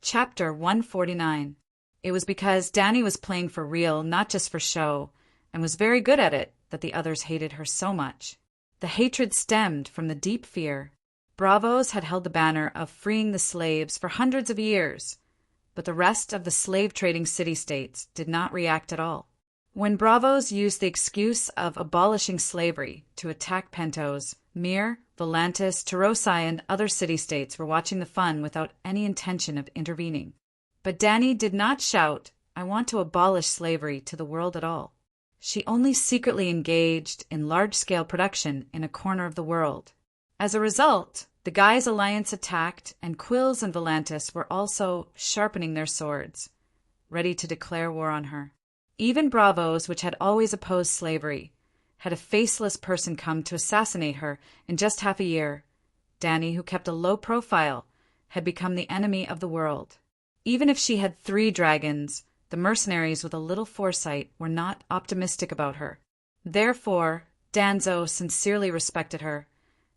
Chapter 149. It was because Danny was playing for real, not just for show, and was very good at it, that the others hated her so much. The hatred stemmed from the deep fear. Bravos had held the banner of freeing the slaves for hundreds of years, but the rest of the slave-trading city-states did not react at all. When Bravos used the excuse of abolishing slavery to attack Pentos, Mir, Volantis, Tarosai, and other city-states were watching the fun without any intention of intervening. But Danny did not shout, "I want to abolish slavery," to the world at all. She only secretly engaged in large-scale production in a corner of the world. As a result, the Gaia's alliance attacked, and Quills and Volantis were also sharpening their swords, ready to declare war on her. Even Bravos, which had always opposed slavery, had a faceless person come to assassinate her in just half a year. Danny, who kept a low profile, had become the enemy of the world. Even if she had 3 dragons, the mercenaries with a little foresight were not optimistic about her. Therefore, Danzo sincerely respected her,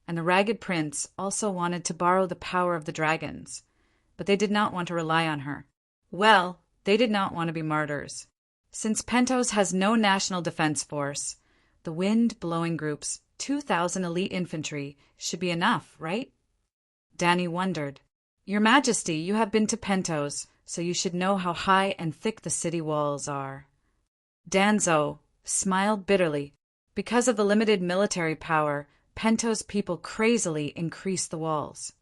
and the Ragged Prince also wanted to borrow the power of the dragons, but they did not want to rely on her. Well, they did not want to be martyrs. Since Pentos has no national defense force, the wind-blowing group's 2,000 elite infantry should be enough, right? Danny wondered. Your Majesty, you have been to Pentos, so you should know how high and thick the city walls are. Danzo smiled bitterly. Because of the limited military power, Pentos people crazily increased the walls.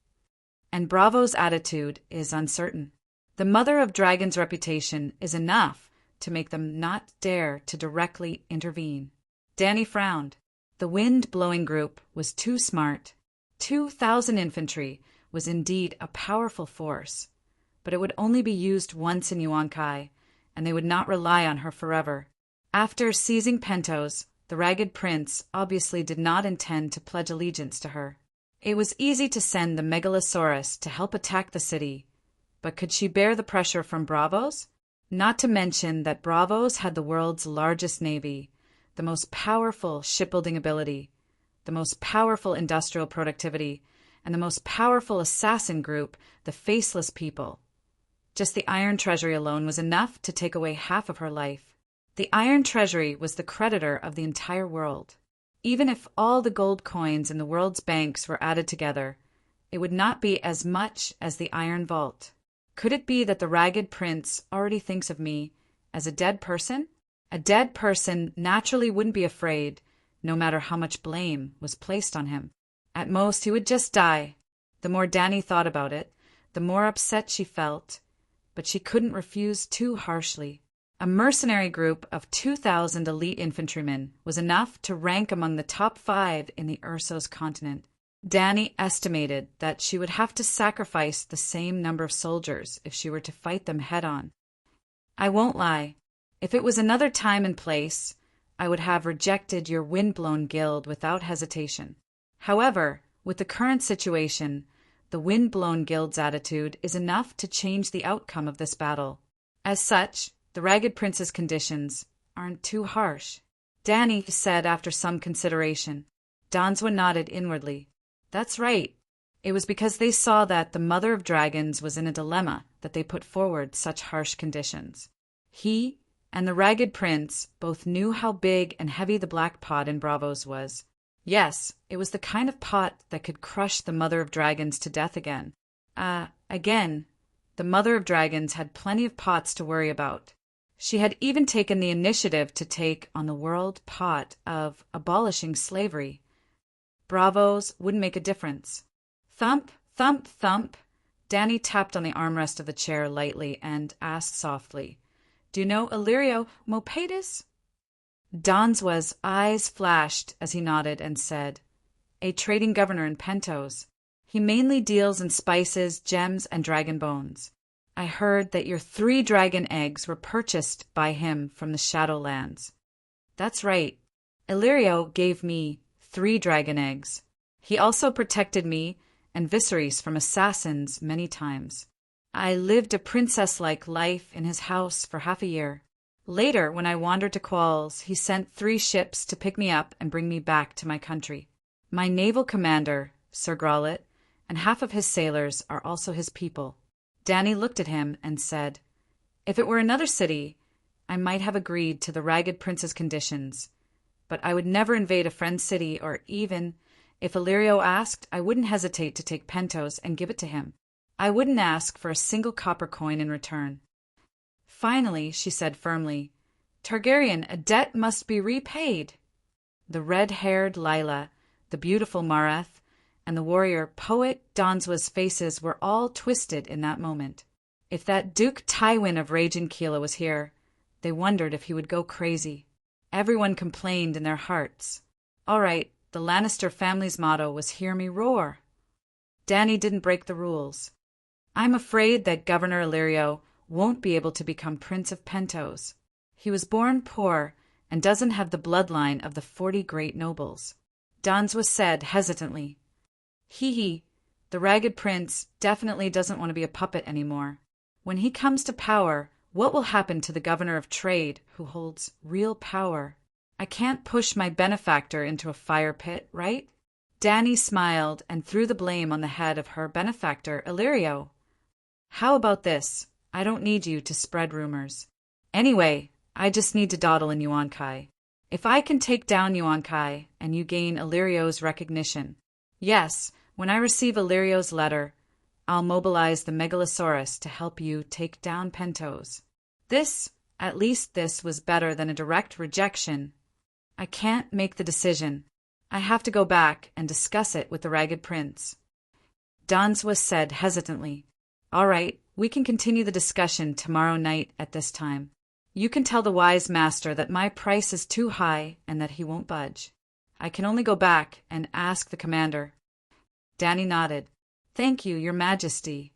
And Bravo's attitude is uncertain. The Mother of Dragons' reputation is enough to make them not dare to directly intervene. Danny frowned. The wind-blowing group was too smart. 2,000 infantry was indeed a powerful force, but it would only be used once in Yuan-Kai, and they would not rely on her forever. After seizing Pentos, the Ragged Prince obviously did not intend to pledge allegiance to her. It was easy to send the Megalosaurus to help attack the city, but could she bear the pressure from Bravos? Not to mention that Bravos had the world's largest navy, the most powerful shipbuilding ability, the most powerful industrial productivity, and the most powerful assassin group, the Faceless People. Just the Iron Treasury alone was enough to take away half of her life. The Iron Treasury was the creditor of the entire world. Even if all the gold coins in the world's banks were added together, it would not be as much as the Iron Vault. Could it be that the Ragged Prince already thinks of me as a dead person? A dead person naturally wouldn't be afraid, no matter how much blame was placed on him. At most, he would just die. The more Danny thought about it, the more upset she felt, but she couldn't refuse too harshly. A mercenary group of 2,000 elite infantrymen was enough to rank among the top 5 in the Ursos continent. Danny estimated that she would have to sacrifice the same number of soldiers if she were to fight them head-on. I won't lie. If it was another time and place, I would have rejected your wind-blown guild without hesitation. However, with the current situation, the wind-blown guild's attitude is enough to change the outcome of this battle. As such, the Ragged Prince's conditions aren't too harsh. Danny said after some consideration. Danzo nodded inwardly. That's right. It was because they saw that the Mother of Dragons was in a dilemma that they put forward such harsh conditions. He and the Ragged Prince both knew how big and heavy the black pot in Bravos was. Yes, it was the kind of pot that could crush the Mother of Dragons to death again. Again, the Mother of Dragons had plenty of pots to worry about. She had even taken the initiative to take on the world pot of abolishing slavery. Bravos wouldn't make a difference. Thump, thump, thump. Danny tapped on the armrest of the chair lightly and asked softly, "Do you know Illyrio Mopatis?" Danzo's eyes flashed as he nodded and said, "A trading governor in Pentos. He mainly deals in spices, gems, and dragon bones. I heard that your 3 dragon eggs were purchased by him from the Shadowlands." "That's right. Illyrio gave me 3 dragon eggs. He also protected me and Viserys from assassins many times. I lived a princess-like life in his house for half a year. Later, when I wandered to Qualls, he sent 3 ships to pick me up and bring me back to my country. My naval commander, Sir Grollet, and half of his sailors are also his people." Danny looked at him and said, "If it were another city, I might have agreed to the Ragged Prince's conditions. But I would never invade a friend's city, or even, if Illyrio asked, I wouldn't hesitate to take Pentos and give it to him. I wouldn't ask for a single copper coin in return." Finally, she said firmly, "Targaryen, a debt must be repaid." The red-haired Lila, the beautiful Mareth, and the warrior poet Donswa's faces were all twisted in that moment. If that Duke Tywin of Raging Keela was here, they wondered if he would go crazy. Everyone complained in their hearts. All right, the Lannister family's motto was "Hear me roar." Danny didn't break the rules. "I'm afraid that Governor Illyrio won't be able to become Prince of Pentos. He was born poor and doesn't have the bloodline of the 40 great nobles." Donswa said hesitantly, Hee, the Ragged Prince definitely doesn't want to be a puppet anymore. When he comes to power, what will happen to the Governor of Trade, who holds real power? I can't push my benefactor into a fire pit, right?" Danny smiled and threw the blame on the head of her benefactor, Illyrio. "How about this? I don't need you to spread rumors. Anyway, I just need to dawdle in Yuan-Kai. If I can take down Yuan-Kai and you gain Illyrio's recognition, yes, when I receive Illyrio's letter, I'll mobilize the Megalosaurus to help you take down Pentos. At least this was better than a direct rejection. I can't make the decision. I have to go back and discuss it with the Ragged Prince." Donswa said hesitantly, "All right, we can continue the discussion tomorrow night at this time. You can tell the wise master that my price is too high and that he won't budge. I can only go back and ask the commander." Danny nodded. "Thank you, Your Majesty."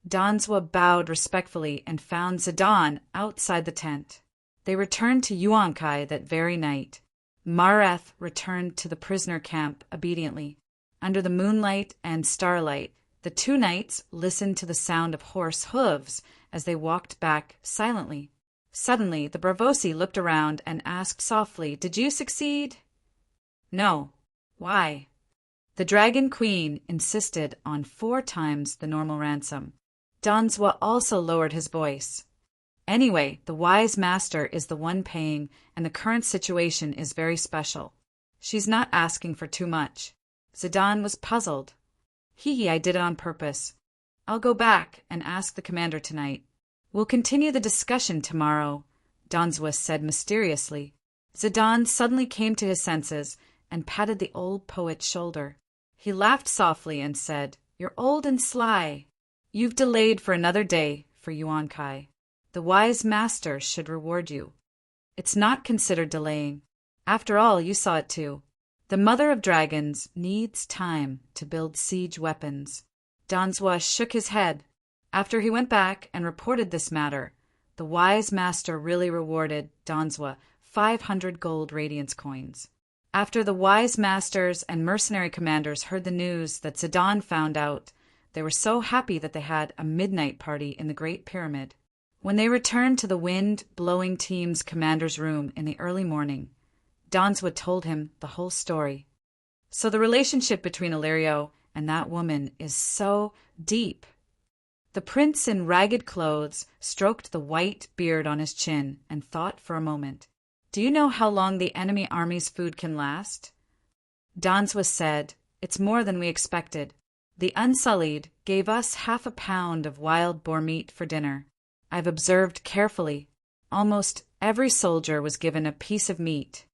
Donswa bowed respectfully and found Zidane outside the tent. They returned to Yuan-Kai that very night. Mareth returned to the prisoner camp obediently. Under the moonlight and starlight, the two knights listened to the sound of horse hooves as they walked back silently. Suddenly, the Braavosi looked around and asked softly, "Did you succeed?" "No." "Why?" The Dragon Queen insisted on 4 times the normal ransom. Donswa also lowered his voice. "Anyway, the wise master is the one paying, and the current situation is very special. She's not asking for too much." Zidane was puzzled. I did it on purpose. I'll go back and ask the commander tonight." "We'll continue the discussion tomorrow," Donswa said mysteriously. Zidane suddenly came to his senses and patted the old poet's shoulder. He laughed softly and said, "You're old and sly. You've delayed for another day for Yuan-Kai. The wise master should reward you. It's not considered delaying. After all, you saw it too. The mother of dragons needs time to build siege weapons." Donswa shook his head. After he went back and reported this matter, the wise master really rewarded Donswa 500 gold radiance coins. After the wise masters and mercenary commanders heard the news that Zidane found out, they were so happy that they had a midnight party in the Great Pyramid. When they returned to the wind-blowing team's commander's room in the early morning, Donswa told him the whole story. "So the relationship between Illyrio and that woman is so deep." The prince in ragged clothes stroked the white beard on his chin and thought for a moment. "Do you know how long the enemy army's food can last?" Donswa said, "It's more than we expected. The Unsullied gave us 1/2 pound of wild boar meat for dinner. I've observed carefully. Almost every soldier was given a piece of meat.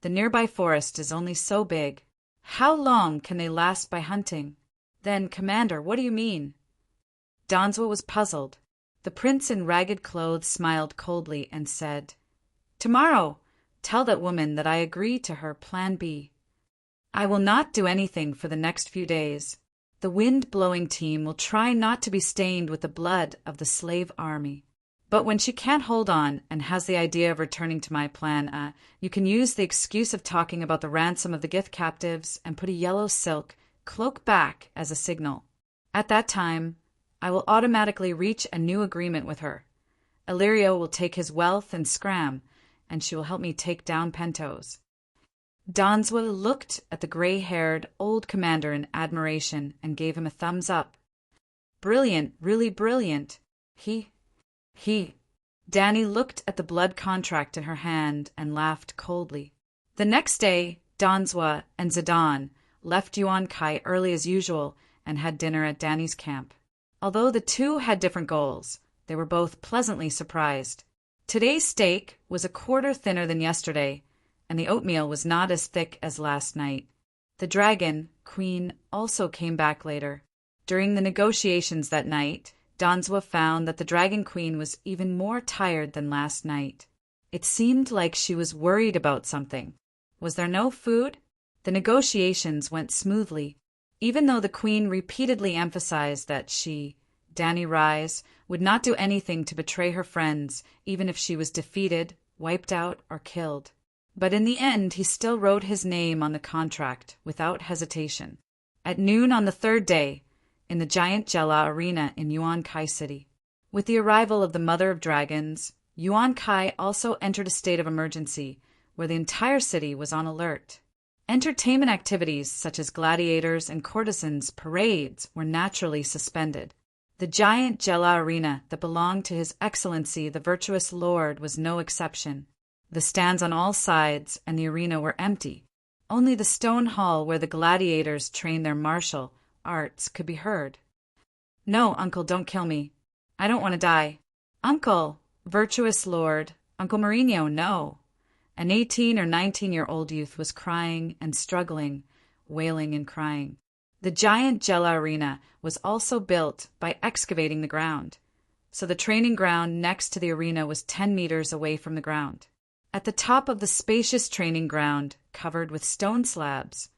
The nearby forest is only so big. How long can they last by hunting?" "Then, Commander, what do you mean?" Donswa was puzzled. The prince in ragged clothes smiled coldly and said, "Tomorrow, tell that woman that I agree to her plan B. I will not do anything for the next few days. The wind-blowing team will try not to be stained with the blood of the slave army. But when she can't hold on and has the idea of returning to my plan, you can use the excuse of talking about the ransom of the Gith captives and put a yellow silk cloak back as a signal. At that time, I will automatically reach a new agreement with her. Illyrio will take his wealth and scram, and she will help me take down Pentos." Donswa looked at the gray-haired old commander in admiration and gave him a thumbs up. Brilliant, really brilliant. He. Danny looked at the blood contract in her hand and laughed coldly. The next day, Danzwa and Zidane left Yuan Kai early as usual and had dinner at Danny's camp. Although the two had different goals, they were both pleasantly surprised. Today's steak was a quarter thinner than yesterday, and the oatmeal was not as thick as last night. The dragon queen also came back later. During the negotiations that night, Danzwa found that the dragon queen was even more tired than last night. It seemed like she was worried about something. Was there no food? The negotiations went smoothly, even though the queen repeatedly emphasized that she, Danny Rise, would not do anything to betray her friends, even if she was defeated, wiped out, or killed. But in the end, he still wrote his name on the contract without hesitation. At noon on the third day, in the giant Jela arena in Yuan Kai City. With the arrival of the Mother of Dragons, Yuan Kai also entered a state of emergency, where the entire city was on alert. Entertainment activities such as gladiators and courtesans' parades were naturally suspended. The giant Jela arena that belonged to His Excellency the Virtuous Lord was no exception. The stands on all sides and the arena were empty. Only the stone hall where the gladiators trained their martial arts could be heard. "No, Uncle, don't kill me. I don't want to die." "Uncle, Virtuous Lord, Uncle Mourinho, no." An 18 or 19-year-old youth was crying and struggling, wailing and crying. The giant Jela arena was also built by excavating the ground, so the training ground next to the arena was 10 meters away from the ground. At the top of the spacious training ground, covered with stone slabs,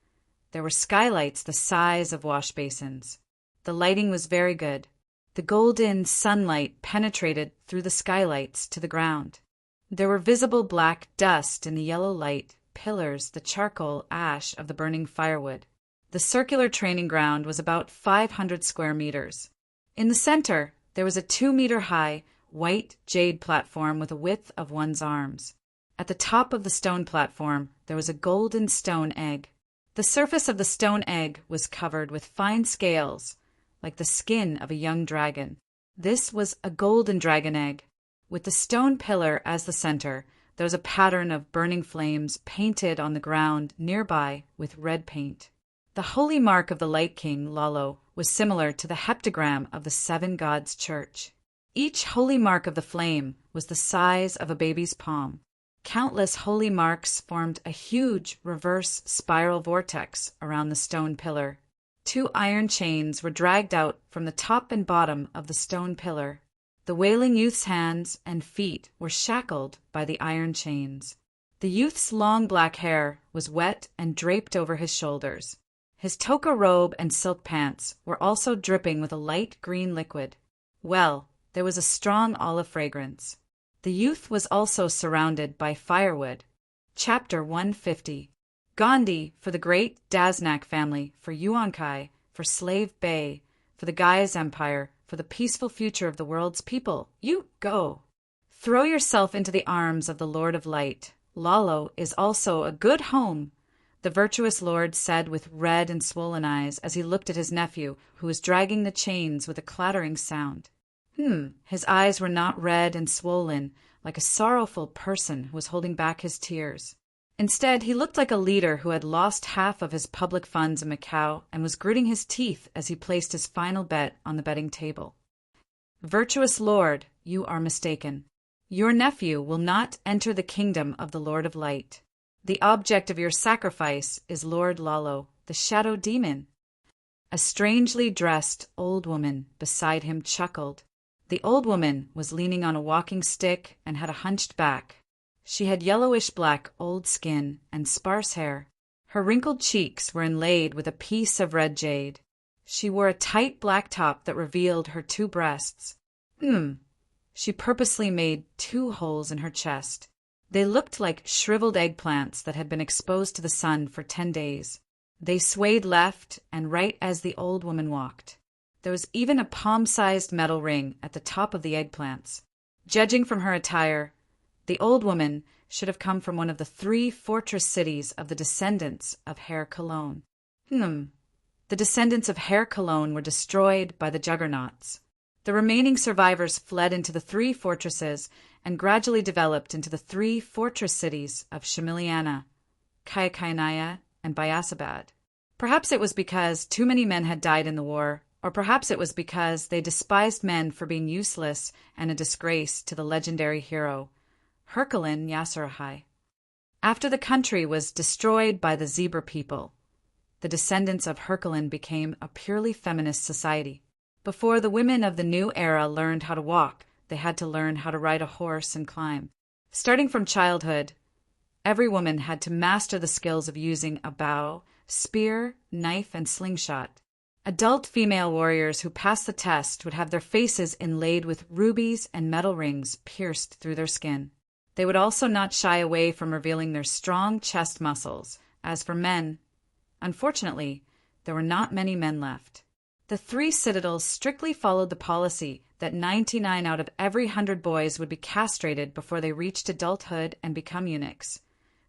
there were skylights the size of wash basins. The lighting was very good. The golden sunlight penetrated through the skylights to the ground. There were visible black dust in the yellow light, pillars, the charcoal ash of the burning firewood. The circular training ground was about 500 square meters. In the center, there was a 2-meter-high, white jade platform with a width of one's arms. At the top of the stone platform, there was a golden stone egg. The surface of the stone egg was covered with fine scales, like the skin of a young dragon. This was a golden dragon egg. With the stone pillar as the center, there was a pattern of burning flames painted on the ground nearby with red paint. The holy mark of the Light King, Lalo, was similar to the heptagram of the Seven Gods Church. Each holy mark of the flame was the size of a baby's palm. Countless holy marks formed a huge reverse spiral vortex around the stone pillar. 2 iron chains were dragged out from the top and bottom of the stone pillar. The wailing youth's hands and feet were shackled by the iron chains. The youth's long black hair was wet and draped over his shoulders. His toka robe and silk pants were also dripping with a light green liquid. Well, there was a strong olive fragrance. The youth was also surrounded by firewood. Chapter 150. Gandhi for the great Dasnak family, for Yuan Kai, for Slave Bay, for the Gaia's Empire, for the peaceful future of the world's people. You go. Throw yourself into the arms of the Lord of Light. Lalo is also a good home, the virtuous Lord said with red and swollen eyes as he looked at his nephew, who was dragging the chains with a clattering sound. His eyes were not red and swollen, like a sorrowful person who was holding back his tears. Instead, he looked like a leader who had lost half of his public funds in Macau and was gritting his teeth as he placed his final bet on the betting table. "Virtuous Lord, you are mistaken. Your nephew will not enter the kingdom of the Lord of Light. The object of your sacrifice is Lord Lalo, the shadow demon." A strangely dressed old woman beside him chuckled. The old woman was leaning on a walking stick and had a hunched back. She had yellowish-black old skin and sparse hair. Her wrinkled cheeks were inlaid with a piece of red jade. She wore a tight black top that revealed her 2 breasts. She purposely made 2 holes in her chest. They looked like shriveled eggplants that had been exposed to the sun for 10 days. They swayed left and right as the old woman walked. There was even a palm-sized metal ring at the top of the eggplants. Judging from her attire, the old woman should have come from one of the 3 fortress cities of the descendants of Herr Cologne. The The descendants of Hair Cologne were destroyed by the juggernauts. The remaining survivors fled into the three fortresses and gradually developed into the three fortress cities of Shamiliana, Kayakainaya, and Bayasabad. Perhaps it was because too many men had died in the war, or perhaps it was because they despised men for being useless and a disgrace to the legendary hero, Herculean Yasarahai. After the country was destroyed by the zebra people, the descendants of Herculean became a purely feminist society. Before the women of the new era learned how to walk, they had to learn how to ride a horse and climb. Starting from childhood, every woman had to master the skills of using a bow, spear, knife, and slingshot. Adult female warriors who passed the test would have their faces inlaid with rubies and metal rings pierced through their skin. They would also not shy away from revealing their strong chest muscles. As for men, unfortunately, there were not many men left. The three citadels strictly followed the policy that 99 out of every 100 boys would be castrated before they reached adulthood and become eunuchs,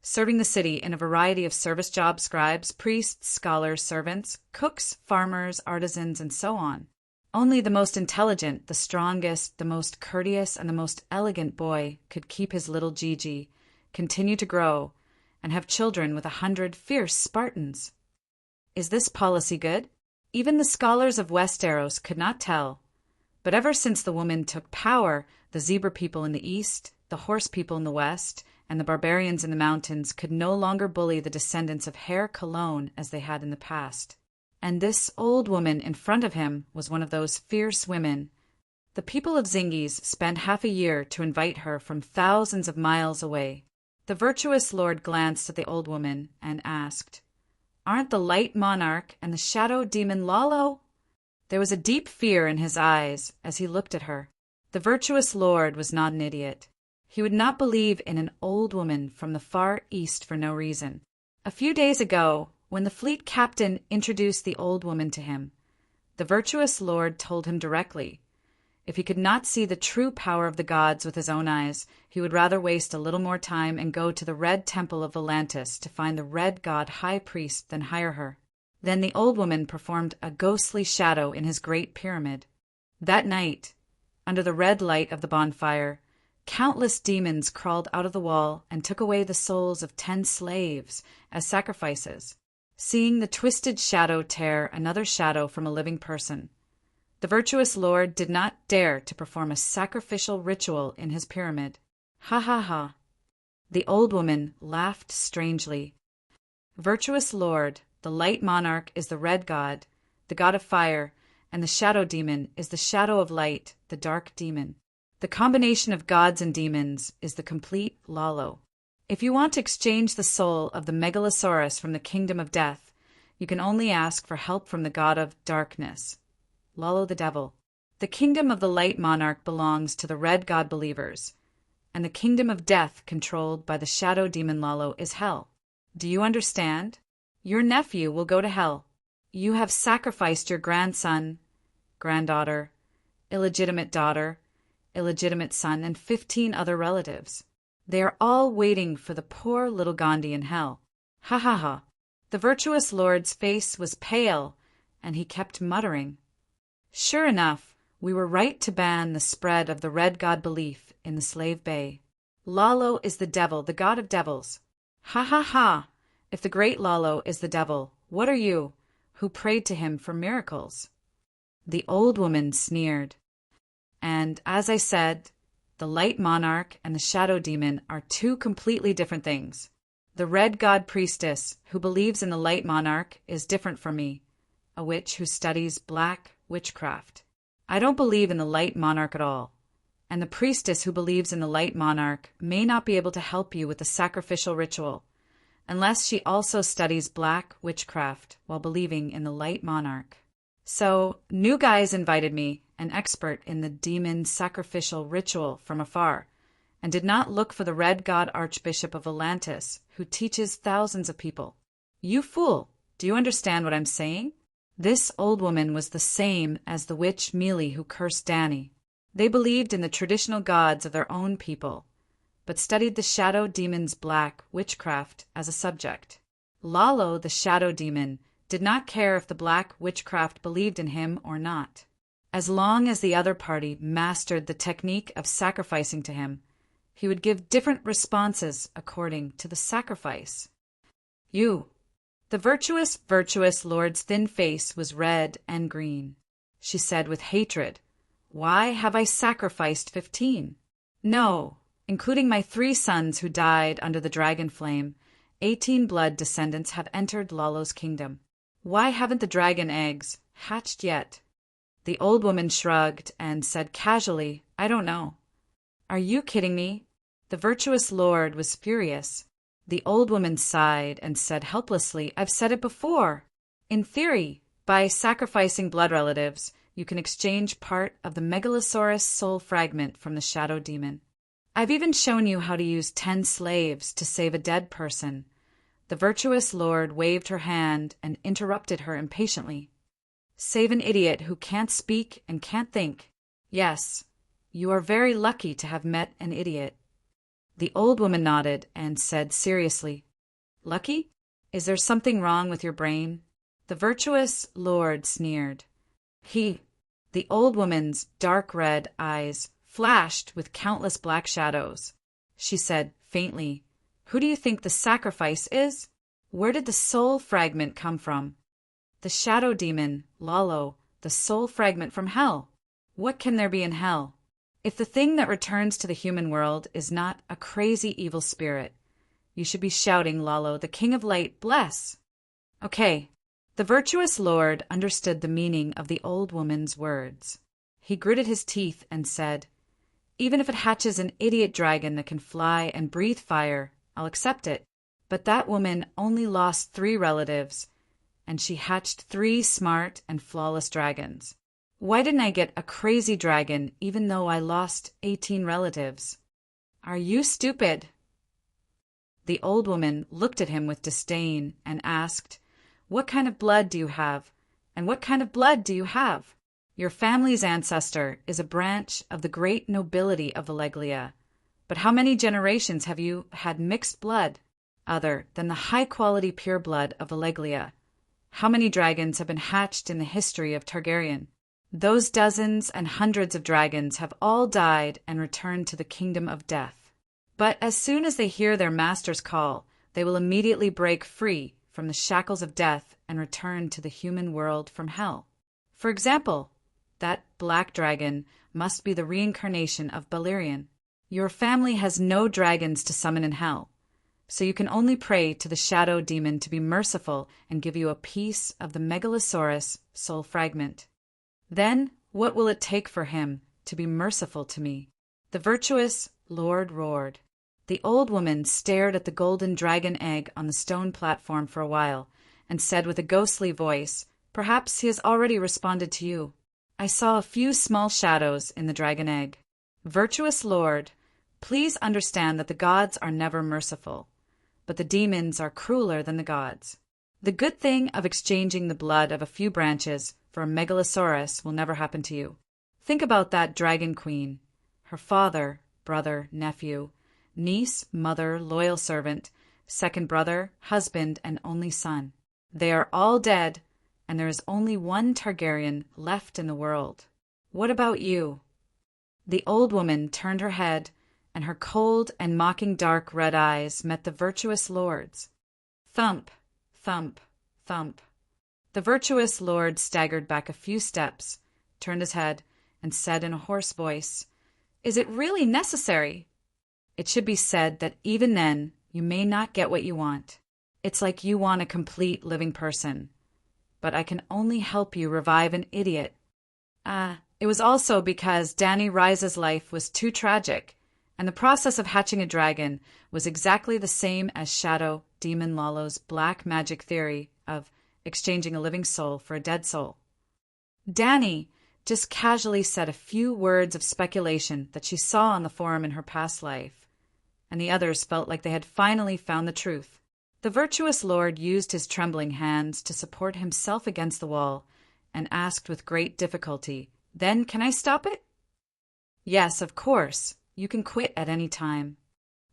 serving the city in a variety of service jobs: scribes, priests, scholars, servants, cooks, farmers, artisans, and so on. Only the most intelligent, the strongest, the most courteous, and the most elegant boy could keep his little Gigi, continue to grow, and have children with 100 fierce Spartans. Is this policy good? Even the scholars of Westeros could not tell. But ever since the woman took power, the zebra people in the east, the horse people in the west, and the barbarians in the mountains could no longer bully the descendants of Hair Cologne as they had in the past. And this old woman in front of him was one of those fierce women. The people of Zingis spent half a year to invite her from thousands of miles away. The virtuous lord glanced at the old woman and asked, "Aren't the light monarch and the shadow demon Lalo?" There was a deep fear in his eyes as he looked at her. The virtuous lord was not an idiot. He would not believe in an old woman from the far east for no reason. A few days ago, when the fleet captain introduced the old woman to him, the virtuous lord told him directly, if he could not see the true power of the gods with his own eyes, he would rather waste a little more time and go to the Red Temple of Volantis to find the Red God High Priest than hire her. Then the old woman performed a ghostly shadow in his great pyramid. That night, under the red light of the bonfire, countless demons crawled out of the wall and took away the souls of 10 slaves as sacrifices. Seeing the twisted shadow tear another shadow from a living person, the virtuous lord did not dare to perform a sacrificial ritual in his pyramid. Ha ha ha. The old woman laughed strangely. Virtuous lord, the light monarch is the red god, the god of fire, and the shadow demon is the shadow of light, the dark demon. The combination of gods and demons is the complete Lalo. If you want to exchange the soul of the Megalosaurus from the kingdom of death, you can only ask for help from the god of darkness, Lalo the devil. The kingdom of the light monarch belongs to the red god believers, and the kingdom of death controlled by the shadow demon Lalo is hell. Do you understand? Your nephew will go to hell. You have sacrificed your grandson, granddaughter, illegitimate daughter, illegitimate son, and 15 other relatives. They are all waiting for the poor little Gandhi in hell. Ha ha ha. The virtuous lord's face was pale, and he kept muttering. Sure enough, we were right to ban the spread of the red god belief in the Slave Bay. Lalo is the devil, the god of devils. Ha ha ha. If the great Lalo is the devil, what are you, who prayed to him for miracles? The old woman sneered. And, as I said, the light monarch and the shadow demon are two completely different things. The red god priestess, who believes in the light monarch, is different from me, a witch who studies black witchcraft. I don't believe in the light monarch at all, and the priestess who believes in the light monarch may not be able to help you with the sacrificial ritual, unless she also studies black witchcraft while believing in the light monarch. So, New Guys invited me, an expert in the demon sacrificial ritual, from afar, and did not look for the red god archbishop of Volantis, who teaches thousands of people. You fool! Do you understand what I'm saying? This old woman was the same as the witch Mealy who cursed Dany. They believed in the traditional gods of their own people, but studied the shadow demon's black witchcraft as a subject. Lalo, the shadow demon, did not care if the black witchcraft believed in him or not. As long as the other party mastered the technique of sacrificing to him, he would give different responses according to the sacrifice. You. The virtuous lord's thin face was red and green. She said with hatred, "Why have I sacrificed 15? No, including my 3 sons who died under the dragon flame, 18 blood descendants have entered Lalo's kingdom. Why haven't the dragon eggs hatched yet?" The old woman shrugged and said casually, "I don't know." "Are you kidding me?" The virtuous lord was furious. The old woman sighed and said helplessly, "I've said it before. In theory, by sacrificing blood relatives, you can exchange part of the Megalosaurus soul fragment from the shadow demon. I've even shown you how to use 10 slaves to save a dead person." The virtuous lord waved her hand and interrupted her impatiently. "Save an idiot who can't speak and can't think. Yes, you are very lucky to have met an idiot." The old woman nodded and said seriously, "Lucky? Is there something wrong with your brain?" The virtuous lord sneered. The old woman's dark red eyes flashed with countless black shadows. She said faintly, "Who do you think the sacrifice is? Where did the soul fragment come from?" "The shadow demon, Lalo, the soul fragment from hell. What can there be in hell? If the thing that returns to the human world is not a crazy evil spirit, you should be shouting, 'Lalo, the King of Light, bless!'" "Okay." The virtuous lord understood the meaning of the old woman's words. He gritted his teeth and said, "Even if it hatches an idiot dragon that can fly and breathe fire, I'll accept it. But that woman only lost 3 relatives, and she hatched 3 smart and flawless dragons. Why didn't I get a crazy dragon even though I lost 18 relatives?" "Are you stupid?" The old woman looked at him with disdain and asked, "What kind of blood do you have? And what kind of blood do you have? Your family's ancestor is a branch of the great nobility of the Leglia. But how many generations have you had mixed blood, other than the high-quality pure blood of the Leglia? How many dragons have been hatched in the history of Targaryen? Those dozens and hundreds of dragons have all died and returned to the kingdom of death. But as soon as they hear their master's call, they will immediately break free from the shackles of death and return to the human world from hell. For example, that black dragon must be the reincarnation of Balerion. Your family has no dragons to summon in hell, so you can only pray to the shadow demon to be merciful and give you a piece of the Megalosaurus soul fragment. Then what will it take for him to be merciful to me?" The virtuous lord roared. The old woman stared at the golden dragon egg on the stone platform for a while, and said with a ghostly voice, "Perhaps he has already responded to you. I saw a few small shadows in the dragon egg. Virtuous lord, please understand that the gods are never merciful, but the demons are crueler than the gods. The good thing of exchanging the blood of a few branches for a Megalosaurus will never happen to you. Think about that dragon queen, her father, brother, nephew, niece, mother, loyal servant, second brother, husband, and only son. They are all dead, and there is only one Targaryen left in the world. What about you?" The old woman turned her head, and her cold and mocking dark red eyes met the virtuous lord's. Thump, thump, thump. The virtuous lord staggered back a few steps, turned his head, and said in a hoarse voice, "Is it really necessary?" It should be said that even then you may not get what you want. It's like you want a complete living person. But I can only help you revive an idiot. It was also because Dany Rise's life was too tragic, and the process of hatching a dragon was exactly the same as Shadow Demon Lalo's black magic theory of exchanging a living soul for a dead soul. Dany just casually said a few words of speculation that she saw on the forum in her past life, and the others felt like they had finally found the truth. The virtuous lord used his trembling hands to support himself against the wall and asked with great difficulty, "Then can I stop it?" "Yes, of course. You can quit at any time."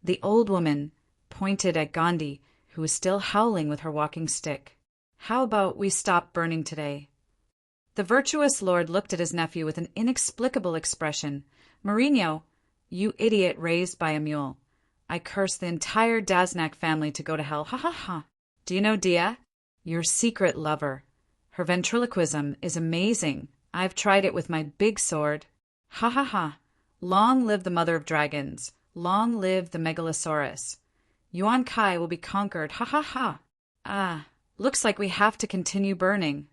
The old woman pointed at Gandhi, who was still howling with her walking stick. How about we stop burning today? The virtuous lord looked at his nephew with an inexplicable expression. Mourinho, you idiot raised by a mule. I curse the entire Dasnak family to go to hell. Ha ha ha. Do you know Dia? Your secret lover. Her ventriloquism is amazing. I've tried it with my big sword. Ha ha ha. Long live the mother of dragons. Long live the megalosaurus. Yuan Kai will be conquered. Ha ha ha. Ah, looks like we have to continue burning.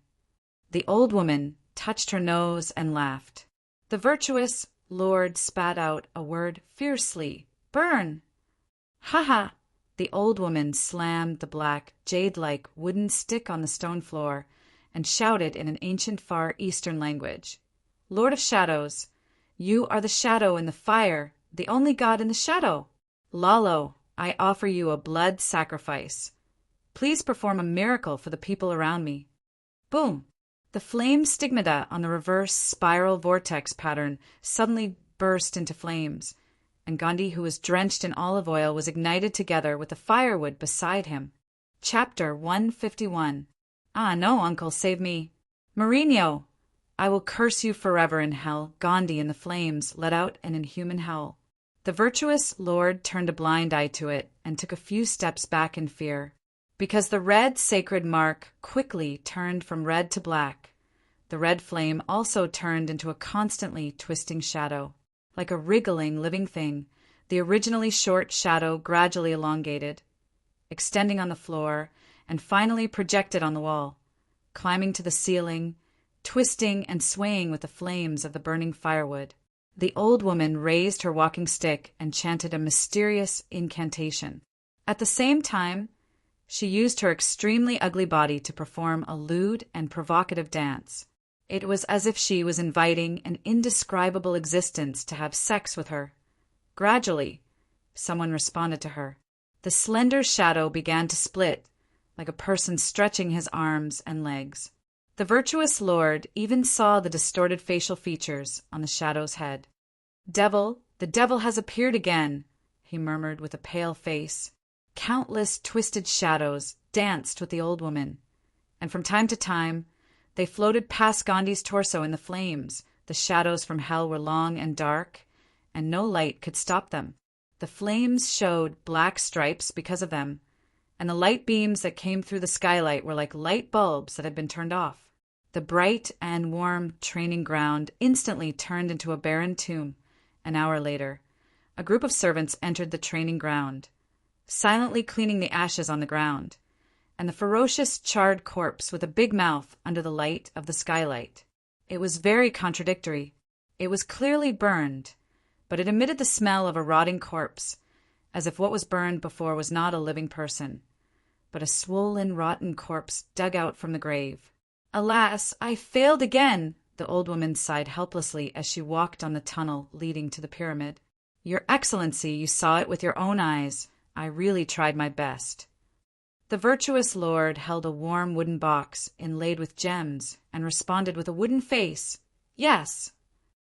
The old woman touched her nose and laughed. The virtuous lord spat out a word fiercely. Burn! Ha ha! The old woman slammed the black, jade-like wooden stick on the stone floor and shouted in an ancient Far Eastern language. Lord of Shadows, you are the shadow in the fire, the only god in the shadow. Lalo, I offer you a blood sacrifice. Please perform a miracle for the people around me. Boom! The flame stigmata on the reverse spiral vortex pattern suddenly burst into flames, and Gandhi, who was drenched in olive oil, was ignited together with the firewood beside him. Chapter 151. Ah, no, uncle, save me. Mourinho, I will curse you forever in hell. Gandhi, in the flames, let out an inhuman howl. The virtuous lord turned a blind eye to it and took a few steps back in fear. Because the red sacred mark quickly turned from red to black, the red flame also turned into a constantly twisting shadow. Like a wriggling living thing, the originally short shadow gradually elongated, extending on the floor, and finally projected on the wall, climbing to the ceiling, twisting and swaying with the flames of the burning firewood. The old woman raised her walking stick and chanted a mysterious incantation. At the same time, she used her extremely ugly body to perform a lewd and provocative dance. It was as if she was inviting an indescribable existence to have sex with her. Gradually, someone responded to her. The slender shadow began to split, like a person stretching his arms and legs. The virtuous lord even saw the distorted facial features on the shadow's head. "Devil, the devil has appeared again," he murmured with a pale face. Countless twisted shadows danced with the old woman, and from time to time they floated past Gandhi's torso in the flames. The shadows from hell were long and dark, and no light could stop them. The flames showed black stripes because of them, and the light beams that came through the skylight were like light bulbs that had been turned off. The bright and warm training ground instantly turned into a barren tomb. An hour later, a group of servants entered the training ground, silently cleaning the ashes on the ground, and the ferocious charred corpse with a big mouth under the light of the skylight. It was very contradictory. It was clearly burned, but it emitted the smell of a rotting corpse, as if what was burned before was not a living person, but a swollen, rotten corpse dug out from the grave. "Alas, I failed again," the old woman sighed helplessly as she walked on the tunnel leading to the pyramid. "Your Excellency, you saw it with your own eyes. I really tried my best." The virtuous lord held a warm wooden box inlaid with gems and responded with a wooden face, "Yes."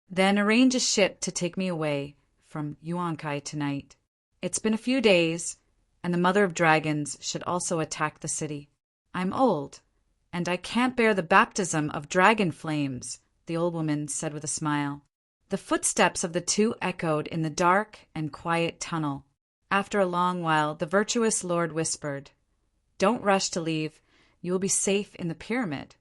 "Then arrange a ship to take me away from Yuankai tonight. It's been a few days, and the mother of dragons should also attack the city. I'm old, and I can't bear the baptism of dragon flames," the old woman said with a smile. The footsteps of the two echoed in the dark and quiet tunnel. After a long while, the virtuous lord whispered, "Don't rush to leave. You will be safe in the pyramid."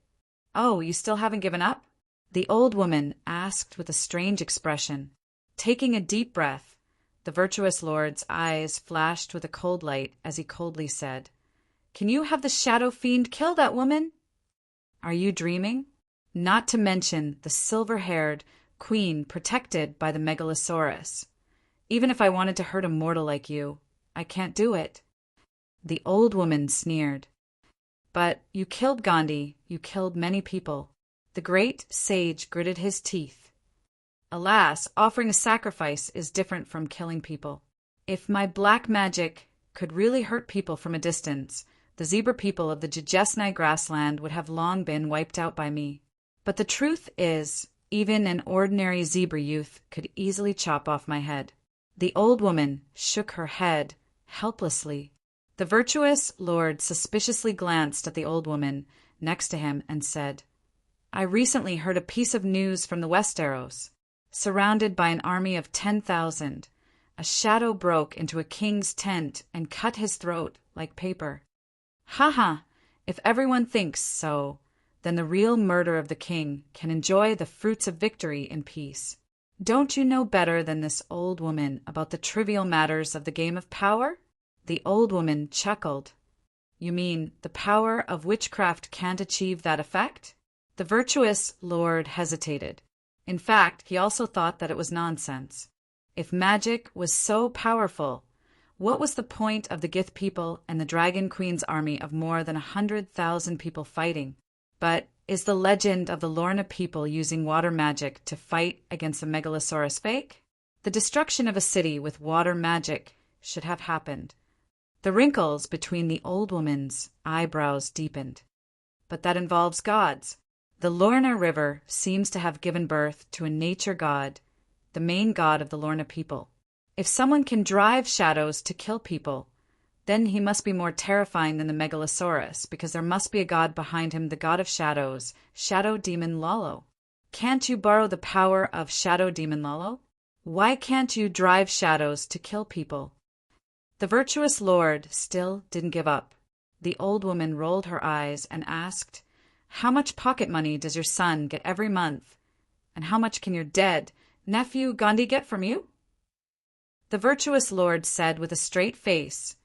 "Oh, you still haven't given up?" the old woman asked with a strange expression. Taking a deep breath, the virtuous lord's eyes flashed with a cold light as he coldly said, "Can you have the shadow fiend kill that woman?" "Are you dreaming? Not to mention the silver-haired queen protected by the megalosaurus. Even if I wanted to hurt a mortal like you, I can't do it." The old woman sneered. "But you killed Gandhi, you killed many people." The great sage gritted his teeth. "Alas, offering a sacrifice is different from killing people. If my black magic could really hurt people from a distance, the zebra people of the Jajesnai grassland would have long been wiped out by me. But the truth is, even an ordinary zebra youth could easily chop off my head." The old woman shook her head helplessly. The virtuous lord suspiciously glanced at the old woman next to him and said, I recently heard a piece of news from the Westeros. Surrounded by an army of 10,000, a shadow broke into a king's tent and cut his throat like paper. Ha ha! If everyone thinks so, then the real murder of the king can enjoy the fruits of victory in peace. Don't you know better than this old woman about the trivial matters of the game of power? The old woman chuckled. You mean the power of witchcraft can't achieve that effect? The virtuous lord hesitated. In fact, he also thought that it was nonsense. If magic was so powerful, what was the point of the Gith people and the Dragon Queen's army of more than 100,000 people fighting? But is the legend of the Lorna people using water magic to fight against the Megalosaurus fake? The destruction of a city with water magic should have happened. The wrinkles between the old woman's eyebrows deepened. But that involves gods. The Lorna River seems to have given birth to a nature god, the main god of the Lorna people. If someone can drive shadows to kill people, then he must be more terrifying than the Megalosaurus, because there must be a god behind him, the god of shadows, Shadow Demon Lalo. Can't you borrow the power of Shadow Demon Lalo? Why can't you drive shadows to kill people? The virtuous lord still didn't give up. The old woman rolled her eyes and asked, How much pocket money does your son get every month? And how much can your dead nephew Gandhi get from you? The virtuous lord said with a straight face,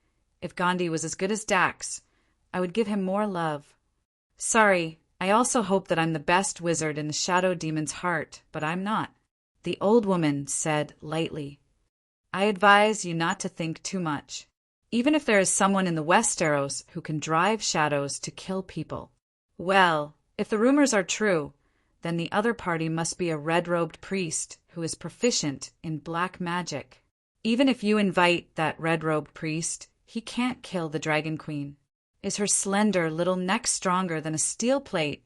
If Gandhi was as good as Dax, I would give him more love. Sorry, I also hope that I'm the best wizard in the shadow demon's heart, but I'm not. The old woman said lightly, I advise you not to think too much. Even if there is someone in the Westeros who can drive shadows to kill people. Well, if the rumors are true, then the other party must be a red-robed priest who is proficient in black magic. Even if you invite that red-robed priest, he can't kill the Dragon Queen. Is her slender little neck stronger than a steel plate?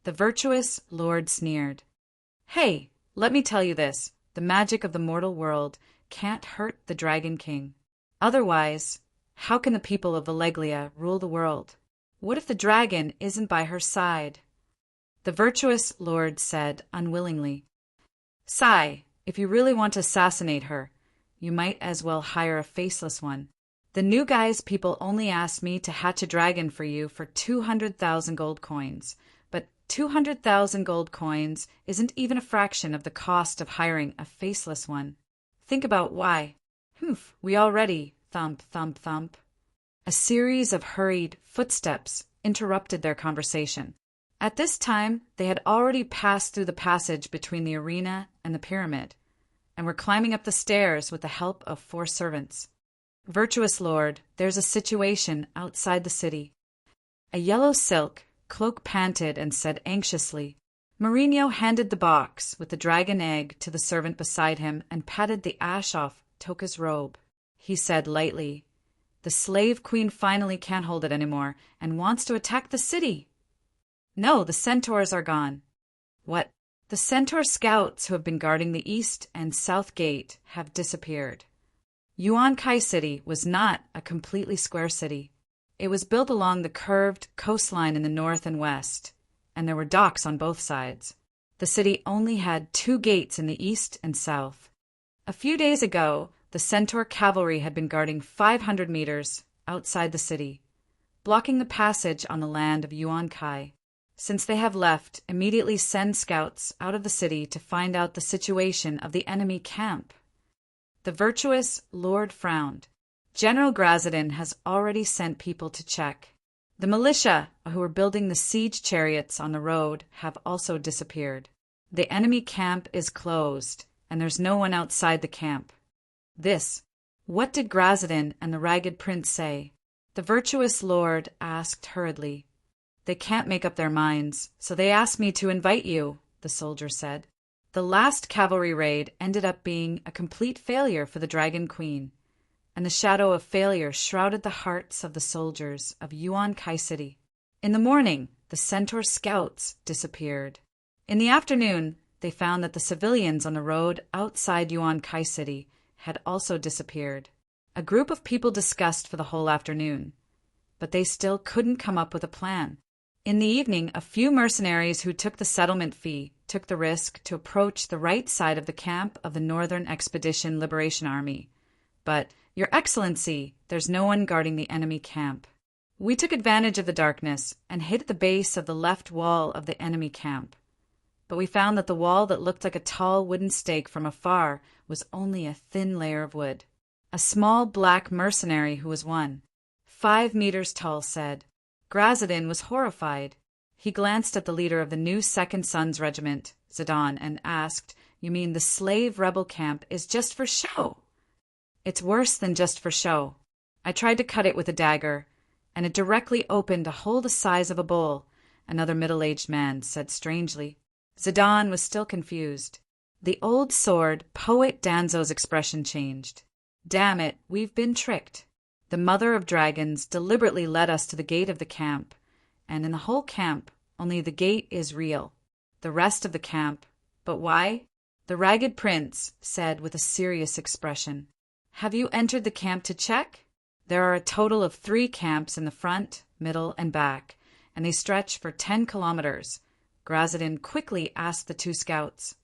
The virtuous lord sneered. Hey, let me tell you this. The magic of the mortal world can't hurt the Dragon King. Otherwise, how can the people of Valeglia rule the world? What if the dragon isn't by her side? The virtuous lord said unwillingly, Sigh, if you really want to assassinate her, you might as well hire a faceless one. The new guy's people only asked me to hatch a dragon for you for 200,000 gold coins, but 200,000 gold coins isn't even a fraction of the cost of hiring a faceless one. Think about why. Humph, we already, thump, thump, thump. A series of hurried footsteps interrupted their conversation. At this time, they had already passed through the passage between the arena and the pyramid, and were climbing up the stairs with the help of 4 servants. Virtuous lord, there's a situation outside the city. A yellow silk cloak panted and said anxiously. Mourinho handed the box with the dragon egg to the servant beside him and patted the ash off Toka's robe. He said lightly, The slave queen finally can't hold it anymore and wants to attack the city. No, the centaurs are gone. What? The centaur scouts who have been guarding the east and south gate have disappeared. Yuan Kai City was not a completely square city. It was built along the curved coastline in the north and west, and there were docks on both sides. The city only had 2 gates in the east and south. A few days ago, the centaur cavalry had been guarding 500 meters outside the city, blocking the passage on the land of Yuan Kai. Since they have left, immediately send scouts out of the city to find out the situation of the enemy camp. The virtuous lord frowned. General Grazadin has already sent people to check. The militia, who were building the siege chariots on the road, have also disappeared. The enemy camp is closed, and there's no one outside the camp. What did Grazadin and the Ragged Prince say? The virtuous lord asked hurriedly. They can't make up their minds, so they asked me to invite you, the soldier said. The last cavalry raid ended up being a complete failure for the Dragon Queen, and the shadow of failure shrouded the hearts of the soldiers of Yuan Kai City. In the morning, the centaur scouts disappeared. In the afternoon, they found that the civilians on the road outside Yuan Kai City had also disappeared. A group of people discussed for the whole afternoon, but they still couldn't come up with a plan. In the evening, a few mercenaries who took the settlement fee took the risk to approach the right side of the camp of the Northern Expedition Liberation Army. But, Your Excellency, there's no one guarding the enemy camp. We took advantage of the darkness and hid at the base of the left wall of the enemy camp. But we found that the wall that looked like a tall wooden stake from afar was only a thin layer of wood. A small black mercenary who was 5 meters tall said. Grazadin was horrified. He glanced at the leader of the new Second Sons Regiment, Zidane, and asked, "You mean the slave rebel camp is just for show?" "It's worse than just for show. I tried to cut it with a dagger, and it directly opened a hole the size of a bowl," another middle-aged man said strangely. Zidane was still confused. The old sword, Poet Danzo's expression changed. "Damn it, we've been tricked. The Mother of Dragons deliberately led us to the gate of the camp, and in the whole camp, only the gate is real. The rest of the camp, but why?" The Ragged Prince said with a serious expression, "Have you entered the camp to check? There are a total of 3 camps in the front, middle, and back, and they stretch for 10 kilometers. Grazadin quickly asked the 2 scouts,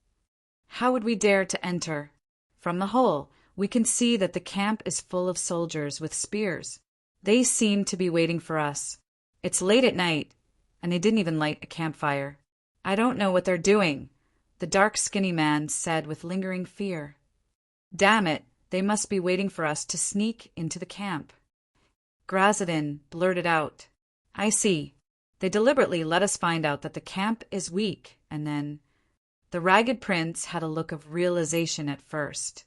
"How would we dare to enter? From the hole, we can see that the camp is full of soldiers with spears. They seem to be waiting for us. It's late at night, and they didn't even light a campfire. I don't know what they're doing," the dark skinny man said with lingering fear. "Damn it, they must be waiting for us to sneak into the camp." Grazadin blurted out, "I see. They deliberately let us find out that the camp is weak, and then—" The Ragged Prince had a look of realization at first,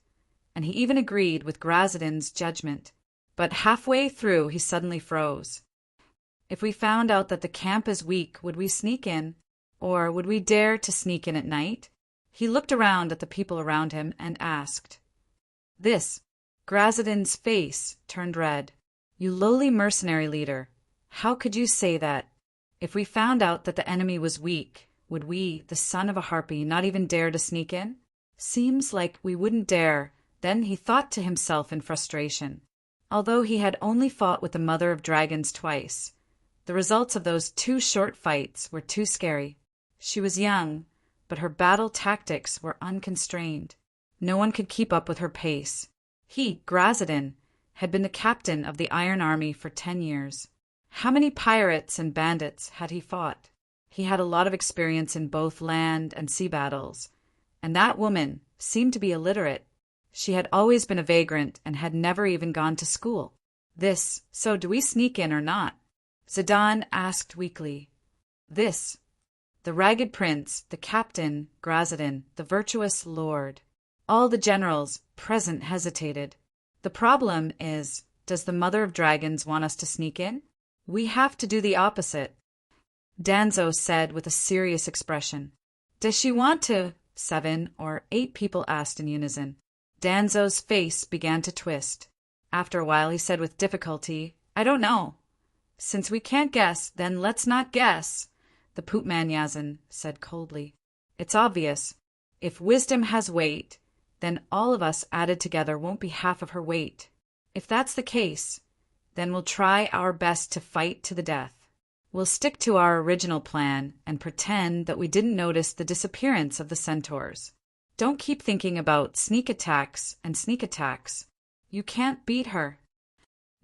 and he even agreed with Grazadin's judgment. But halfway through he suddenly froze. "If we found out that the camp is weak, would we sneak in? Or would we dare to sneak in at night?" He looked around at the people around him and asked. Grazadin's face turned red. "You lowly mercenary leader, how could you say that? If we found out that the enemy was weak, would we, the son of a harpy, not even dare to sneak in? Seems like we wouldn't dare." Then he thought to himself in frustration. Although he had only fought with the Mother of Dragons twice, the results of those 2 short fights were too scary. She was young, but her battle tactics were unconstrained. No one could keep up with her pace. He, Grazadin, had been the captain of the Iron Army for 10 years. How many pirates and bandits had he fought? He had a lot of experience in both land and sea battles, and that woman seemed to be illiterate. She had always been a vagrant and had never even gone to school. So do we sneak in or not?" Zidane asked weakly. The Ragged Prince, the captain, Grazadin, the virtuous lord. All the generals present hesitated. "The problem is, does the Mother of Dragons want us to sneak in? We have to do the opposite," Danzo said with a serious expression. "Does she want to?" 7 or 8 people asked in unison. Danzo's face began to twist. After a while he said with difficulty, "I don't know." "Since we can't guess, then let's not guess," the Pootman Yazan said coldly. "It's obvious. If wisdom has weight, then all of us added together won't be half of her weight. If that's the case, then we'll try our best to fight to the death. We'll stick to our original plan and pretend that we didn't notice the disappearance of the centaurs. Don't keep thinking about sneak attacks and sneak attacks. You can't beat her."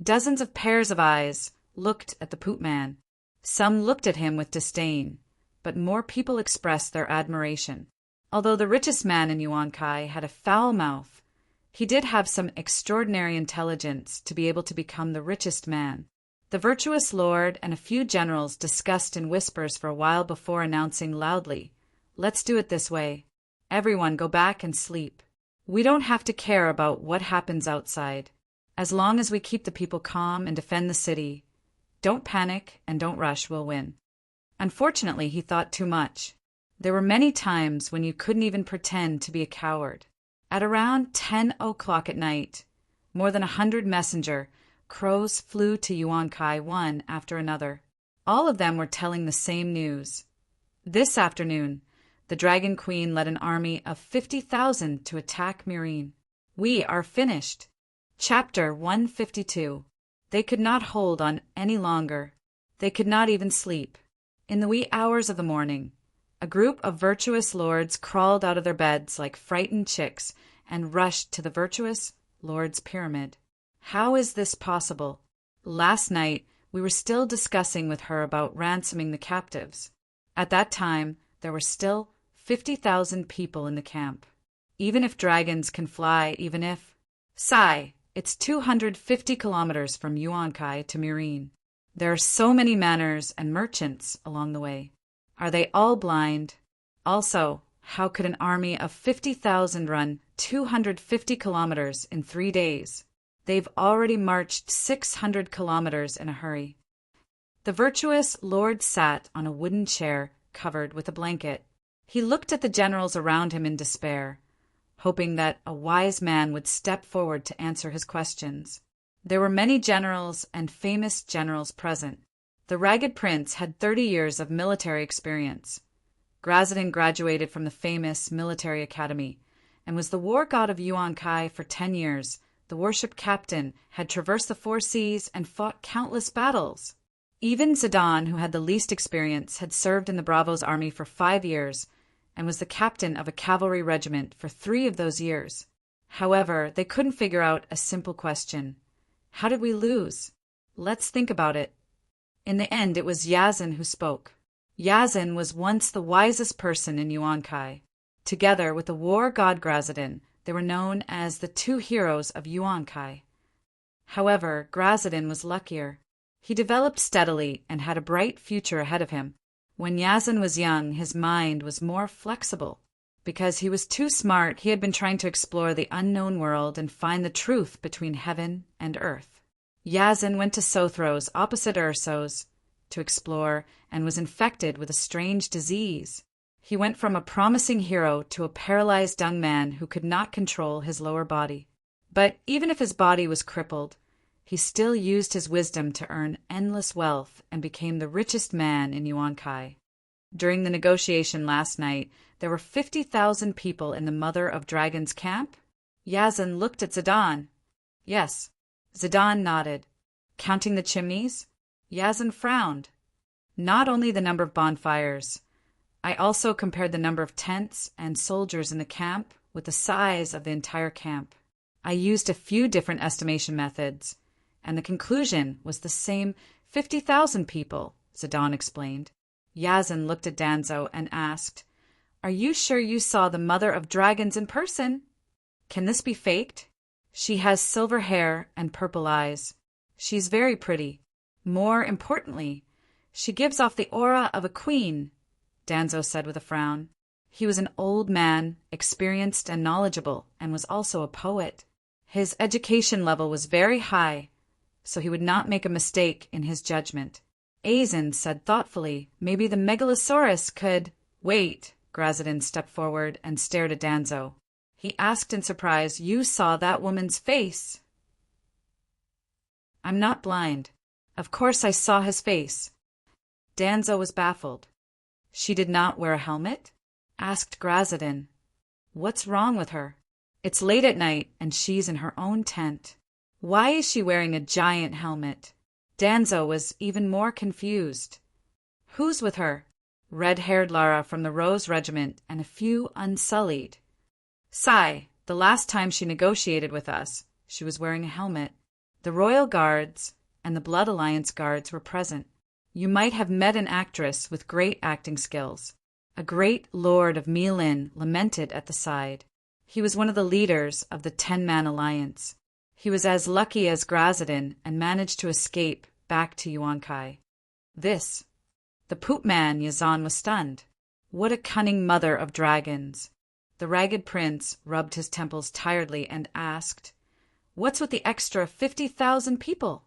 Dozens of pairs of eyes looked at the Pootman. Some looked at him with disdain, but more people expressed their admiration. Although the richest man in Yuan-Kai had a foul mouth, he did have some extraordinary intelligence to be able to become the richest man. The virtuous lord and a few generals discussed in whispers for a while before announcing loudly, "Let's do it this way. Everyone go back and sleep. We don't have to care about what happens outside. As long as we keep the people calm and defend the city, don't panic and don't rush, we'll win." Unfortunately, he thought too much. There were many times when you couldn't even pretend to be a coward. At around 10 o'clock at night, more than 100 messenger crows flew to Yuan-Kai one after another. All of them were telling the same news. This afternoon, the Dragon Queen led an army of 50,000 to attack Murine. "We are finished." Chapter 152. They could not hold on any longer. They could not even sleep. In the wee hours of the morning, a group of virtuous lords crawled out of their beds like frightened chicks and rushed to the virtuous lord's pyramid. How is this possible? Last night, we were still discussing with her about ransoming the captives. At that time, there were still 50,000 people in the camp. Even if dragons can fly, even if... Sigh, it's 250 kilometers from Yuankai to Murine. There are so many manors and merchants along the way. Are they all blind? Also, how could an army of 50,000 run 250 kilometers in 3 days? They've already marched 600 kilometers in a hurry. The virtuous lord sat on a wooden chair covered with a blanket. He looked at the generals around him in despair, hoping that a wise man would step forward to answer his questions. There were many generals and famous generals present. The Ragged Prince had 30 years of military experience. Grazadin graduated from the famous military academy and was the war god of Yuan-Kai for 10 years. The warship captain had traversed the 4 seas and fought countless battles. Even Zidane, who had the least experience, had served in the Bravo's army for 5 years and was the captain of a cavalry regiment for 3 of those years. However, they couldn't figure out a simple question. How did we lose? Let's think about it. In the end, it was Yazin who spoke. Yazin was once the wisest person in Yuan-Kai. Together with the war god Grazadin, they were known as the 2 heroes of Yuan-Kai. However, Grazadin was luckier. He developed steadily and had a bright future ahead of him. When Yazin was young, his mind was more flexible. Because he was too smart, he had been trying to explore the unknown world and find the truth between heaven and earth. Yazin went to Sothros, opposite Ursos, to explore and was infected with a strange disease. He went from a promising hero to a paralyzed young man who could not control his lower body. But even if his body was crippled, he still used his wisdom to earn endless wealth and became the richest man in Yuan-Kai. During the negotiation last night, there were 50,000 people in the Mother of Dragons camp. Yazin looked at Zidane. Yes. Zidane nodded. Counting the chimneys? Yazin frowned. Not only the number of bonfires. I also compared the number of tents and soldiers in the camp with the size of the entire camp. I used a few different estimation methods, and the conclusion was the same 50,000 people, Zidane explained. Yazin looked at Danzo and asked, Are you sure you saw the Mother of Dragons in person? Can this be faked? She has silver hair and purple eyes. She's very pretty. More importantly, she gives off the aura of a queen, Danzo said with a frown. He was an old man, experienced and knowledgeable, and was also a poet. His education level was very high, so he would not make a mistake in his judgment. Azin said thoughtfully, Maybe the Megalosaurus could... Wait, Grazadin stepped forward and stared at Danzo. He asked in surprise, You saw that woman's face? I'm not blind. Of course I saw his face. Danzo was baffled. She did not wear a helmet? Asked Grazadin. What's wrong with her? It's late at night and she's in her own tent. Why is she wearing a giant helmet? Danzo was even more confused. Who's with her? Red-haired Lara from the Rose Regiment and a few unsullied. Sigh, the last time she negotiated with us, she was wearing a helmet. The Royal Guards and the Blood Alliance Guards were present. You might have met an actress with great acting skills. A great lord of Milin lamented at the side. He was one of the leaders of the 10-man alliance. He was as lucky as Grazadin and managed to escape back to Yuan-Kai. The poop man, Yazan was stunned. What a cunning mother of dragons. The Ragged Prince rubbed his temples tiredly and asked, What's with the extra 50,000 people?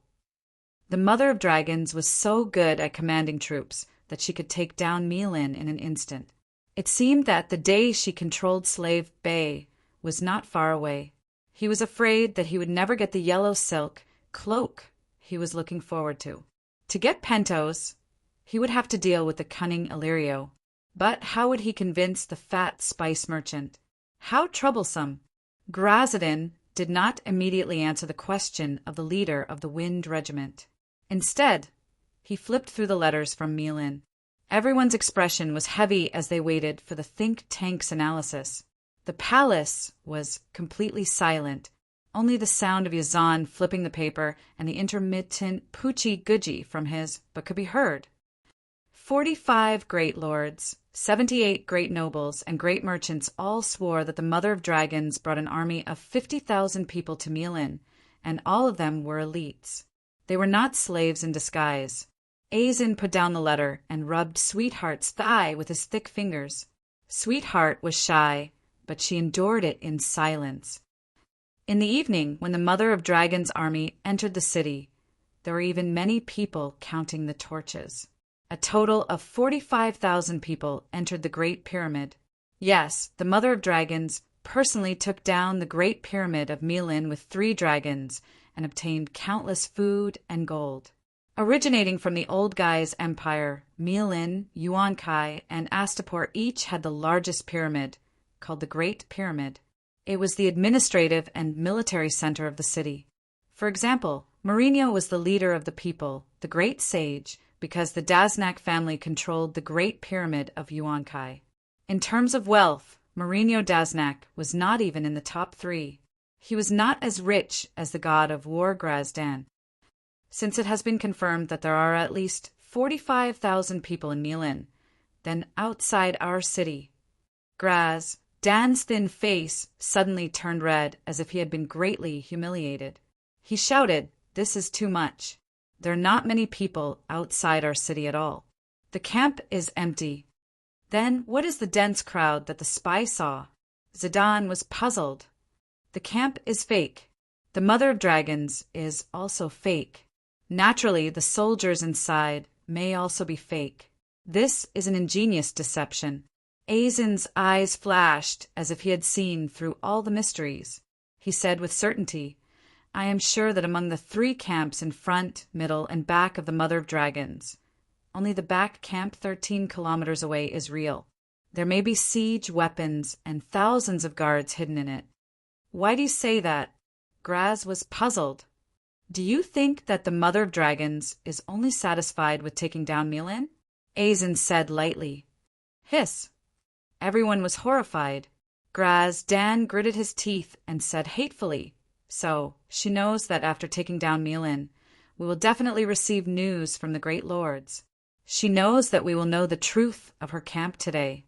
The Mother of Dragons was so good at commanding troops that she could take down Milin in an instant. It seemed that the day she controlled Slave Bay was not far away. He was afraid that he would never get the yellow silk cloak he was looking forward to. To get Pentos, he would have to deal with the cunning Illyrio. But how would he convince the fat spice merchant? How troublesome! Grazadin did not immediately answer the question of the leader of the Wind Regiment. Instead, he flipped through the letters from Mielin. Everyone's expression was heavy as they waited for the think tank's analysis. The palace was completely silent. Only the sound of Yazan flipping the paper and the intermittent poochie-gudgy from his book could be heard. 45 great lords, 78 great nobles, and great merchants all swore that the Mother of Dragons brought an army of 50,000 people to Mielin, and all of them were elites. They were not slaves in disguise. Azin put down the letter and rubbed Sweetheart's thigh with his thick fingers. Sweetheart was shy, but she endured it in silence. In the evening, when the Mother of Dragons' army entered the city, there were even many people counting the torches. A total of 45,000 people entered the Great Pyramid. Yes, the Mother of Dragons personally took down the Great Pyramid of Mielin with 3 dragons and obtained countless food and gold. Originating from the Old Guy's empire, Mielin, Yuan-Kai, and Astapor each had the largest pyramid, called the Great Pyramid. It was the administrative and military center of the city. For example, Mourinho was the leader of the people, the great sage, because the Daznak family controlled the Great Pyramid of Yuan-Kai. In terms of wealth, Mourinho Daznak was not even in the top 3. He was not as rich as the god of war Grazdan. Since it has been confirmed that there are at least 45,000 people in Mielin, then outside our city, Dan's thin face suddenly turned red as if he had been greatly humiliated. He shouted, "This is too much. There are not many people outside our city at all. The camp is empty. Then what is the dense crowd that the spy saw?" Zidane was puzzled. "The camp is fake. The Mother of Dragons is also fake. Naturally, the soldiers inside may also be fake. This is an ingenious deception." Azin's eyes flashed as if he had seen through all the mysteries. He said with certainty, "I am sure that among the 3 camps in front, middle, and back of the Mother of Dragons, only the back camp 13 kilometers away is real. There may be siege weapons and thousands of guards hidden in it." "Why do you say that?" Graz was puzzled. "Do you think that the Mother of Dragons is only satisfied with taking down Mielin?" Azin said lightly. "Hiss." Everyone was horrified. Dan gritted his teeth and said hatefully, "So, she knows that after taking down Mielin, we will definitely receive news from the great lords. She knows that we will know the truth of her camp today.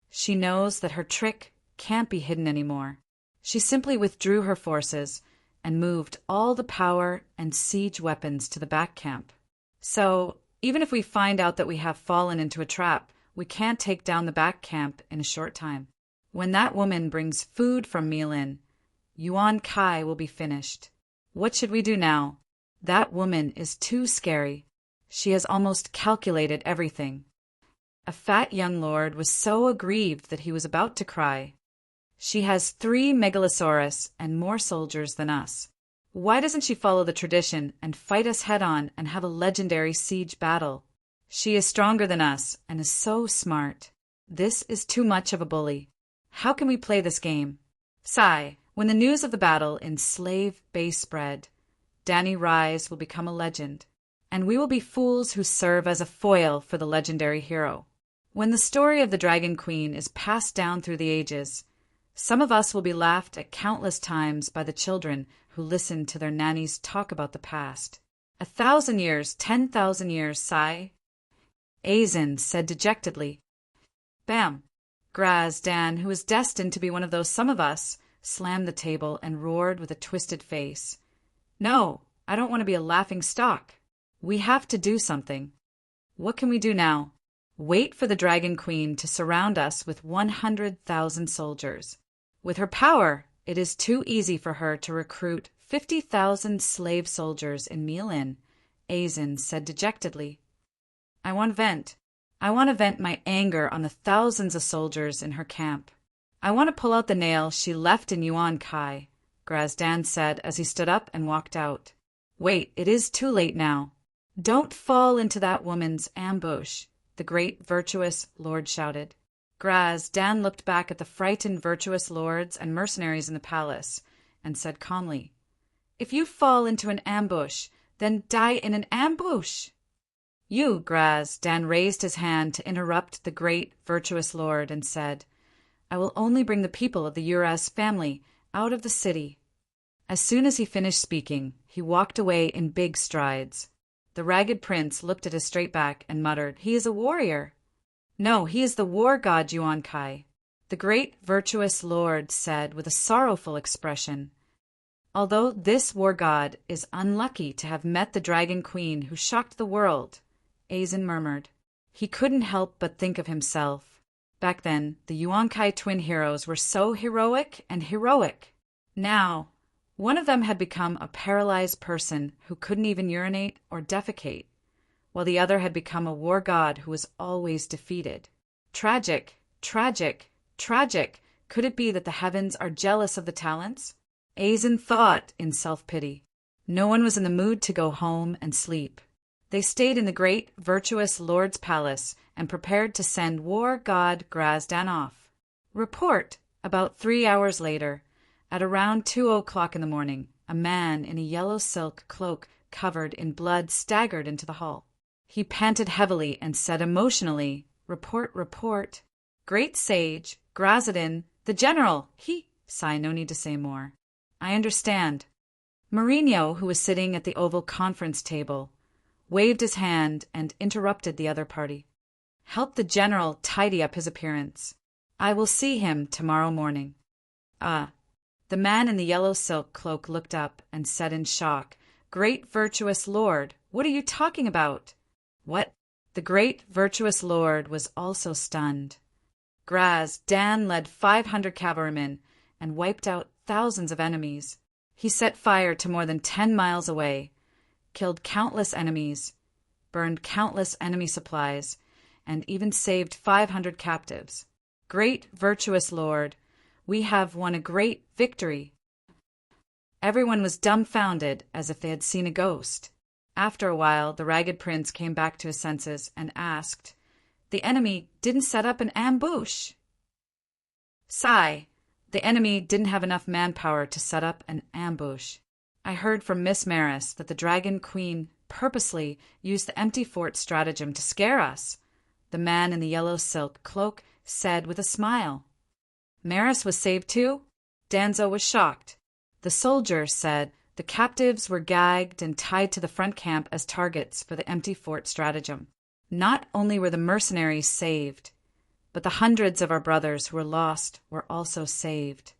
She knows that her trick can't be hidden anymore. She simply withdrew her forces and moved all the power and siege weapons to the back camp. So, even if we find out that we have fallen into a trap, we can't take down the back camp in a short time. When that woman brings food from Mielin, Yuan-Kai will be finished. What should we do now? That woman is too scary. She has almost calculated everything." A fat young lord was so aggrieved that he was about to cry. "She has 3 megalosaurus and more soldiers than us. Why doesn't she follow the tradition and fight us head-on and have a legendary siege battle? She is stronger than us and is so smart. This is too much of a bully. How can we play this game?" Sigh. When the news of the battle in Slave Bay spread, Danny Rise will become a legend, and we will be fools who serve as a foil for the legendary hero. When the story of the Dragon Queen is passed down through the ages, some of us will be laughed at countless times by the children who listen to their nannies talk about the past. 1,000 years, 10,000 years, sigh. Azin said dejectedly. Bam! Dan, who was destined to be one of those some of us, slammed the table and roared with a twisted face. "No, I don't want to be a laughing stock. We have to do something." "What can we do now?" "Wait for the Dragon Queen to surround us with 100,000 soldiers. With her power, it is too easy for her to recruit 50,000 slave soldiers in Mielin," Azin said dejectedly. I want to vent my anger on the thousands of soldiers in her camp. I want to pull out the nail she left in Yuan-Kai," Dan said as he stood up and walked out. "Wait, it is too late now. Don't fall into that woman's ambush," the great virtuous lord shouted. Dan looked back at the frightened virtuous lords and mercenaries in the palace and said calmly, "If you fall into an ambush, then die in an ambush." "You, Graz," Dan raised his hand to interrupt the great, virtuous lord and said, "I will only bring the people of the Uraz family out of the city." As soon as he finished speaking, he walked away in big strides. The ragged prince looked at his straight back and muttered, "He is a warrior." "No, he is the war god Yuan Kai," the great virtuous lord said with a sorrowful expression. "Although this war god is unlucky to have met the dragon queen who shocked the world," Aizen murmured. He couldn't help but think of himself. Back then, the Yuan Kai twin heroes were so heroic and heroic. Now, one of them had become a paralyzed person who couldn't even urinate or defecate, while the other had become a war god who was always defeated. Tragic, tragic, tragic. Could it be that the heavens are jealous of the talents? Aizen thought in self-pity. No one was in the mood to go home and sleep. They stayed in the great, virtuous lord's palace and prepared to send war god Grazdan off. Report, about 3 hours later, at around 2:00 in the morning, a man in a yellow silk cloak covered in blood staggered into the hall. He panted heavily and said emotionally, "Report, report. Great sage, Grazdan, the general, he—" Sigh, no need to say more. "I understand." Mourinho, who was sitting at the oval conference table, waved his hand and interrupted the other party. "Help the general tidy up his appearance. I will see him tomorrow morning." "Ah." The man in the yellow silk cloak looked up and said in shock, "Great virtuous lord, what are you talking about?" "What?" The great virtuous lord was also stunned. Dan led 500 cavalrymen and wiped out thousands of enemies. He set fire to more than 10 miles away, killed countless enemies, burned countless enemy supplies, and even saved 500 captives. Great virtuous lord, we have won a great victory. Everyone was dumbfounded as if they had seen a ghost. After a while, the ragged prince came back to his senses and asked, "The enemy didn't set up an ambush." "Sigh, the enemy didn't have enough manpower to set up an ambush. I heard from Miss Maris that the Dragon Queen purposely used the empty fort stratagem to scare us," the man in the yellow silk cloak said with a smile. "Maris was saved too?" Danzo was shocked. The soldier said the captives were gagged and tied to the front camp as targets for the empty fort stratagem. Not only were the mercenaries saved, but the hundreds of our brothers who were lost were also saved.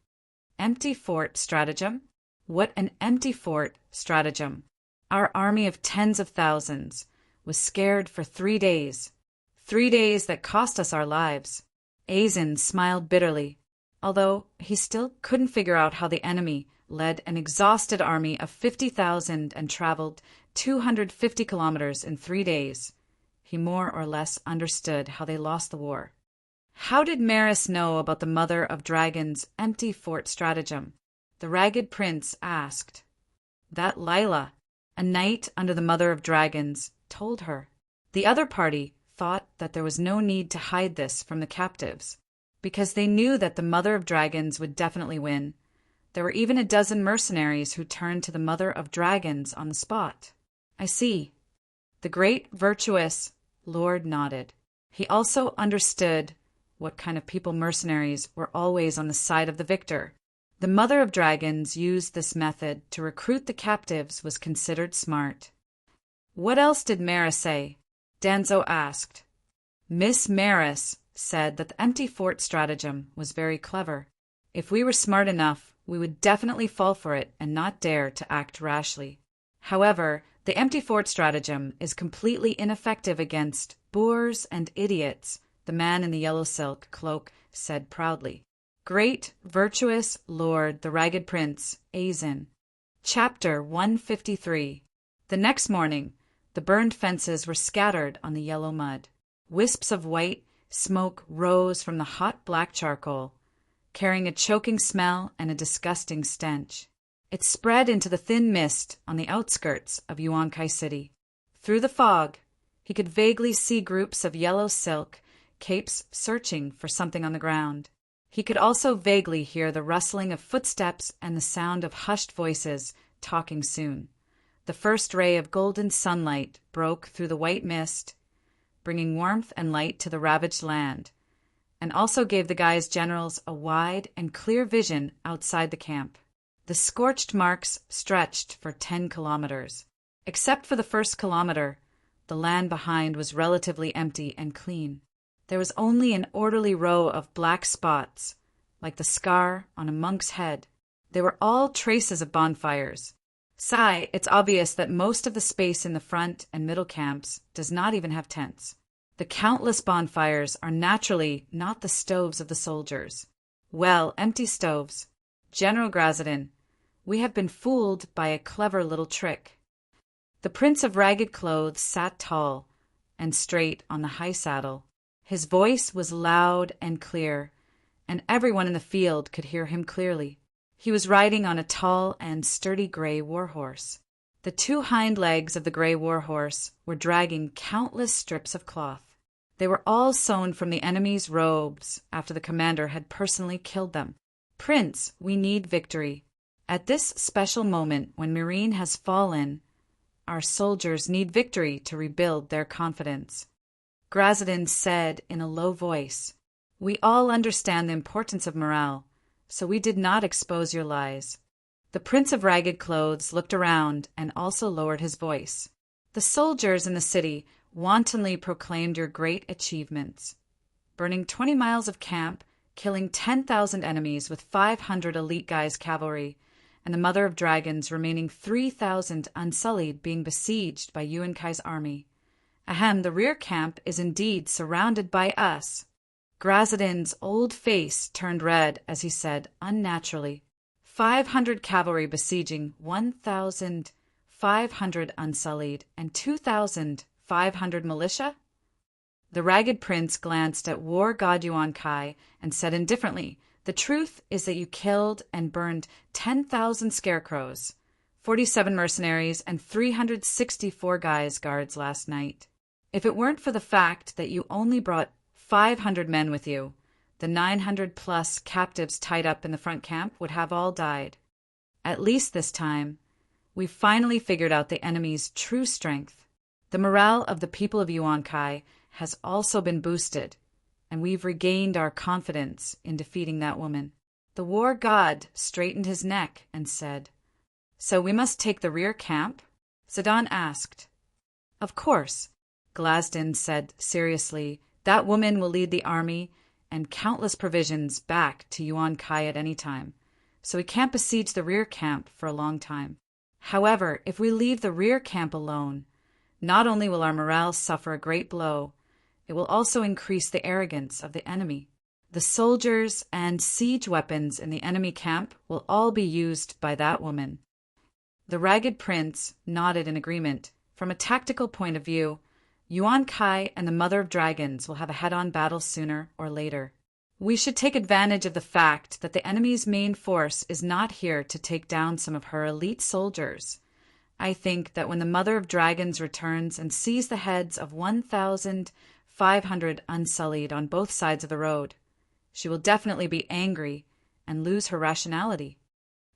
Empty fort stratagem? What an empty fort stratagem! Our army of tens of thousands was scared for 3 days. 3 days that cost us our lives. Aizen smiled bitterly, although he still couldn't figure out how the enemy led an exhausted army of 50,000 and traveled 250 kilometers in 3 days. He more or less understood how they lost the war. How did Maris know about the Mother of Dragons' empty fort stratagem? The ragged prince asked. That Lila, a knight under the Mother of Dragons, told her. The other party thought that there was no need to hide this from the captives, because they knew that the Mother of Dragons would definitely win. There were even a dozen mercenaries who turned to the Mother of Dragons on the spot. I see. The great virtuous Lord nodded. He also understood what kind of people mercenaries were always on the side of the victor. The Mother of Dragons used this method to recruit the captives was considered smart. What else did Maris say? Danzo asked. Miss Maris said that the empty fort stratagem was very clever. If we were smart enough, we would definitely fall for it and not dare to act rashly. However, the empty fort stratagem is completely ineffective against boors and idiots, the man in the yellow silk cloak said proudly. Great, virtuous Lord the Ragged Prince, Aizen. Chapter 153. The next morning, the burned fences were scattered on the yellow mud. Wisps of white smoke rose from the hot black charcoal, carrying a choking smell and a disgusting stench. It spread into the thin mist on the outskirts of Yuankai City. Through the fog, he could vaguely see groups of yellow silk capes searching for something on the ground. He could also vaguely hear the rustling of footsteps and the sound of hushed voices talking soon. The first ray of golden sunlight broke through the white mist, bringing warmth and light to the ravaged land, and also gave the guy's generals a wide and clear vision outside the camp. The scorched marks stretched for 10 kilometers. Except for the first kilometer, the land behind was relatively empty and clean. There was only an orderly row of black spots, like the scar on a monk's head. They were all traces of bonfires. It's obvious that most of the space in the front and middle camps does not even have tents. The countless bonfires are naturally not the stoves of the soldiers. Well, empty stoves. General Grazadin, we have been fooled by a clever little trick. The Prince of Ragged Clothes sat tall and straight on the high saddle. His voice was loud and clear, and everyone in the field could hear him clearly. He was riding on a tall and sturdy gray warhorse. The two hind legs of the gray warhorse were dragging countless strips of cloth. They were all sewn from the enemy's robes after the commander had personally killed them. Prince, we need victory. At this special moment when Marine has fallen, our soldiers need victory to rebuild their confidence. Grazadin said in a low voice, "We all understand the importance of morale, so we did not expose your lies." The Prince of Ragged Clothes looked around and also lowered his voice. "The soldiers in the city wantonly proclaimed your great achievements, burning 20 miles of camp, killing 10,000 enemies with 500 elite guys cavalry, and the Mother of Dragons remaining 3,000 unsullied being besieged by Yuan Kai's army. Ahem, the rear camp is indeed surrounded by us." Grazadin's old face turned red as he said unnaturally, 500 cavalry besieging 1,500 unsullied and 2,500 militia? The Ragged Prince glanced at war god Yuan Kai and said indifferently, "The truth is that you killed and burned 10,000 scarecrows, 47 mercenaries, and 364 guards last night. If it weren't for the fact that you only brought 500 men with you, the 900-plus captives tied up in the front camp would have all died. At least this time, we've finally figured out the enemy's true strength. The morale of the people of Yuan Kai has also been boosted, and we've regained our confidence in defeating that woman." The war god straightened his neck and said, "So we must take the rear camp?" Zidane asked. "Of course," Glasdin said seriously. "That woman will lead the army and countless provisions back to Yuan Kai at any time, so we can't besiege the rear camp for a long time. However, if we leave the rear camp alone, not only will our morale suffer a great blow, it will also increase the arrogance of the enemy. The soldiers and siege weapons in the enemy camp will all be used by that woman." The Ragged Prince nodded in agreement. From a tactical point of view, Yuan Kai and the Mother of Dragons will have a head-on battle sooner or later. We should take advantage of the fact that the enemy's main force is not here to take down some of her elite soldiers. I think that when the Mother of Dragons returns and sees the heads of 1,500 unsullied on both sides of the road, she will definitely be angry and lose her rationality.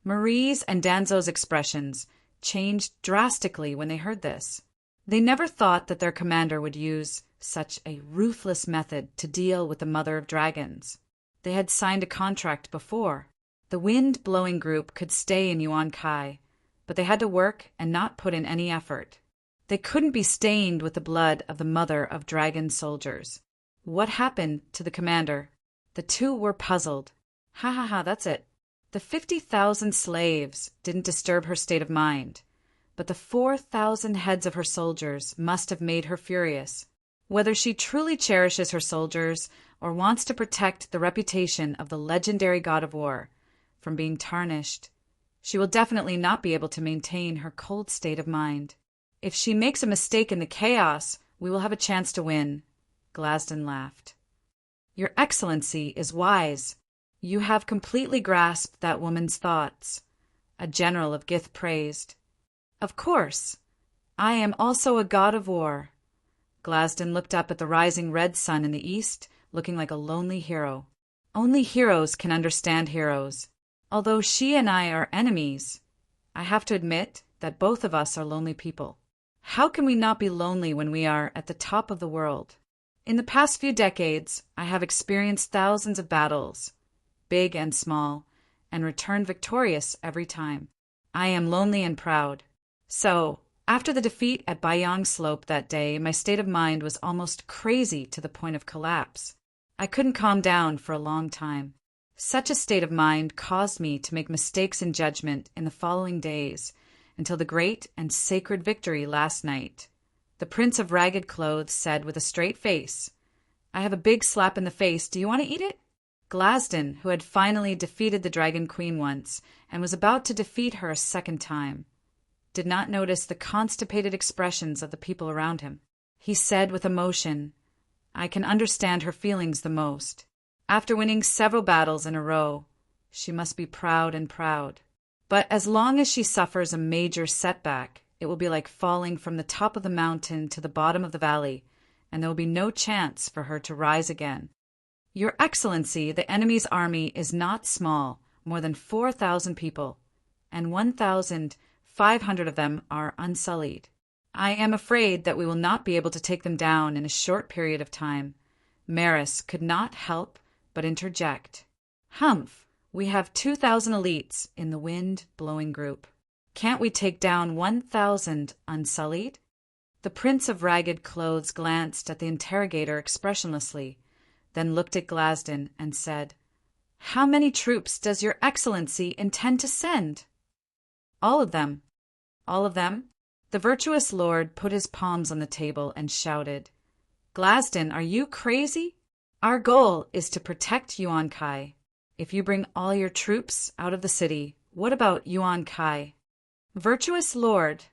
Marie's and Danzo's expressions changed drastically when they heard this. They never thought that their commander would use such a ruthless method to deal with the Mother of Dragons. They had signed a contract before. The wind-blowing group could stay in Yuan Kai, but they had to work and not put in any effort. They couldn't be stained with the blood of the Mother of Dragon soldiers. What happened to the commander? The two were puzzled. That's it. The 50,000 slaves didn't disturb her state of mind, but the 4,000 heads of her soldiers must have made her furious. Whether she truly cherishes her soldiers or wants to protect the reputation of the legendary god of war from being tarnished, she will definitely not be able to maintain her cold state of mind. If she makes a mistake in the chaos, we will have a chance to win. Glasdin laughed. Your Excellency is wise. You have completely grasped that woman's thoughts, a general of Gith praised. Of course. I am also a god of war. Glasdin looked up at the rising red sun in the east, looking like a lonely hero. Only heroes can understand heroes. Although she and I are enemies, I have to admit that both of us are lonely people. How can we not be lonely when we are at the top of the world? In the past few decades, I have experienced thousands of battles, big and small, and returned victorious every time. I am lonely and proud. So, after the defeat at Bayang Slope that day, my state of mind was almost crazy to the point of collapse. I couldn't calm down for a long time. Such a state of mind caused me to make mistakes in judgment in the following days, until the great and sacred victory last night. The Prince of Ragged Clothes said with a straight face, "I have a big slap in the face. Do you want to eat it?" Glasden, who had finally defeated the Dragon Queen once and was about to defeat her a second time, did not notice the constipated expressions of the people around him. He said with emotion, "I can understand her feelings the most. After winning several battles in a row, she must be proud and proud. But as long as she suffers a major setback, it will be like falling from the top of the mountain to the bottom of the valley, and there will be no chance for her to rise again. Your Excellency, the enemy's army is not small, more than 4,000 people, and 1,500 of them are unsullied. I am afraid that we will not be able to take them down in a short period of time." Maris could not help but interject. "Humph, we have 2,000 elites in the wind-blowing group. Can't we take down 1,000 unsullied?" The Prince of Ragged Clothes glanced at the interrogator expressionlessly, then looked at Glasden and said, "How many troops does your Excellency intend to send?" "All of them." "All of them?" The virtuous lord put his palms on the table and shouted, "Glasden, are you crazy? Our goal is to protect Yuan Kai. If you bring all your troops out of the city, what about Yuan Kai?" "Virtuous lord,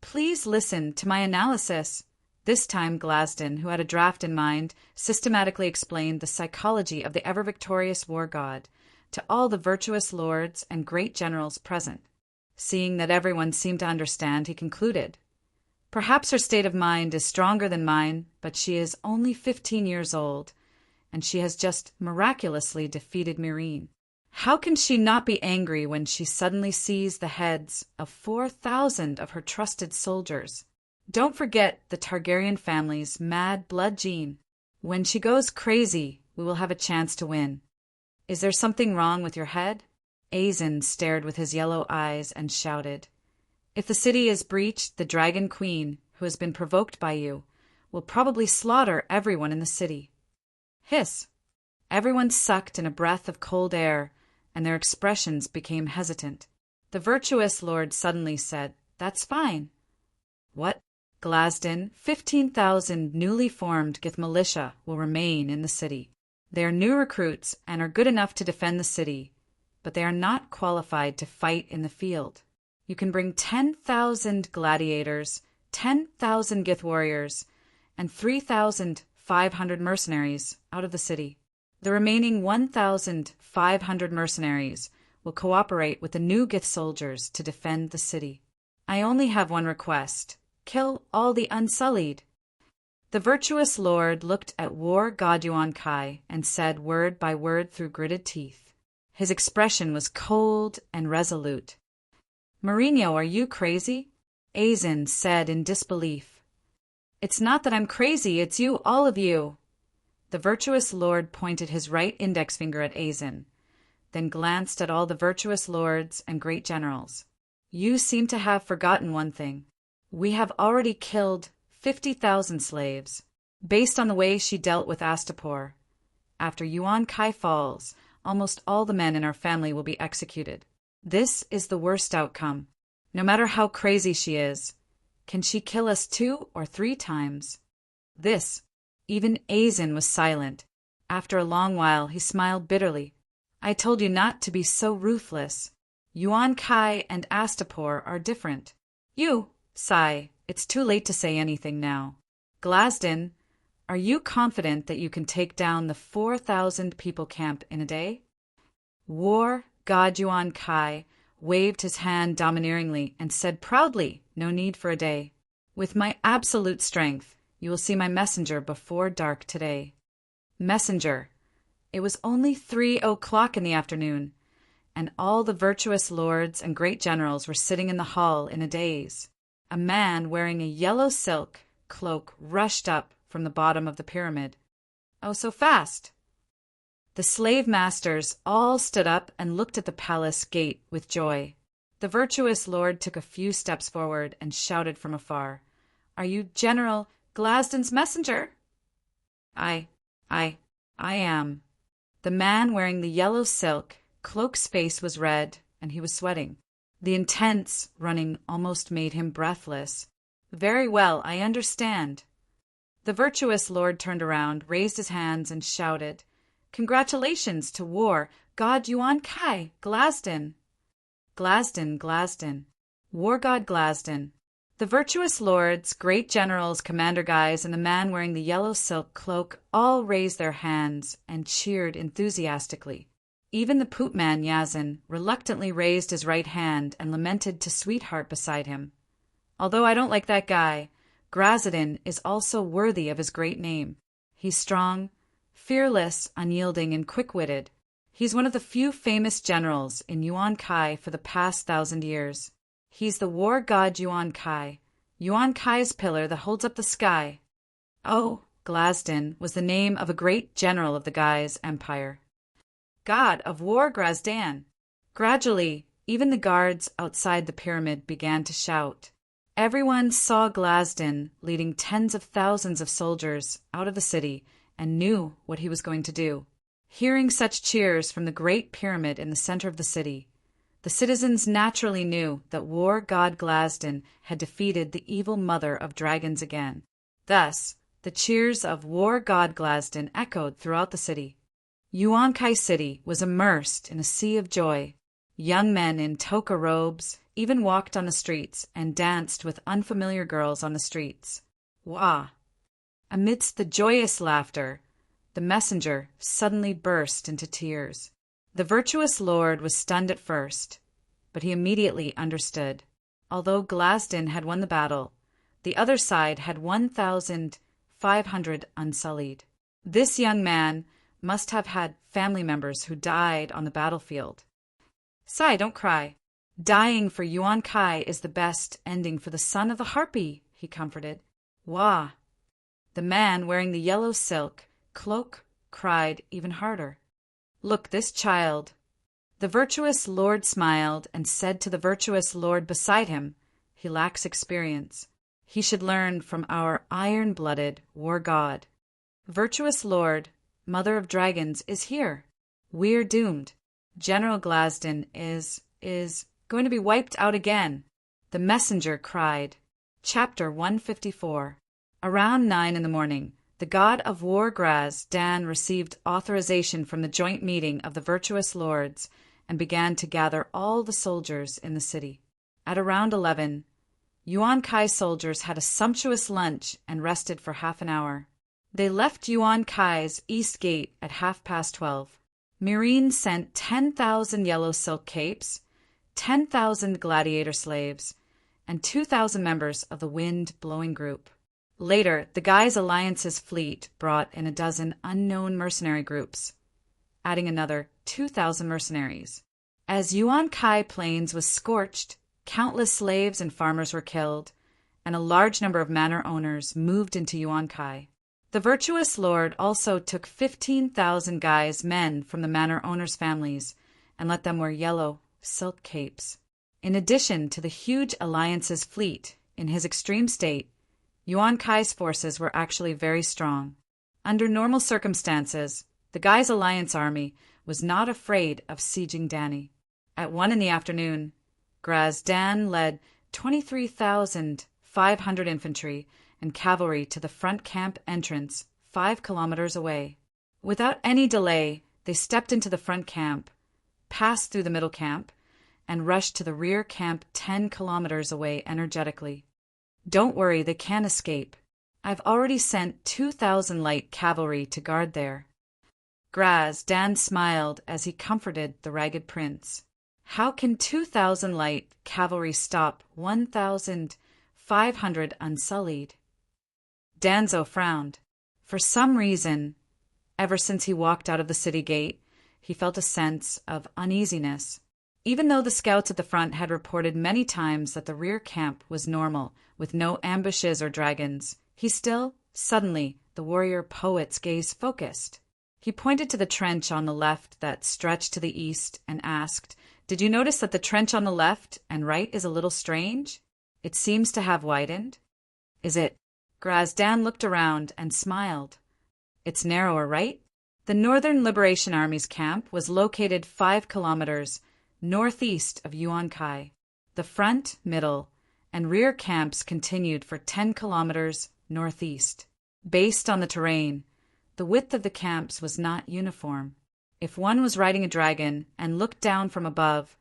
please listen to my analysis." This time Glasden, who had a draft in mind, systematically explained the psychology of the ever-victorious war god to all the virtuous lords and great generals present. Seeing that everyone seemed to understand, he concluded, "Perhaps her state of mind is stronger than mine, but she is only 15 years old, and she has just miraculously defeated Meereen. How can she not be angry when she suddenly sees the heads of 4,000 of her trusted soldiers? Don't forget the Targaryen family's mad blood gene. When she goes crazy, we will have a chance to win. Is there something wrong with your head?" Azen stared with his yellow eyes and shouted, "If the city is breached, the Dragon Queen, who has been provoked by you, will probably slaughter everyone in the city." Hiss! Everyone sucked in a breath of cold air, and their expressions became hesitant. The virtuous lord suddenly said, "That's fine." "What?" "Glasden, 15,000 newly formed Gith militia will remain in the city. They are new recruits and are good enough to defend the city, but they are not qualified to fight in the field. You can bring 10,000 gladiators, 10,000 Gith warriors, and 3,500 mercenaries out of the city. The remaining 1,500 mercenaries will cooperate with the new Gith soldiers to defend the city. I only have one request. Kill all the unsullied." The virtuous lord looked at war god Yuan Kai and said word by word through gritted teeth. His expression was cold and resolute. "Mourinho, are you crazy?" Azen said in disbelief. "It's not that I'm crazy, it's you, all of you." The virtuous lord pointed his right index finger at Azen, then glanced at all the virtuous lords and great generals. "You seem to have forgotten one thing. We have already killed 50,000 slaves, based on the way she dealt with Astapor. After Yuan Kai falls, almost all the men in our family will be executed. This is the worst outcome. No matter how crazy she is, can she kill us 2 or 3 times?" This. Even Azen was silent. After a long while, he smiled bitterly. "I told you not to be so ruthless. Yuan Kai and Astapor are different. You, Sai, it's too late to say anything now. Glasden, are you confident that you can take down the 4,000 people camp in a day?" War god Yuan Kai waved his hand domineeringly and said proudly, "No need for a day. With my absolute strength, you will see my messenger before dark today." "Messenger. It was only 3 o'clock in the afternoon, and all the virtuous lords and great generals were sitting in the hall in a daze. A man wearing a yellow silk cloak rushed up from the bottom of the pyramid. "Oh, so fast!" The slave masters all stood up and looked at the palace gate with joy. The virtuous lord took a few steps forward and shouted from afar, "Are you General Glaston's messenger?" I am." The man wearing the yellow silk cloak's face was red, and he was sweating. The intense running almost made him breathless. "Very well, I understand." The virtuous lord turned around, raised his hands, and shouted, "Congratulations to War God Yuan Kai Glaston." Glaston. War God Glaston. The virtuous lords, great generals, commander guys, and the man wearing the yellow silk cloak all raised their hands and cheered enthusiastically. Even the poopman Yazin reluctantly raised his right hand and lamented to Sweetheart beside him. "Although I don't like that guy, Grazadin is also worthy of his great name. He's strong, fearless, unyielding, and quick-witted. He's one of the few famous generals in Yuan Kai for the past 1,000 years. He's the war god Yuan Kai, Yuan Kai's pillar that holds up the sky." Oh, Glaston was the name of a great general of the Gai's empire. God of war Grazdan. Gradually, even the guards outside the pyramid began to shout. Everyone saw Glaston leading tens of thousands of soldiers out of the city and knew what he was going to do. Hearing such cheers from the great pyramid in the center of the city, the citizens naturally knew that war god Glaston had defeated the evil mother of dragons again. Thus, the cheers of war god Glaston echoed throughout the city. Yuan Kai City was immersed in a sea of joy. Young men in toga robes even walked on the streets and danced with unfamiliar girls on the streets. Wah! Amidst the joyous laughter, the messenger suddenly burst into tears. The virtuous lord was stunned at first, but he immediately understood. Although Glaston had won the battle, the other side had 1,500 unsullied. This young man must have had family members who died on the battlefield. "Sai, don't cry. Dying for Yuan Kai is the best ending for the son of the harpy," he comforted. "Wah!" The man wearing the yellow silk cloak cried even harder. "Look, this child." The virtuous lord smiled and said to the virtuous lord beside him, "He lacks experience. He should learn from our iron-blooded war god. Virtuous lord, mother of dragons, is here. We're doomed. General Glaston is going to be wiped out again." The messenger cried. Chapter 154. Around 9 in the morning, the god of war Grazdan received authorization from the joint meeting of the virtuous lords and began to gather all the soldiers in the city. At around 11, Yuan Kai soldiers had a sumptuous lunch and rested for half an hour. They left Yuan Kai's east gate at 12:30. Mireen sent 10,000 yellow silk capes, 10,000 gladiator slaves, and 2,000 members of the wind-blowing group. Later, the Gai's Alliance's fleet brought in a dozen unknown mercenary groups, adding another 2,000 mercenaries. As Yuan Kai Plains was scorched, countless slaves and farmers were killed, and a large number of manor owners moved into Yuan Kai. The virtuous lord also took 15,000 Gai's men from the manor owners' families and let them wear yellow silk capes. In addition to the huge Alliance's fleet in his extreme state, Yuan Kai's forces were actually very strong. Under normal circumstances, the Gai's Alliance army was not afraid of sieging Dani. At 1 in the afternoon, Grazdan led 23,500 infantry and cavalry to the front camp entrance 5 kilometers away. Without any delay, they stepped into the front camp, passed through the middle camp, and rushed to the rear camp 10 kilometers away energetically. "Don't worry, they can't escape. I've already sent 2,000 light cavalry to guard there." Grazdan smiled as he comforted the ragged prince. "How can 2,000 light cavalry stop 1,500 unsullied?" Danzo frowned. For some reason, Ever since he walked out of the city gate, he felt a sense of uneasiness. Even though the scouts at the front had reported many times that the rear camp was normal, with no ambushes or dragons, suddenly, the warrior poet's gaze focused. He pointed to the trench on the left that stretched to the east and asked, "Did you notice that the trench on the left and right is a little strange? It seems to have widened." "Is it?" Grazdan looked around and smiled. "It's narrower, right?" The Northern Liberation Army's camp was located 5 kilometers northeast of Yuankai. The front, middle, and rear camps continued for 10 kilometers northeast. Based on the terrain, the width of the camps was not uniform. If one was riding a dragon and looked down from above,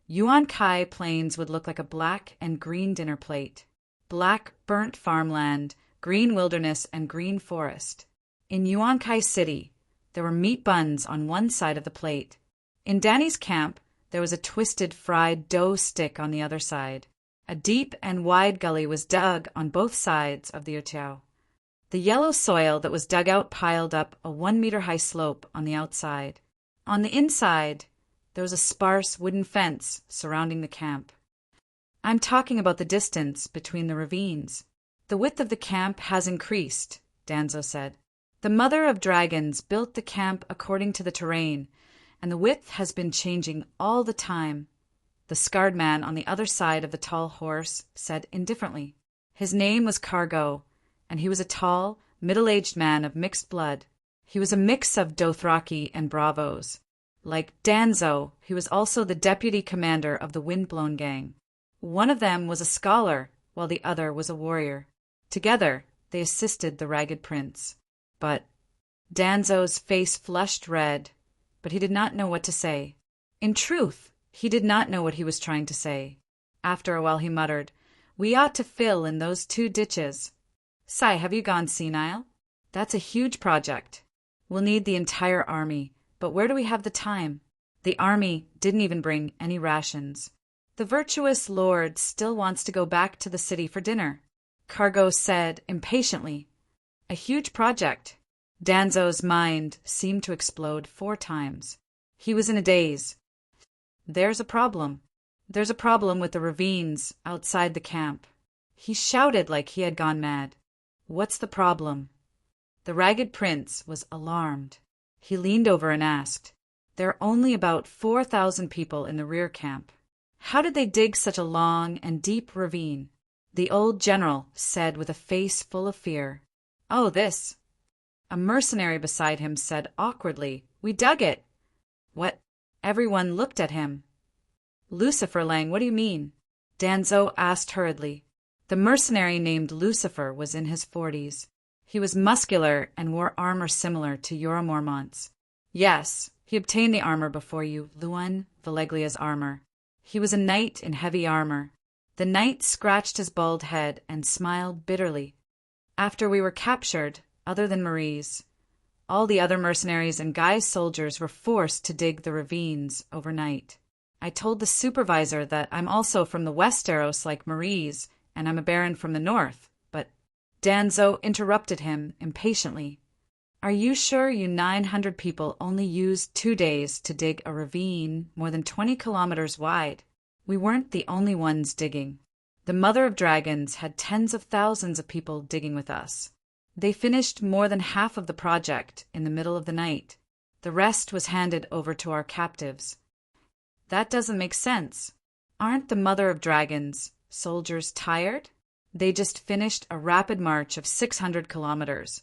Yuankai Plains would look like a black and green dinner plate. Black burnt farmland, green wilderness, and green forest. In Yuankai City, there were meat buns on one side of the plate. In Danny's camp, there was a twisted fried dough stick on the other side. A deep and wide gully was dug on both sides of the utiao. The yellow soil that was dug out piled up a 1-meter-high slope on the outside. On the inside, there was a sparse wooden fence surrounding the camp. I'm talking about the distance between the ravines. The width of the camp has increased, Danzo said. The Mother of Dragons built the camp according to the terrain, and the width has been changing all the time. The scarred man on the other side of the tall horse said indifferently. His name was Cargo, and he was a tall, middle-aged man of mixed blood. He was a mix of Dothraki and Bravos. Like Danzo, he was also the deputy commander of the Windblown Gang. One of them was a scholar, while the other was a warrior. Together, they assisted the Ragged Prince. But Danzo's face flushed red, but he did not know what to say. In truth, he did not know what he was trying to say. After a while he muttered, "We ought to fill in those 2 ditches. Sai, have you gone senile? That's a huge project. We'll need the entire army, but where do we have the time? The army didn't even bring any rations. The virtuous lord still wants to go back to the city for dinner," Cargo said impatiently. A huge project. Danzo's mind seemed to explode 4 times. He was in a daze. There's a problem. There's a problem with the ravines outside the camp. He shouted like he had gone mad. "What's the problem?" The Ragged Prince was alarmed. He leaned over and asked, "There are only about 4,000 people in the rear camp. How did they dig such a long and deep ravine?" The old general said with a face full of fear, "Oh, this." A mercenary beside him said awkwardly, "We dug it." "What?" Everyone looked at him. "Lucifer Lang, what do you mean?" Danzo asked hurriedly. The mercenary named Lucifer was in his 40s. He was muscular and wore armor similar to Yora Mormont's. Yes, he obtained the armor before you, Luan Valeglia's armor. He was a knight in heavy armor. The knight scratched his bald head and smiled bitterly. After we were captured, other than Marie's, all the other mercenaries and Guy's soldiers were forced to dig the ravines overnight. I told the supervisor that I'm also from the Westeros like Marie's, and I'm a baron from the north, but Danzo interrupted him impatiently. "Are you sure you 900 people only used 2 days to dig a ravine more than 20 kilometers wide? We weren't the only ones digging. The Mother of Dragons had tens of thousands of people digging with us. They finished more than half of the project in the middle of the night. The rest was handed over to our captives." "That doesn't make sense. Aren't the Mother of Dragons soldiers tired? They just finished a rapid march of 600 kilometers,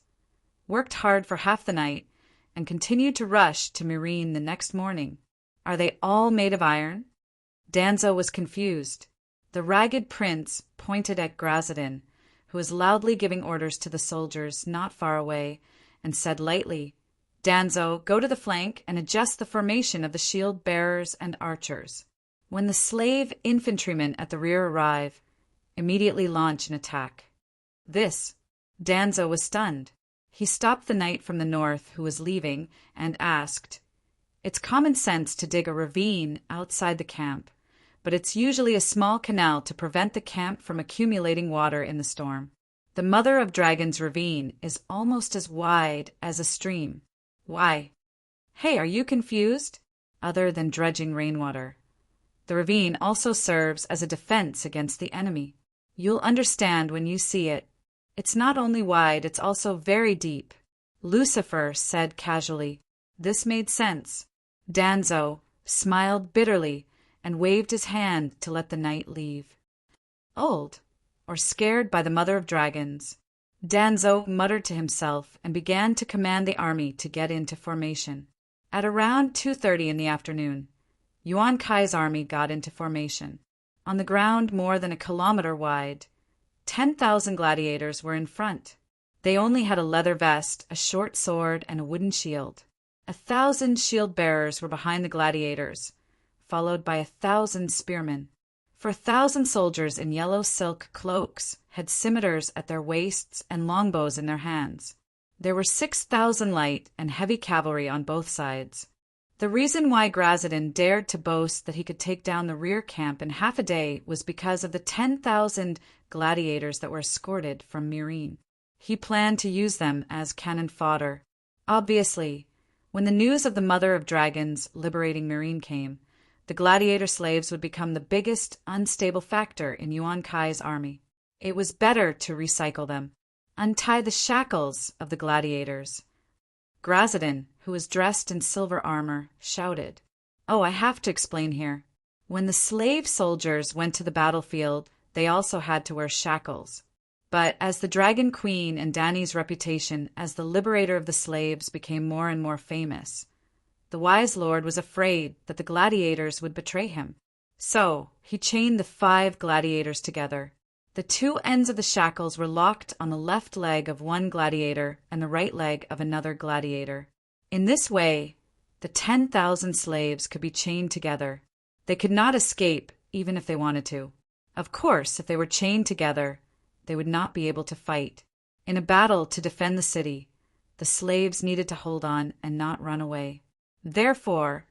worked hard for half the night, and continued to rush to Meereen the next morning. Are they all made of iron?" Danzo was confused. The Ragged Prince pointed at Grazadin, who was loudly giving orders to the soldiers not far away, and said lightly, "Danzo, go to the flank and adjust the formation of the shield bearers and archers. When the slave infantrymen at the rear arrive, immediately launch an attack." Danzo was stunned. He stopped the knight from the north who was leaving and asked, "It's common sense to dig a ravine outside the camp, but it's usually a small canal to prevent the camp from accumulating water in the storm. The Mother of Dragons ravine is almost as wide as a stream. Why? Hey, are you confused? Other than dredging rainwater. The ravine also serves as a defense against the enemy. You'll understand when you see it. It's not only wide, it's also very deep. Lucifer said casually. This made sense. Danzo smiled bitterly and waved his hand to let the knight leave. Old, or scared by the mother of dragons, Danzo muttered to himself and began to command the army to get into formation. At around 2:30 in the afternoon, Yuan Kai's army got into formation. On the ground more than a kilometer wide, 10,000 gladiators were in front. They only had a leather vest, a short sword, and a wooden shield. 1,000 shield-bearers were behind the gladiators, followed by 1,000 spearmen. For 1,000 soldiers in yellow silk cloaks had scimitars at their waists and longbows in their hands. There were 6,000 light and heavy cavalry on both sides. The reason why Grazadin dared to boast that he could take down the rear camp in half a day was because of the 10,000 gladiators that were escorted from Myrine. He planned to use them as cannon fodder. Obviously, when the news of the Mother of Dragons liberating Myrine came, the gladiator slaves would become the biggest unstable factor in Yuan Kai's army. It was better to recycle them, untie the shackles of the gladiators. Grazadin, who was dressed in silver armor, shouted, "Oh, I have to explain here. When the slave soldiers went to the battlefield, they also had to wear shackles. But as the Dragon Queen and Dany's reputation as the liberator of the slaves became more and more famous, the wise lord was afraid that the gladiators would betray him. So he chained the 5 gladiators together. The 2 ends of the shackles were locked on the left leg of one gladiator and the right leg of another gladiator. In this way, the 10,000 slaves could be chained together. They could not escape even if they wanted to. Of course, if they were chained together, they would not be able to fight. In a battle to defend the city, the slaves needed to hold on and not run away. Therefore,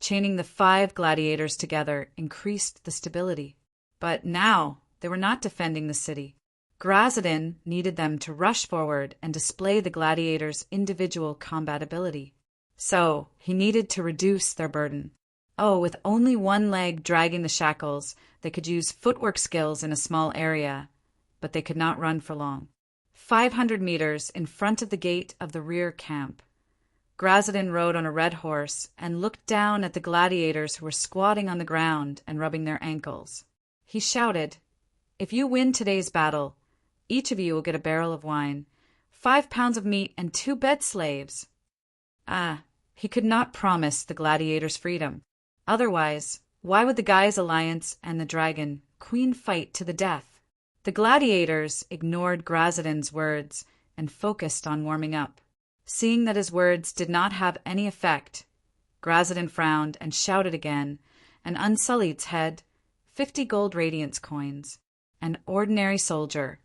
chaining the 5 gladiators together increased the stability. But now they were not defending the city. Grazadin needed them to rush forward and display the gladiators' individual combat ability. So he needed to reduce their burden. Oh, with only one leg dragging the shackles, they could use footwork skills in a small area, but they could not run for long. 500 meters in front of the gate of the rear camp, Grazadin rode on a red horse and looked down at the gladiators who were squatting on the ground and rubbing their ankles. He shouted, "If you win today's battle, each of you will get a barrel of wine, 5 pounds of meat, and 2 bed slaves." He could not promise the gladiators freedom. Otherwise, why would the Gaia's Alliance and the Dragon Queen fight to the death? The gladiators ignored Grazadin's words and focused on warming up. Seeing that his words did not have any effect, Grazadin frowned and shouted again, and Unsullied's head, 50 gold radiance coins. An ordinary soldier,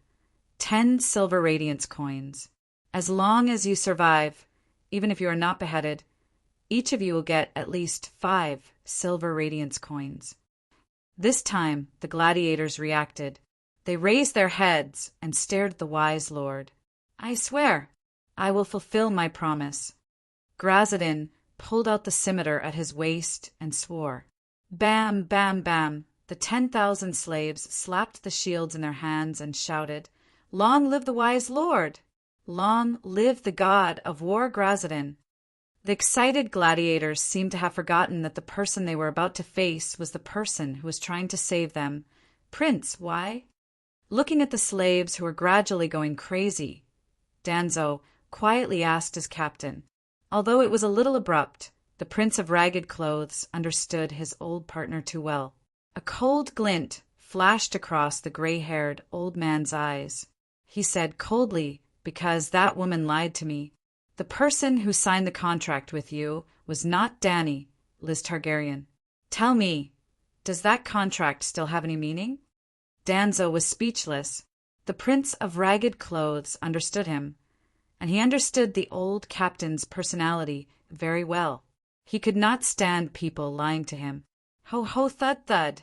10 silver radiance coins. As long as you survive, even if you are not beheaded, each of you will get at least 5 silver radiance coins. This time, the gladiators reacted. They raised their heads and stared at the wise lord. "I swear, I will fulfill my promise." Grazadin pulled out the scimitar at his waist and swore. Bam, bam, bam. The 10,000 slaves slapped the shields in their hands and shouted, "Long live the wise lord! Long live the god of war Grazadin!" The excited gladiators seemed to have forgotten that the person they were about to face was the person who was trying to save them. Prince, why? Looking at the slaves who were gradually going crazy, Danzo quietly asked his captain. Although it was a little abrupt, the Prince of Ragged Clothes understood his old partner too well. A cold glint flashed across the gray-haired old man's eyes. He said coldly, "Because that woman lied to me. The person who signed the contract with you was not Dany, Liz Targaryen. Tell me, does that contract still have any meaning?" Danzo was speechless. The Prince of Ragged Clothes understood him, and he understood the old captain's personality very well. He could not stand people lying to him. Ho-ho-thud-thud.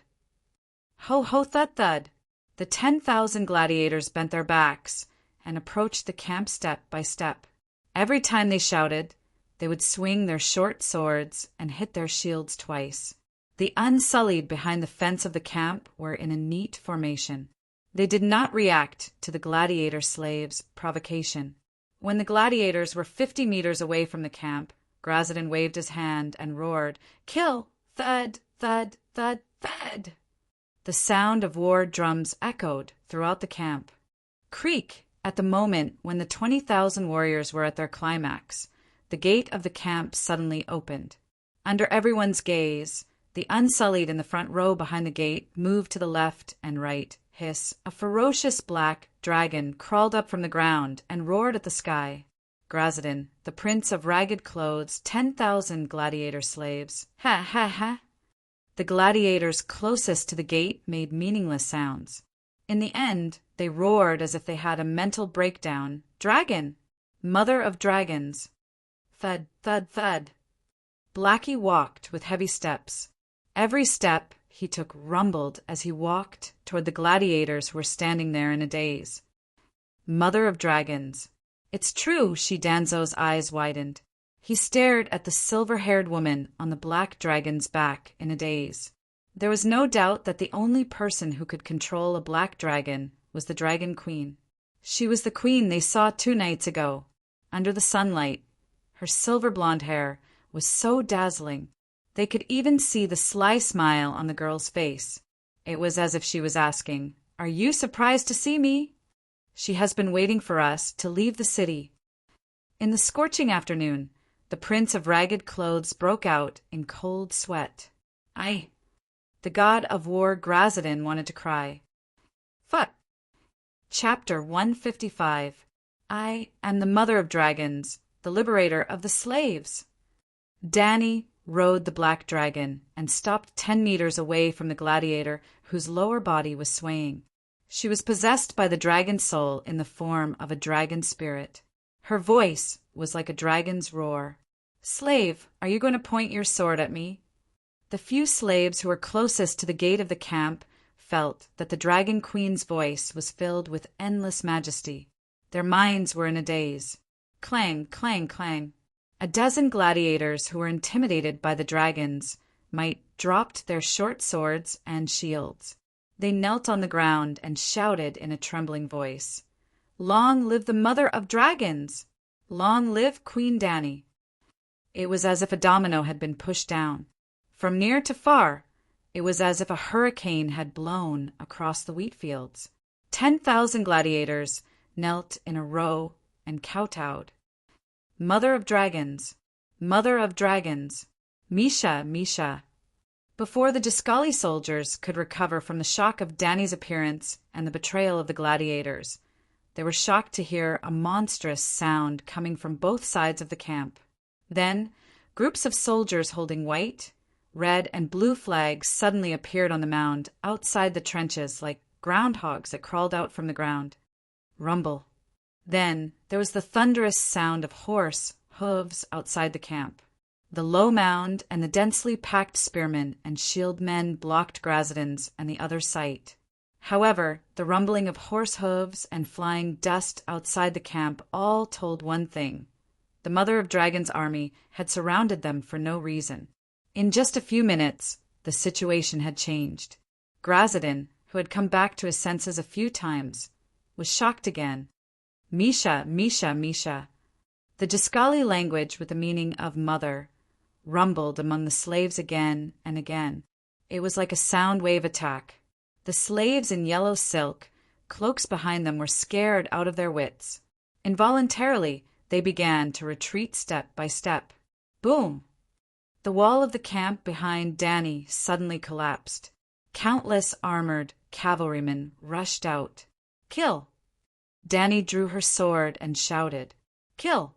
Ho-ho-thud-thud. The 10,000 gladiators bent their backs and approached the camp step by step. Every time they shouted, They would swing their short swords and hit their shields twice. The unsullied behind the fence of the camp were in a neat formation. They did not react to the gladiator slaves' provocation. When the gladiators were 50 meters away from the camp, Grazdin waved his hand and roared, "Kill! Thud! Thud! Thud! Thud!" The sound of war drums echoed throughout the camp. Creak! At the moment when the 20,000 warriors were at their climax, the gate of the camp suddenly opened. Under everyone's gaze, the unsullied in the front row behind the gate moved to the left and right. Hiss! A ferocious black dragon crawled up from the ground and roared at the sky. Grazdin, the prince of ragged clothes, 10,000 gladiator slaves. Ha ha ha! The gladiators closest to the gate made meaningless sounds. In the end, they roared as if they had a mental breakdown. Dragon! Mother of dragons! Thud, thud, thud. Blackie walked with heavy steps. Every step he took rumbled as he walked toward the gladiators who were standing there in a daze. Mother of dragons! It's true, Danzo's eyes widened. He stared at the silver-haired woman on the black dragon's back in a daze. There was no doubt that the only person who could control a black dragon was the Dragon Queen. She was the queen they saw 2 nights ago, under the sunlight. Her silver-blonde hair was so dazzling. They could even see the sly smile on the girl's face. It was as if she was asking, "Are you surprised to see me? She has been waiting for us to leave the city." In the scorching afternoon, the prince of ragged clothes broke out in cold sweat. "Aye!" The god of war Grazdin wanted to cry. Fuck! Chapter 155. I am the mother of dragons, the liberator of the slaves. Dani rode the black dragon and stopped 10 meters away from the gladiator whose lower body was swaying. She was possessed by the dragon soul in the form of a dragon spirit. Her voice was like a dragon's roar. "Slave, are you going to point your sword at me?" The few slaves who were closest to the gate of the camp felt that the Dragon Queen's voice was filled with endless majesty. Their minds were in a daze. Clang, clang, clang. A dozen gladiators who were intimidated by the dragons might dropped their short swords and shields. They knelt on the ground and shouted in a trembling voice, "Long live the mother of dragons! Long live Queen Dani!" It was as if a domino had been pushed down. From near to far, it was as if a hurricane had blown across the wheat fields. 10,000 gladiators knelt in a row and kowtowed. "Mother of dragons! Mother of dragons! Misha, Misha!" Before the Discali soldiers could recover from the shock of Dani's appearance and the betrayal of the gladiators, they were shocked to hear a monstrous sound coming from both sides of the camp. Then, groups of soldiers holding white, red, and blue flags suddenly appeared on the mound outside the trenches like groundhogs that crawled out from the ground. Rumble. Then there was the thunderous sound of horse hooves outside the camp. The low mound and the densely packed spearmen and shield men blocked Grazdin's and the other's sight. However, the rumbling of horse hooves and flying dust outside the camp all told one thing. The Mother of Dragons' army had surrounded them for no reason. In just a few minutes, the situation had changed. Grazdin, who had come back to his senses a few times, was shocked again. Misha, Misha, Misha. The Discali language with the meaning of mother rumbled among the slaves again and again. It was like a sound wave attack. The slaves in yellow silk, cloaks behind them, were scared out of their wits. Involuntarily, they began to retreat step by step. Boom! The wall of the camp behind Dani suddenly collapsed. Countless armored cavalrymen rushed out. "Kill!" Dani drew her sword and shouted, "Kill!"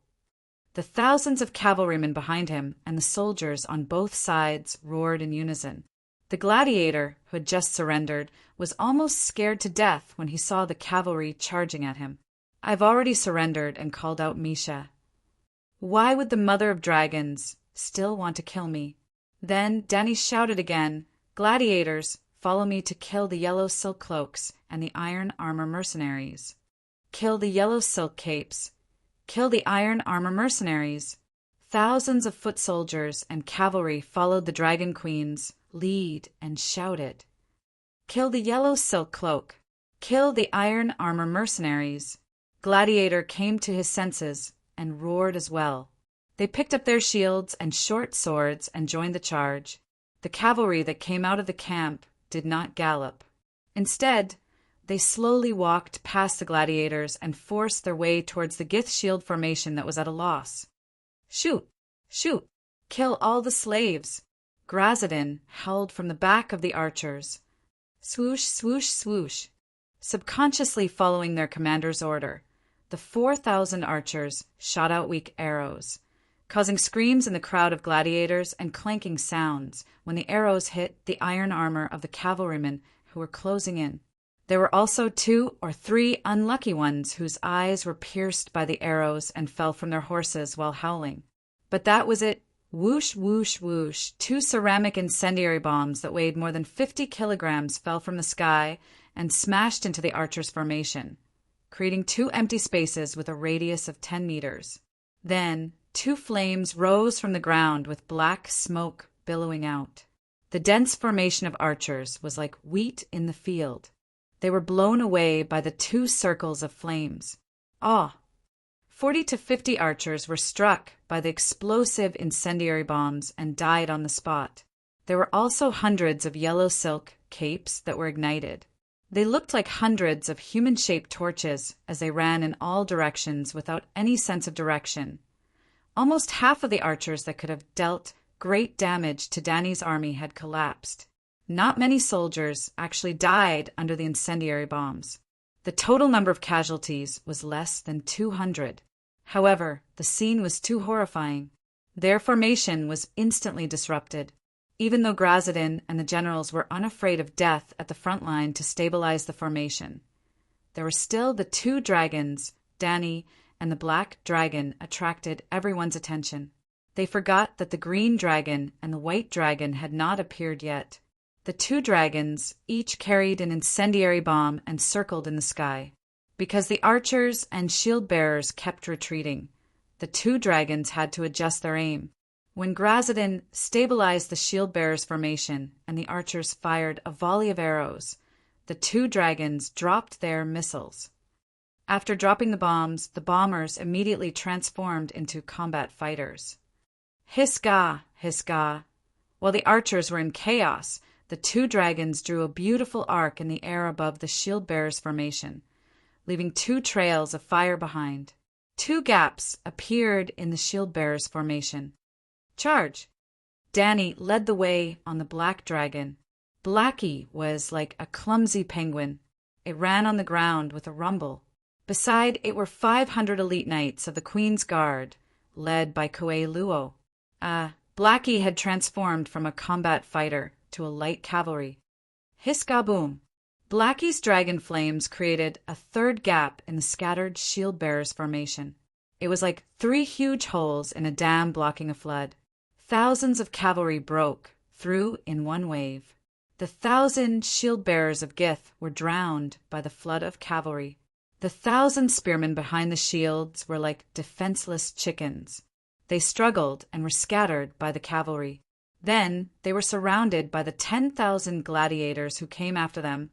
The thousands of cavalrymen behind him and the soldiers on both sides roared in unison. The gladiator, who had just surrendered, was almost scared to death when he saw the cavalry charging at him. "I've already surrendered," and called out Misha. "Why would the Mother of Dragons still want to kill me?" Then Dani shouted again, "Gladiators, follow me to kill the yellow silk cloaks and the iron armor mercenaries. Kill the yellow silk capes. Kill the iron armor mercenaries. Thousands of foot soldiers and cavalry followed the dragon queen's lead and shouted, "Kill the yellow silk cloak! Kill the iron armor mercenaries!" Gladiator came to his senses and roared as well. They picked up their shields and short swords and joined the charge. The cavalry that came out of the camp did not gallop. Instead, they slowly walked past the gladiators and forced their way towards the Gith shield formation that was at a loss. "Shoot! Shoot! Kill all the slaves!" Grazadin howled from the back of the archers. Swoosh, swoosh, swoosh. Subconsciously following their commander's order, the 4,000 archers shot out weak arrows, causing screams in the crowd of gladiators and clanking sounds when the arrows hit the iron armor of the cavalrymen who were closing in. There were also 2 or 3 unlucky ones whose eyes were pierced by the arrows and fell from their horses while howling. But that was it. Whoosh, whoosh, whoosh. 2 ceramic incendiary bombs that weighed more than 50 kilograms fell from the sky and smashed into the archers' formation, creating 2 empty spaces with a radius of 10 meters. Then 2 flames rose from the ground with black smoke billowing out. The dense formation of archers was like wheat in the field. They were blown away by the 2 circles of flames. 40 to 50 archers were struck by the explosive incendiary bombs and died on the spot. There were also hundreds of yellow silk capes that were ignited. They looked like hundreds of human-shaped torches as they ran in all directions without any sense of direction. Almost half of the archers that could have dealt great damage to Danny's army had collapsed. Not many soldiers actually died under the incendiary bombs. The total number of casualties was less than 200. However, the scene was too horrifying. Their formation was instantly disrupted. Even though Grazadin and the generals were unafraid of death at the front line to stabilize the formation, there were still the 2 dragons, Danny and the black dragon, attracted everyone's attention. They forgot that the green dragon and the white dragon had not appeared yet. The 2 dragons each carried an incendiary bomb and circled in the sky. Because the archers and shield bearers kept retreating, the 2 dragons had to adjust their aim. When Grazadin stabilized the shield bearers' formation and the archers fired a volley of arrows, the 2 dragons dropped their missiles. After dropping the bombs, the bombers immediately transformed into combat fighters. Hiska, hiska. While the archers were in chaos, the 2 dragons drew a beautiful arc in the air above the shield bearers' formation, leaving 2 trails of fire behind. 2 gaps appeared in the shield bearers' formation. Charge! Danny led the way on the black dragon. Blackie was like a clumsy penguin. It ran on the ground with a rumble. Beside it were 500 elite knights of the Queen's Guard, led by Koe Luo. Blackie had transformed from a combat fighter to a light cavalry. Hiska-boom! Blackie's dragon flames created a 3rd gap in the scattered shield-bearers' formation. It was like 3 huge holes in a dam blocking a flood. Thousands of cavalry broke through in one wave. The 1,000 shield-bearers of Gith were drowned by the flood of cavalry. The 1,000 spearmen behind the shields were like defenseless chickens. They struggled and were scattered by the cavalry. Then they were surrounded by the 10,000 gladiators who came after them.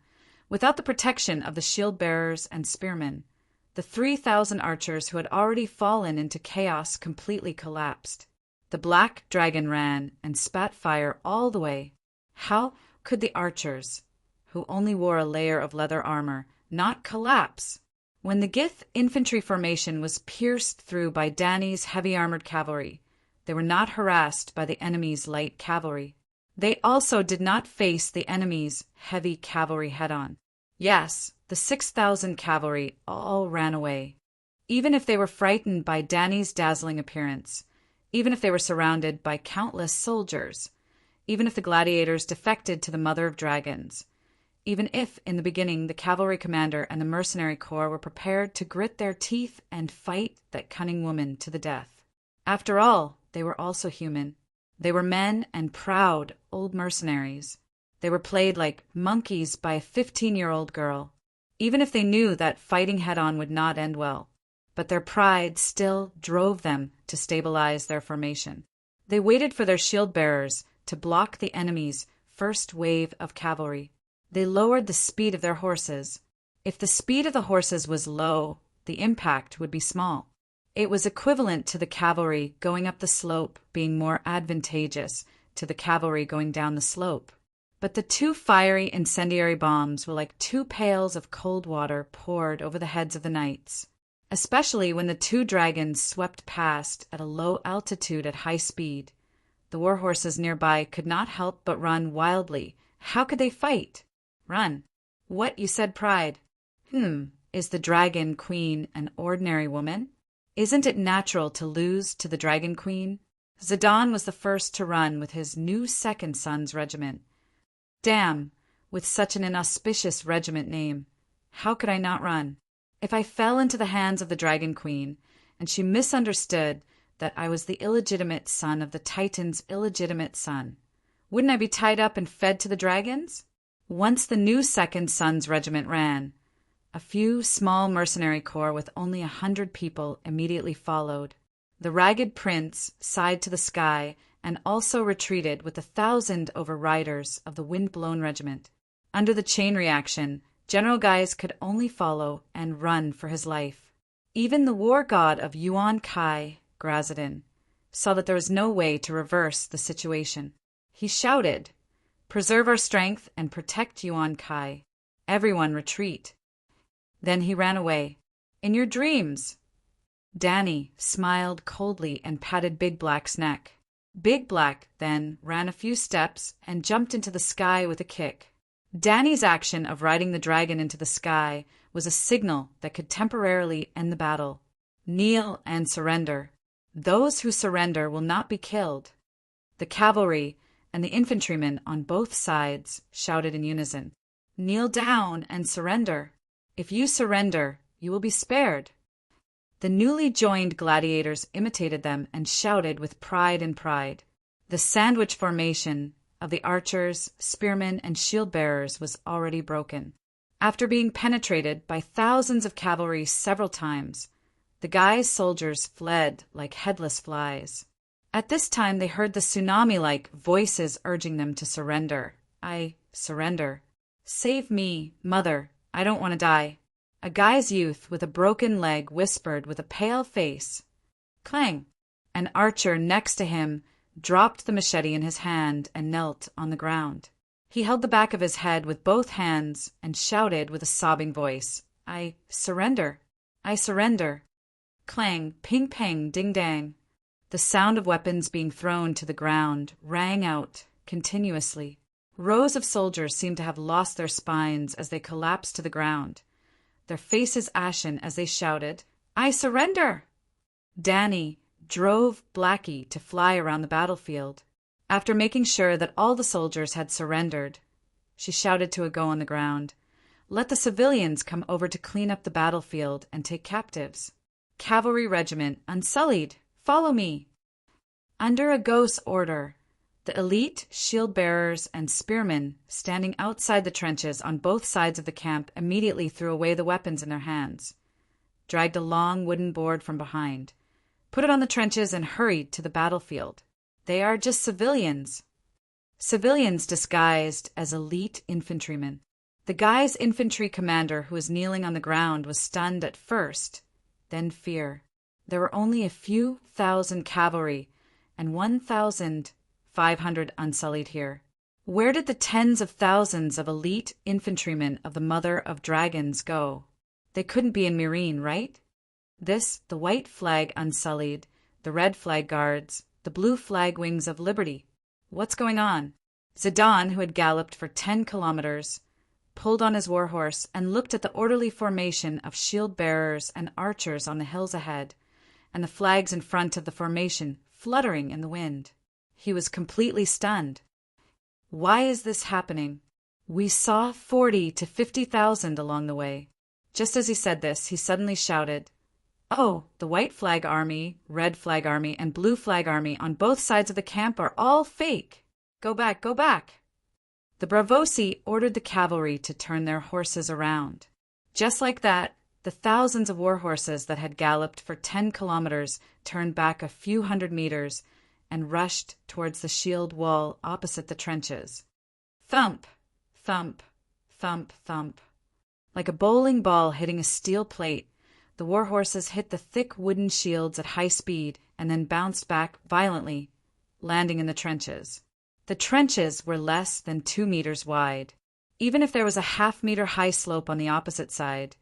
Without the protection of the shield-bearers and spearmen, the 3,000 archers who had already fallen into chaos completely collapsed. The black dragon ran and spat fire all the way. How could the archers, who only wore a layer of leather armor, not collapse? When the Gith infantry formation was pierced through by Danny's heavy-armored cavalry, they were not harassed by the enemy's light cavalry. They also did not face the enemy's heavy cavalry head-on. Yes, the 6,000 cavalry all ran away. Even if they were frightened by Danny's dazzling appearance, even if they were surrounded by countless soldiers, even if the gladiators defected to the Mother of Dragons, even if, in the beginning, the cavalry commander and the mercenary corps were prepared to grit their teeth and fight that cunning woman to the death. After all, they were also human. They were men and proud old mercenaries. They were played like monkeys by a 15-year-old girl. Even if they knew that fighting head-on would not end well, but their pride still drove them to stabilize their formation. They waited for their shield-bearers to block the enemy's first wave of cavalry. They lowered the speed of their horses. If the speed of the horses was low, the impact would be small. It was equivalent to the cavalry going up the slope being more advantageous to the cavalry going down the slope. But the two fiery incendiary bombs were like 2 pails of cold water poured over the heads of the knights, especially when the 2 dragons swept past at a low altitude at high speed. The war horses nearby could not help but run wildly. How could they fight? Run. What, you said pride? Is the dragon queen an ordinary woman? Isn't it natural to lose to the dragon queen? Zidane was the first to run with his new second son's regiment. Damn, with such an inauspicious regiment name, how could I not run? If I fell into the hands of the dragon queen, and she misunderstood that I was the illegitimate son of the Titan's illegitimate son, wouldn't I be tied up and fed to the dragons? Once the new second son's regiment ran, a few small mercenary corps with only 100 people immediately followed. The ragged prince sighed to the sky and also retreated with 1,000 over riders of the wind-blown regiment. Under the chain reaction, General Guise could only follow and run for his life. Even the war god of Yuan Kai, Grazadin, saw that there was no way to reverse the situation. He shouted, "Preserve our strength and protect Yuan Kai. Everyone retreat." Then he ran away. "In your dreams." Danny smiled coldly and patted Big Black's neck. Big Black then ran a few steps and jumped into the sky with a kick. Danny's action of riding the dragon into the sky was a signal that could temporarily end the battle. Kneel and surrender. Those who surrender will not be killed. The cavalry and the infantrymen on both sides shouted in unison, "Kneel down and surrender. If you surrender, you will be spared." The newly joined gladiators imitated them and shouted with pride and pride. The sandwich formation of the archers, spearmen, and shield-bearers was already broken. After being penetrated by thousands of cavalry several times, the Guise soldiers fled like headless flies. At this time they heard the tsunami-like voices urging them to surrender. "I surrender. Save me, mother. I don't want to die." A Guise youth with a broken leg whispered with a pale face. Clang! An archer next to him dropped the machete in his hand and knelt on the ground. He held the back of his head with both hands and shouted with a sobbing voice, "I surrender. I surrender." Clang, ping, pang, ding, dang. The sound of weapons being thrown to the ground rang out continuously. Rows of soldiers seemed to have lost their spines as they collapsed to the ground, their faces ashen as they shouted, "I surrender!" Danny drove Blackie to fly around the battlefield. After making sure that all the soldiers had surrendered, she shouted to Ago on the ground, "Let the civilians come over to clean up the battlefield and take captives. Cavalry regiment, unsullied, follow me." Under Ago's order, the elite shield-bearers and spearmen standing outside the trenches on both sides of the camp immediately threw away the weapons in their hands, dragged a long wooden board from behind, put it on the trenches and hurried to the battlefield. They are just civilians. Civilians disguised as elite infantrymen. The Guise infantry commander who was kneeling on the ground was stunned at first, then fear. There were only a few thousand cavalry and 1,500 unsullied here. Where did the tens of thousands of elite infantrymen of the Mother of Dragons go? They couldn't be in Meereen, right? This, the white flag unsullied, the red flag guards, the blue flag wings of liberty. What's going on? Zidane, who had galloped for 10 kilometers, pulled on his warhorse and looked at the orderly formation of shield-bearers and archers on the hills ahead, and the flags in front of the formation fluttering in the wind. He was completely stunned. Why is this happening? We saw 40 to 50,000 along the way. Just as he said this, he suddenly shouted, "Oh, the white flag army, red flag army, and blue flag army on both sides of the camp are all fake. Go back, go back." The Bravosi ordered the cavalry to turn their horses around. Just like that, The thousands of war horses that had galloped for 10 kilometers turned back a few hundred meters and rushed towards the shield wall opposite the trenches. Thump, thump, thump, thump. Like a bowling ball hitting a steel plate, the war horses hit the thick wooden shields at high speed and then bounced back violently, landing in the trenches. The trenches were less than 2 meters wide. Even if there was a half-meter high slope on the opposite side,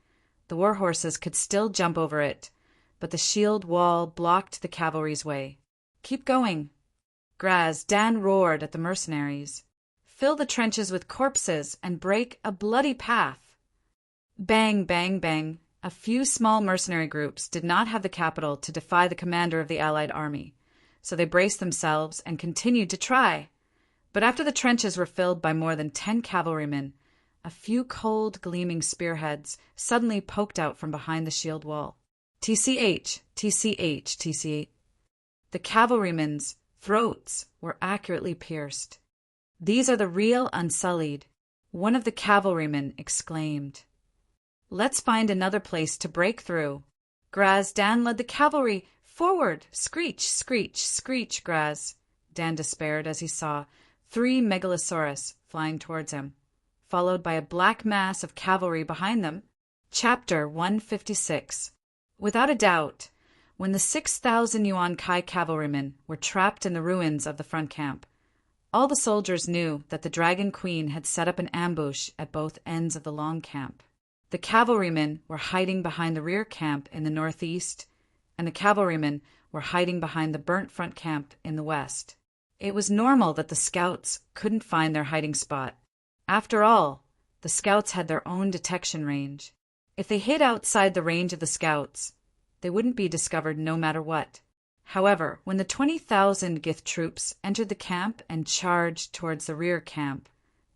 the war horses could still jump over it, but the shield wall blocked the cavalry's way. "Keep going." Graz, Dan roared at the mercenaries. "Fill the trenches with corpses and break a bloody path." Bang, bang, bang. A few small mercenary groups did not have the capital to defy the commander of the Allied army, so they braced themselves and continued to try. But after the trenches were filled by more than 10 cavalrymen, a few cold, gleaming spearheads suddenly poked out from behind the shield wall. TCH, TCH, TCH. The cavalrymen's throats were accurately pierced. "These are the real Unsullied," one of the cavalrymen exclaimed. "Let's find another place to break through." Graz, Dan led the cavalry. "Forward! Screech, screech, screech, Graz!" Dan despaired as he saw 3 megalosaurus flying towards him, followed by a black mass of cavalry behind them. Chapter 156. Without a doubt, when the 6,000 Yuan Kai cavalrymen were trapped in the ruins of the front camp, all the soldiers knew that the Dragon Queen had set up an ambush at both ends of the long camp. The cavalrymen were hiding behind the rear camp in the northeast, and the cavalrymen were hiding behind the burnt front camp in the west. It was normal that the scouts couldn't find their hiding spot. After all, the scouts had their own detection range. If they hid outside the range of the scouts, they wouldn't be discovered no matter what. However, when the 20,000 Gith troops entered the camp and charged towards the rear camp,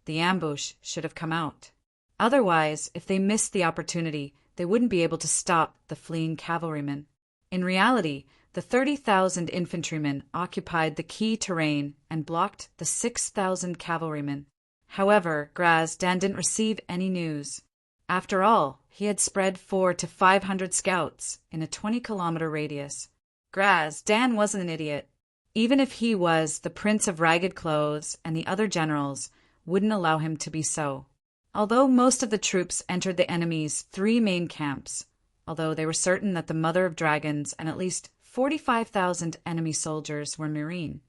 the ambush should have come out. Otherwise, if they missed the opportunity, they wouldn't be able to stop the fleeing cavalrymen. In reality, the 30,000 infantrymen occupied the key terrain and blocked the 6,000 cavalrymen. However, Graz, Dan didn't receive any news. After all, he had spread 400 to 500 scouts in a 20-kilometer radius. Graz, Dan wasn't an idiot. Even if he was the Prince of Ragged Clothes and the other generals wouldn't allow him to be so. Although most of the troops entered the enemy's 3 main camps, although they were certain that the Mother of Dragons and at least 45,000 enemy soldiers were Marine.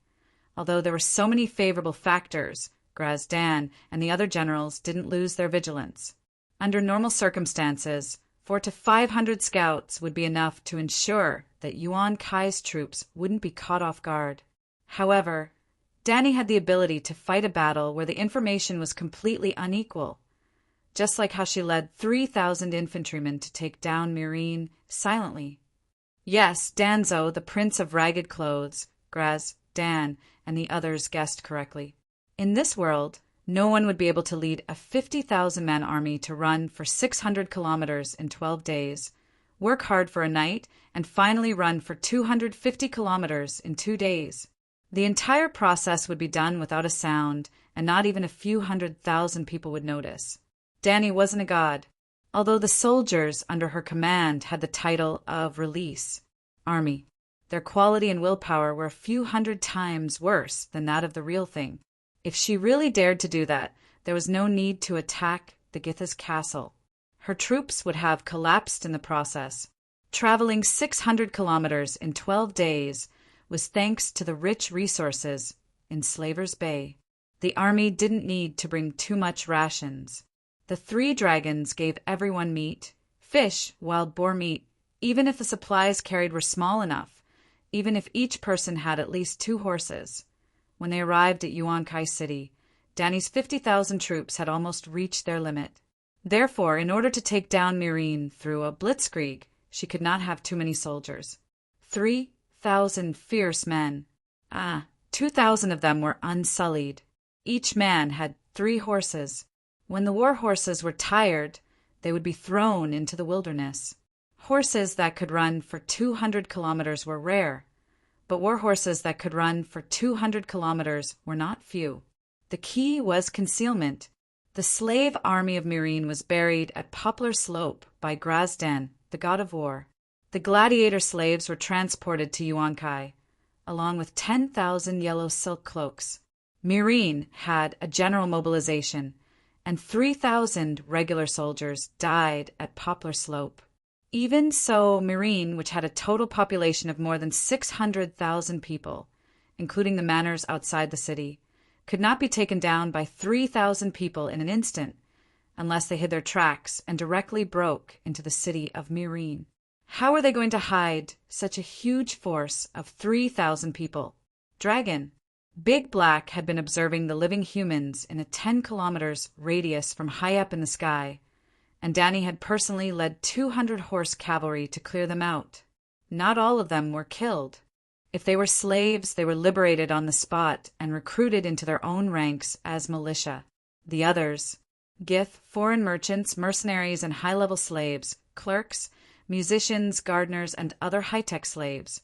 Although there were so many favorable factors, Graz, Dan and the other generals didn't lose their vigilance. Under normal circumstances, 400 to 500 scouts would be enough to ensure that Yuan Kai's troops wouldn't be caught off guard. However, Danny had the ability to fight a battle where the information was completely unequal, just like how she led 3,000 infantrymen to take down Mireen silently. Yes, Danzo, the Prince of Ragged Clothes, Graz, Dan, and the others guessed correctly. In this world, no one would be able to lead a 50,000-man army to run for 600 kilometers in 12 days, work hard for a night, and finally run for 250 kilometers in 2 days. The entire process would be done without a sound, and not even a few 100,000 people would notice. Danny wasn't a god, although the soldiers under her command had the title of Release Army. Their quality and willpower were a few 100 times worse than that of the real thing. If she really dared to do that, there was no need to attack the Githa's castle. Her troops would have collapsed in the process. Traveling 600 kilometers in 12 days was thanks to the rich resources in Slaver's Bay. The army didn't need to bring too much rations. The 3 dragons gave everyone meat, fish, wild boar meat, even if the supplies carried were small enough, even if each person had at least 2 horses. When they arrived at Yuan Kai City, Danny's 50,000 troops had almost reached their limit. Therefore, in order to take down Mireen through a blitzkrieg, she could not have too many soldiers. 3,000 fierce men. 2,000 of them were unsullied. Each man had 3 horses. When the war horses were tired, they would be thrown into the wilderness. Horses that could run for 200 kilometers were rare, but war horses that could run for 200 kilometers were not few. The key was concealment. The slave army of Myrine was buried at Poplar Slope by Grazdan, the god of war. The gladiator slaves were transported to Yuan-Kai, along with 10,000 yellow silk cloaks. Myrine had a general mobilization, and 3,000 regular soldiers died at Poplar Slope. Even so, Myrine, which had a total population of more than 600,000 people, including the manors outside the city, could not be taken down by 3,000 people in an instant, unless they hid their tracks and directly broke into the city of Myrine. How were they going to hide such a huge force of 3,000 people? Dragon. Big Black had been observing the living humans in a 10 kilometers radius from high up in the sky, and Danny had personally led 200 horse cavalry to clear them out. Not all of them were killed. If they were slaves, they were liberated on the spot and recruited into their own ranks as militia. The others, Gith, foreign merchants, mercenaries, and high-level slaves, clerks, musicians, gardeners, and other high-tech slaves,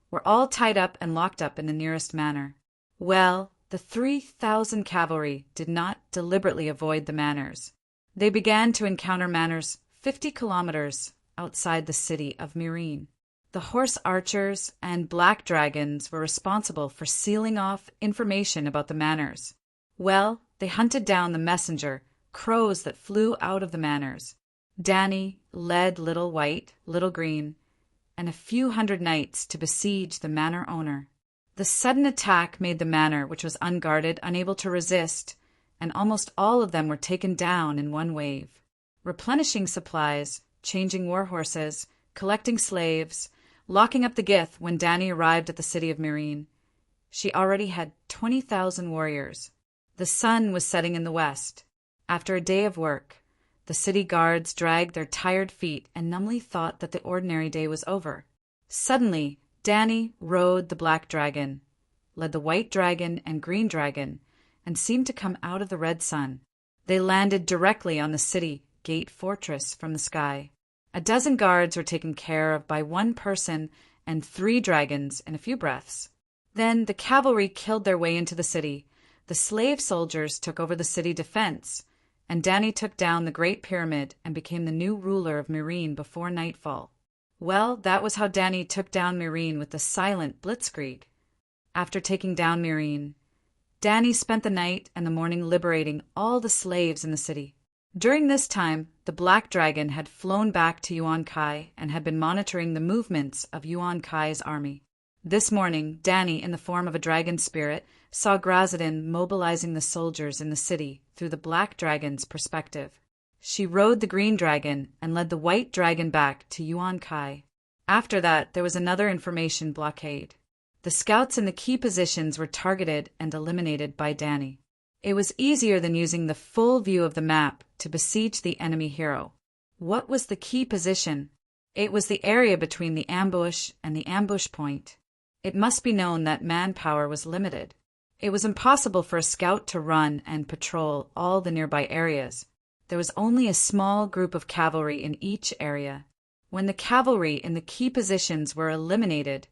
were all tied up and locked up in the nearest manor. Well, the 3,000 cavalry did not deliberately avoid the manors. They began to encounter manors 50 kilometers outside the city of Myrine. The horse archers and black dragons were responsible for sealing off information about the manors. Well, they hunted down the messenger, crows that flew out of the manors. Danny led Little White, Little Green, and a few hundred knights to besiege the manor owner. The sudden attack made the manor, which was unguarded, unable to resist, and almost all of them were taken down in one wave. Replenishing supplies, changing war horses, collecting slaves, locking up the Gith when Danny arrived at the city of Myrine. She already had 20,000 warriors. The sun was setting in the west. After a day of work, the city guards dragged their tired feet and numbly thought that the ordinary day was over. Suddenly, Danny rode the black dragon, led the white dragon and green dragon, and seemed to come out of the red sun. They landed directly on the city gate fortress from the sky. A dozen guards were taken care of by one person and 3 dragons in a few breaths. Then the cavalry killed their way into the city. The slave soldiers took over the city defense, and Danny took down the Great Pyramid and became the new ruler of Myrine before nightfall. Well, that was how Danny took down Myrine with the silent blitzkrieg. After taking down Myrine, Danny spent the night and the morning liberating all the slaves in the city. During this time, the Black Dragon had flown back to Yuan-Kai and had been monitoring the movements of Yuan-Kai's army. This morning, Danny, in the form of a dragon spirit, saw Grazadin mobilizing the soldiers in the city through the Black Dragon's perspective. She rode the Green Dragon and led the White Dragon back to Yuan-Kai. After that, there was another information blockade. The scouts in the key positions were targeted and eliminated by Danny. It was easier than using the full view of the map to besiege the enemy hero. What was the key position? It was the area between the ambush and the ambush point. It must be known that manpower was limited. It was impossible for a scout to run and patrol all the nearby areas. There was only a small group of cavalry in each area. When the cavalry in the key positions were eliminated,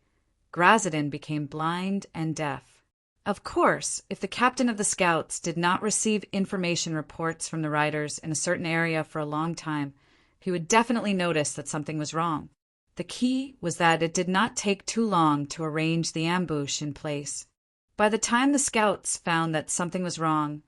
Grazadin became blind and deaf. Of course, if the captain of the scouts did not receive information reports from the riders in a certain area for a long time, he would definitely notice that something was wrong. The key was that it did not take too long to arrange the ambush in place. By the time the scouts found that something was wrong,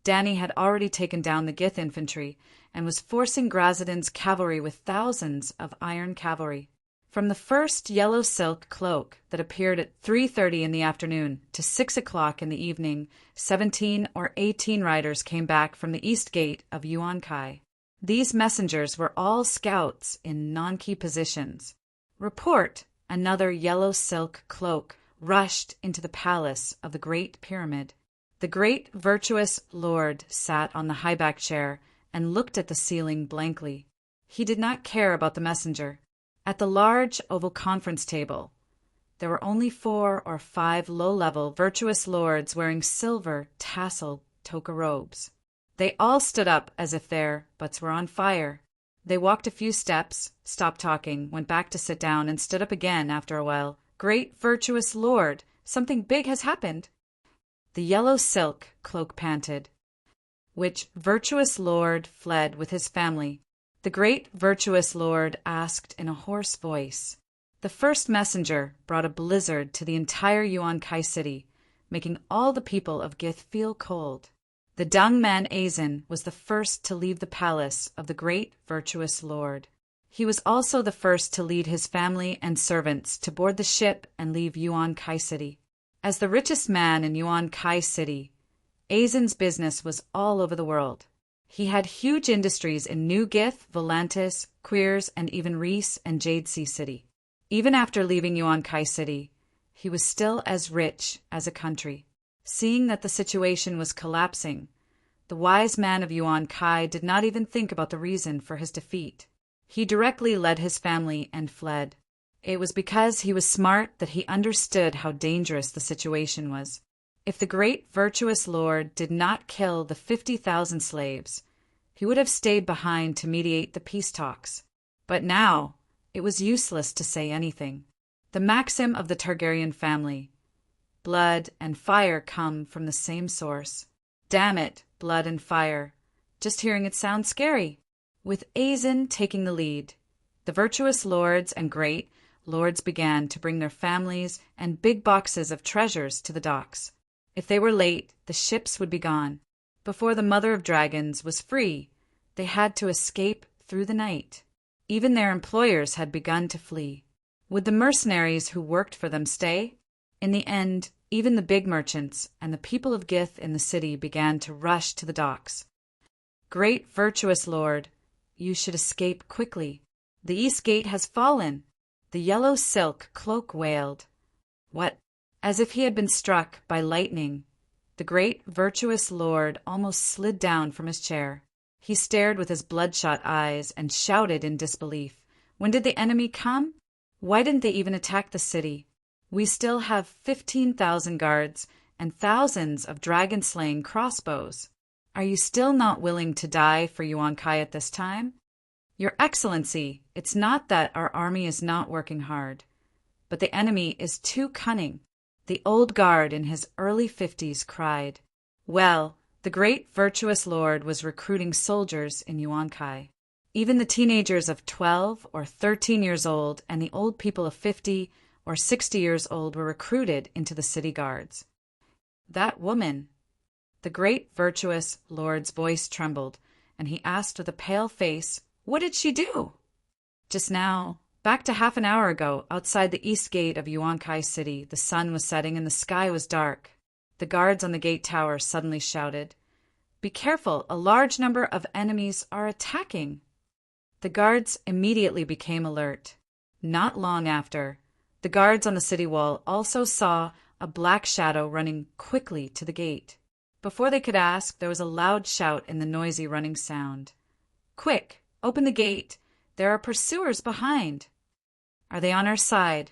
Danny had already taken down the Gith infantry and was forcing Grazadin's cavalry with thousands of iron cavalry. From the first yellow silk cloak that appeared at 3:30 in the afternoon to 6 o'clock in the evening, 17 or 18 riders came back from the east gate of Yuan-Kai. These messengers were all scouts in non-key positions. Report, another yellow silk cloak rushed into the palace of the Great Pyramid. The great virtuous lord sat on the high-back chair and looked at the ceiling blankly. He did not care about the messenger. At the large oval conference table, there were only 4 or 5 low-level virtuous lords wearing silver tassel toga robes. They all stood up as if their butts were on fire. They walked a few steps, stopped talking, went back to sit down, and stood up again after a while. "Great virtuous lord, something big has happened." The yellow silk cloak panted. Which virtuous lord fled with his family? The great virtuous lord asked in a hoarse voice. The first messenger brought a blizzard to the entire Yuan Kai city, making all the people of Gith feel cold. The dung man Azin was the first to leave the palace of the great virtuous lord. He was also the first to lead his family and servants to board the ship and leave Yuan Kai city. As the richest man in Yuan Kai city, Azin's business was all over the world. He had huge industries in New Gith, Volantis, Queers, and even Reese and Jadesea City. Even after leaving Yuan Kai City, he was still as rich as a country. Seeing that the situation was collapsing, the wise man of Yuan Kai did not even think about the reason for his defeat. He directly led his family and fled. It was because he was smart that he understood how dangerous the situation was. If the great virtuous lord did not kill the 50,000 slaves, he would have stayed behind to mediate the peace talks. But now, it was useless to say anything. The maxim of the Targaryen family: blood and fire come from the same source. Damn it, blood and fire. Just hearing it sounds scary. With Azin taking the lead, the virtuous lords and great lords began to bring their families and big boxes of treasures to the docks. If they were late, the ships would be gone. Before the Mother of Dragons was free, they had to escape through the night. Even their employers had begun to flee. Would the mercenaries who worked for them stay? In the end, even the big merchants and the people of Gith in the city began to rush to the docks. Great virtuous lord, you should escape quickly. The east gate has fallen. The yellow silk cloak wailed. What? As if he had been struck by lightning, the great virtuous lord almost slid down from his chair. He stared with his bloodshot eyes and shouted in disbelief. When did the enemy come? Why didn't they even attack the city? We still have 15,000 guards and thousands of dragon-slaying crossbows. Are you still not willing to die for Yuan Kai at this time? Your Excellency, it's not that our army is not working hard, but the enemy is too cunning. The old guard in his early 50s cried. Well, the great virtuous lord was recruiting soldiers in Yuan Kai. Even the teenagers of 12 or 13 years old and the old people of 50 or 60 years old were recruited into the city guards. That woman. The great virtuous lord's voice trembled, and he asked with a pale face, What did she do? Just now, back to half an hour ago, outside the east gate of Yuan Kai City, the sun was setting and the sky was dark. The guards on the gate tower suddenly shouted, Be careful, a large number of enemies are attacking. The guards immediately became alert. Not long after, the guards on the city wall also saw a black shadow running quickly to the gate. Before they could ask, there was a loud shout in the noisy running sound. Quick, open the gate. There are pursuers behind. Are they on our side?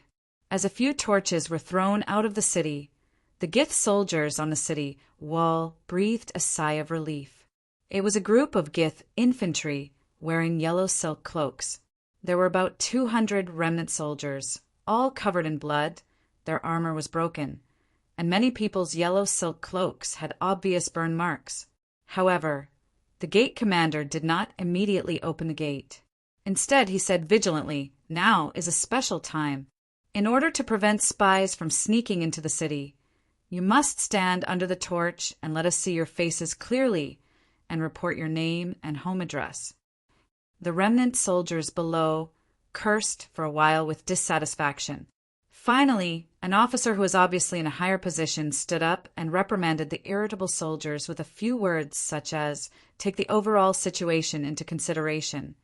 As a few torches were thrown out of the city, the Gith soldiers on the city wall breathed a sigh of relief. It was a group of Gith infantry wearing yellow silk cloaks. There were about 200 remnant soldiers, all covered in blood. Their armor was broken, and many people's yellow silk cloaks had obvious burn marks. However, the gate commander did not immediately open the gate. Instead, he said vigilantly, Now is a special time. In order to prevent spies from sneaking into the city, you must stand under the torch and let us see your faces clearly and report your name and home address. The remnant soldiers below cursed for a while with dissatisfaction. Finally, an officer who was obviously in a higher position stood up and reprimanded the irritable soldiers with a few words such as, Take the overall situation into consideration,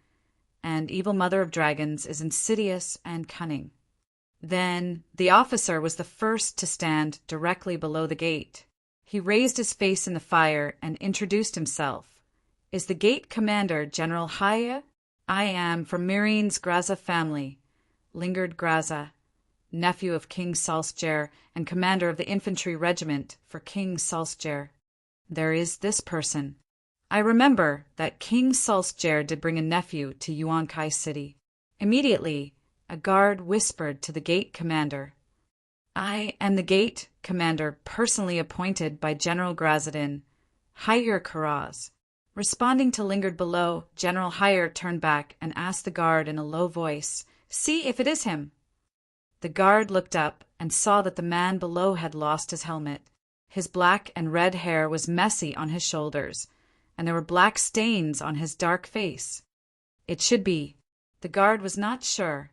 and evil Mother of Dragons is insidious and cunning. Then the officer was the first to stand directly below the gate. He raised his face in the fire and introduced himself. Is the gate commander General Haya? I am from Mirine's Graza family, Lingard Graza, nephew of King Salsger and commander of the infantry regiment for King Salsger. There is this person. I remember that King Salsger did bring a nephew to Yuan Kai City. Immediately, a guard whispered to the gate commander, I am the gate commander personally appointed by General Grazadin, Higher Karaz. Responding to lingered below, General Higher turned back and asked the guard in a low voice, "See if it is him." The guard looked up and saw that the man below had lost his helmet. His black and red hair was messy on his shoulders, and there were black stains on his dark face. It should be. The guard was not sure.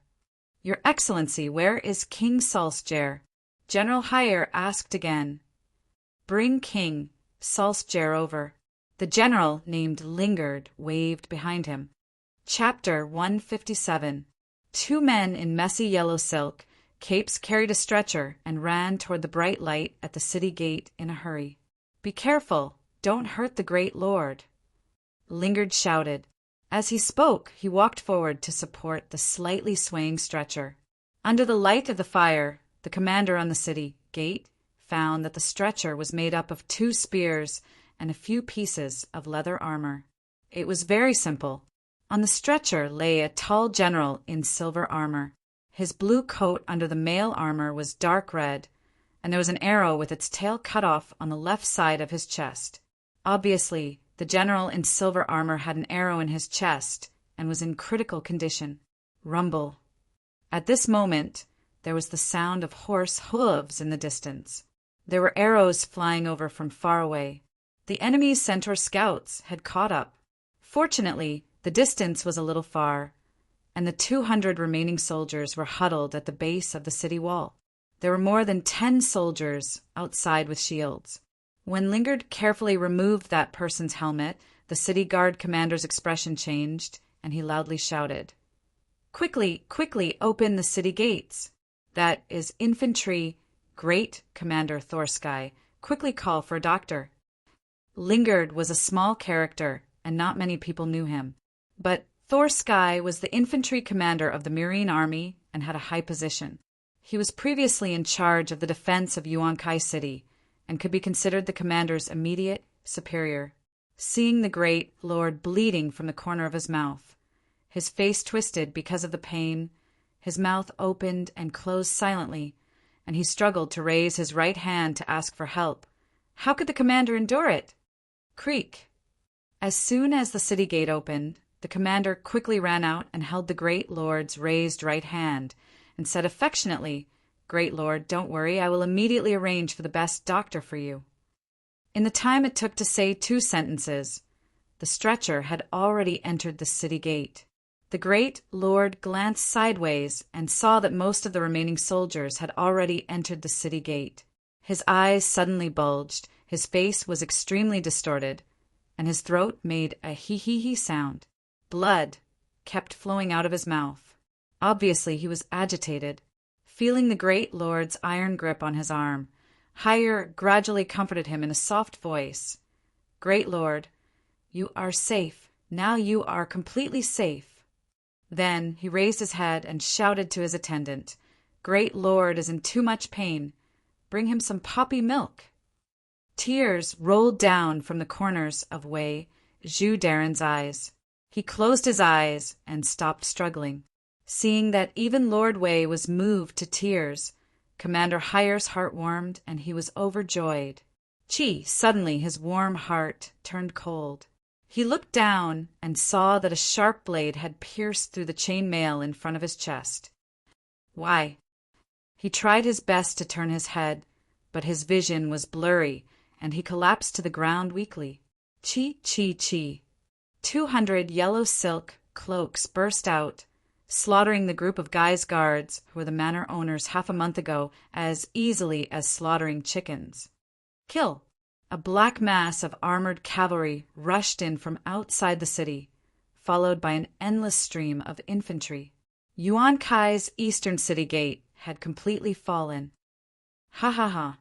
"Your Excellency, where is King Salsger?" General Higher asked again. "Bring King Salsger over." The general, named Lingard, waved behind him. Chapter 157. Two men in messy yellow silk capes carried a stretcher and ran toward the bright light at the city gate in a hurry. "Be careful, don't hurt the great lord," Lingard shouted. As he spoke, he walked forward to support the slightly swaying stretcher. Under the light of the fire, the commander on the city gate found that the stretcher was made up of 2 spears and a few pieces of leather armor. It was very simple. On the stretcher lay a tall general in silver armor. His blue coat under the mail armor was dark red, and there was an arrow with its tail cut off on the left side of his chest. Obviously, the general in silver armor had an arrow in his chest and was in critical condition. Rumble. At this moment, there was the sound of horse hooves in the distance. There were arrows flying over from far away. The enemy's centaur scouts had caught up. Fortunately, the distance was a little far, and the 200 remaining soldiers were huddled at the base of the city wall. There were more than 10 soldiers outside with shields. When Lingard carefully removed that person's helmet, the city guard commander's expression changed, and he loudly shouted, "Quickly, quickly open the city gates. That is infantry, great Commander Thorsky. Quickly call for a doctor." Lingard was a small character, and not many people knew him. But Thorsky was the infantry commander of the Marine Army and had a high position. He was previously in charge of the defense of Yuankai City and could be considered the commander's immediate superior. Seeing the great lord bleeding from the corner of his mouth, his face twisted because of the pain, his mouth opened and closed silently, and he struggled to raise his right hand to ask for help. How could the commander endure it? Creak. As soon as the city gate opened, the commander quickly ran out and held the great lord's raised right hand and said affectionately, "Great lord, don't worry, I will immediately arrange for the best doctor for you." In the time it took to say 2 sentences, the stretcher had already entered the city gate. The great lord glanced sideways and saw that most of the remaining soldiers had already entered the city gate. His eyes suddenly bulged, his face was extremely distorted, and his throat made a hee-hee-hee sound. Blood kept flowing out of his mouth. Obviously, he was agitated. Feeling the great lord's iron grip on his arm, Higher gradually comforted him in a soft voice. "Great lord, you are safe. Now you are completely safe." Then he raised his head and shouted to his attendant, "Great lord is in too much pain. Bring him some poppy milk." Tears rolled down from the corners of Wei Zhudaren's eyes. He closed his eyes and stopped struggling. Seeing that even Lord Wei was moved to tears, Commander Higher's heart warmed and he was overjoyed. Suddenly his warm heart turned cold. He looked down and saw that a sharp blade had pierced through the chain mail in front of his chest. Why? He tried his best to turn his head, but his vision was blurry and he collapsed to the ground weakly. Chi. 200 yellow silk cloaks burst out, slaughtering the group of Guy's guards, who were the manor owners half a month ago, as easily as slaughtering chickens. Kill! A black mass of armored cavalry rushed in from outside the city, followed by an endless stream of infantry. Yuan Kai's eastern city gate had completely fallen. Ha.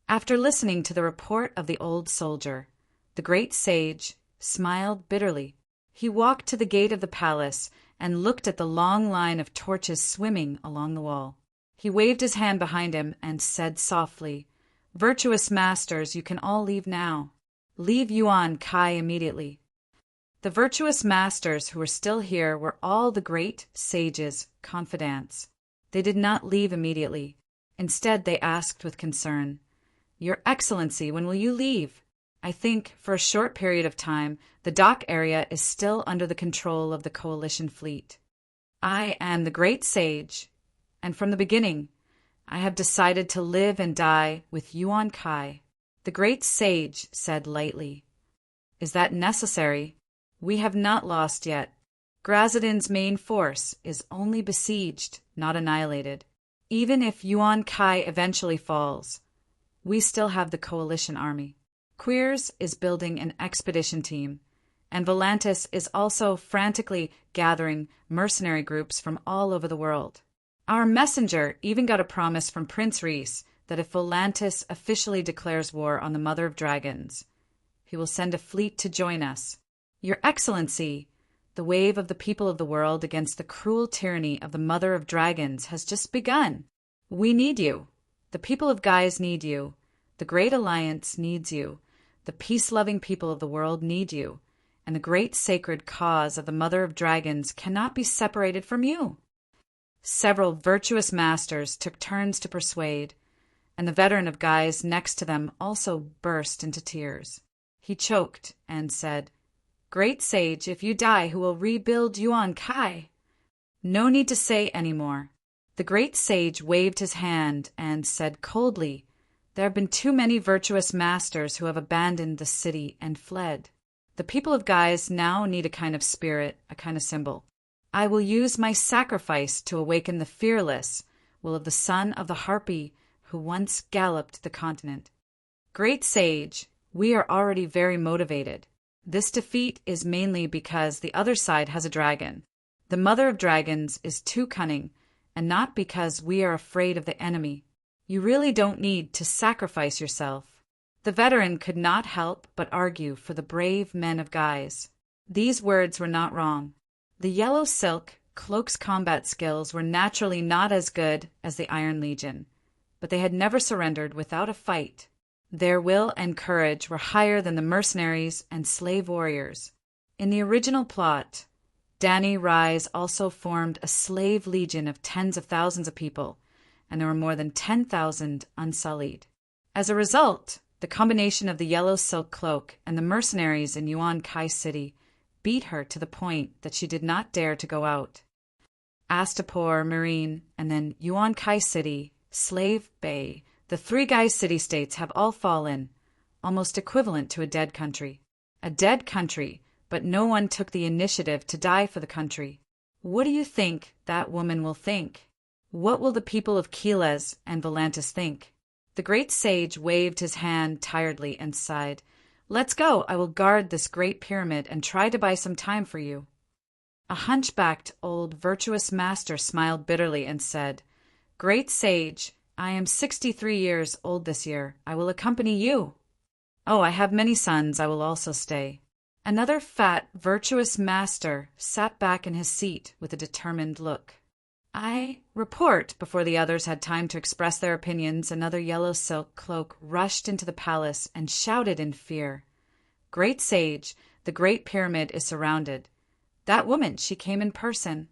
After listening to the report of the old soldier, the great sage smiled bitterly. He walked to the gate of the palace and looked at the long line of torches swimming along the wall. He waved his hand behind him and said softly, "Virtuous masters, you can all leave now. Leave Yuan Kai immediately." The virtuous masters who were still here were all the great sage's confidants. They did not leave immediately. Instead, they asked with concern, "Your Excellency, when will you leave?" I think, for a short period of time, the dock area is still under the control of the coalition fleet. I am the great sage, and from the beginning, I have decided to live and die with Yuan Kai. The great sage said lightly. Is that necessary? We have not lost yet. Grazadin's main force is only besieged, not annihilated. Even if Yuan Kai eventually falls, we still have the coalition army. Queers is building an expedition team, and Volantis is also frantically gathering mercenary groups from all over the world. Our messenger even got a promise from Prince Rhys that if Volantis officially declares war on the Mother of Dragons, he will send a fleet to join us. Your Excellency, the wave of the people of the world against the cruel tyranny of the Mother of Dragons has just begun. We need you. The people of Guise need you. The Great Alliance needs you. The peace-loving people of the world need you. And the great sacred cause of the Mother of Dragons cannot be separated from you. Several virtuous masters took turns to persuade, and the veteran of Guise next to them also burst into tears. He choked and said, Great sage, if you die, who will rebuild Yuan Kai? No need to say any more. The great sage waved his hand and said coldly, There have been too many virtuous masters who have abandoned the city and fled. The people of Guise now need a kind of spirit, a kind of symbol. I will use my sacrifice to awaken the fearless will of the son of the harpy who once galloped the continent. Great sage, we are already very motivated. This defeat is mainly because the other side has a dragon. The Mother of Dragons is too cunning, and not because we are afraid of the enemy. You really don't need to sacrifice yourself. The veteran could not help but argue for the brave men of Guise. These words were not wrong. The Yellow Silk Cloak's combat skills were naturally not as good as the Iron Legion, but they had never surrendered without a fight. Their will and courage were higher than the mercenaries and slave warriors. In the original plot, Dany Rise also formed a slave legion of tens of thousands of people, and there were more than 10,000 unsullied. As a result, the combination of the Yellow Silk Cloak and the mercenaries in Yuan Kai City beat her to the point that she did not dare to go out. Astapor, Marine, and then Yuan Kai City, Slave Bay, the three Guise city-states have all fallen, almost equivalent to a dead country. A dead country, but no one took the initiative to die for the country. What do you think that woman will think? What will the people of Keyleth and Volantis think? The great sage waved his hand tiredly and sighed. Let's go. I will guard this great pyramid and try to buy some time for you. A hunchbacked old virtuous master smiled bitterly and said, Great sage, I am 63 years old this year. I will accompany you. Oh, I have many sons. I will also stay. Another fat, virtuous master sat back in his seat with a determined look. I report. Before the others had time to express their opinions, another Yellow Silk Cloak rushed into the palace and shouted in fear. Great sage, the Great Pyramid is surrounded. That woman, she came in person.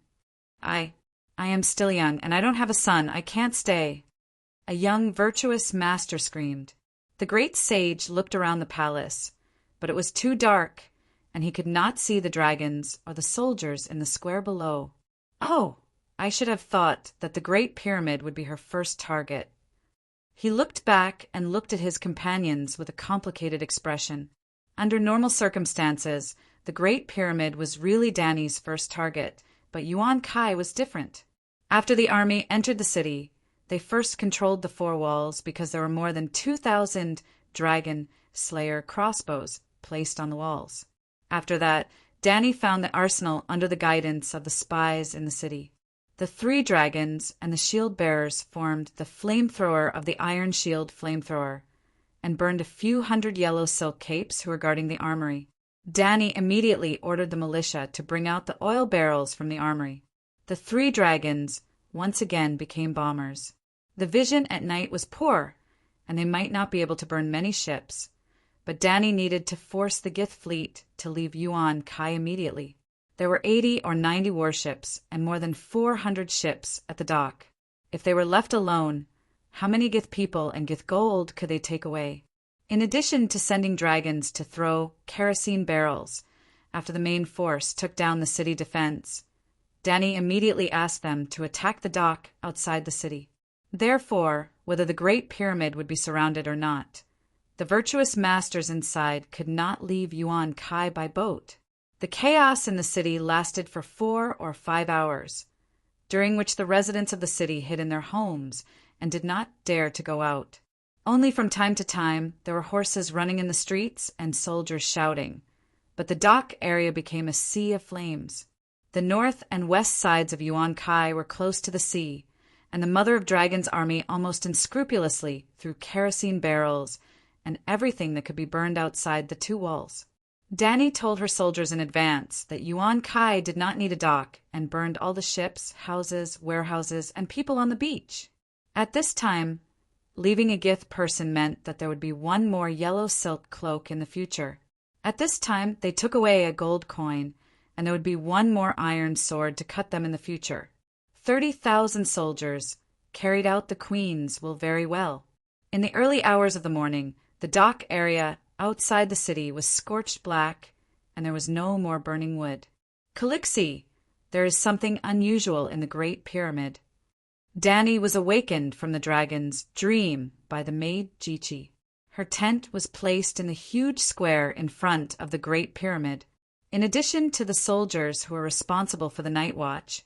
I am still young, and I don't have a son. I can't stay. A young, virtuous master screamed. The great sage looked around the palace, but it was too dark, and he could not see the dragons or the soldiers in the square below. Oh, I should have thought that the Great Pyramid would be her first target. He looked back and looked at his companions with a complicated expression. Under normal circumstances, the Great Pyramid was really Dany's first target, but Yuan Kai was different. After the army entered the city, they first controlled the four walls because there were more than 2,000 dragon slayer crossbows placed on the walls. After that, Dany found the arsenal under the guidance of the spies in the city. The three dragons and the shield-bearers formed the flamethrower of the Iron Shield flamethrower and burned a few hundred yellow silk capes who were guarding the armory. Dany immediately ordered the militia to bring out the oil barrels from the armory. The three dragons once again became bombers. The vision at night was poor, and they might not be able to burn many ships, but Dany needed to force the Gith fleet to leave Yuan Kai immediately. There were 80 or 90 warships and more than 400 ships at the dock. If they were left alone, how many Gith people and Gith gold could they take away? In addition to sending dragons to throw kerosene barrels after the main force took down the city defense, Dany immediately asked them to attack the dock outside the city. Therefore, whether the Great Pyramid would be surrounded or not, the virtuous masters inside could not leave Yuan Kai by boat. The chaos in the city lasted for 4 or 5 hours, during which the residents of the city hid in their homes and did not dare to go out. Only from time to time there were horses running in the streets and soldiers shouting, but the dock area became a sea of flames. The north and west sides of Yuan Kai were close to the sea, and the Mother of Dragons army almost unscrupulously threw kerosene barrels and everything that could be burned outside the 2 walls. Dany told her soldiers in advance that Yuan Kai did not need a dock and burned all the ships, houses, warehouses, and people on the beach. At this time, leaving a Gith person meant that there would be 1 more yellow silk cloak in the future. At this time, they took away a gold coin, and there would be 1 more iron sword to cut them in the future. 30,000 soldiers carried out the Queen's will very well. In the early hours of the morning, the dock area outside the city was scorched black, and there was no more burning wood. Calixi, there is something unusual in the Great Pyramid. Dany was awakened from the dragon's dream by the maid Jichi. Her tent was placed in the huge square in front of the Great Pyramid. In addition to the soldiers who were responsible for the night watch,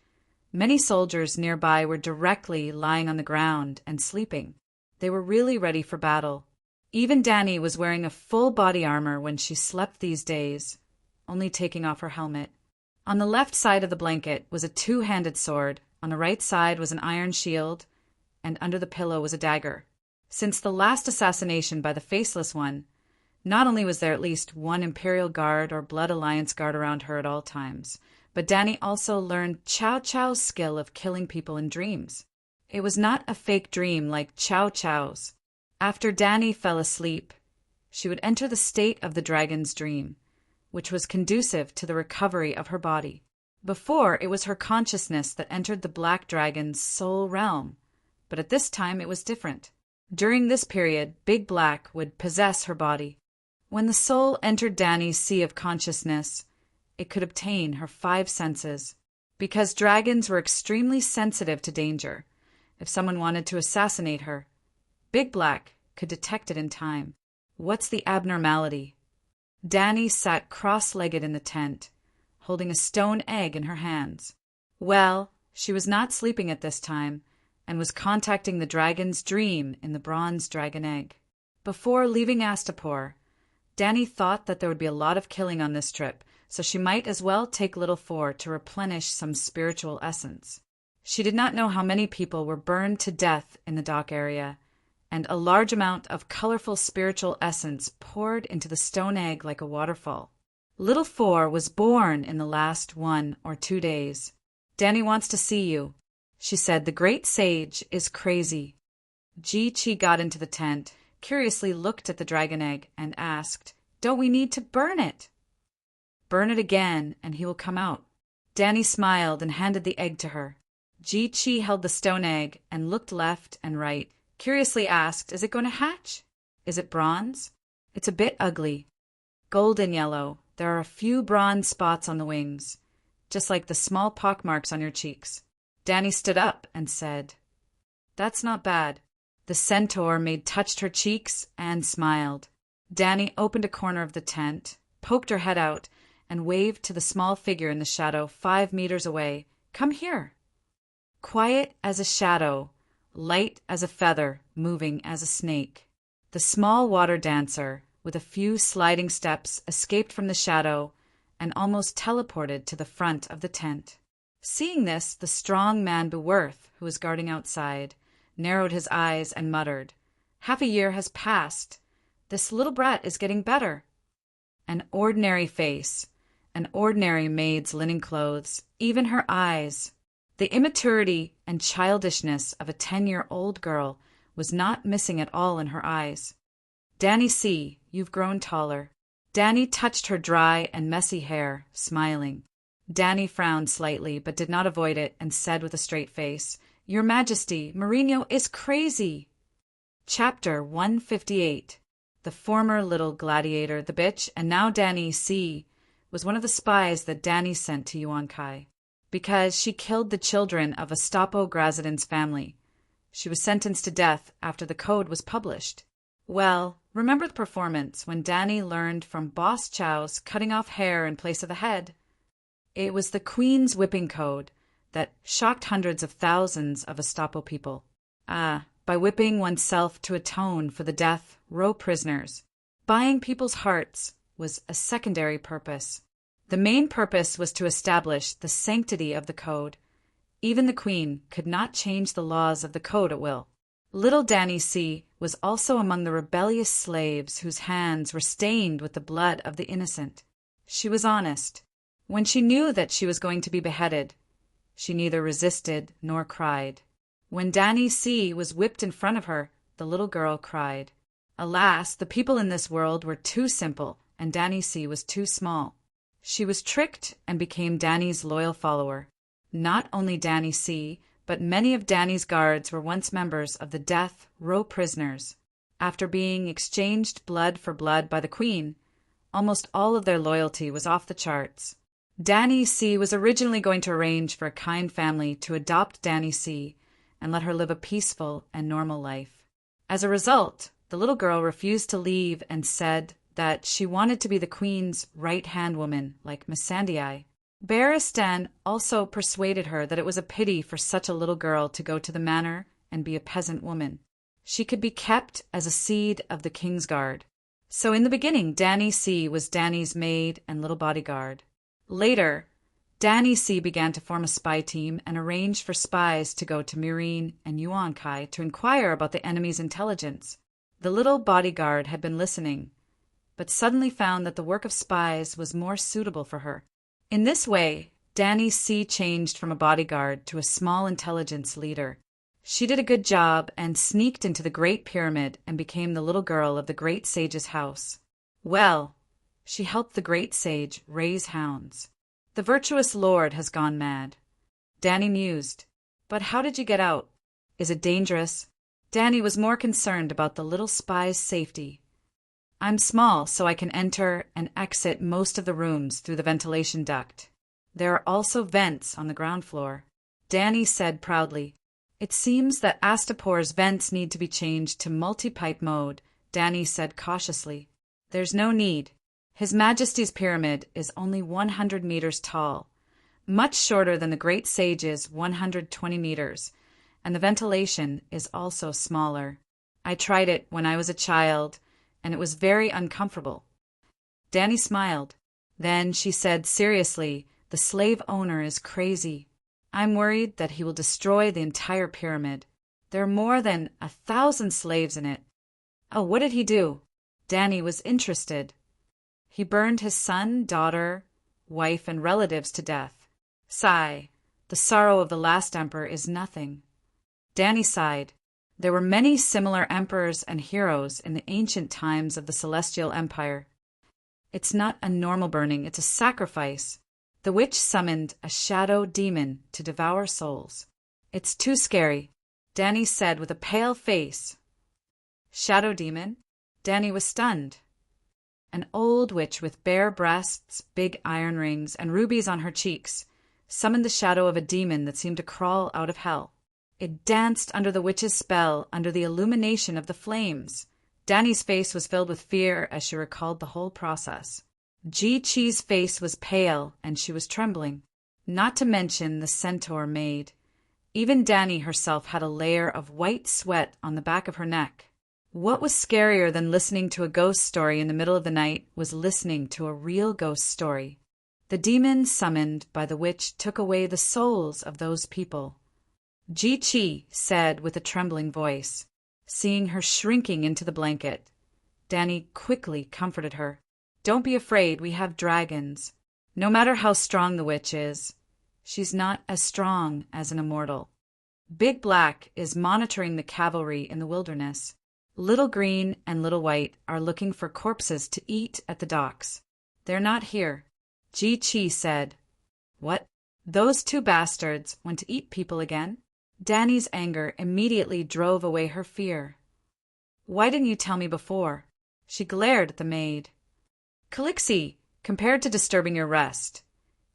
many soldiers nearby were directly lying on the ground and sleeping. They were really ready for battle. Even Dany was wearing a full body armor when she slept these days, only taking off her helmet. On the left side of the blanket was a 2-handed sword, on the right side was an iron shield, and under the pillow was a dagger. Since the last assassination by the Faceless One, not only was there at least 1 Imperial Guard or Blood Alliance guard around her at all times, but Dany also learned Chow Chow's skill of killing people in dreams. It was not a fake dream like Chow Chow's. After Dany fell asleep, she would enter the state of the dragon's dream, which was conducive to the recovery of her body. Before, it was her consciousness that entered the black dragon's soul realm, but at this time it was different. During this period, Big Black would possess her body. When the soul entered Dany's sea of consciousness, it could obtain her 5 senses. Because dragons were extremely sensitive to danger, if someone wanted to assassinate her, Big Black could detect it in time. What's the abnormality? Dany sat cross-legged in the tent, holding a stone egg in her hands. Well, she was not sleeping at this time, and was contacting the dragon's dream in the bronze dragon egg. Before leaving Astapor, Dany thought that there would be a lot of killing on this trip, so she might as well take Little Four to replenish some spiritual essence. She did not know how many people were burned to death in the dock area, and a large amount of colorful spiritual essence poured into the stone egg like a waterfall. Little Four was born in the last 1 or 2 days. Dany wants to see you. She said the great sage is crazy. Ji-Chi got into the tent, curiously looked at the dragon egg, and asked, "Don't we need to burn it?" "Burn it again, and he will come out." Dany smiled and handed the egg to her. Ji-Chi held the stone egg and looked left and right. Curiously asked, "Is it going to hatch? Is it bronze?" "It's a bit ugly. Golden yellow. There are a few bronze spots on the wings, just like the small pockmarks on your cheeks." Dany stood up and said, "That's not bad." The centaur maid touched her cheeks and smiled. Dany opened a corner of the tent, poked her head out, and waved to the small figure in the shadow 5 meters away. "Come here." Quiet as a shadow, light as a feather, moving as a snake, the small water dancer, with a few sliding steps, escaped from the shadow and almost teleported to the front of the tent. Seeing this, the strong man Beworth, who was guarding outside, narrowed his eyes and muttered, "Half a year has passed. This little brat is getting better." An ordinary face, an ordinary maid's linen clothes, even her eyes. The immaturity and childishness of a 10-year-old girl was not missing at all in her eyes. "Dany C., you've grown taller." Dany touched her dry and messy hair, smiling. Dany frowned slightly, but did not avoid it, and said with a straight face, "Your Majesty, Mourinho is crazy." Chapter 158. The former little gladiator, the bitch, and now Danny C., was one of the spies that Danny sent to Yuan Kai. Because she killed the children of Ostapo Grazidan's family. She was sentenced to death after the code was published. Well, remember the performance when Danny learned from Boss Chow's cutting off hair in place of the head? It was the Queen's whipping code that shocked hundreds of thousands of Ostapo people. By whipping oneself to atone for the death row prisoners. Buying people's hearts was a secondary purpose. The main purpose was to establish the sanctity of the code. Even the Queen could not change the laws of the code at will. Little Danny C. was also among the rebellious slaves whose hands were stained with the blood of the innocent. She was honest. When she knew that she was going to be beheaded, she neither resisted nor cried. When Danny C. was whipped in front of her, the little girl cried. Alas, the people in this world were too simple, and Danny C. was too small. She was tricked and became Danny's loyal follower. Not only Danny C., but many of Danny's guards were once members of the death row prisoners. After being exchanged blood for blood by the Queen, almost all of their loyalty was off the charts. Danny C. was originally going to arrange for a kind family to adopt Danny C. and let her live a peaceful and normal life. As a result, the little girl refused to leave and said that she wanted to be the Queen's right-hand woman, like Miss Sandy-Eye. Bearistan also persuaded her that it was a pity for such a little girl to go to the manor and be a peasant woman. She could be kept as a seed of the King's Guard. So in the beginning, Danny C. was Danny's maid and little bodyguard. Later, Danny C. began to form a spy team and arranged for spies to go to Murine and Yuan Kai to inquire about the enemy's intelligence. The little bodyguard had been listening, but suddenly found that the work of spies was more suitable for her. In this way, Danny C. changed from a bodyguard to a small intelligence leader. She did a good job and sneaked into the Great Pyramid and became the little girl of the Great Sage's house. Well, she helped the Great Sage raise hounds. The virtuous lord has gone mad. Danny mused. But how did you get out? Is it dangerous? Danny was more concerned about the little spy's safety. I'm small, so I can enter and exit most of the rooms through the ventilation duct. There are also vents on the ground floor. Danny said proudly. It seems that Astapor's vents need to be changed to multi-pipe mode, Danny said cautiously. There's no need. His Majesty's pyramid is only 100 meters tall, much shorter than the Great Sage's 120 meters, and the ventilation is also smaller. I tried it when I was a child, and it was very uncomfortable. Danny smiled. Then she said seriously, the slave owner is crazy. I'm worried that he will destroy the entire pyramid. There are more than 1,000 slaves in it. Oh, what did he do? Danny was interested. He burned his son, daughter, wife, and relatives to death. Sigh. The sorrow of the last emperor is nothing. Danny sighed. There were many similar emperors and heroes in the ancient times of the Celestial Empire. It's not a normal burning, it's a sacrifice. The witch summoned a shadow demon to devour souls. It's too scary, Danny said with a pale face. Shadow demon? Danny was stunned. An old witch with bare breasts, big iron rings, and rubies on her cheeks summoned the shadow of a demon that seemed to crawl out of hell. It danced under the witch's spell, under the illumination of the flames. Danny's face was filled with fear as she recalled the whole process. Ji-Chi's face was pale, and she was trembling, not to mention the centaur maid. Even Danny herself had a layer of white sweat on the back of her neck. What was scarier than listening to a ghost story in the middle of the night was listening to a real ghost story. The demon summoned by the witch took away the souls of those people. Ji-Chi said with a trembling voice, seeing her shrinking into the blanket. Danny quickly comforted her. Don't be afraid, we have dragons. No matter how strong the witch is, she's not as strong as an immortal. Big Black is monitoring the cavalry in the wilderness. Little Green and Little White are looking for corpses to eat at the docks. They're not here. Ji-Chi said. What? Those two bastards want to eat people again? Danny's anger immediately drove away her fear. Why didn't you tell me before? She glared at the maid. Calixie, compared to disturbing your rest,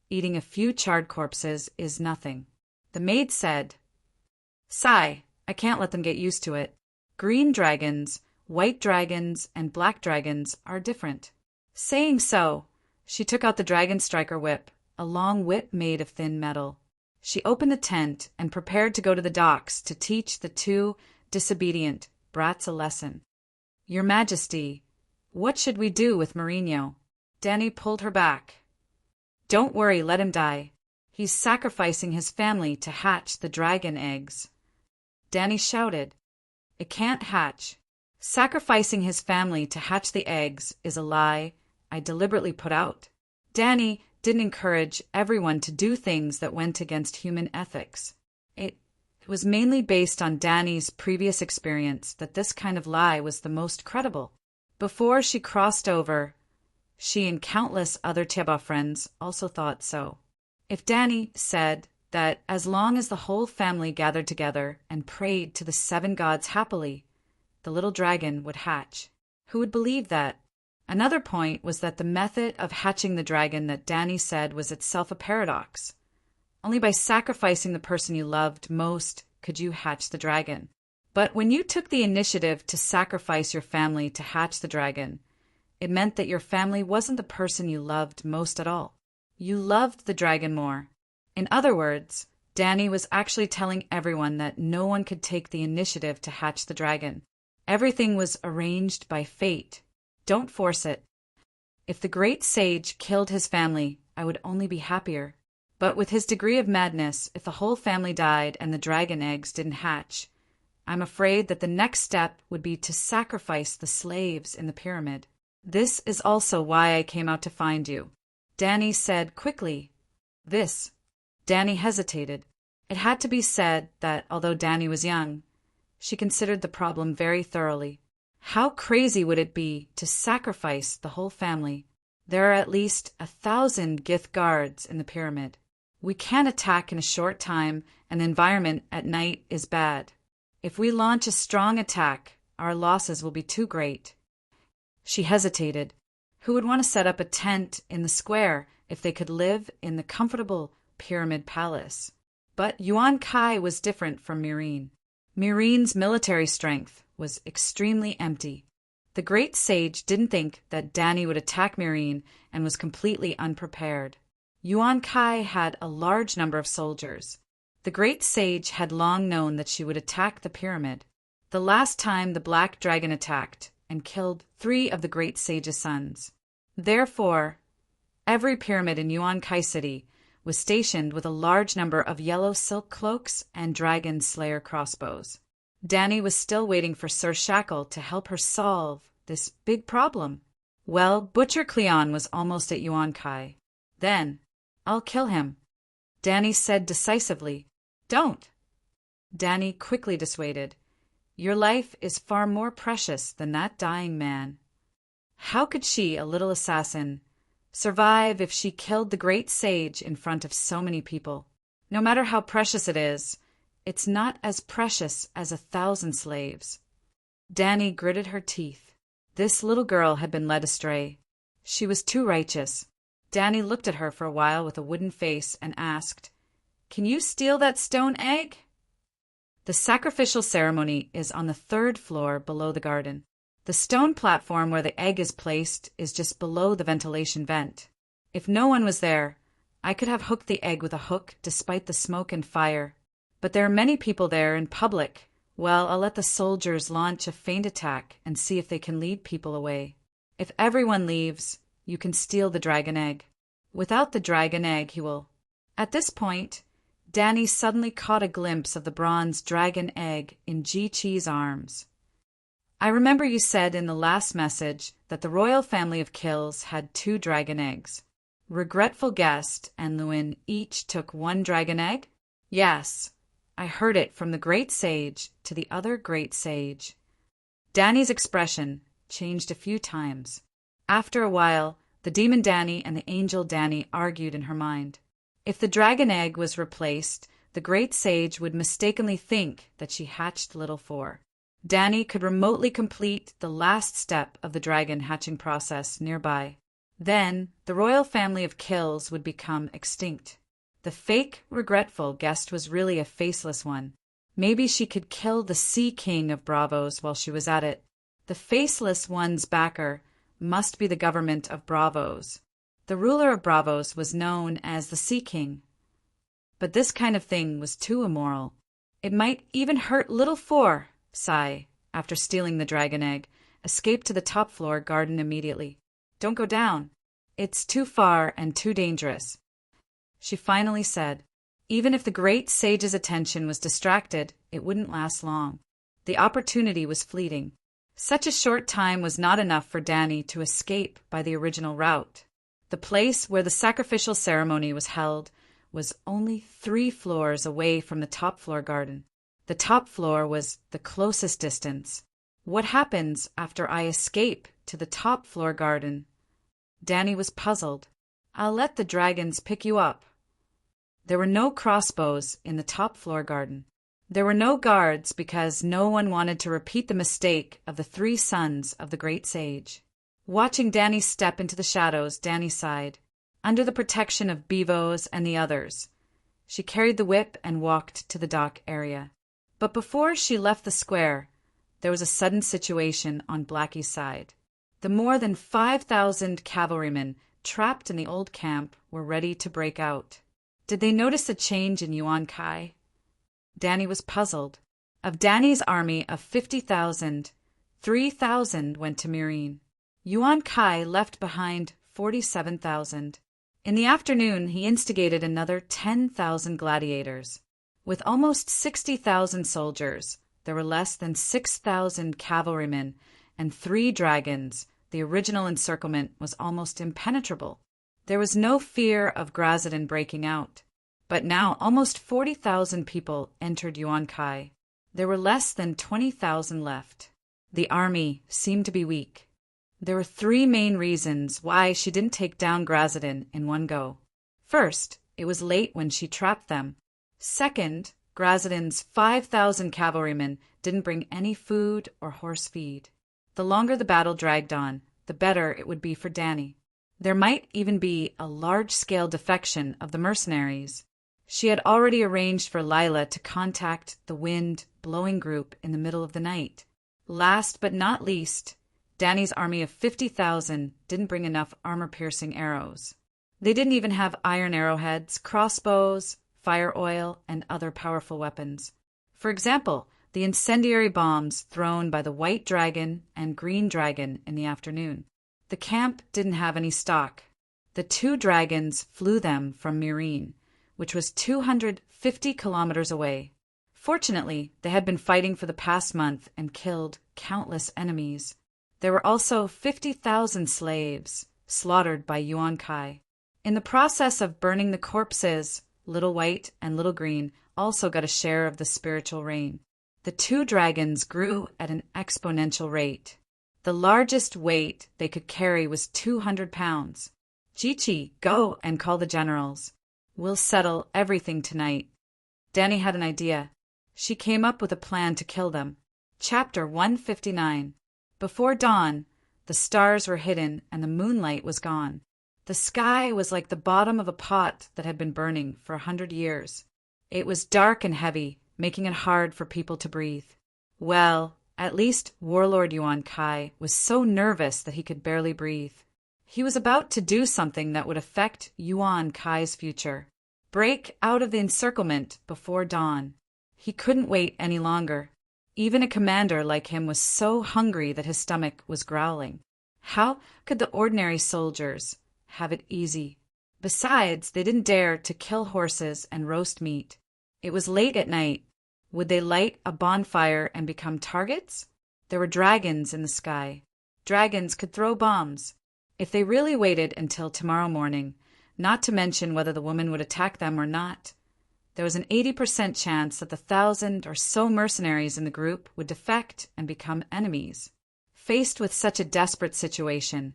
eating a few charred corpses is nothing. The maid said, Sigh, I can't let them get used to it. Green dragons, white dragons, and black dragons are different. Saying so, she took out the dragon striker whip, a long whip made of thin metal. She opened the tent and prepared to go to the docks to teach the two disobedient brats a lesson. Your Majesty, what should we do with Mourinho? Danny pulled her back. Don't worry, let him die. He's sacrificing his family to hatch the dragon eggs. Danny shouted. It can't hatch. Sacrificing his family to hatch the eggs is a lie I deliberately put out. Danny didn't encourage everyone to do things that went against human ethics. It was mainly based on Danny's previous experience that this kind of lie was the most credible. Before she crossed over, she and countless other Tiabat friends also thought so. If Danny said that as long as the whole family gathered together and prayed to the 7 gods happily, the little dragon would hatch. Who would believe that? Another point was that the method of hatching the dragon that Danny said was itself a paradox. Only by sacrificing the person you loved most could you hatch the dragon. But when you took the initiative to sacrifice your family to hatch the dragon, it meant that your family wasn't the person you loved most at all. You loved the dragon more. In other words, Danny was actually telling everyone that no one could take the initiative to hatch the dragon. Everything was arranged by fate. Don't force it. If the great sage killed his family, I would only be happier. But with his degree of madness, if the whole family died and the dragon eggs didn't hatch, I'm afraid that the next step would be to sacrifice the slaves in the pyramid. This is also why I came out to find you. Danny said quickly. This. Danny hesitated. It had to be said that, although Danny was young, she considered the problem very thoroughly. How crazy would it be to sacrifice the whole family? There are at least 1,000 Gith guards in the pyramid. We can't attack in a short time, and the environment at night is bad. If we launch a strong attack, our losses will be too great. She hesitated. Who would want to set up a tent in the square if they could live in the comfortable pyramid palace? But Yuan Kai was different from Murine. Murine's military strength was extremely empty. The great sage didn't think that Danny would attack Murine and was completely unprepared. Yuan Kai had a large number of soldiers. The great sage had long known that she would attack the pyramid. The last time the black dragon attacked and killed 3 of the great sage's sons. Therefore, every pyramid in Yuan Kai City was stationed with a large number of yellow silk cloaks and dragon slayer crossbows. Danny was still waiting for Sir Shackle to help her solve this big problem. Well, Butcher Cleon was almost at Yuan Kai. Then, I'll kill him. Danny said decisively. Don't. Danny quickly dissuaded. Your life is far more precious than that dying man. How could she, a little assassin, survive if she killed the great sage in front of so many people? No matter how precious it is, it's not as precious as 1,000 slaves. Danny gritted her teeth. This little girl had been led astray. She was too righteous. Danny looked at her for a while with a wooden face and asked, Can you steal that stone egg? The sacrificial ceremony is on the 3rd floor below the garden. The stone platform where the egg is placed is just below the ventilation vent. If no one was there, I could have hooked the egg with a hook despite the smoke and fire. But there are many people there in public. Well, I'll let the soldiers launch a feint attack and see if they can lead people away. If everyone leaves, you can steal the dragon egg. Without the dragon egg, he will. At this point, Danny suddenly caught a glimpse of the bronze dragon egg in Ji-Chi's arms. I remember you said in the last message that the royal family of Kills had 2 dragon eggs. Regretful Guest and Lewin each took 1 dragon egg? Yes, I heard it from the great sage to the other great sage. Danny's expression changed a few times. After a while, the demon Danny and the angel Danny argued in her mind. If the dragon egg was replaced, the great sage would mistakenly think that she hatched little four. Danny could remotely complete the last step of the dragon hatching process nearby. Then, the royal family of Kills would become extinct. The fake, regretful guest was really a faceless one. Maybe she could kill the Sea King of Bravos while she was at it. The faceless one's backer must be the government of Bravos. The ruler of Bravos was known as the Sea King. But this kind of thing was too immoral. It might even hurt little Four. Sai, after stealing the dragon egg, escaped to the top floor garden immediately. Don't go down. It's too far and too dangerous. She finally said. Even if the great sage's attention was distracted, it wouldn't last long. The opportunity was fleeting. Such a short time was not enough for Danny to escape by the original route. The place where the sacrificial ceremony was held was only 3 floors away from the top floor garden. The top floor was the closest distance. What happens after I escape to the top floor garden? Danny was puzzled. I'll let the dragons pick you up. There were no crossbows in the top floor garden. There were no guards because no one wanted to repeat the mistake of the 3 sons of the great sage. Watching Danny step into the shadows, Danny sighed. Under the protection of Bevo's and the others, she carried the whip and walked to the dock area. But before she left the square, there was a sudden situation on Blackie's side. The more than 5,000 cavalrymen trapped in the old camp were ready to break out. Did they notice a change in Yuan Kai? Danny was puzzled. Of Danny's army of 50,000, 3,000 went to Meereen. Yuan Kai left behind 47,000. In the afternoon, he instigated another 10,000 gladiators. With almost 60,000 soldiers, there were less than 6,000 cavalrymen and 3 dragons. The original encirclement was almost impenetrable. There was no fear of Grazadin breaking out. But now almost 40,000 people entered Yuan Kai. There were less than 20,000 left. The army seemed to be weak. There were 3 main reasons why she didn't take down Grazadin in one go. First, it was late when she trapped them. Second, Grazadin's 5,000 cavalrymen didn't bring any food or horse feed. The longer the battle dragged on, the better it would be for Danny. There might even be a large-scale defection of the mercenaries. She had already arranged for Lila to contact the wind-blowing group in the middle of the night. Last but not least, Danny's army of 50,000 didn't bring enough armor-piercing arrows. They didn't even have iron arrowheads, crossbows, fire oil, and other powerful weapons. For example, the incendiary bombs thrown by the White Dragon and Green Dragon in the afternoon. The camp didn't have any stock. The 2 dragons flew them from Meereen, which was 250 kilometers away. Fortunately, they had been fighting for the past month and killed countless enemies. There were also 50,000 slaves slaughtered by Yuan Kai. In the process of burning the corpses, Little White and Little Green also got a share of the spiritual rain. The 2 dragons grew at an exponential rate. The largest weight they could carry was 200 pounds. Chi-Chi, go and call the generals. We'll settle everything tonight. Danny had an idea. She came up with a plan to kill them. Chapter 159. Before dawn, the stars were hidden and the moonlight was gone. The sky was like the bottom of a pot that had been burning for 100 years. It was dark and heavy, making it hard for people to breathe. Well, at least Warlord Yuan Kai was so nervous that he could barely breathe. He was about to do something that would affect Yuan Kai's future. Break out of the encirclement before dawn. He couldn't wait any longer. Even a commander like him was so hungry that his stomach was growling. How could the ordinary soldiers have it easy? Besides, they didn't dare to kill horses and roast meat. It was late at night. Would they light a bonfire and become targets? There were dragons in the sky. Dragons could throw bombs. If they really waited until tomorrow morning, not to mention whether the woman would attack them or not, there was an 80% chance that the 1,000 or so mercenaries in the group would defect and become enemies. Faced with such a desperate situation,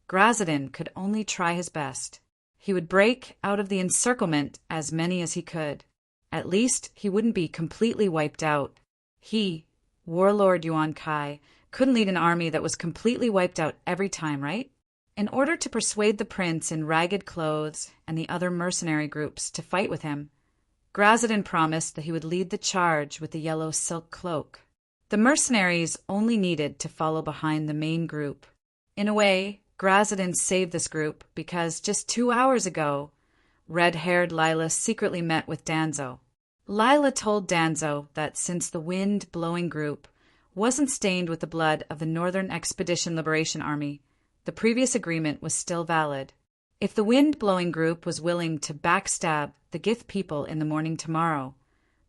Grazadin could only try his best. He would break out of the encirclement as many as he could. At least he wouldn't be completely wiped out. He Warlord Yuan Kai couldn't lead an army that was completely wiped out every time, right? In order to persuade the prince in ragged clothes and the other mercenary groups to fight with him, Grazadin promised that he would lead the charge with the yellow silk cloak. The mercenaries only needed to follow behind the main group. In a way, Grazadin saved this group because just 2 hours ago, red-haired Lila secretly met with Danzo. Lila told Danzo that since the wind-blowing group wasn't stained with the blood of the Northern Expedition Liberation Army, the previous agreement was still valid. If the wind-blowing group was willing to backstab the Gith people in the morning tomorrow,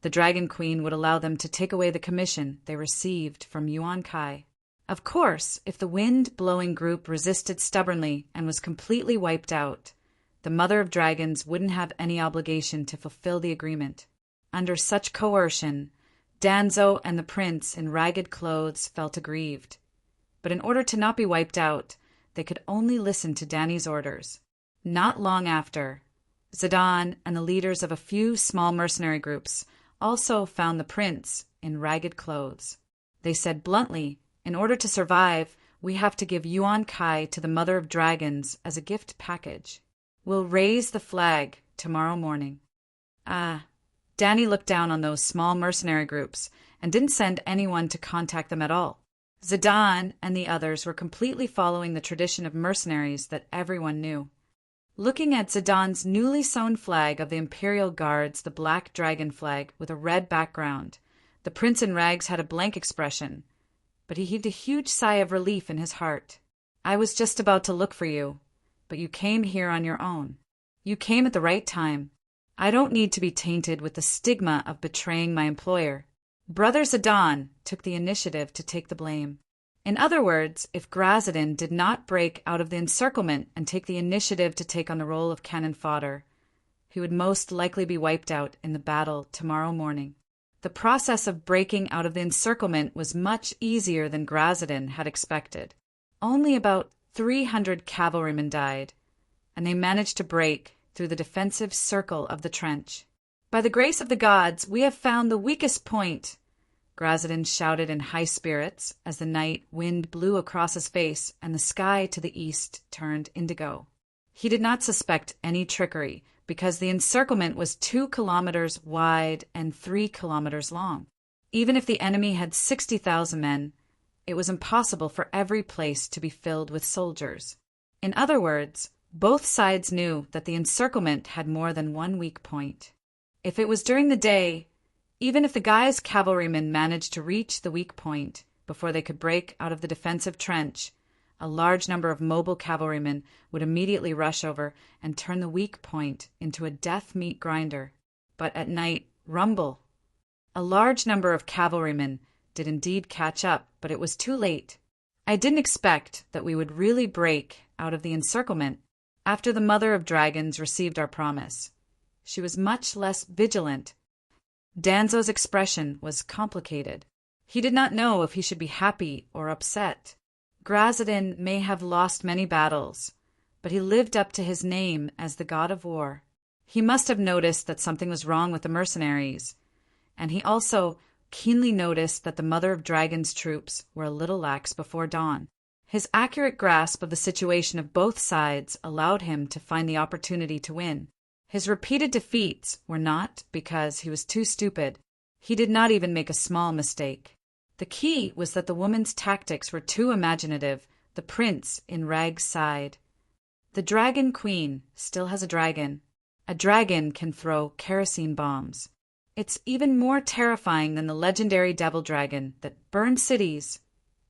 the Dragon Queen would allow them to take away the commission they received from Yuan Kai. Of course, if the wind-blowing group resisted stubbornly and was completely wiped out, the Mother of Dragons wouldn't have any obligation to fulfill the agreement. Under such coercion, Danzo and the prince in ragged clothes felt aggrieved. But in order to not be wiped out, they could only listen to Danny's orders. Not long after, Zidane and the leaders of a few small mercenary groups also found the prince in ragged clothes. They said bluntly, in order to survive, we have to give Yuan Kai to the Mother of Dragons as a gift package. We'll raise the flag tomorrow morning. Danny looked down on those small mercenary groups and didn't send anyone to contact them at all. Zidane and the others were completely following the tradition of mercenaries that everyone knew. Looking at Zidane's newly sewn flag of the Imperial Guards, the black dragon flag with a red background, the prince in rags had a blank expression, but he heaved a huge sigh of relief in his heart. I was just about to look for you, but you came here on your own. You came at the right time. I don't need to be tainted with the stigma of betraying my employer. Brother Zidane took the initiative to take the blame. In other words, if Grazadin did not break out of the encirclement and take the initiative to take on the role of cannon fodder, he would most likely be wiped out in the battle tomorrow morning. The process of breaking out of the encirclement was much easier than Grazadin had expected. Only about 300 cavalrymen died, and they managed to break through the defensive circle of the trench. By the grace of the gods, we have found the weakest point, Grazadin shouted in high spirits as the night wind blew across his face and the sky to the east turned indigo. He did not suspect any trickery because the encirclement was 2 kilometers wide and 3 kilometers long. Even if the enemy had 60,000 men, it was impossible for every place to be filled with soldiers. In other words, both sides knew that the encirclement had more than one weak point. If it was during the day, even if the Gaia's cavalrymen managed to reach the weak point before they could break out of the defensive trench, a large number of mobile cavalrymen would immediately rush over and turn the weak point into a death meat grinder. But at night, rumble. A large number of cavalrymen did indeed catch up, but it was too late. I didn't expect that we would really break out of the encirclement after the Mother of Dragons received our promise. She was much less vigilant. Danzo's expression was complicated. He did not know if he should be happy or upset. Grazadin may have lost many battles, but he lived up to his name as the god of war. He must have noticed that something was wrong with the mercenaries, and he also keenly noticed that the Mother of Dragons' troops were a little lax before dawn. His accurate grasp of the situation of both sides allowed him to find the opportunity to win. His repeated defeats were not because he was too stupid. He did not even make a small mistake. The key was that the woman's tactics were too imaginative. The prince in rags sighed. The Dragon Queen still has a dragon. A dragon can throw kerosene bombs. It's even more terrifying than the legendary devil dragon that burned cities,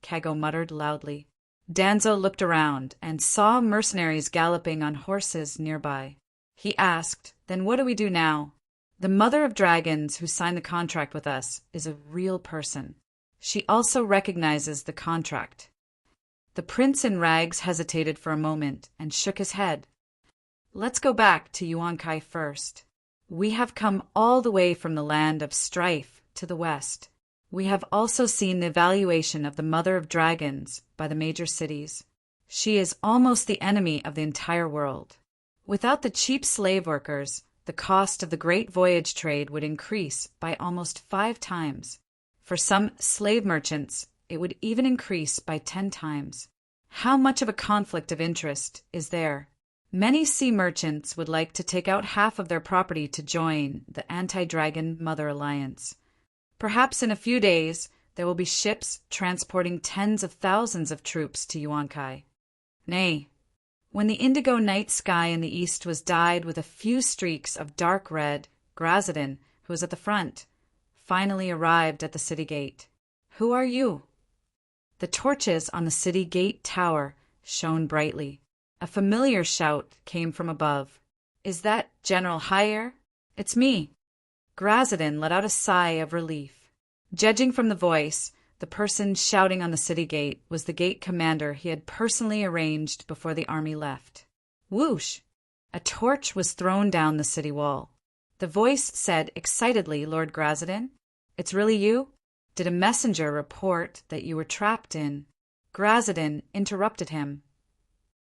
Kago muttered loudly. Danzo looked around and saw mercenaries galloping on horses nearby. He asked, "Then what do we do now?" The Mother of Dragons who signed the contract with us is a real person. She also recognizes the contract. The prince in rags hesitated for a moment and shook his head. Let's go back to Yuan Kai first. We have come all the way from the land of strife to the west. We have also seen the evaluation of the Mother of Dragons by the major cities. She is almost the enemy of the entire world. Without the cheap slave workers, the cost of the great voyage trade would increase by almost 5 times. For some slave merchants, it would even increase by 10 times. How much of a conflict of interest is there? Many sea merchants would like to take out half of their property to join the Anti-Dragon Mother Alliance. Perhaps in a few days, there will be ships transporting tens of thousands of troops to Yuan-Kai. Nay, when the indigo night sky in the east was dyed with a few streaks of dark red, Grazadin, who was at the front, finally arrived at the city gate. "Who are you?" The torches on the city gate tower shone brightly. A familiar shout came from above. "Is that General Hyer?" "It's me." Grazadin let out a sigh of relief. Judging from the voice, the person shouting on the city gate was the gate commander he had personally arranged before the army left. Whoosh! A torch was thrown down the city wall. The voice said excitedly, "Lord Grazadin, it's really you? Did a messenger report that you were trapped in?" Grazadin interrupted him.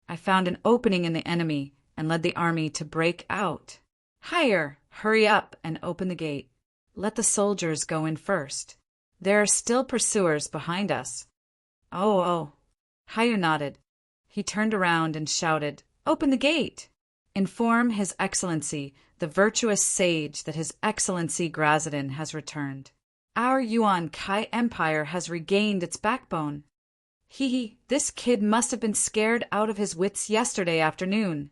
"I found an opening in the enemy and led the army to break out." "Hyer, hurry up and open the gate. Let the soldiers go in first. There are still pursuers behind us." Oh. Hyer nodded. He turned around and shouted, "Open the gate! Inform His Excellency, the virtuous sage, that His Excellency Grazadin has returned. Our Yuan-Kai Empire has regained its backbone. This kid must have been scared out of his wits yesterday afternoon,"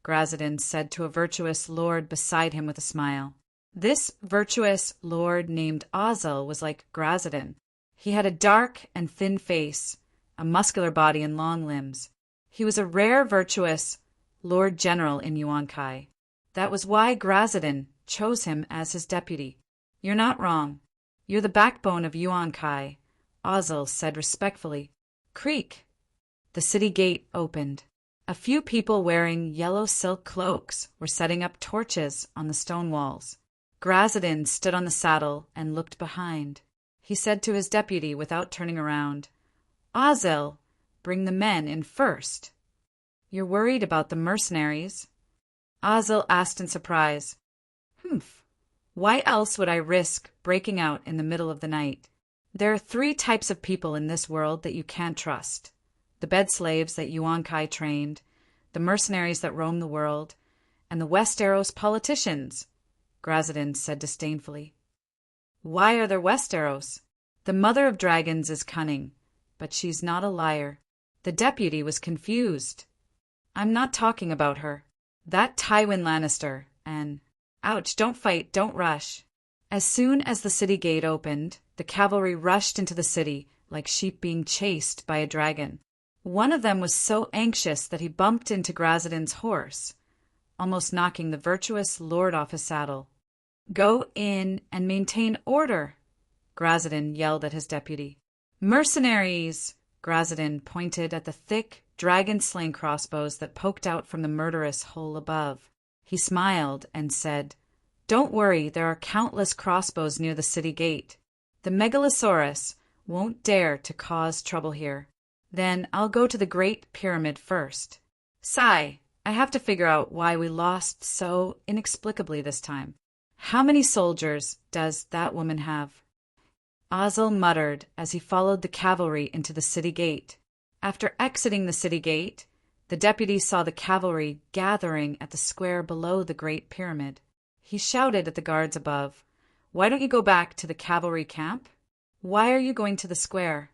Grazadin said to a virtuous lord beside him with a smile. This virtuous lord named Azel was like Grazadin. He had a dark and thin face, a muscular body and long limbs. He was a rare virtuous Lord General in Yuan-Kai. That was why Grazadin chose him as his deputy. "You're not wrong. You're the backbone of Yuan-Kai," Azel said respectfully. Creak! The city gate opened. A few people wearing yellow silk cloaks were setting up torches on the stone walls. Grazadin stood on the saddle and looked behind. He said to his deputy without turning around, "Azel, bring the men in first." "You're worried about the mercenaries?" Azel asked in surprise. "Humph. Why else would I risk breaking out in the middle of the night? There are 3 types of people in this world that you can't trust. The bed slaves that Yuan-Kai trained, the mercenaries that roam the world, and the Westeros politicians," Grazadin said disdainfully. "Why are there Westeros? The mother of dragons is cunning, but she's not a liar." The deputy was confused. "I'm not talking about her. That Tywin Lannister, and— Ouch, don't fight, don't rush." As soon as the city gate opened, the cavalry rushed into the city like sheep being chased by a dragon. One of them was so anxious that he bumped into Grazadin's horse, almost knocking the virtuous lord off his saddle. "Go in and maintain order," Grazadin yelled at his deputy. "Mercenaries!" Grazadin pointed at the thick, dragon-slaying crossbows that poked out from the murderous hole above. He smiled and said, "Don't worry, there are countless crossbows near the city gate. The Megalosaurus won't dare to cause trouble here. Then I'll go to the Great Pyramid first. Sigh, I have to figure out why we lost so inexplicably this time. How many soldiers does that woman have?" Azel muttered as he followed the cavalry into the city gate. After exiting the city gate, the deputy saw the cavalry gathering at the square below the Great Pyramid. He shouted at the guards above, "Why don't you go back to the cavalry camp? Why are you going to the square?"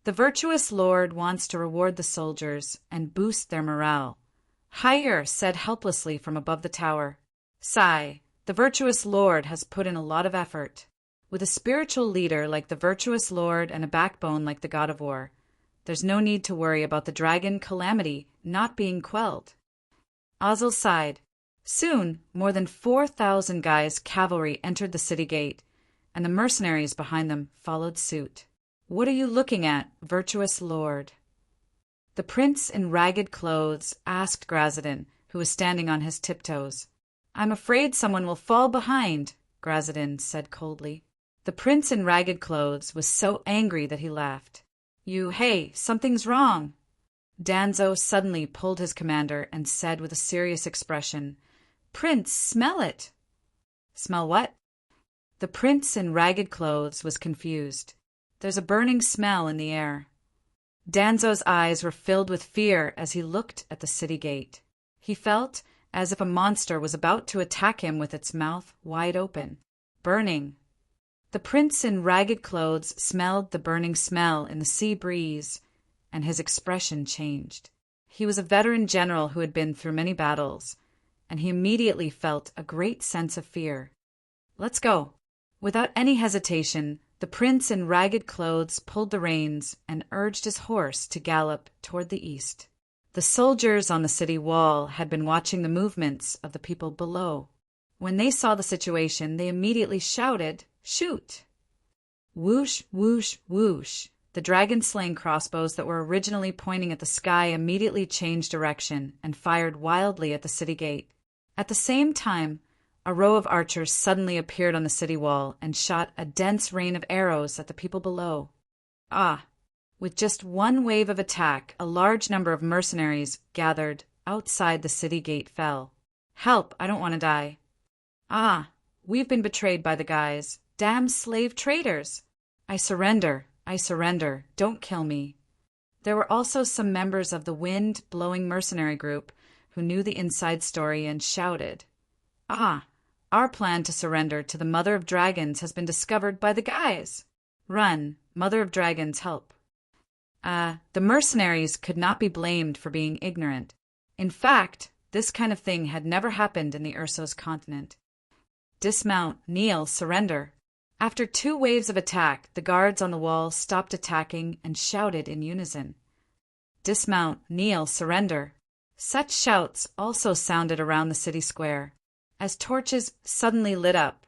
"The virtuous lord wants to reward the soldiers and boost their morale," Hyer said helplessly from above the tower. "Sigh, the virtuous lord has put in a lot of effort. With a spiritual leader like the virtuous lord and a backbone like the god of war, there's no need to worry about the dragon calamity not being quelled." Azel sighed. Soon, more than 4,000 guys' cavalry entered the city gate, and the mercenaries behind them followed suit. "What are you looking at, virtuous lord?" The prince in ragged clothes asked Grazadin, who was standing on his tiptoes. "I'm afraid someone will fall behind," Grazadin said coldly. The prince in ragged clothes was so angry that he laughed. Hey, something's wrong." Danzo suddenly pulled his commander and said with a serious expression, "Prince, smell it." "Smell what?" The prince in ragged clothes was confused. There's a burning smell in the air. Danzo's eyes were filled with fear as he looked at the city gate. He felt as if a monster was about to attack him with its mouth wide open. Burning. The prince in ragged clothes smelled the burning smell in the sea breeze, and his expression changed. He was a veteran general who had been through many battles, and he immediately felt a great sense of fear. "Let's go." Without any hesitation, the prince in ragged clothes pulled the reins and urged his horse to gallop toward the east. The soldiers on the city wall had been watching the movements of the people below. When they saw the situation, they immediately shouted, "Shoot!" Whoosh, whoosh, whoosh. The dragon-slaying crossbows that were originally pointing at the sky immediately changed direction and fired wildly at the city gate. At the same time, a row of archers suddenly appeared on the city wall and shot a dense rain of arrows at the people below. With just one wave of attack, a large number of mercenaries gathered outside the city gate fell. "Help, I don't want to die." We've been betrayed by the guys. Damn slave traders. I surrender, don't kill me." There were also some members of the wind-blowing mercenary group who knew the inside story and shouted, "Our plan to surrender to the Mother of Dragons has been discovered by the guys. Run, Mother of Dragons, help." The mercenaries could not be blamed for being ignorant. In fact, this kind of thing had never happened in the Ursos continent. "Dismount, kneel, surrender." After 2 waves of attack, the guards on the wall stopped attacking and shouted in unison, "Dismount, kneel, surrender." Such shouts also sounded around the city square. As torches suddenly lit up,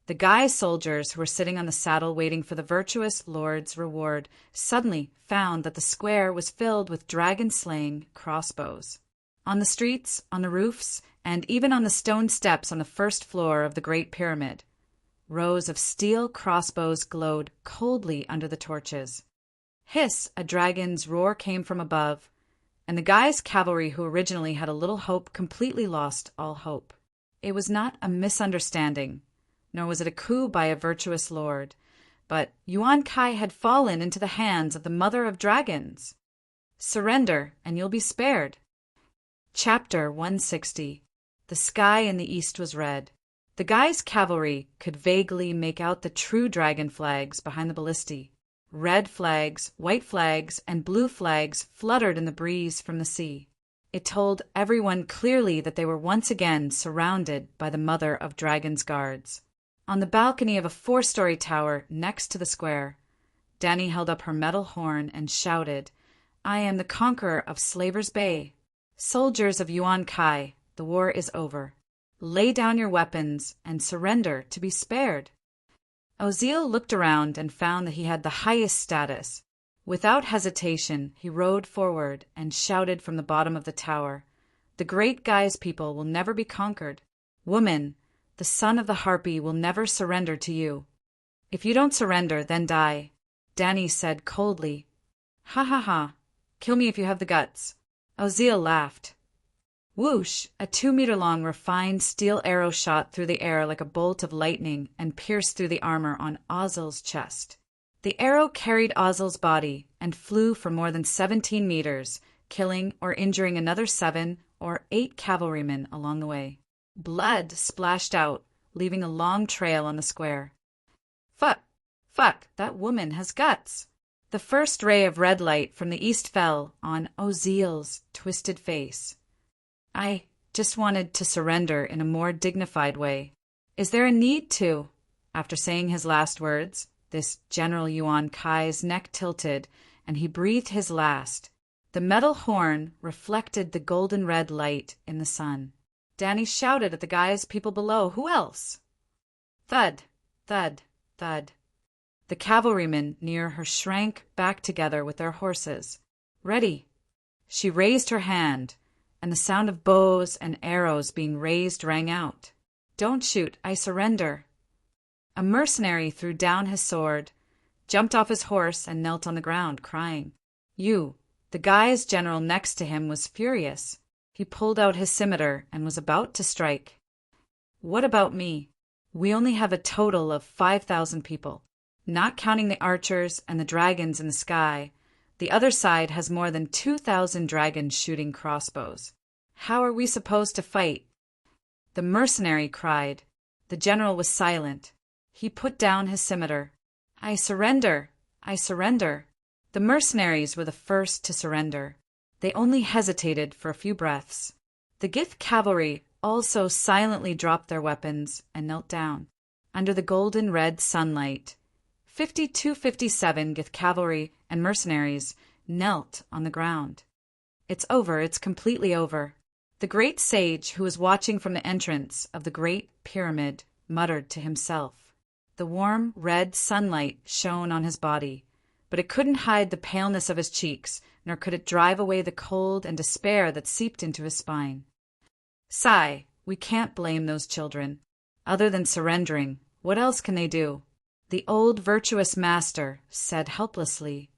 the guy soldiers who were sitting on the saddle waiting for the virtuous lord's reward suddenly found that the square was filled with dragon-slaying crossbows. On the streets, on the roofs, and even on the stone steps on the first floor of the Great Pyramid, rows of steel crossbows glowed coldly under the torches. Hiss! A dragon's roar came from above, and the guy's cavalry who originally had a little hope completely lost all hope. It was not a misunderstanding, nor was it a coup by a virtuous lord, but Yuan Kai had fallen into the hands of the Mother of Dragons. Surrender, and you'll be spared. Chapter 160. The sky in the east was red. The guy's cavalry could vaguely make out the true dragon flags behind the ballistae. Red flags, white flags, and blue flags fluttered in the breeze from the sea. It told everyone clearly that they were once again surrounded by the Mother of Dragons' guards. On the balcony of a 4-story tower next to the square, Dani held up her metal horn and shouted, "I am the conqueror of Slaver's Bay. Soldiers of Yuan Kai, the war is over. Lay down your weapons and surrender to be spared." Oziel looked around and found that he had the highest status. Without hesitation, he rode forward and shouted from the bottom of the tower, "The great guy's people will never be conquered. Woman, the son of the Harpy will never surrender to you. If you don't surrender, then die." Dani said coldly, "Ha ha ha, kill me if you have the guts." Oziel laughed. Whoosh! A 2-meter-long refined steel arrow shot through the air like a bolt of lightning and pierced through the armor on Ozel's chest. The arrow carried Ozel's body and flew for more than 17 meters, killing or injuring another 7 or 8 cavalrymen along the way. Blood splashed out, leaving a long trail on the square. Fuck, that woman has guts." The first ray of red light from the east fell on Oziel's twisted face. "I just wanted to surrender in a more dignified way. Is there a need to?" After saying his last words, this General Yuan Kai's neck tilted, and he breathed his last. The metal horn reflected the golden-red light in the sun. Dani shouted at the guy's people below, "Who else?" Thud, thud, thud. The cavalrymen near her shrank back together with their horses. "Ready." She raised her hand, and the sound of bows and arrows being raised rang out. "Don't shoot, I surrender." A mercenary threw down his sword, jumped off his horse, and knelt on the ground, crying. The guy's general next to him was furious. He pulled out his scimitar and was about to strike. "What about me?" We only have a total of 5,000 people. Not counting the archers and the dragons in the sky, the other side has more than 2,000 dragons shooting crossbows. How are we supposed to fight?" The mercenary cried. The general was silent. He put down his scimitar. "I surrender! I surrender!" The mercenaries were the first to surrender. They only hesitated for a few breaths. The Gith cavalry also silently dropped their weapons and knelt down. Under the golden red sunlight, 5257 Gith cavalry and mercenaries knelt on the ground. "It's over, it's completely over." The great sage who was watching from the entrance of the Great Pyramid muttered to himself. The warm red sunlight shone on his body, but it couldn't hide the paleness of his cheeks, nor could it drive away the cold and despair that seeped into his spine. "Sigh, we can't blame those children. Other than surrendering, what else can they do?" The old virtuous master said helplessly,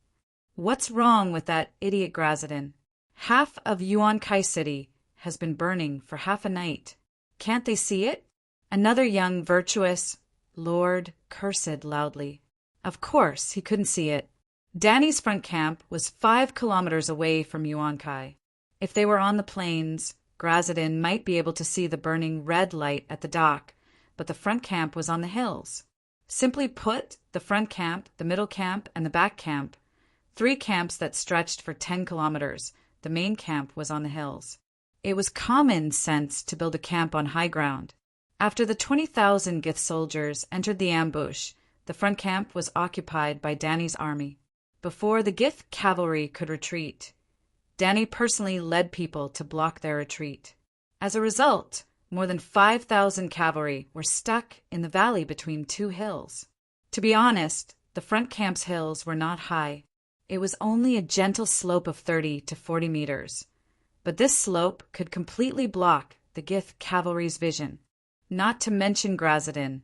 "What's wrong with that idiot Grazadin? Half of Yuan-Kai City has been burning for half a night. Can't they see it?" Another young virtuous lord cursed loudly. Of course he couldn't see it. Danny's front camp was 5 kilometers away from Yuan-Kai. If they were on the plains, Grazadin might be able to see the burning red light at the dock, but the front camp was on the hills. Simply put, the front camp, the middle camp, and the back camp, 3 camps that stretched for 10 kilometers, the main camp was on the hills. It was common sense to build a camp on high ground. After the 20,000 Gith soldiers entered the ambush, the front camp was occupied by Danny's army. Before the Gith cavalry could retreat, Danny personally led people to block their retreat. As a result, more than 5,000 cavalry were stuck in the valley between 2 hills. To be honest, the front camp's hills were not high. It was only a gentle slope of 30 to 40 meters. But this slope could completely block the Gith cavalry's vision, not to mention Grazadin.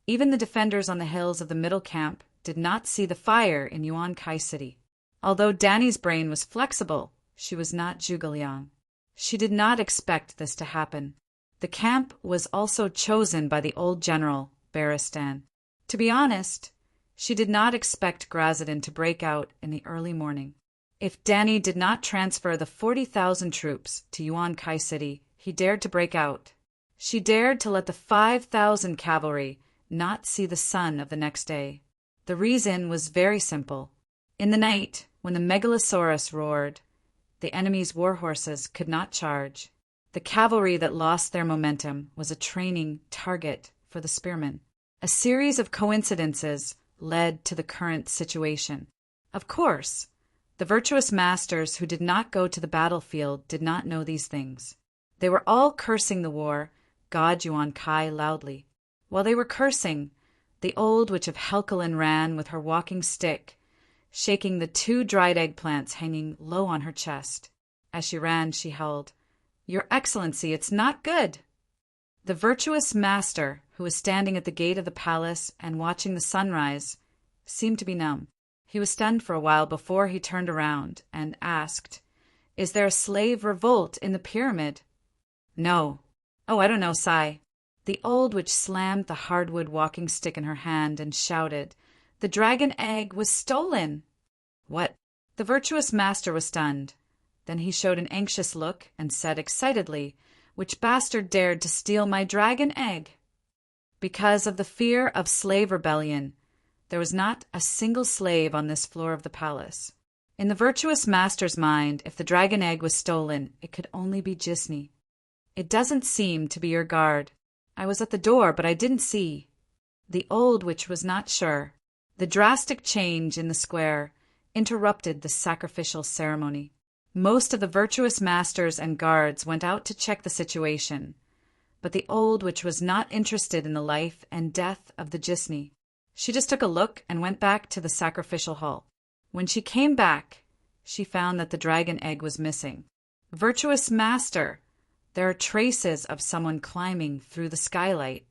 Even the defenders on the hills of the middle camp did not see the fire in Yuan-Kai City. Although Danny's brain was flexible, she was not Zhuge Liang. She did not expect this to happen. The camp was also chosen by the old general, Baristan. To be honest, she did not expect Grazadin to break out in the early morning. If Danny did not transfer the 40,000 troops to Yuan-Kai City, he dared to break out. She dared to let the 5,000 cavalry not see the sun of the next day. The reason was very simple. In the night, when the Megalosaurus roared, the enemy's war horses could not charge. The cavalry that lost their momentum was a training target for the spearmen. A series of coincidences led to the current situation. Of course, the virtuous masters who did not go to the battlefield did not know these things. They were all cursing the war, God Yuan-Kai loudly. While they were cursing, the old witch of Helkelin ran with her walking stick, shaking the 2 dried eggplants hanging low on her chest. As she ran, she held, "Your Excellency, it's not good!" The virtuous master, who was standing at the gate of the palace and watching the sunrise, seemed to be numb. He was stunned for a while before he turned around and asked, "Is there a slave revolt in the pyramid?" "No." "Oh, I don't know, Sai." The old witch slammed the hardwood walking stick in her hand and shouted, "The dragon egg was stolen!" "What?" The virtuous master was stunned. Then he showed an anxious look and said excitedly, "Which bastard dared to steal my dragon egg?" Because of the fear of slave rebellion, there was not a single slave on this floor of the palace. In the virtuous master's mind, if the dragon egg was stolen, it could only be Gisni. "It doesn't seem to be your guard. I was at the door, but I didn't see." The old witch was not sure. The drastic change in the square interrupted the sacrificial ceremony. Most of the virtuous masters and guards went out to check the situation, but the old witch was not interested in the life and death of the Gisni. She just took a look and went back to the sacrificial hall. When she came back, she found that the dragon egg was missing. "Virtuous master, there are traces of someone climbing through the skylight."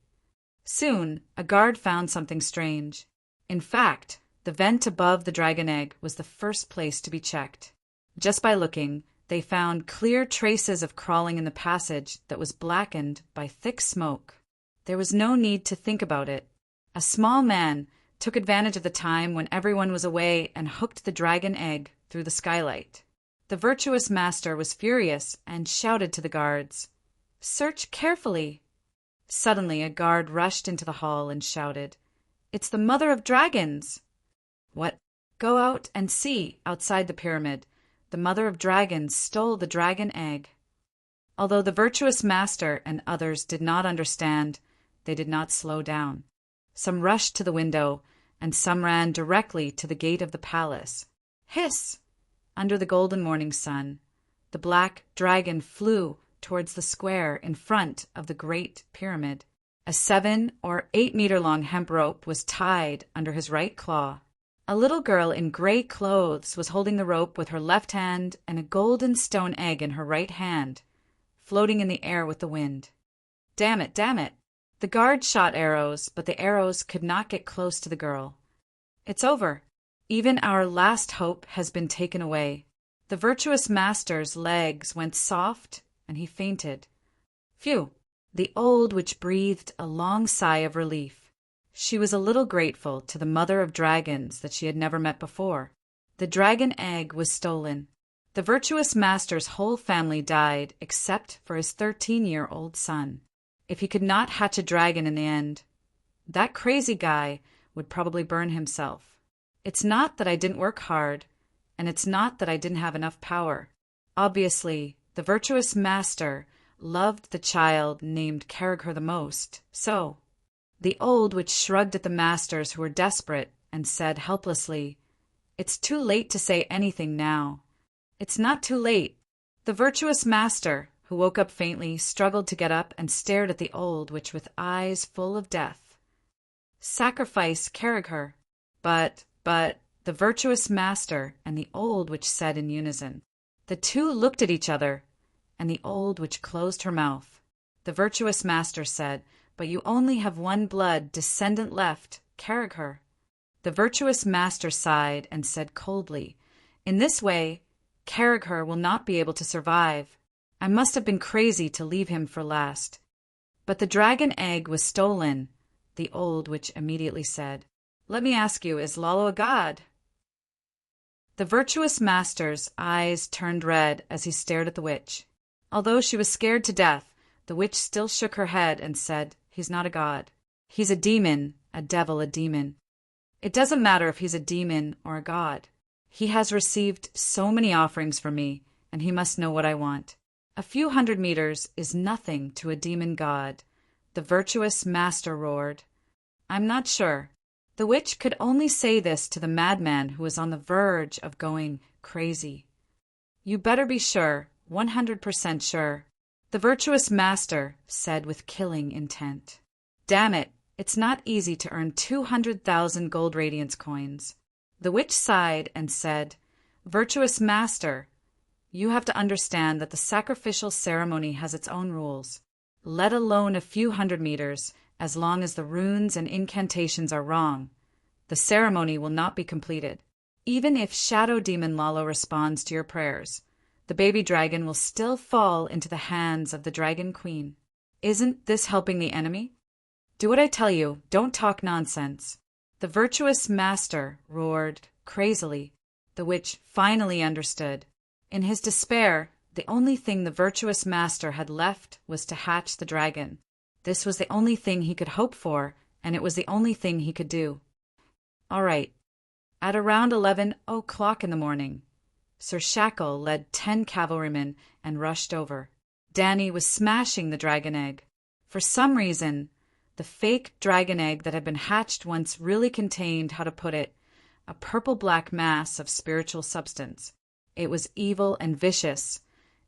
Soon, a guard found something strange. In fact, the vent above the dragon egg was the first place to be checked. Just by looking, they found clear traces of crawling in the passage that was blackened by thick smoke. There was no need to think about it. A small man took advantage of the time when everyone was away and hooked the dragon egg through the skylight. The virtuous master was furious and shouted to the guards, "Search carefully." Suddenly a guard rushed into the hall and shouted, "It's the mother of dragons!" "What?" "Go out and see, outside the pyramid. The mother of dragons stole the dragon egg." Although the virtuous master and others did not understand, they did not slow down. Some rushed to the window, and some ran directly to the gate of the palace. Hiss! Under the golden morning sun, the black dragon flew towards the square in front of the great pyramid. A 7 or 8 meter long hemp rope was tied under his right claw. A little girl in gray clothes was holding the rope with her left hand and a golden stone egg in her right hand, floating in the air with the wind. Damn it, damn it! The guard shot arrows, but the arrows could not get close to the girl. It's over. Even our last hope has been taken away. The virtuous master's legs went soft, and he fainted. Phew! The old witch breathed a long sigh of relief. She was a little grateful to the mother of dragons that she had never met before. The dragon egg was stolen. The virtuous master's whole family died except for his 13-year-old son. If he could not hatch a dragon in the end, that crazy guy would probably burn himself. It's not that I didn't work hard, and it's not that I didn't have enough power. Obviously, the virtuous master loved the child named Carragher the most, so the old witch shrugged at the masters who were desperate and said helplessly, "It's too late to say anything now." "It's not too late." The virtuous master, who woke up faintly, struggled to get up and stared at the old witch with eyes full of death. "Sacrifice Carragher." But the virtuous master and the old witch said in unison. The two looked at each other, and the old witch closed her mouth. The virtuous master said, "But you only have one blood descendant left, Carragher." The virtuous master sighed and said coldly, "In this way, Carragher will not be able to survive. I must have been crazy to leave him for last." "But the dragon egg was stolen," the old witch immediately said. "Let me ask you, is Lalo a god?" The virtuous master's eyes turned red as he stared at the witch. Although she was scared to death, the witch still shook her head and said, "He's not a god. He's a demon, a devil, a demon. It doesn't matter if he's a demon or a god. He has received so many offerings from me, and he must know what I want. A few 100 meters is nothing to a demon god." The virtuous master roared. "I'm not sure." The witch could only say this to the madman who was on the verge of going crazy. "You better be sure, 100% sure," the virtuous master said with killing intent. "Damn it, it's not easy to earn 200,000 gold radiance coins." The witch sighed and said, "Virtuous master, you have to understand that the sacrificial ceremony has its own rules. Let alone a few 100 meters, as long as the runes and incantations are wrong, the ceremony will not be completed. Even if Shadow Demon Lalo responds to your prayers, the baby dragon will still fall into the hands of the Dragon Queen. Isn't this helping the enemy? Do what I tell you, don't talk nonsense." The virtuous master roared crazily. The witch finally understood. In his despair, the only thing the virtuous master had left was to hatch the dragon. This was the only thing he could hope for, and it was the only thing he could do. All right. At around 11 o'clock in the morning, Sir Shackle led 10 cavalrymen and rushed over. Danny was smashing the dragon egg. For some reason, the fake dragon egg that had been hatched once really contained, how to put it, a purple-black mass of spiritual substance. It was evil and vicious,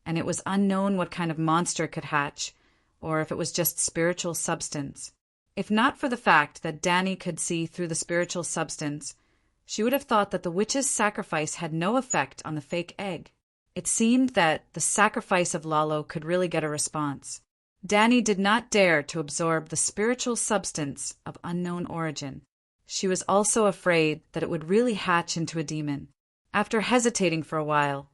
and it was unknown what kind of monster it could hatch, or if it was just spiritual substance. If not for the fact that Danny could see through the spiritual substance, she would have thought that the witch's sacrifice had no effect on the fake egg. It seemed that the sacrifice of Lalo could really get a response. Danny did not dare to absorb the spiritual substance of unknown origin. She was also afraid that it would really hatch into a demon. After hesitating for a while,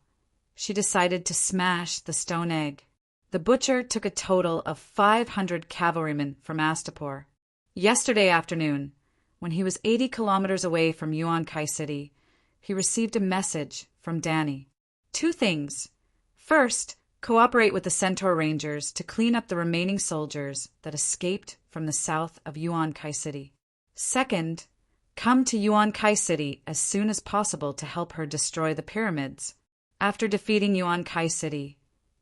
she decided to smash the stone egg. The butcher took a total of 500 cavalrymen from Astapor. Yesterday afternoon, when he was 80 kilometers away from Yuan-Kai City, he received a message from Danny. 2 things. First, cooperate with the Centaur Rangers to clean up the remaining soldiers that escaped from the south of Yuan-Kai City. Second, come to Yuan-Kai City as soon as possible to help her destroy the pyramids. After defeating Yuan-Kai City,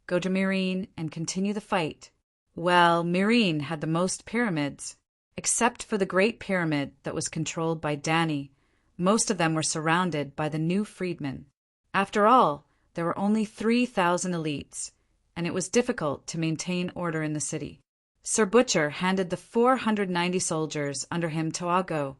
go to Myrine and continue the fight. Well, Myrine had the most pyramids. Except for the Great Pyramid that was controlled by Danny, most of them were surrounded by the new freedmen. After all, there were only 3,000 elites, and it was difficult to maintain order in the city. Sir Butcher handed the 490 soldiers under him to Ago,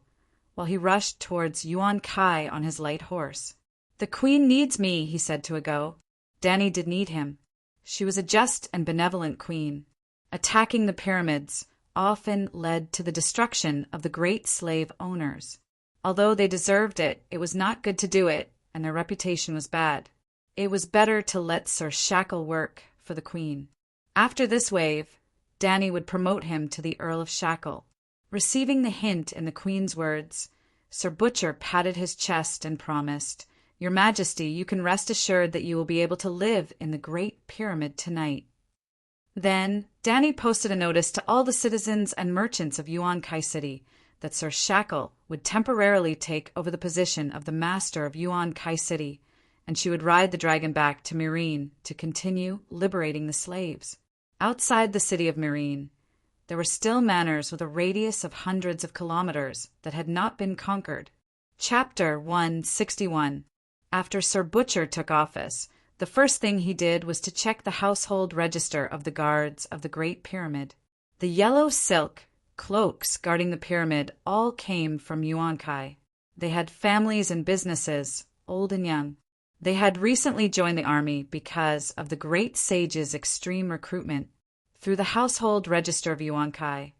while he rushed towards Yuan-Kai on his light horse. "The Queen needs me," he said to Ago. Danny did need him. She was a just and benevolent queen. Attacking the pyramids often led to the destruction of the great slave owners. Although they deserved it, it was not good to do it, and their reputation was bad. It was better to let Sir Shackle work for the Queen. After this wave, Danny would promote him to the Earl of Shackle. Receiving the hint in the Queen's words, Sir Butcher patted his chest and promised, "Your Majesty, you can rest assured that you will be able to live in the Great Pyramid tonight." Then Danny posted a notice to all the citizens and merchants of Yuan-Kai City that Sir Shackle would temporarily take over the position of the master of Yuan-Kai City, and she would ride the dragon back to Myrine to continue liberating the slaves. Outside the city of Myrine, there were still manors with a radius of hundreds of kilometers that had not been conquered. Chapter 161. After Sir Butcher took office, the first thing he did was to check the household register of the guards of the Great Pyramid. The yellow silk cloaks guarding the pyramid all came from Yuan-Kai. They had families and businesses, old and young. They had recently joined the army because of the great sage's extreme recruitment. Through the household register of Yuan-Kai,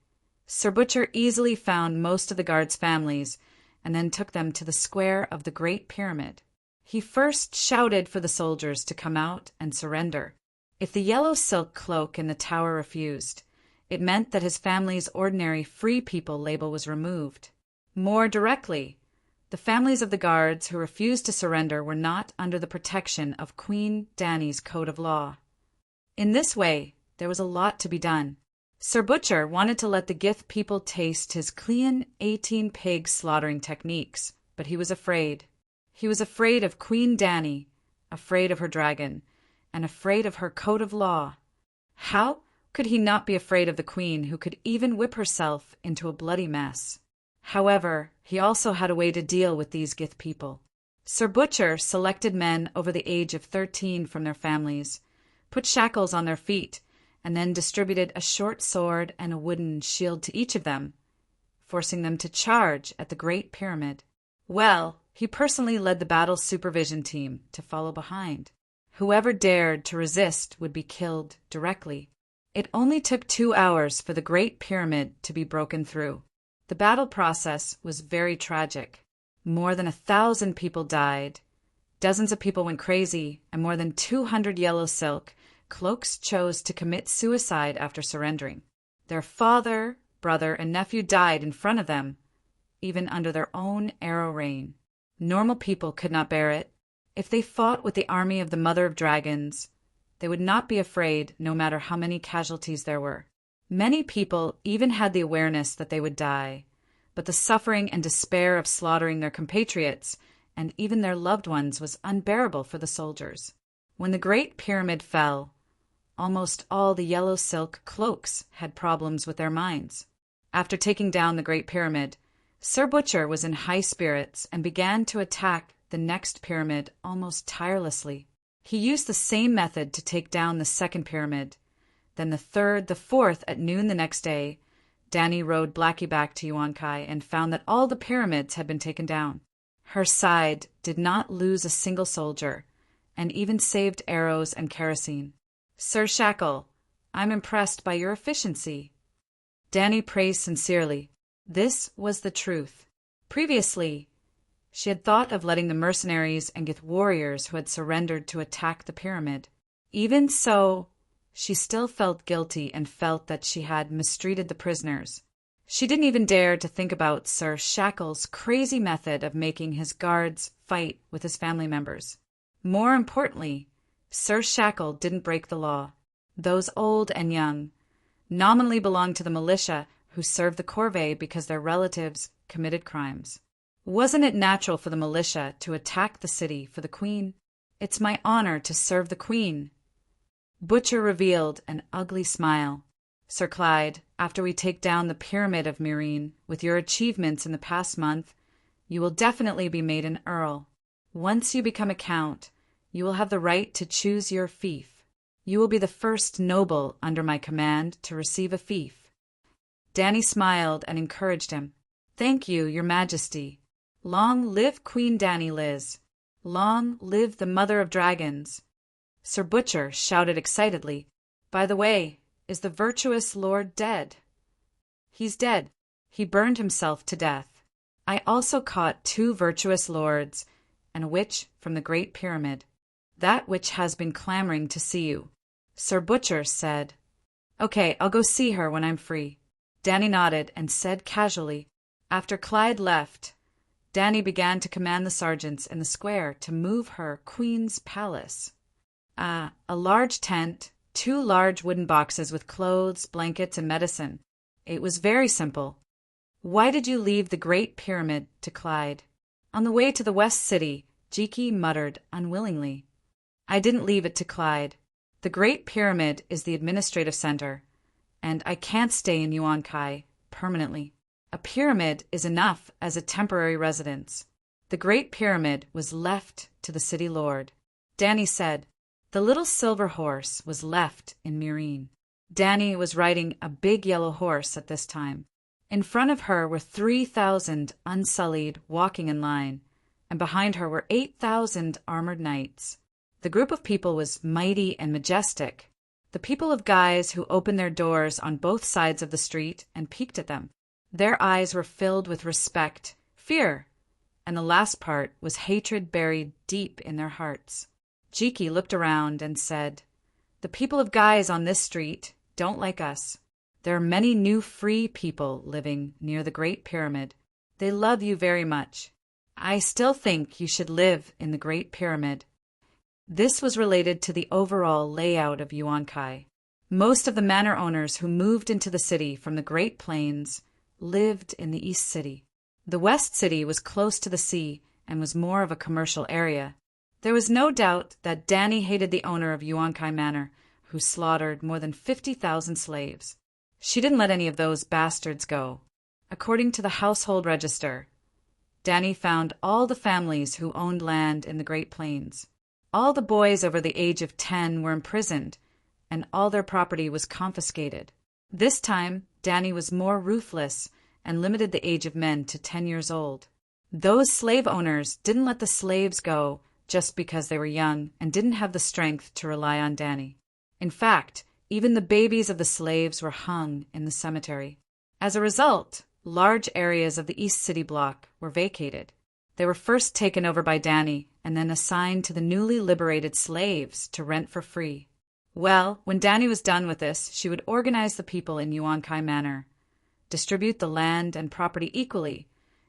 Sir Butcher easily found most of the guards' families and then took them to the square of the Great Pyramid. He first shouted for the soldiers to come out and surrender. If the yellow silk cloak in the tower refused, it meant that his family's ordinary free people label was removed. More directly, the families of the guards who refused to surrender were not under the protection of Queen Danny's code of law. In this way, there was a lot to be done. Sir Butcher wanted to let the Gith people taste his clean 18-pig slaughtering techniques, but he was afraid. He was afraid of Queen Danny, afraid of her dragon, and afraid of her code of law. How could he not be afraid of the Queen, who could even whip herself into a bloody mess? However, he also had a way to deal with these Gith people. Sir Butcher selected men over the age of 13 from their families, put shackles on their feet, and then distributed a short sword and a wooden shield to each of them, forcing them to charge at the Great Pyramid. Well, he personally led the battle supervision team to follow behind. Whoever dared to resist would be killed directly. It only took 2 hours for the Great Pyramid to be broken through. The battle process was very tragic. More than 1,000 people died. Dozens of people went crazy, and more than 200 yellow silk cloaks chose to commit suicide after surrendering. Their father, brother, and nephew died in front of them, even under their own arrow rain. Normal people could not bear it. If they fought with the army of the Mother of Dragons, they would not be afraid no matter how many casualties there were. Many people even had the awareness that they would die, but the suffering and despair of slaughtering their compatriots and even their loved ones was unbearable for the soldiers. When the Great Pyramid fell, almost all the yellow silk cloaks had problems with their minds. After taking down the Great Pyramid, Sir Butcher was in high spirits and began to attack the next pyramid almost tirelessly. He used the same method to take down the second pyramid. Then the third, the fourth, at noon the next day, Danny rode Blackie back to Yuan-Kai and found that all the pyramids had been taken down. Her side did not lose a single soldier, and even saved arrows and kerosene. "Sir Shackle, I'm impressed by your efficiency." Danny praised sincerely. This was the truth. Previously, she had thought of letting the mercenaries and Gith warriors who had surrendered to attack the pyramid. Even so, she still felt guilty and felt that she had mistreated the prisoners. She didn't even dare to think about Sir Shackle's crazy method of making his guards fight with his family members. More importantly, Sir Shackle didn't break the law. Those old and young nominally belonged to the militia who served the corvée because their relatives committed crimes. Wasn't it natural for the militia to attack the city for the Queen? It's my honor to serve the Queen. Butcher revealed an ugly smile. Sir Clyde, after we take down the Pyramid of Meereen, with your achievements in the past month, you will definitely be made an earl. Once you become a count, you will have the right to choose your fief. You will be the first noble under my command to receive a fief. Danny smiled and encouraged him. Thank you, your majesty. Long live Queen Danny Liz. Long live the Mother of Dragons. Sir Butcher shouted excitedly, By the way, is the virtuous lord dead? He's dead. He burned himself to death. I also caught 2 virtuous lords and a witch from the Great Pyramid. That witch has been clamoring to see you. Sir Butcher said, Okay, I'll go see her when I'm free. Danny nodded and said casually, After Clyde left, Danny began to command the sergeants in the square to move her Queen's palace. A large tent, 2 large wooden boxes with clothes, blankets, and medicine. It was very simple. Why did you leave the Great Pyramid to Clyde? On the way to the West City, Jiki muttered unwillingly. I didn't leave it to Clyde. The Great Pyramid is the administrative center, and I can't stay in Yuan Kai permanently. A pyramid is enough as a temporary residence. The Great Pyramid was left to the city lord. Danny said, The little silver horse was left in Meereen. Danny was riding a big yellow horse at this time. In front of her were 3,000 unsullied walking in line, and behind her were 8,000 armored knights. The group of people was mighty and majestic. The people of Guise who opened their doors on both sides of the street and peeked at them. Their eyes were filled with respect, fear, and the last part was hatred buried deep in their hearts. Jiki looked around and said, The people of Guise on this street don't like us. There are many new free people living near the Great Pyramid. They love you very much. I still think you should live in the Great Pyramid. This was related to the overall layout of Yuan Kai. Most of the manor owners who moved into the city from the Great Plains lived in the East City. The West City was close to the sea and was more of a commercial area. There was no doubt that Danny hated the owner of Yuan Kai Manor, who slaughtered more than 50,000 slaves. She didn't let any of those bastards go. According to the household register, Danny found all the families who owned land in the Great Plains. All the boys over the age of 10 were imprisoned, and all their property was confiscated. This time, Danny was more ruthless and limited the age of men to 10 years old. Those slave owners didn't let the slaves go just because they were young and didn't have the strength to rely on Danny. In fact, even the babies of the slaves were hung in the cemetery. As a result, large areas of the East City block were vacated. They were first taken over by Danny and then assigned to the newly liberated slaves to rent for free. Well, when Danny was done with this, she would organize the people in Yuan Kai Manor, distribute the land and property equally,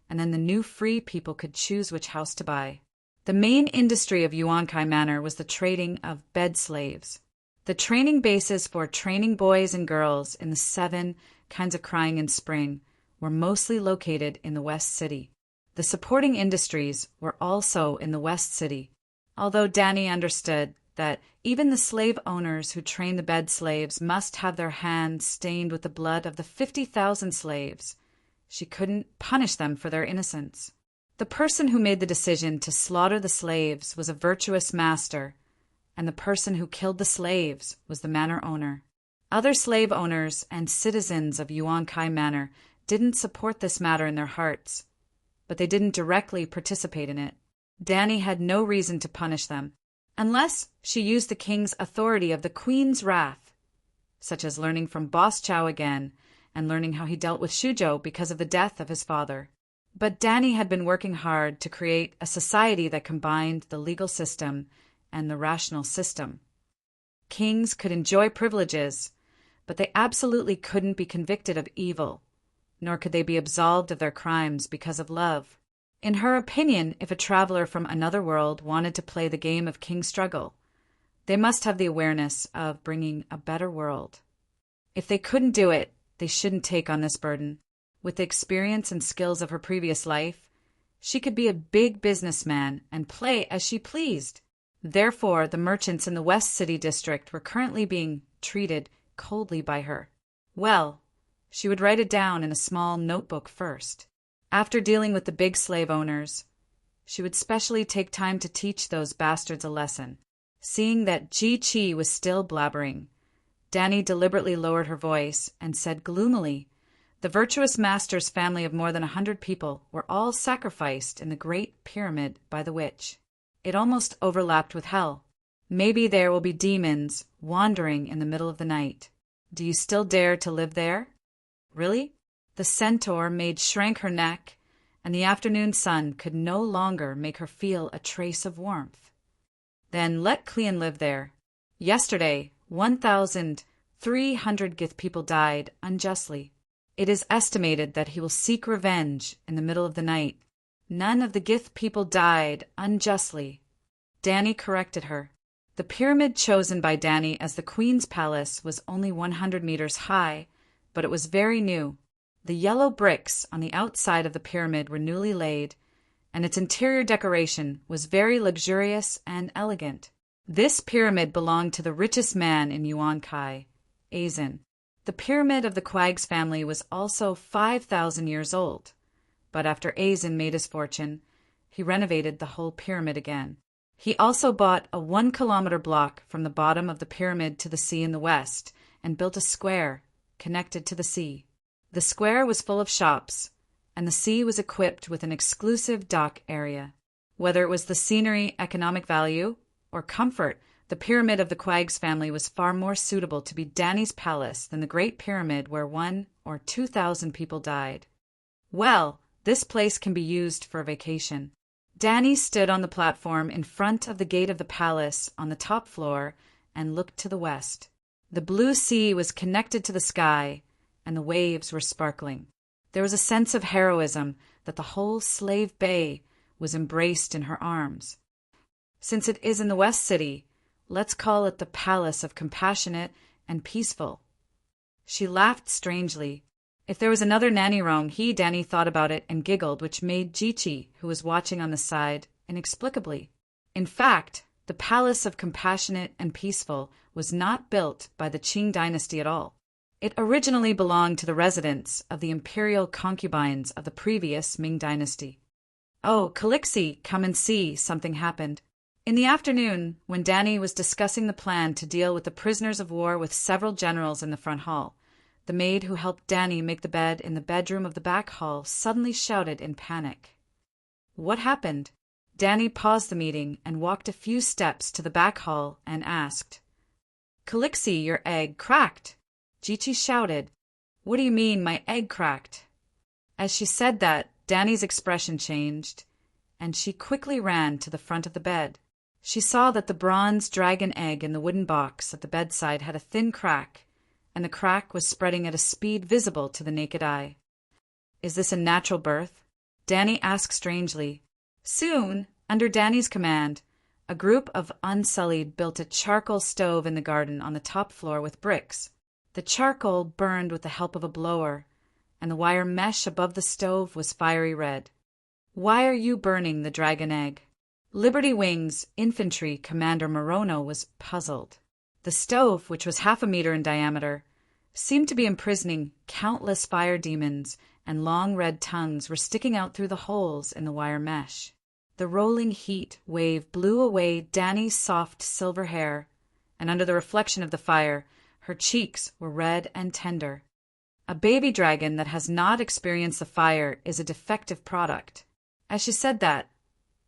and then the new free people could choose which house to buy. The main industry of Yuan Kai Manor was the trading of bed slaves. The training bases for training boys and girls in the 7 kinds of crying in spring were mostly located in the West City. The supporting industries were also in the West City, although Danny understood that even the slave owners who trained the bed slaves must have their hands stained with the blood of the 50,000 slaves. She couldn't punish them for their innocence. The person who made the decision to slaughter the slaves was a virtuous master, and the person who killed the slaves was the manor owner. Other slave owners and citizens of Yuan Kai Manor didn't support this matter in their hearts, but they didn't directly participate in it. Danny had no reason to punish them, unless she used the king's authority of the queen's wrath, such as learning from Boss Chow again and learning how he dealt with Shujo because of the death of his father. But Danny had been working hard to create a society that combined the legal system and the rational system. Kings could enjoy privileges, but they absolutely couldn't be convicted of evil, nor could they be absolved of their crimes because of love. In her opinion, if a traveler from another world wanted to play the game of king struggle, they must have the awareness of bringing a better world. If they couldn't do it, they shouldn't take on this burden. With the experience and skills of her previous life, she could be a big businessman and play as she pleased. Therefore, the merchants in the West City district were currently being treated coldly by her. Well, she would write it down in a small notebook first. After dealing with the big slave owners, she would specially take time to teach those bastards a lesson. Seeing that Ji-Chi was still blabbering, Danny deliberately lowered her voice and said gloomily, "The virtuous master's family of more than 100 people were all sacrificed in the Great Pyramid by the witch. It almost overlapped with hell. Maybe there will be demons wandering in the middle of the night. Do you still dare to live there?" Really? The centaur maid shrank her neck, and the afternoon sun could no longer make her feel a trace of warmth. Then let Cleon live there. Yesterday, 1,300 Gith people died unjustly. It is estimated that he will seek revenge in the middle of the night. None of the Gith people died unjustly. Danny corrected her. The pyramid chosen by Danny as the Queen's Palace was only 100 meters high, but it was very new. The yellow bricks on the outside of the pyramid were newly laid, and its interior decoration was very luxurious and elegant. This pyramid belonged to the richest man in Yuan Kai, Azin. The pyramid of the Quags family was also 5,000 years old, but after Azin made his fortune, he renovated the whole pyramid again. He also bought a 1-kilometer block from the bottom of the pyramid to the sea in the west and built a square connected to the sea. The square was full of shops, and the sea was equipped with an exclusive dock area. Whether it was the scenery, economic value, or comfort, the pyramid of the Quags family was far more suitable to be Danny's palace than the Great Pyramid where 1,000 or 2,000 people died. Well, this place can be used for a vacation. Danny stood on the platform in front of the gate of the palace on the top floor and looked to the west. The blue sea was connected to the sky, and the waves were sparkling. There was a sense of heroism that the whole slave bay was embraced in her arms. Since it is in the West City, let's call it the Palace of Compassionate and Peaceful. She laughed strangely. If there was another nanny wrong, Danny thought about it and giggled, which made Ji-Chi, who was watching on the side, inexplicably. In fact, the Palace of Compassionate and Peaceful was not built by the Qing dynasty at all. It originally belonged to the residence of the imperial concubines of the previous Ming dynasty. "Oh, Calixi, come and see, something happened." In the afternoon, when Danny was discussing the plan to deal with the prisoners of war with several generals in the front hall, the maid who helped Danny make the bed in the bedroom of the back hall suddenly shouted in panic. What happened? Danny paused the meeting and walked a few steps to the back hall and asked, "Calixi, your egg cracked." Ji-Chi shouted, "What do you mean, my egg cracked?" As she said that, Danny's expression changed, and she quickly ran to the front of the bed. She saw that the bronze dragon egg in the wooden box at the bedside had a thin crack, and the crack was spreading at a speed visible to the naked eye. "Is this a natural birth?" Danny asked strangely. Soon, under Danny's command, a group of Unsullied built a charcoal stove in the garden on the top floor with bricks. The charcoal burned with the help of a blower, and the wire mesh above the stove was fiery red. "Why are you burning the dragon egg?" Liberty Wing's infantry commander Morono was puzzled. The stove, which was 1/2 meter in diameter, seemed to be imprisoning countless fire demons, and long red tongues were sticking out through the holes in the wire mesh. The rolling heat wave blew away Danny's soft silver hair, and under the reflection of the fire, her cheeks were red and tender. A baby dragon that has not experienced the fire is a defective product. As she said that,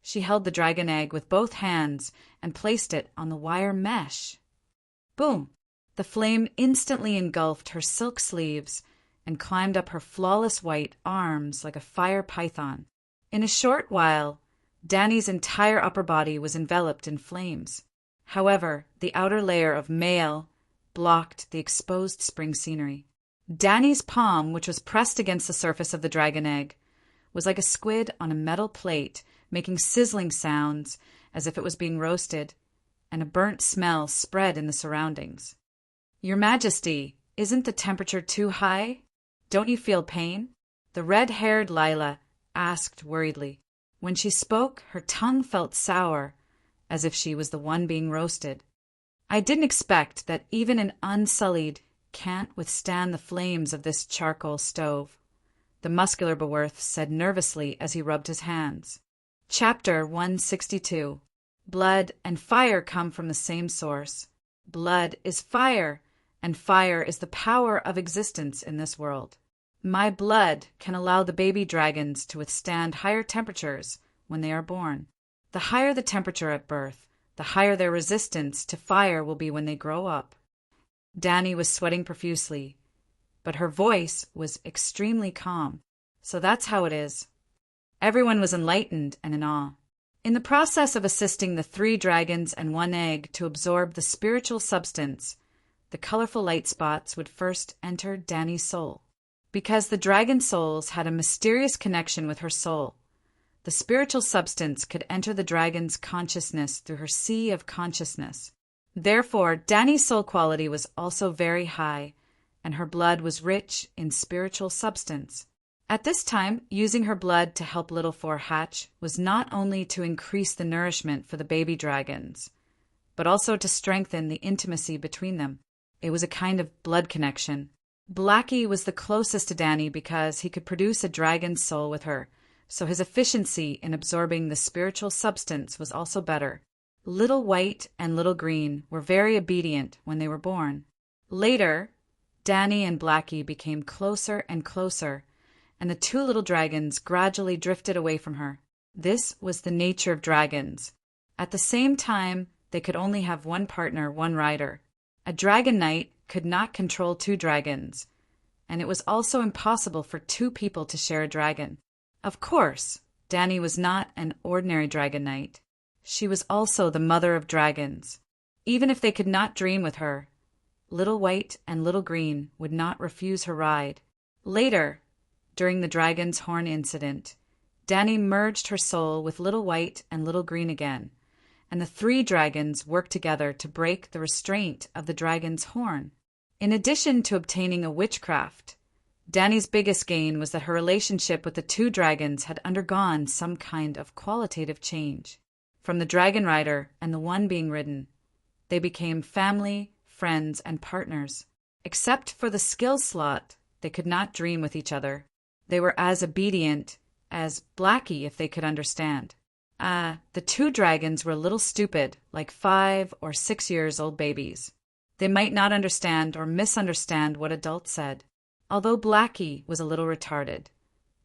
she held the dragon egg with both hands and placed it on the wire mesh. Boom! The flame instantly engulfed her silk sleeves and climbed up her flawless white arms like a fire python. In a short while, Danny's entire upper body was enveloped in flames. However, the outer layer of mail blocked the exposed spring scenery. Danny's palm, which was pressed against the surface of the dragon egg, was like a squid on a metal plate, making sizzling sounds as if it was being roasted, and a burnt smell spread in the surroundings. "Your Majesty, isn't the temperature too high? Don't you feel pain?" the red-haired Lila asked worriedly. When she spoke, her tongue felt sour, as if she was the one being roasted. "I didn't expect that even an unsullied can't withstand the flames of this charcoal stove," the muscular Beworth said nervously as he rubbed his hands. Chapter 162. Blood and fire come from the same source. Blood is fire, and fire is the power of existence in this world. My blood can allow the baby dragons to withstand higher temperatures when they are born. The higher the temperature at birth, the higher their resistance to fire will be when they grow up. Danny was sweating profusely, but her voice was extremely calm. "So that's how it is." Everyone was enlightened and in awe. In the process of assisting the 3 dragons and 1 egg to absorb the spiritual substance, the colorful light spots would first enter Danny's soul. Because the dragon souls had a mysterious connection with her soul, the spiritual substance could enter the dragon's consciousness through her sea of consciousness. Therefore, Danny's soul quality was also very high, and her blood was rich in spiritual substance. At this time, using her blood to help Little Four hatch was not only to increase the nourishment for the baby dragons, but also to strengthen the intimacy between them. It was a kind of blood connection. Blackie was the closest to Danny because he could produce a dragon's soul with her, so his efficiency in absorbing the spiritual substance was also better. Little White and Little Green were very obedient when they were born. Later, Danny and Blackie became closer and closer, and the 2 little dragons gradually drifted away from her. This was the nature of dragons. At the same time, they could only have 1 partner, 1 rider. A dragon knight could not control 2 dragons, and it was also impossible for 2 people to share a dragon. Of course, Danny was not an ordinary dragon knight. She was also the mother of dragons. Even if they could not dream with her, Little White and Little Green would not refuse her ride. Later, during the dragon's horn incident, Danny merged her soul with Little White and Little Green again, and the 3 dragons worked together to break the restraint of the dragon's horn. In addition to obtaining a witchcraft, Danny's biggest gain was that her relationship with the 2 dragons had undergone some kind of qualitative change. From the dragon rider and the one being ridden, they became family, friends, and partners. Except for the skill slot, they could not dream with each other. They were as obedient as Blackie if they could understand. The 2 dragons were a little stupid, like 5 or 6 years old babies. They might not understand or misunderstand what adults said. Although Blackie was a little retarded,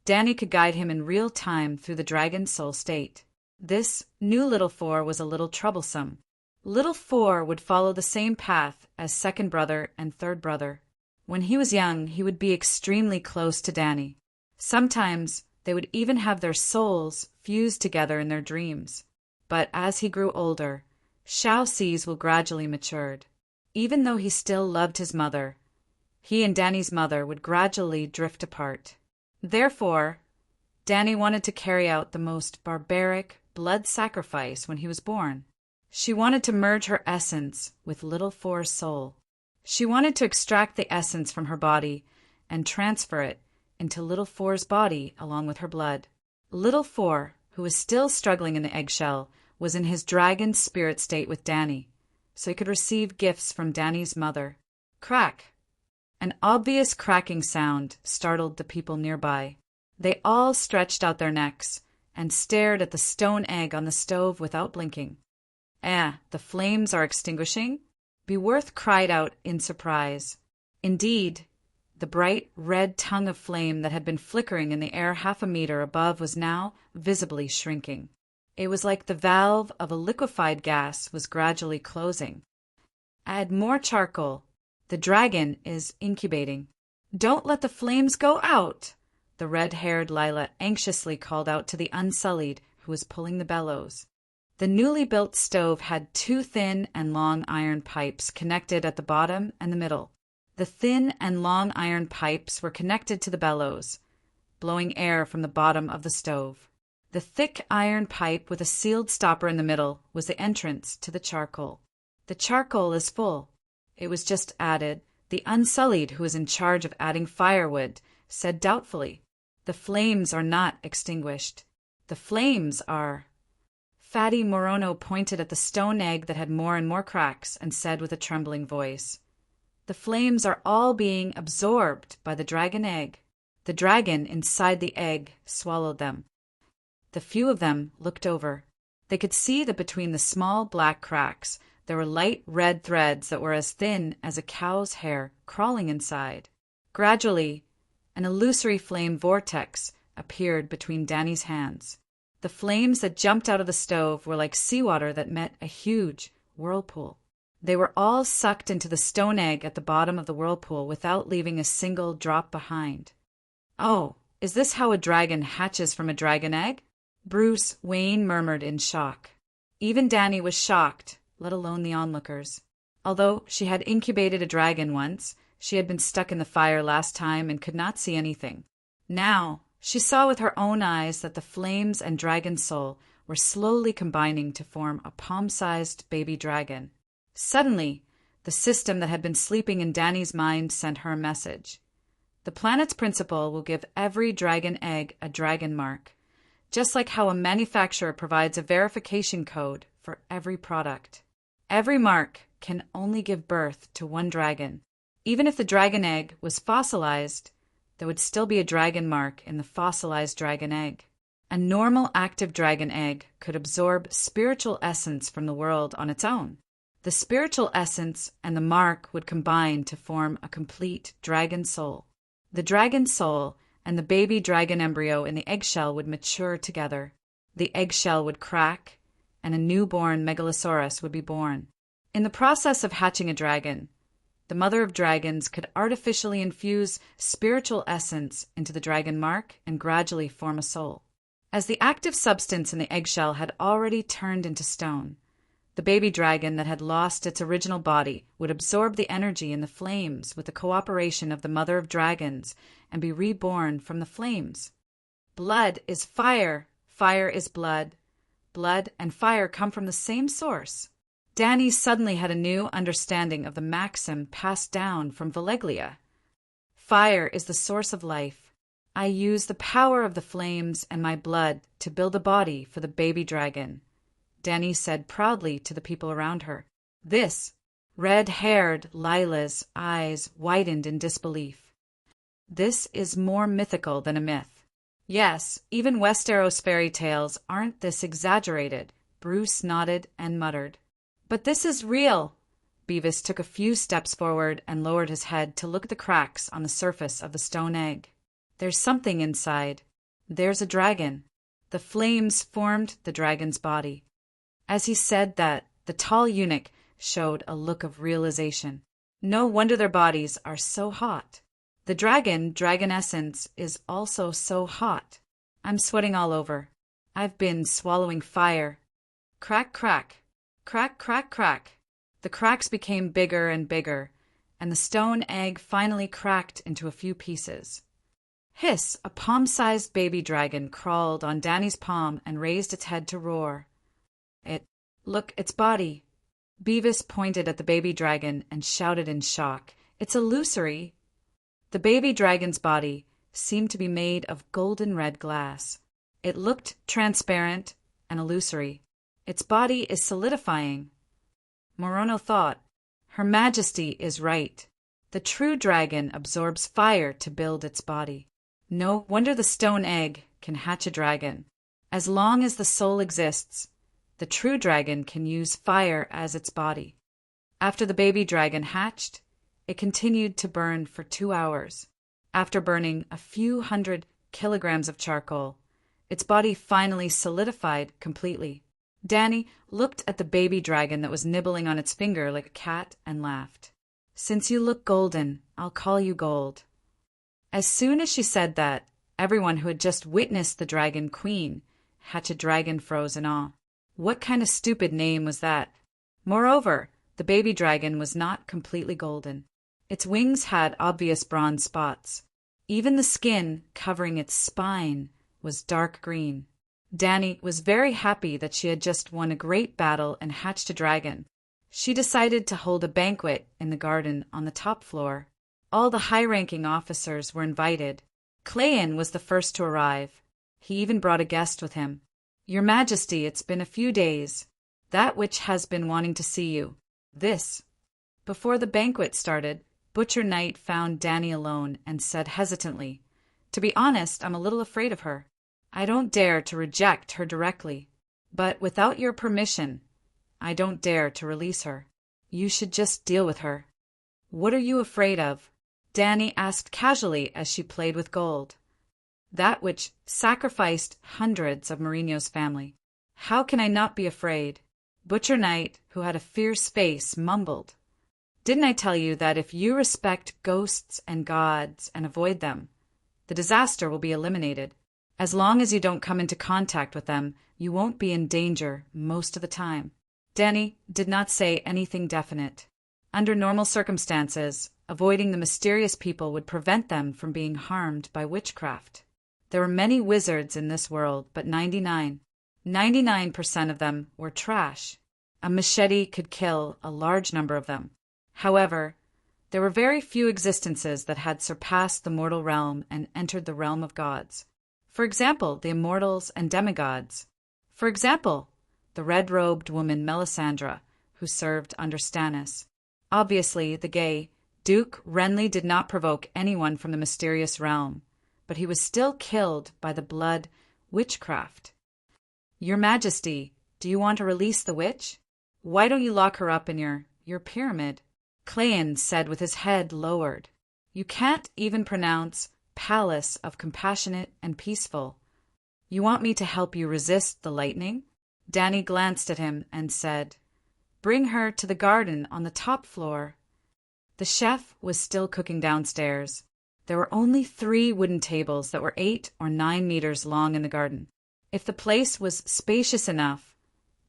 Danny could guide him in real time through the dragon's soul state. This new Little Four was a little troublesome. Little Four would follow the same path as second brother and third brother. When he was young, he would be extremely close to Danny. Sometimes they would even have their souls fused together in their dreams. But as he grew older, Xiaoxi's will gradually matured. Even though he still loved his mother, he and Danny's mother would gradually drift apart. Therefore, Danny wanted to carry out the most barbaric blood sacrifice when he was born. She wanted to merge her essence with Little Four's soul. She wanted to extract the essence from her body and transfer it into Little Four's body along with her blood. Little Four, who was still struggling in the eggshell, was in his dragon spirit state with Danny, so he could receive gifts from Danny's mother. Crack! An obvious cracking sound startled the people nearby. They all stretched out their necks and stared at the stone egg on the stove without blinking. The flames are extinguishing? Beworth cried out in surprise. Indeed, the bright red tongue of flame that had been flickering in the air 1/2 meter above was now visibly shrinking. It was like the valve of a liquefied gas was gradually closing. Add more charcoal. The dragon is incubating. Don't let the flames go out, the red-haired Lila anxiously called out to the Unsullied who was pulling the bellows. The newly built stove had two thin and long iron pipes connected at the bottom and the middle. The thin and long iron pipes were connected to the bellows, blowing air from the bottom of the stove. The thick iron pipe with a sealed stopper in the middle was the entrance to the charcoal. The charcoal is full. It was just added. The Unsullied, who was in charge of adding firewood, said doubtfully, "The flames are not extinguished. The flames are—" Fatty Morono pointed at the stone egg that had more and more cracks and said with a trembling voice, "The flames are all being absorbed by the dragon egg." The dragon inside the egg swallowed them. The few of them looked over. They could see that between the small black cracks there were light red threads that were as thin as a cow's hair crawling inside. Gradually, an illusory flame vortex appeared between Danny's hands. The flames that jumped out of the stove were like seawater that met a huge whirlpool. They were all sucked into the stone egg at the bottom of the whirlpool without leaving a single drop behind. "Oh, is this how a dragon hatches from a dragon egg?" Bruce Wayne murmured in shock. Even Danny was shocked, let alone the onlookers. Although she had incubated a dragon once, she had been stuck in the fire last time and could not see anything. Now, she saw with her own eyes that the flames and dragon soul were slowly combining to form a palm-sized baby dragon. Suddenly, the system that had been sleeping in Danny's mind sent her a message. The planet's principal will give every dragon egg a dragon mark, just like how a manufacturer provides a verification code for every product. Every mark can only give birth to one dragon. Even if the dragon egg was fossilized, there would still be a dragon mark in the fossilized dragon egg. A normal active dragon egg could absorb spiritual essence from the world on its own. The spiritual essence and the mark would combine to form a complete dragon soul. The dragon soul and the baby dragon embryo in the eggshell would mature together. The eggshell would crack, and a newborn megalosaurus would be born. In the process of hatching a dragon, the mother of dragons could artificially infuse spiritual essence into the dragon mark and gradually form a soul. As the active substance in the eggshell had already turned into stone, the baby dragon that had lost its original body would absorb the energy in the flames with the cooperation of the mother of dragons and be reborn from the flames. Blood is fire, fire is blood. Blood and fire come from the same source. Danny suddenly had a new understanding of the maxim passed down from Valeglia. Fire is the source of life. I use the power of the flames and my blood to build a body for the baby dragon, Danny said proudly to the people around her. This, red-haired Lila's eyes widened in disbelief. This is more mythical than a myth. Yes, even Westeros fairy tales aren't this exaggerated, Bruce nodded and muttered. But this is real. Beavis took a few steps forward and lowered his head to look at the cracks on the surface of the stone egg. There's something inside. There's a dragon. The flames formed the dragon's body. As he said that, the tall eunuch showed a look of realization. No wonder their bodies are so hot. The dragon essence, is also so hot. I'm sweating all over. I've been swallowing fire. Crack, crack. Crack, crack, crack. The cracks became bigger and bigger, and the stone egg finally cracked into a few pieces. Hiss! A palm-sized baby dragon crawled on Danny's palm and raised its head to roar. Look, its body. Beavis pointed at the baby dragon and shouted in shock. It's illusory. The baby dragon's body seemed to be made of golden red glass. It looked transparent and illusory. Its body is solidifying. Morono thought, Her Majesty is right. The true dragon absorbs fire to build its body. No wonder the stone egg can hatch a dragon. As long as the soul exists, the true dragon can use fire as its body. After the baby dragon hatched, it continued to burn for 2 hours. After burning a few hundred kilograms of charcoal, its body finally solidified completely. Danny looked at the baby dragon that was nibbling on its finger like a cat and laughed. Since you look golden, I'll call you Gold. As soon as she said that, everyone who had just witnessed the dragon queen hatch a dragon froze in awe. What kind of stupid name was that? Moreover, the baby dragon was not completely golden. Its wings had obvious bronze spots. Even the skin covering its spine was dark green. Dani was very happy that she had just won a great battle and hatched a dragon. She decided to hold a banquet in the garden on the top floor. All the high-ranking officers were invited. Cleon was the first to arrive. He even brought a guest with him. "Your Majesty, it's been a few days. That witch has been wanting to see you. This." Before the banquet started, Butcher Knight found Dani alone and said hesitantly, "To be honest, I'm a little afraid of her. I don't dare to reject her directly, but without your permission, I don't dare to release her. You should just deal with her." "What are you afraid of?" Dani asked casually as she played with gold. "That which sacrificed hundreds of Mourinho's family. How can I not be afraid?" Butcher Knight, who had a fierce face, mumbled, "Didn't I tell you that if you respect ghosts and gods and avoid them, the disaster will be eliminated? As long as you don't come into contact with them, you won't be in danger most of the time." Dani did not say anything definite. Under normal circumstances, avoiding the mysterious people would prevent them from being harmed by witchcraft. There were many wizards in this world, but 99% of them were trash. A machete could kill a large number of them. However, there were very few existences that had surpassed the mortal realm and entered the realm of gods. For example, the immortals and demigods. For example, the red-robed woman Melisandre, who served under Stannis. Obviously, the gay Duke Renly did not provoke anyone from the mysterious realm, but he was still killed by the blood witchcraft. "Your Majesty, do you want to release the witch? Why don't you lock her up in your pyramid?" Cleon said with his head lowered. "You can't even pronounce Palace of Compassionate and Peaceful. You want me to help you resist the lightning?" Dani glanced at him and said, "Bring her to the garden on the top floor." The chef was still cooking downstairs. There were only 3 wooden tables that were 8 or 9 meters long in the garden. If the place was spacious enough,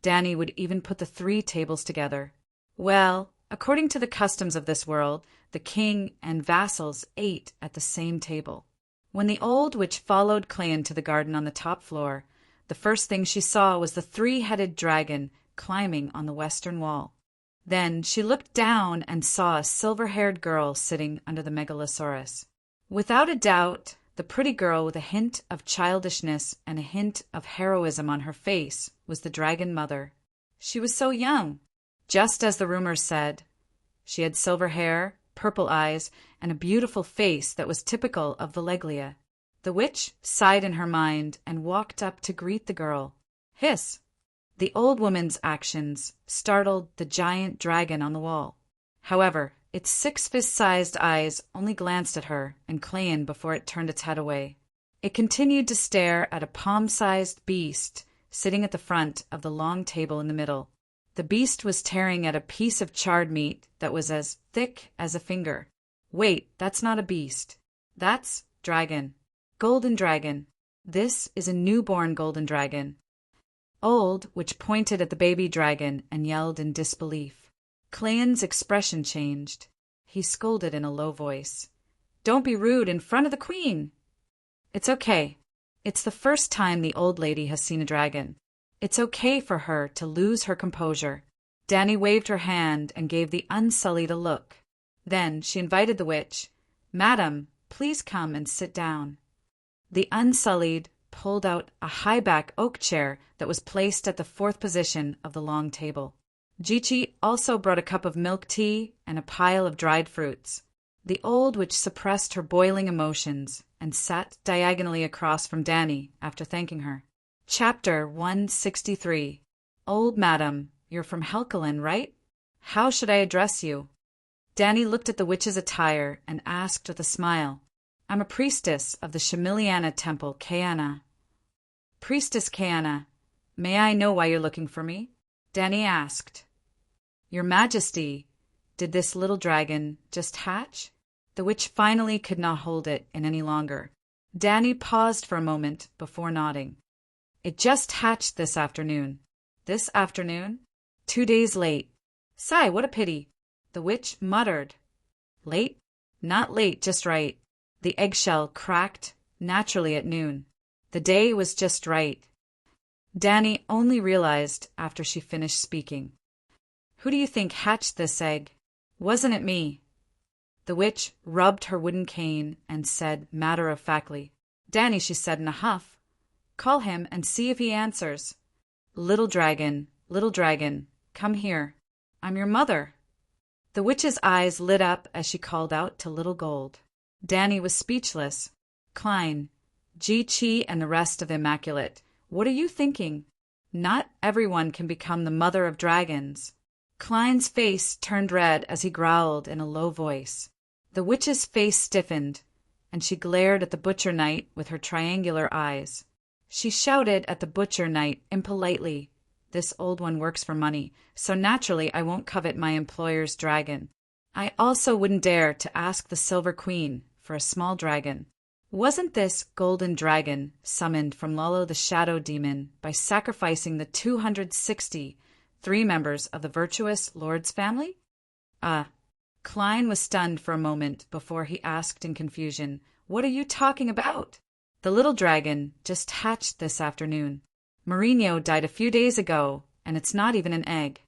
Dani would even put the 3 tables together. Well, according to the customs of this world, the king and vassals ate at the same table. When the old witch followed Cleon to the garden on the top floor, the first thing she saw was the 3-headed dragon climbing on the western wall. Then she looked down and saw a silver-haired girl sitting under the megalosaurus. Without a doubt, the pretty girl with a hint of childishness and a hint of heroism on her face was the dragon mother. She was so young, just as the rumors said. She had silver hair, purple eyes, and a beautiful face that was typical of Valeglia. The witch sighed in her mind and walked up to greet the girl. Hiss! The old woman's actions startled the giant dragon on the wall. However, its 6-fist-sized eyes only glanced at her and Cleon before it turned its head away. It continued to stare at a palm-sized beast sitting at the front of the long table in the middle. The beast was tearing at a piece of charred meat that was as thick as a finger. Wait, that's not a beast. That's dragon. Golden dragon. This is a newborn golden dragon. Old, which pointed at the baby dragon and yelled in disbelief. Cleon's expression changed. He scolded in a low voice. "Don't be rude in front of the queen!" "It's okay. It's the first time the old lady has seen a dragon. It's okay for her to lose her composure." Dani waved her hand and gave the Unsullied a look. Then she invited the witch. "Madam, please come and sit down." The Unsullied pulled out a high-back oak chair that was placed at the 4th position of the long table. Jichi also brought a cup of milk tea and a pile of dried fruits. The old witch suppressed her boiling emotions and sat diagonally across from Dani after thanking her. Chapter 163. Old Madam, you're from Helkelin, right? How should I address you? Dani looked at the witch's attire and asked with a smile, "I'm a priestess of the Shamiliana Temple, Kayana." "Priestess Kayana, may I know why you're looking for me?" Dani asked. "Your Majesty, did this little dragon just hatch?" The witch finally could not hold it in any longer. Dani paused for a moment before nodding. "It just hatched this afternoon. This afternoon? 2 days late. Sigh, what a pity. The witch muttered. Late? Not late, just right. The eggshell cracked naturally at noon. The day was just right. Danny only realized after she finished speaking. Who do you think hatched this egg? Wasn't it me? The witch rubbed her wooden cane and said matter-of-factly. Danny, she said in a huff, call him and see if he answers. Little dragon, come here. I'm your mother. The witch's eyes lit up as she called out to Little Gold. Danny was speechless. Klein, Chi, and the rest of Immaculate, what are you thinking? Not everyone can become the mother of dragons. Klein's face turned red as he growled in a low voice. The witch's face stiffened, and she glared at the butcher knight with her triangular eyes. She shouted at the butcher knight impolitely, "This old one works for money, so naturally I won't covet my employer's dragon. I also wouldn't dare to ask the Silver Queen for a small dragon. Wasn't this golden dragon summoned from Lolo the Shadow Demon by sacrificing the 263 members of the virtuous Lord's family?" Klein was stunned for a moment before he asked in confusion, "What are you talking about?" "The little dragon just hatched this afternoon. Mourinho died a few days ago, and it's not even an egg.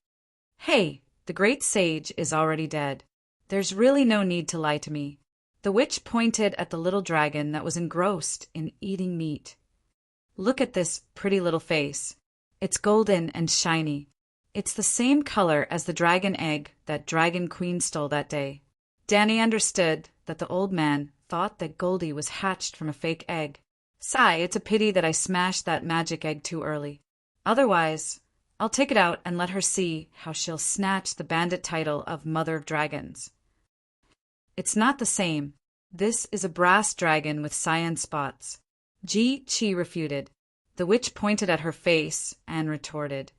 Hey, the great sage is already dead. There's really no need to lie to me." The witch pointed at the little dragon that was engrossed in eating meat. "Look at this pretty little face. It's golden and shiny. It's the same color as the dragon egg that Dragon Queen stole that day." Danny understood that the old man thought that Goldie was hatched from a fake egg. "Sigh, it's a pity that I smashed that magic egg too early. Otherwise, I'll take it out and let her see how she'll snatch the bandit title of Mother of Dragons." "It's not the same. This is a brass dragon with cyan spots." Chi refuted. The witch pointed at her face and retorted,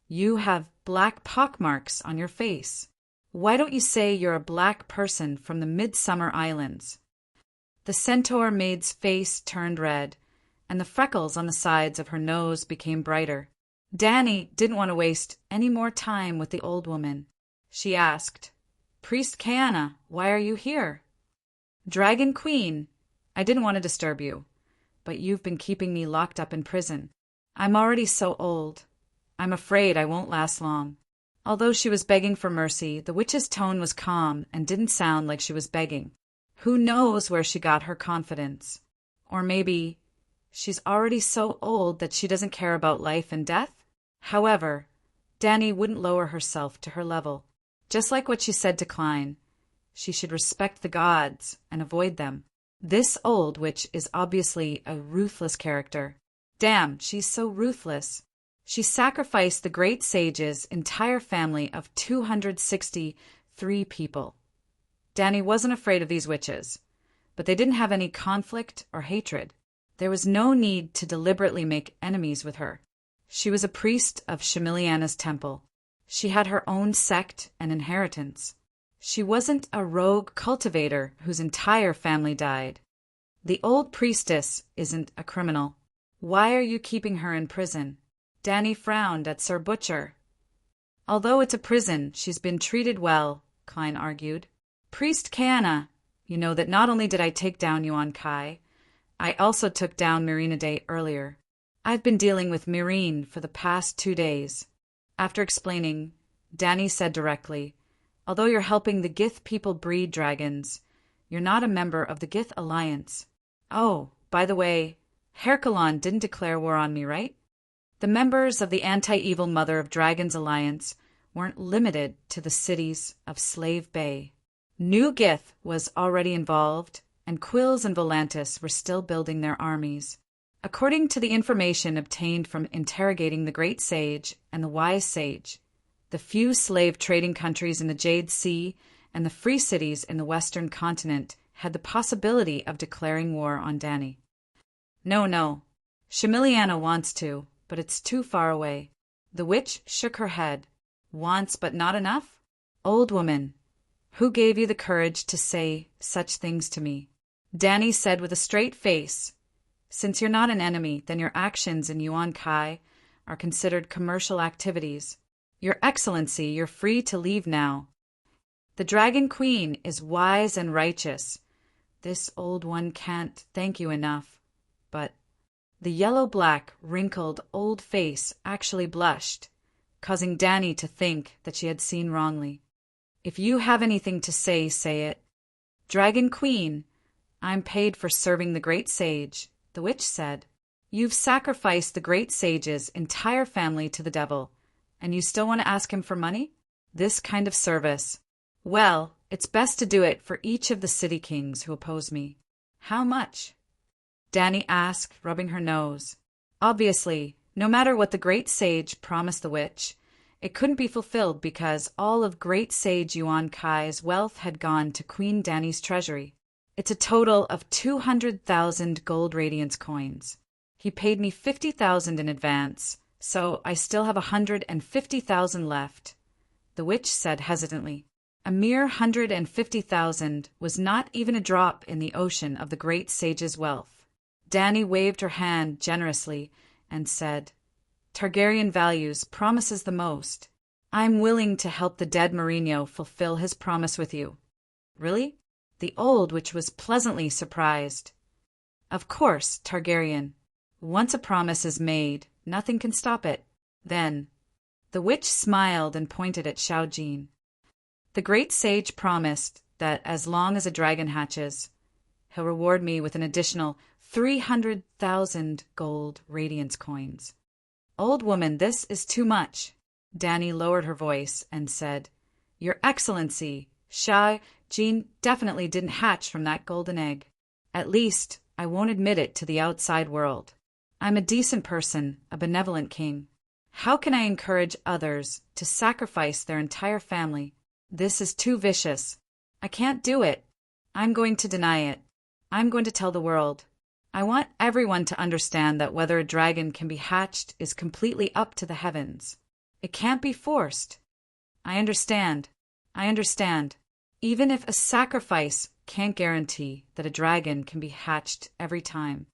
"You have black pockmarks on your face. Why don't you say you're a black person from the Midsummer Islands?" The centaur maid's face turned red, and the freckles on the sides of her nose became brighter. Danny didn't want to waste any more time with the old woman. She asked, "Priest Kiana, why are you here?" "Dragon Queen, I didn't want to disturb you, but you've been keeping me locked up in prison. I'm already so old. I'm afraid I won't last long." Although she was begging for mercy, the witch's tone was calm and didn't sound like she was begging. Who knows where she got her confidence? Or maybe she's already so old that she doesn't care about life and death? However, Danny wouldn't lower herself to her level. Just like what she said to Klein, she should respect the gods and avoid them. This old witch is obviously a ruthless character. Damn, she's so ruthless. She sacrificed the great sage's entire family of 263 people. Danny wasn't afraid of these witches, but they didn't have any conflict or hatred. There was no need to deliberately make enemies with her. She was a priest of Shamiliana's temple. She had her own sect and inheritance. She wasn't a rogue cultivator whose entire family died. The old priestess isn't a criminal. Why are you keeping her in prison? Danny frowned at Sir Butcher. "Although it's a prison, she's been treated well," Klein argued. "Priest Kiana, you know that not only did I take down Yuan Kai, I also took down Mirina Day earlier. I've been dealing with Mirene for the past 2 days." After explaining, Danny said directly, "Although you're helping the Gith people breed dragons, you're not a member of the Gith Alliance. Oh, by the way, Herculon didn't declare war on me, right? The members of the Anti-Evil Mother of Dragons Alliance weren't limited to the cities of Slave Bay. New Gith was already involved, and Quills and Volantis were still building their armies. According to the information obtained from interrogating the Great Sage and the Wise Sage, the few slave trading countries in the Jade Sea and the free cities in the Western continent had the possibility of declaring war on Danny. No. Shamiliana wants to, but it's too far away." The witch shook her head. "Wants but not enough? Old woman, who gave you the courage to say such things to me?" Danny said with a straight face, "Since you're not an enemy, then your actions in Yuan Kai are considered commercial activities. Your Excellency, you're free to leave now. The Dragon Queen is wise and righteous. This old one can't thank you enough. But the yellow-black, wrinkled old face actually blushed, causing Danny to think that she had seen wrongly. If you have anything to say, say it. Dragon Queen, I'm paid for serving the great sage, the witch said. You've sacrificed the great sage's entire family to the devil, and you still want to ask him for money? This kind of service. Well, it's best to do it for each of the city kings who oppose me. How much? Danny asked, rubbing her nose. Obviously, no matter what the great sage promised the witch, it couldn't be fulfilled because all of great sage Yuan Kai's wealth had gone to Queen Danny's treasury. It's a total of 200,000 gold radiance coins. He paid me 50,000 in advance, so I still have 150,000 left, the witch said hesitantly. A mere 150,000 was not even a drop in the ocean of the great sage's wealth. Danny waved her hand generously and said, Targaryen values promises the most. I'm willing to help the dead Mourinho fulfill his promise with you. Really? The old witch was pleasantly surprised. Of course, Targaryen. Once a promise is made, nothing can stop it. Then, the witch smiled and pointed at Xiao Jin. The great sage promised that as long as a dragon hatches, he'll reward me with an additional 300,000 gold radiance coins. Old woman, this is too much. Danny lowered her voice and said, Your Excellency, Xiao Jin definitely didn't hatch from that golden egg. At least, I won't admit it to the outside world. I'm a decent person, a benevolent king. How can I encourage others to sacrifice their entire family? This is too vicious. I can't do it. I'm going to deny it. I'm going to tell the world. I want everyone to understand that whether a dragon can be hatched is completely up to the heavens. It can't be forced. I understand. Even if a sacrifice can't guarantee that a dragon can be hatched every time.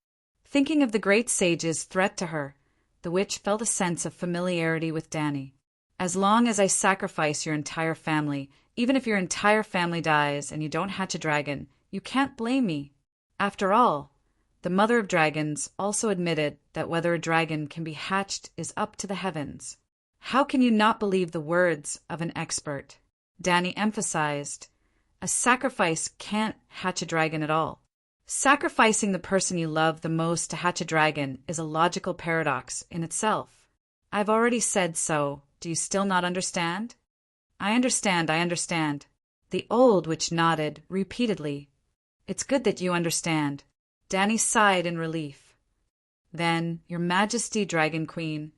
Thinking of the great sage's threat to her, the witch felt a sense of familiarity with Danny. As long as I sacrifice your entire family, even if your entire family dies and you don't hatch a dragon, you can't blame me. After all, the mother of dragons also admitted that whether a dragon can be hatched is up to the heavens. How can you not believe the words of an expert? Danny emphasized, a sacrifice can't hatch a dragon at all. Sacrificing the person you love the most to hatch a dragon is a logical paradox in itself. I've already said so. Do you still not understand? I understand. The old witch nodded repeatedly. It's good that you understand. Danny sighed in relief. Then, Your Majesty, Dragon Queen,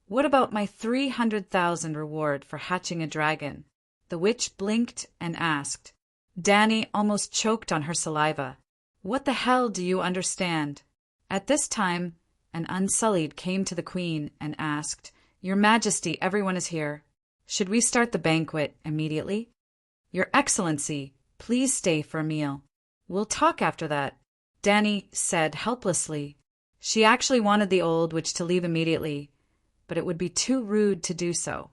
what about my 300,000 reward for hatching a dragon? The witch blinked and asked. Danny almost choked on her saliva. What the hell do you understand? At this time, an Unsullied came to the queen and asked, Your Majesty, everyone is here. Should we start the banquet immediately? Your Excellency, please stay for a meal. We'll talk after that, Danny said helplessly. She actually wanted the old witch to leave immediately, but it would be too rude to do so.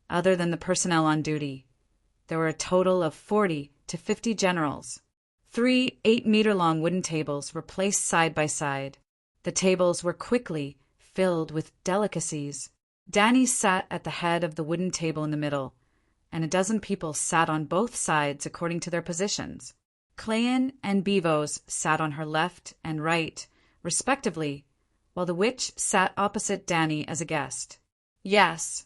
Other than the personnel on duty, there were a total of 40 to 50 generals. 3 8-meter-long wooden tables were placed side by side. The tables were quickly filled with delicacies. Danny sat at the head of the wooden table in the middle, and a dozen people sat on both sides according to their positions. Cleon and Bevos sat on her left and right, respectively, while the witch sat opposite Danny as a guest. Yes,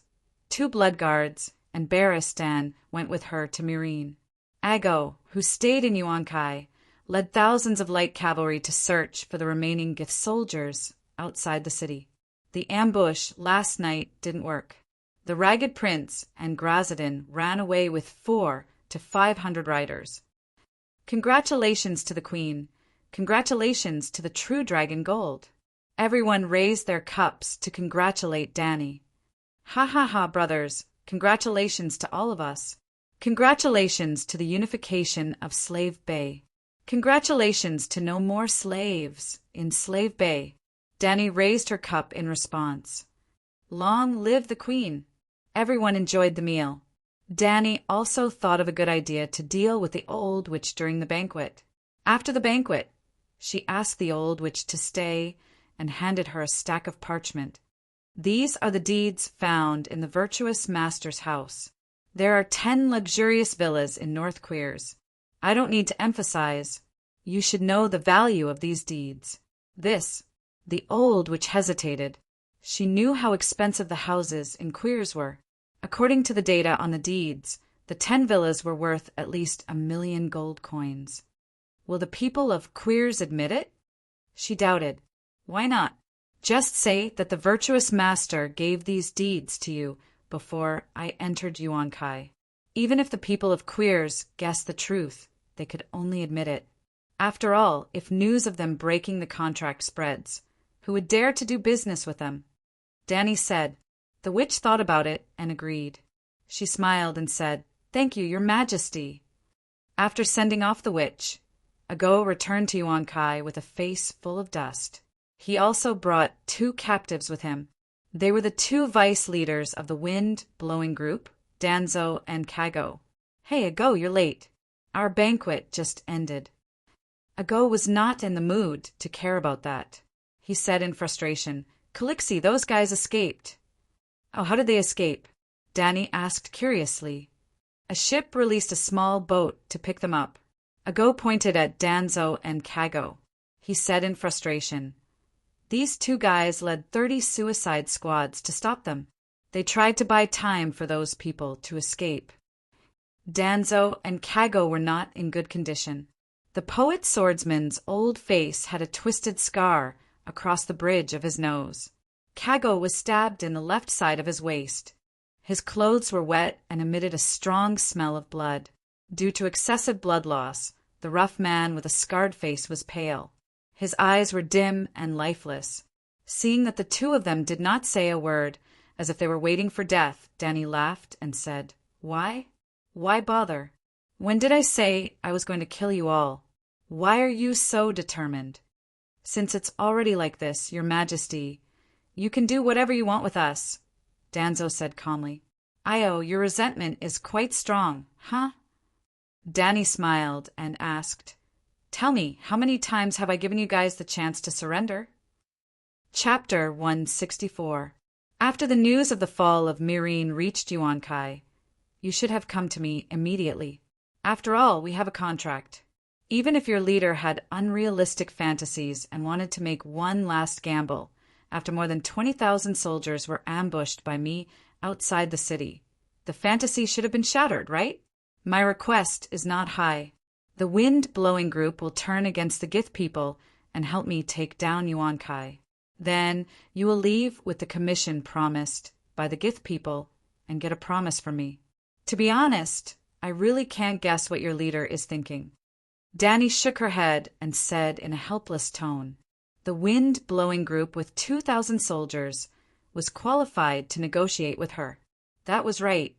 2 blood guards and Barristan went with her to Meereen. Ago, who stayed in Yuan Kai, led thousands of light cavalry to search for the remaining Gith soldiers outside the city. The ambush last night didn't work. The Ragged Prince and Grazadin ran away with 400 to 500 riders. Congratulations to the Queen. Congratulations to the true Dragon Gold. Everyone raised their cups to congratulate Danny. Ha ha ha, brothers. Congratulations to all of us. Congratulations to the unification of Slave Bay. Congratulations to no more slaves in Slave Bay. Danny raised her cup in response. Long live the Queen! Everyone enjoyed the meal. Danny also thought of a good idea to deal with the old witch during the banquet. After the banquet, she asked the old witch to stay and handed her a stack of parchment. These are the deeds found in the virtuous master's house. There are 10 luxurious villas in North Queers. I don't need to emphasize. You should know the value of these deeds. The old witch hesitated. She knew how expensive the houses in Queers were. According to the data on the deeds, the 10 villas were worth at least 1,000,000 gold coins. Will the people of Queers admit it? She doubted. Why not? Just say that the virtuous master gave these deeds to you before I entered Yuan Kai. Even if the people of Queers guessed the truth, they could only admit it. After all, if news of them breaking the contract spreads, who would dare to do business with them? Danny said. The witch thought about it and agreed. She smiled and said, Thank you, Your Majesty. After sending off the witch, Ago returned to Yuan Kai with a face full of dust. He also brought 2 captives with him. They were the 2 vice leaders of the wind-blowing group, Danzo and Kago. Hey, Ago, you're late. Our banquet just ended. Ago was not in the mood to care about that. He said in frustration, Calixi, those guys escaped. Oh, how did they escape? Danny asked curiously. A ship released a small boat to pick them up. Ago pointed at Danzo and Kago. He said in frustration, These 2 guys led 30 suicide squads to stop them. They tried to buy time for those people to escape. Danzo and Kago were not in good condition. The poet swordsman's old face had a twisted scar across the bridge of his nose. Kago was stabbed in the left side of his waist. His clothes were wet and emitted a strong smell of blood. Due to excessive blood loss, the rough man with a scarred face was pale. His eyes were dim and lifeless. Seeing that the 2 of them did not say a word, as if they were waiting for death, Danny laughed and said, Why? Why bother? When did I say I was going to kill you all? Why are you so determined? Since it's already like this, Your Majesty, you can do whatever you want with us, Danzo said calmly. Io, your resentment is quite strong, huh? Danny smiled and asked, Tell me, how many times have I given you guys the chance to surrender? Chapter 164. After the news of the fall of Mireen reached Yuan Kai, you should have come to me immediately. After all, we have a contract. Even if your leader had unrealistic fantasies and wanted to make one last gamble, after more than 20,000 soldiers were ambushed by me outside the city, the fantasy should have been shattered, right? My request is not high. The wind-blowing group will turn against the Gith people and help me take down Yuan Kai. Then you will leave with the commission promised by the Gith people and get a promise from me. To be honest, I really can't guess what your leader is thinking. Danny shook her head and said in a helpless tone, The wind-blowing group with 2,000 soldiers was qualified to negotiate with her. That was right.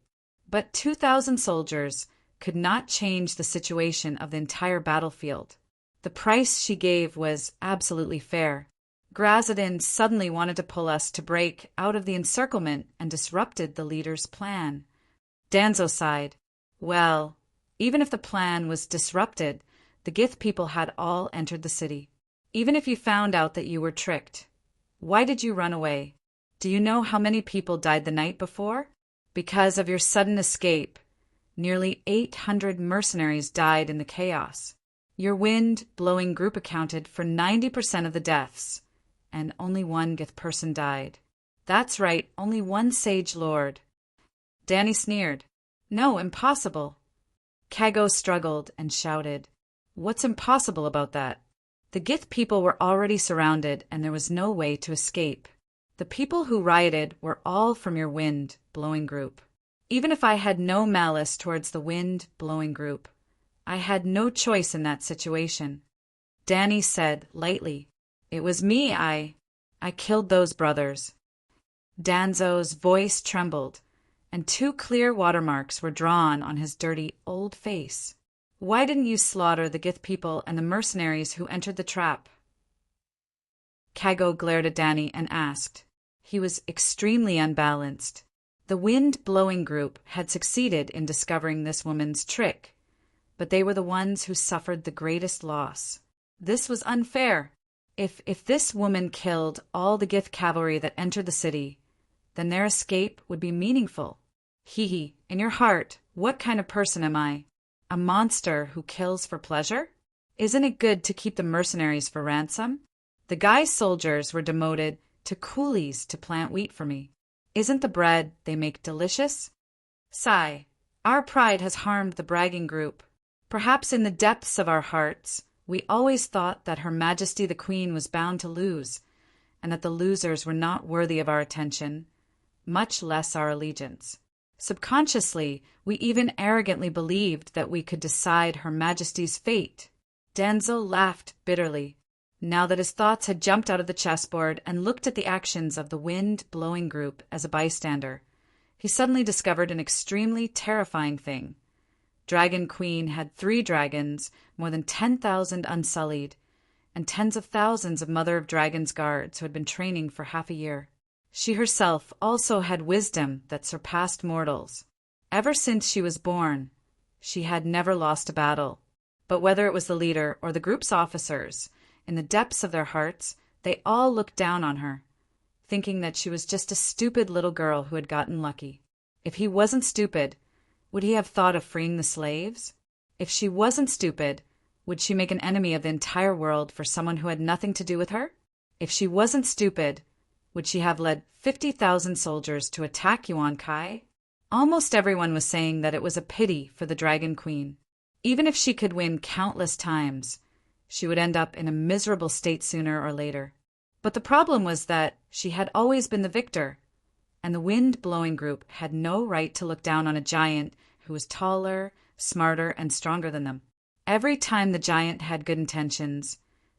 But 2,000 soldiers could not change the situation of the entire battlefield. The price she gave was absolutely fair. Grazadin suddenly wanted to pull us to break out of the encirclement and disrupted the leader's plan. Danzo sighed. Well, even if the plan was disrupted, the Gith people had all entered the city. Even if you found out that you were tricked, why did you run away? Do you know how many people died the night before? Because of your sudden escape, nearly 800 mercenaries died in the chaos. Your wind-blowing group accounted for 90% of the deaths, and only 1 Gith person died. That's right, only 1 sage lord. Danny sneered. No, impossible. Kago struggled and shouted. What's impossible about that? The Gith people were already surrounded, and there was no way to escape. The people who rioted were all from your wind-blowing group. Even if I had no malice towards the wind-blowing group, I had no choice in that situation. Danny said lightly, It was me, I killed those brothers. Danzo's voice trembled, and 2 clear watermarks were drawn on his dirty old face. Why didn't you slaughter the Gith people and the mercenaries who entered the trap? Kago glared at Danny and asked, He was extremely unbalanced. The wind-blowing group had succeeded in discovering this woman's trick, but they were the ones who suffered the greatest loss. This was unfair. If this woman killed all the Gith cavalry that entered the city, then their escape would be meaningful. Hee, in your heart, what kind of person am I? A monster who kills for pleasure? Isn't it good to keep the mercenaries for ransom? The Guy soldiers were demoted to coolies to plant wheat for me. Isn't the bread they make delicious? Sigh, our pride has harmed the bragging group. Perhaps in the depths of our hearts, we always thought that Her Majesty the Queen was bound to lose, and that the losers were not worthy of our attention, much less our allegiance. Subconsciously, we even arrogantly believed that we could decide Her Majesty's fate. Danzo laughed bitterly, now that his thoughts had jumped out of the chessboard and looked at the actions of the wind-blowing group as a bystander. He suddenly discovered an extremely terrifying thing. Dragon Queen had 3 dragons, more than 10,000 unsullied, and tens of thousands of Mother of Dragons guards who had been training for half a year. She herself also had wisdom that surpassed mortals. Ever since she was born, she had never lost a battle. But whether it was the leader or the group's officers, in the depths of their hearts, they all looked down on her, thinking that she was just a stupid little girl who had gotten lucky. If he wasn't stupid, would he have thought of freeing the slaves? If she wasn't stupid, would she make an enemy of the entire world for someone who had nothing to do with her? If she wasn't stupid, would she have led 50,000 soldiers to attack Yuan Kai? Almost everyone was saying that it was a pity for the Dragon Queen. Even if she could win countless times, she would end up in a miserable state sooner or later. But the problem was that she had always been the victor, and the wind-blowing group had no right to look down on a giant who was taller, smarter, and stronger than them. Every time the giant had good intentions,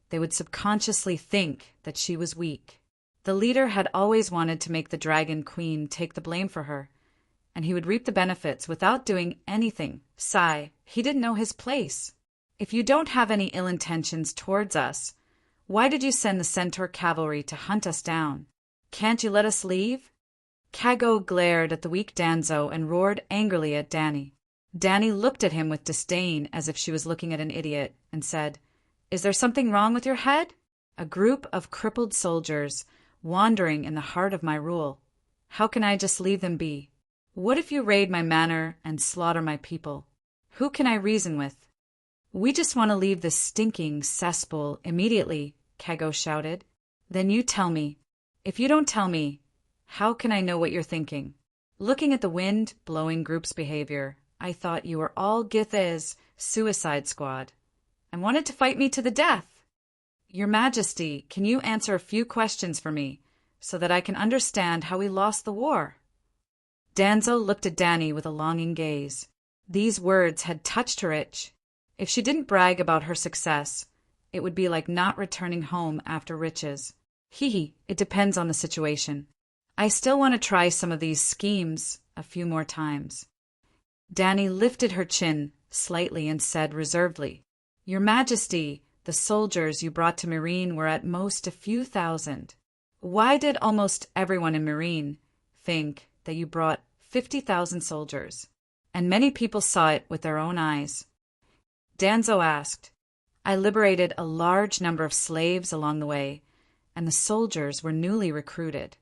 they would subconsciously think that she was weak. The leader had always wanted to make the Dragon Queen take the blame for her, and he would reap the benefits without doing anything. Sigh, he didn't know his place. If you don't have any ill intentions towards us, why did you send the Centaur cavalry to hunt us down? Can't you let us leave? Kago glared at the weak Danzo and roared angrily at Danny. Danny looked at him with disdain as if she was looking at an idiot and said, "Is there something wrong with your head?" A group of crippled soldiers wandering in the heart of my rule. How can I just leave them be? What if you raid my manor and slaughter my people? Who can I reason with? We just want to leave this stinking cesspool immediately, Kago shouted. Then you tell me. If you don't tell me, how can I know what you're thinking? Looking at the wind-blowing group's behavior, I thought you were all Gith's suicide squad and wanted to fight me to the death. Your Majesty, can you answer a few questions for me so that I can understand how we lost the war? Danzo looked at Danny with a longing gaze. These words had touched her itch. If she didn't brag about her success, it would be like not returning home after riches. It depends on the situation. I still want to try some of these schemes a few more times. Danny lifted her chin slightly and said reservedly, Your Majesty, the soldiers you brought to Marine were at most a few thousand. Why did almost everyone in Marine think that you brought 50,000 soldiers? And many people saw it with their own eyes. Danzo asked, I liberated a large number of slaves along the way, and the soldiers were newly recruited.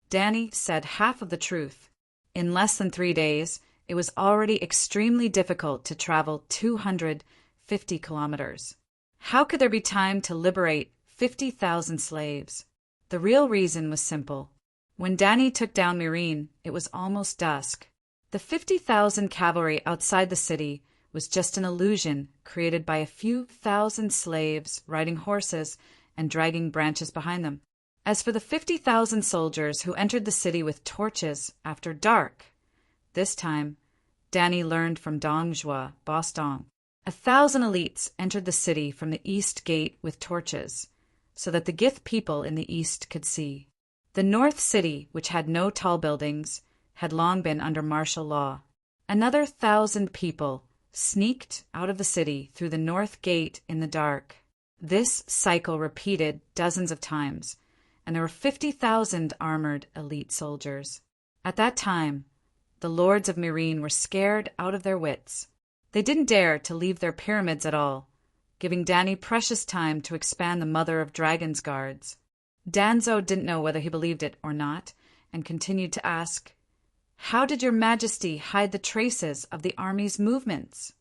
Danny said half of the truth. In less than 3 days, it was already extremely difficult to travel 250 kilometers. How could there be time to liberate 50,000 slaves? The real reason was simple. When Danny took down Marine, it was almost dusk. The 50,000 cavalry outside the city was just an illusion created by a few thousand slaves riding horses and dragging branches behind them. As for the 50,000 soldiers who entered the city with torches after dark, this time, Danny learned from Dongjua, Boss Dong. 1,000 elites entered the city from the east gate with torches, so that the Gith people in the east could see. The north city, which had no tall buildings, had long been under martial law. Another 1,000 people sneaked out of the city through the north gate in the dark. This cycle repeated dozens of times, and there were 50,000 armored elite soldiers. At that time, the lords of Meereen were scared out of their wits. They didn't dare to leave their pyramids at all, giving Dany precious time to expand the Mother of Dragons guards. Danzo didn't know whether he believed it or not, and continued to ask, "How did your majesty hide the traces of the army's movements?"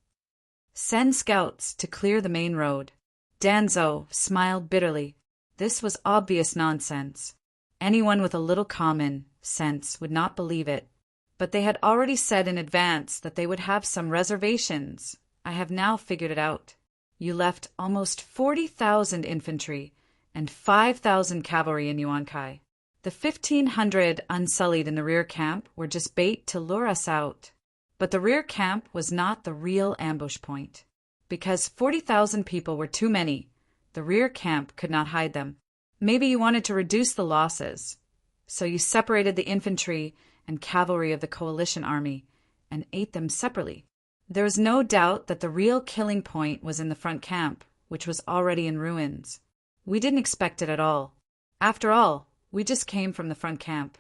"Send scouts to clear the main road." Danzo smiled bitterly. This was obvious nonsense. Anyone with a little common sense would not believe it. But they had already said in advance that they would have some reservations. I have now figured it out. You left almost 40,000 infantry and 5,000 cavalry in Yuan-Kai. The 1,500 unsullied in the rear camp were just bait to lure us out. But the rear camp was not the real ambush point. Because 40,000 people were too many, the rear camp could not hide them. Maybe you wanted to reduce the losses. So you separated the infantry and cavalry of the coalition army and ate them separately. There was no doubt that the real killing point was in the front camp, which was already in ruins. We didn't expect it at all. After all, we just came from the front camp.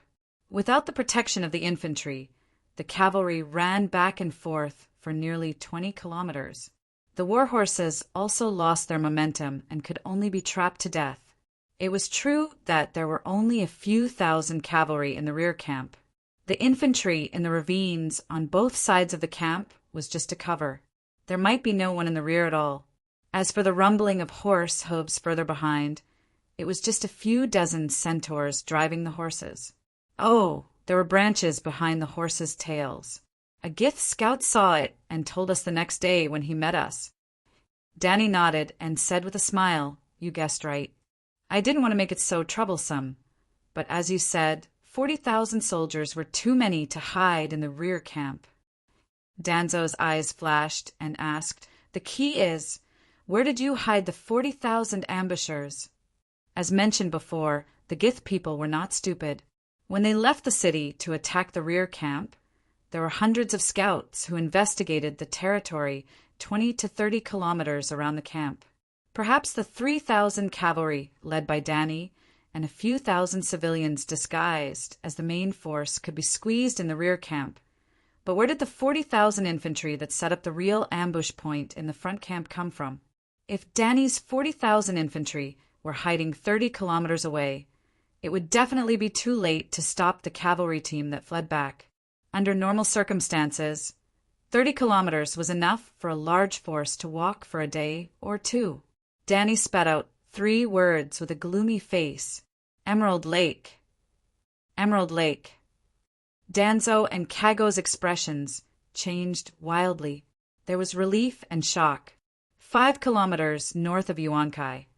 Without the protection of the infantry, the cavalry ran back and forth for nearly 20 kilometers. The war horses also lost their momentum and could only be trapped to death. It was true that there were only a few thousand cavalry in the rear camp. The infantry in the ravines on both sides of the camp was just a cover. There might be no one in the rear at all. As for the rumbling of horse hooves further behind, it was just a few dozen centaurs driving the horses. Oh, there were branches behind the horses' tails. A Gith scout saw it and told us the next day when he met us. Dany nodded and said with a smile, "You guessed right. I didn't want to make it so troublesome, but as you said, 40,000 soldiers were too many to hide in the rear camp." Danzo's eyes flashed and asked, "The key is, where did you hide the 40,000 ambushers?" As mentioned before, the Gith people were not stupid. When they left the city to attack the rear camp, there were hundreds of scouts who investigated the territory 20 to 30 kilometers around the camp. Perhaps the 3,000 cavalry, led by Dany, and a few thousand civilians disguised as the main force could be squeezed in the rear camp. But where did the 40,000 infantry that set up the real ambush point in the front camp come from? If Dany's 40,000 infantry were hiding 30 kilometers away, it would definitely be too late to stop the cavalry team that fled back. Under normal circumstances, 30 kilometers was enough for a large force to walk for a day or two. Dany spat out 3 words with a gloomy face. "Emerald Lake. Emerald Lake." Danzo and Kago's expressions changed wildly. There was relief and shock. 5 kilometers north of Yuan-Kai,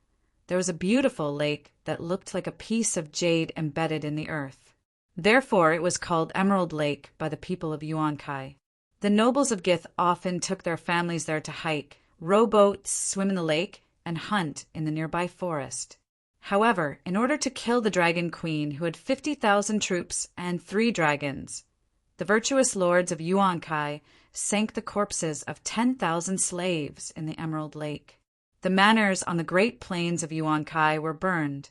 there was a beautiful lake that looked like a piece of jade embedded in the earth. Therefore, it was called Emerald Lake by the people of Yuan-Kai. The nobles of Gith often took their families there to hike, row boats, swim in the lake, and hunt in the nearby forest. However, in order to kill the Dragon Queen, who had 50,000 troops and 3 dragons, the virtuous lords of Yuan-Kai sank the corpses of 10,000 slaves in the Emerald Lake. The manors on the Great Plains of Yuan-Kai were burned,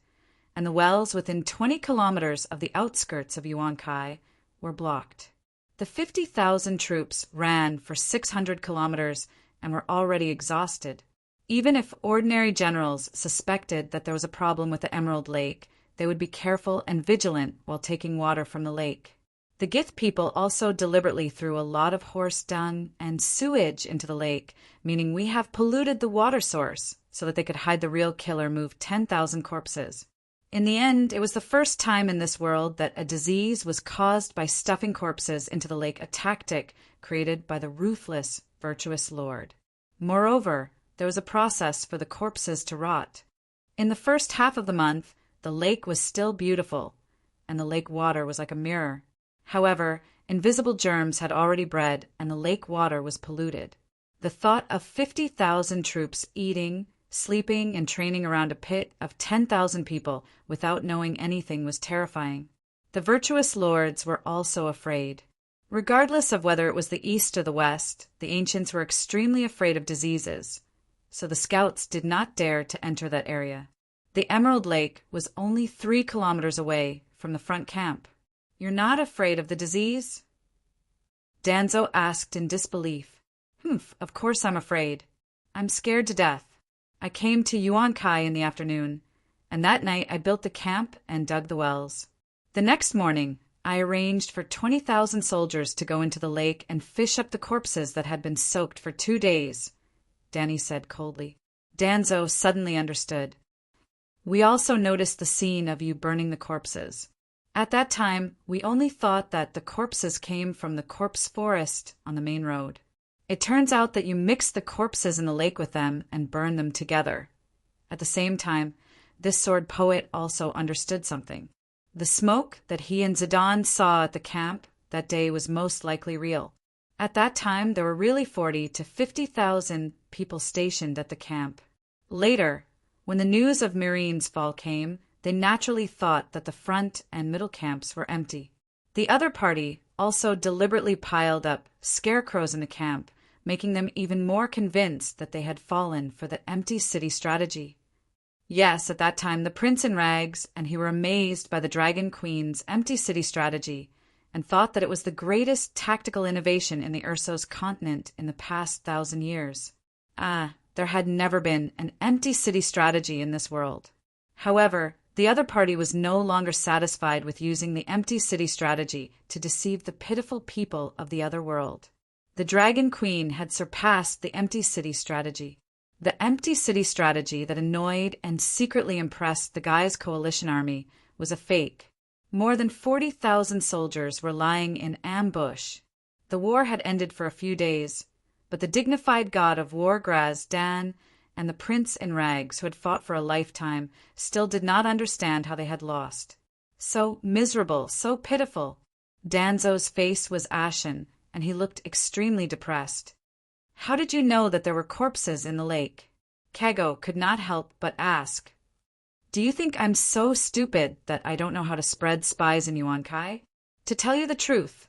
and the wells within 20 kilometers of the outskirts of Yuan-Kai were blocked. The 50,000 troops ran for 600 kilometers and were already exhausted. Even if ordinary generals suspected that there was a problem with the Emerald Lake, they would be careful and vigilant while taking water from the lake. The Gith people also deliberately threw a lot of horse dung and sewage into the lake, meaning we have polluted the water source so that they could hide the real killer move 10,000 corpses. In the end, it was the first time in this world that a disease was caused by stuffing corpses into the lake, a tactic created by the ruthless, virtuous lord. Moreover, there was a process for the corpses to rot. In the first half of the month, the lake was still beautiful, and the lake water was like a mirror. However, invisible germs had already bred, and the lake water was polluted. The thought of 50,000 troops eating, sleeping, and training around a pit of 10,000 people without knowing anything was terrifying. The virtuous lords were also afraid. Regardless of whether it was the east or the west, the ancients were extremely afraid of diseases, so the scouts did not dare to enter that area. The Emerald Lake was only 3 kilometers away from the front camp. "You're not afraid of the disease?" Danzo asked in disbelief. "Humph, of course I'm afraid. I'm scared to death. I came to Yuan-kai in the afternoon, and that night I built the camp and dug the wells. The next morning, I arranged for 20,000 soldiers to go into the lake and fish up the corpses that had been soaked for 2 days," Danny said coldly. Danzo suddenly understood. "We also noticed the scene of you burning the corpses. At that time, we only thought that the corpses came from the corpse forest on the main road. It turns out that you mixed the corpses in the lake with them and burned them together." At the same time, this sword poet also understood something. The smoke that he and Zidane saw at the camp that day was most likely real. At that time, there were really 40 to 50,000 people stationed at the camp. Later, when the news of Marine's fall came, they naturally thought that the front and middle camps were empty. The other party also deliberately piled up scarecrows in the camp, making them even more convinced that they had fallen for the empty city strategy. Yes, at that time the prince in rags and he were amazed by the Dragon Queen's empty city strategy and thought that it was the greatest tactical innovation in the Urso's continent in the past 1,000 years. There had never been an empty city strategy in this world. However, the other party was no longer satisfied with using the empty city strategy to deceive the pitiful people of the other world. The Dragon Queen had surpassed the empty city strategy. The empty city strategy that annoyed and secretly impressed the Gaia's coalition army was a fake. More than 40,000 soldiers were lying in ambush. The war had ended for a few days, but the dignified god of war Graz, Dan, and the prince in rags who had fought for a lifetime still did not understand how they had lost. So miserable, so pitiful. Danzo's face was ashen, and he looked extremely depressed. "How did you know that there were corpses in the lake?" Kago could not help but ask. "Do you think I'm so stupid that I don't know how to spread spies in Yuan-kai? To tell you the truth,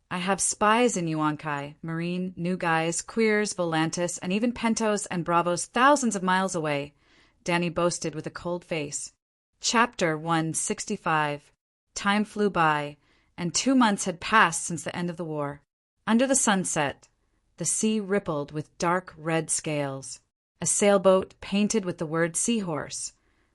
I have spies in Yuan-kai, Marine, New Guys, Queers, Volantis, and even Pentos and Bravos thousands of miles away," Danny boasted with a cold face. Chapter 165. Time flew by, and 2 months had passed since the end of the war. Under the sunset, the sea rippled with dark red scales. A sailboat, painted with the word seahorse,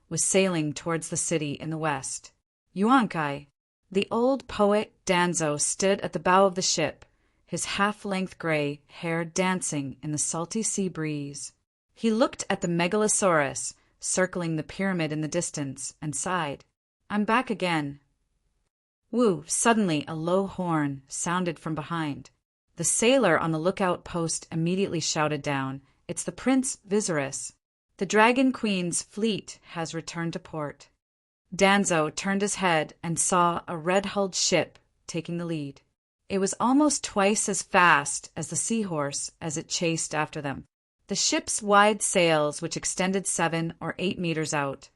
was sailing towards the city in the west. Yuan-kai. The old poet Danzo stood at the bow of the ship, his half-length gray hair dancing in the salty sea breeze. He looked at the megalosaurus circling the pyramid in the distance and sighed. "I'm back again." Woo! Suddenly a low horn sounded from behind. The sailor on the lookout post immediately shouted down, "It's the Prince Viserys. The Dragon Queen's fleet has returned to port." Danzo turned his head and saw a red-hulled ship taking the lead. It was almost twice as fast as the seahorse as it chased after them. The ship's wide sails, which extended 7 or 8 meters out,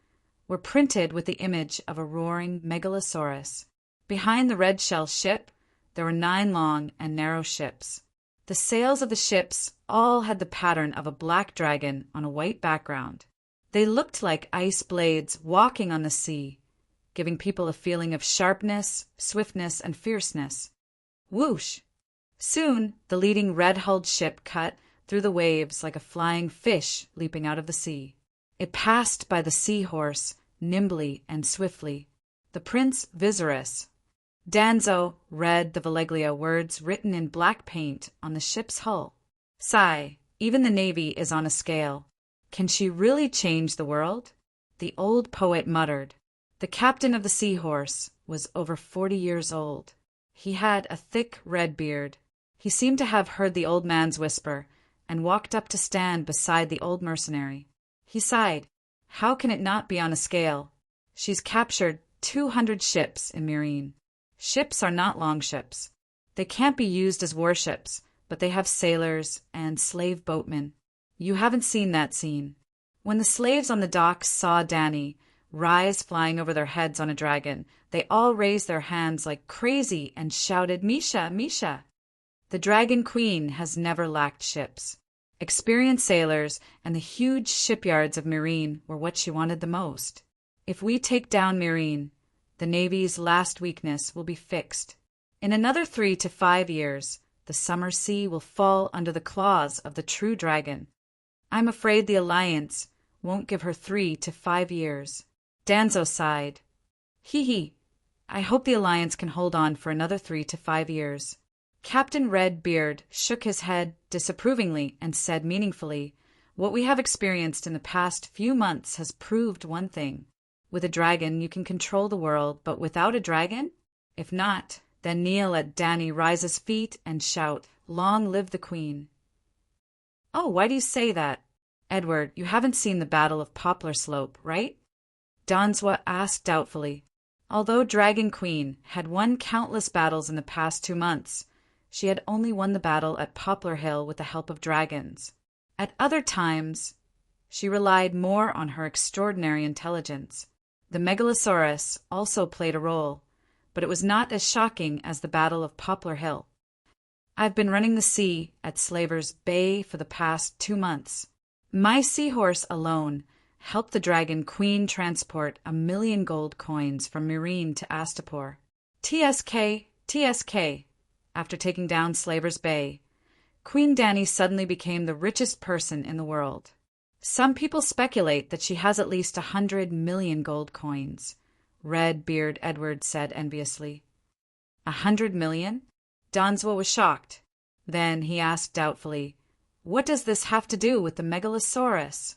were printed with the image of a roaring megalosaurus. Behind the red-shell ship, there were 9 long and narrow ships. The sails of the ships all had the pattern of a black dragon on a white background. They looked like ice blades walking on the sea, giving people a feeling of sharpness, swiftness, and fierceness. Whoosh! Soon, the leading red-hulled ship cut through the waves like a flying fish leaping out of the sea. It passed by the seahorse nimbly and swiftly. The Prince Viserys. Danzo read the Valeglio words written in black paint on the ship's hull. Sigh, even the Navy is on a scale. Can she really change the world? The old poet muttered. The captain of the Seahorse was over 40 years old. He had a thick red beard. He seemed to have heard the old man's whisper and walked up to stand beside the old mercenary. He sighed. How can it not be on a scale? She's captured 200 ships in Meereen. Ships are not longships. They can't be used as warships, but they have sailors and slave boatmen. You haven't seen that scene. When the slaves on the docks saw Danny rise flying over their heads on a dragon, they all raised their hands like crazy and shouted, "Misha, Misha!" The Dragon Queen has never lacked ships. Experienced sailors and the huge shipyards of Meereen were what she wanted the most. If we take down Myrine, the Navy's last weakness will be fixed. In another 3 to 5 years, the summer sea will fall under the claws of the true dragon. I'm afraid the Alliance won't give her 3 to 5 years. Danzo sighed. Hee. I hope the Alliance can hold on for another 3 to 5 years. Captain Redbeard shook his head disapprovingly and said meaningfully, what we have experienced in the past few months has proved one thing. With a dragon you can control the world, but without a dragon? If not, then kneel at Danny Rise's feet and shout, Long live the Queen. Oh, why do you say that? Edward, you haven't seen the Battle of Poplar Slope, right? Danzwa asked doubtfully. Although Dragon Queen had won countless battles in the past 2 months, she had only won the battle at Poplar Hill with the help of dragons. At other times, she relied more on her extraordinary intelligence. The Megalosaurus also played a role, but it was not as shocking as the Battle of Poplar Hill. I've been running the sea at Slaver's Bay for the past 2 months. My seahorse alone helped the Dragon Queen transport 1 million gold coins from Myrine to Astapor. TSK. After taking down Slaver's Bay, Queen Dany suddenly became the richest person in the world. Some people speculate that she has at least 100 million gold coins, Redbeard Edward said enviously. 100 million? Danzwa was shocked. Then he asked doubtfully, what does this have to do with the Megalosaurus?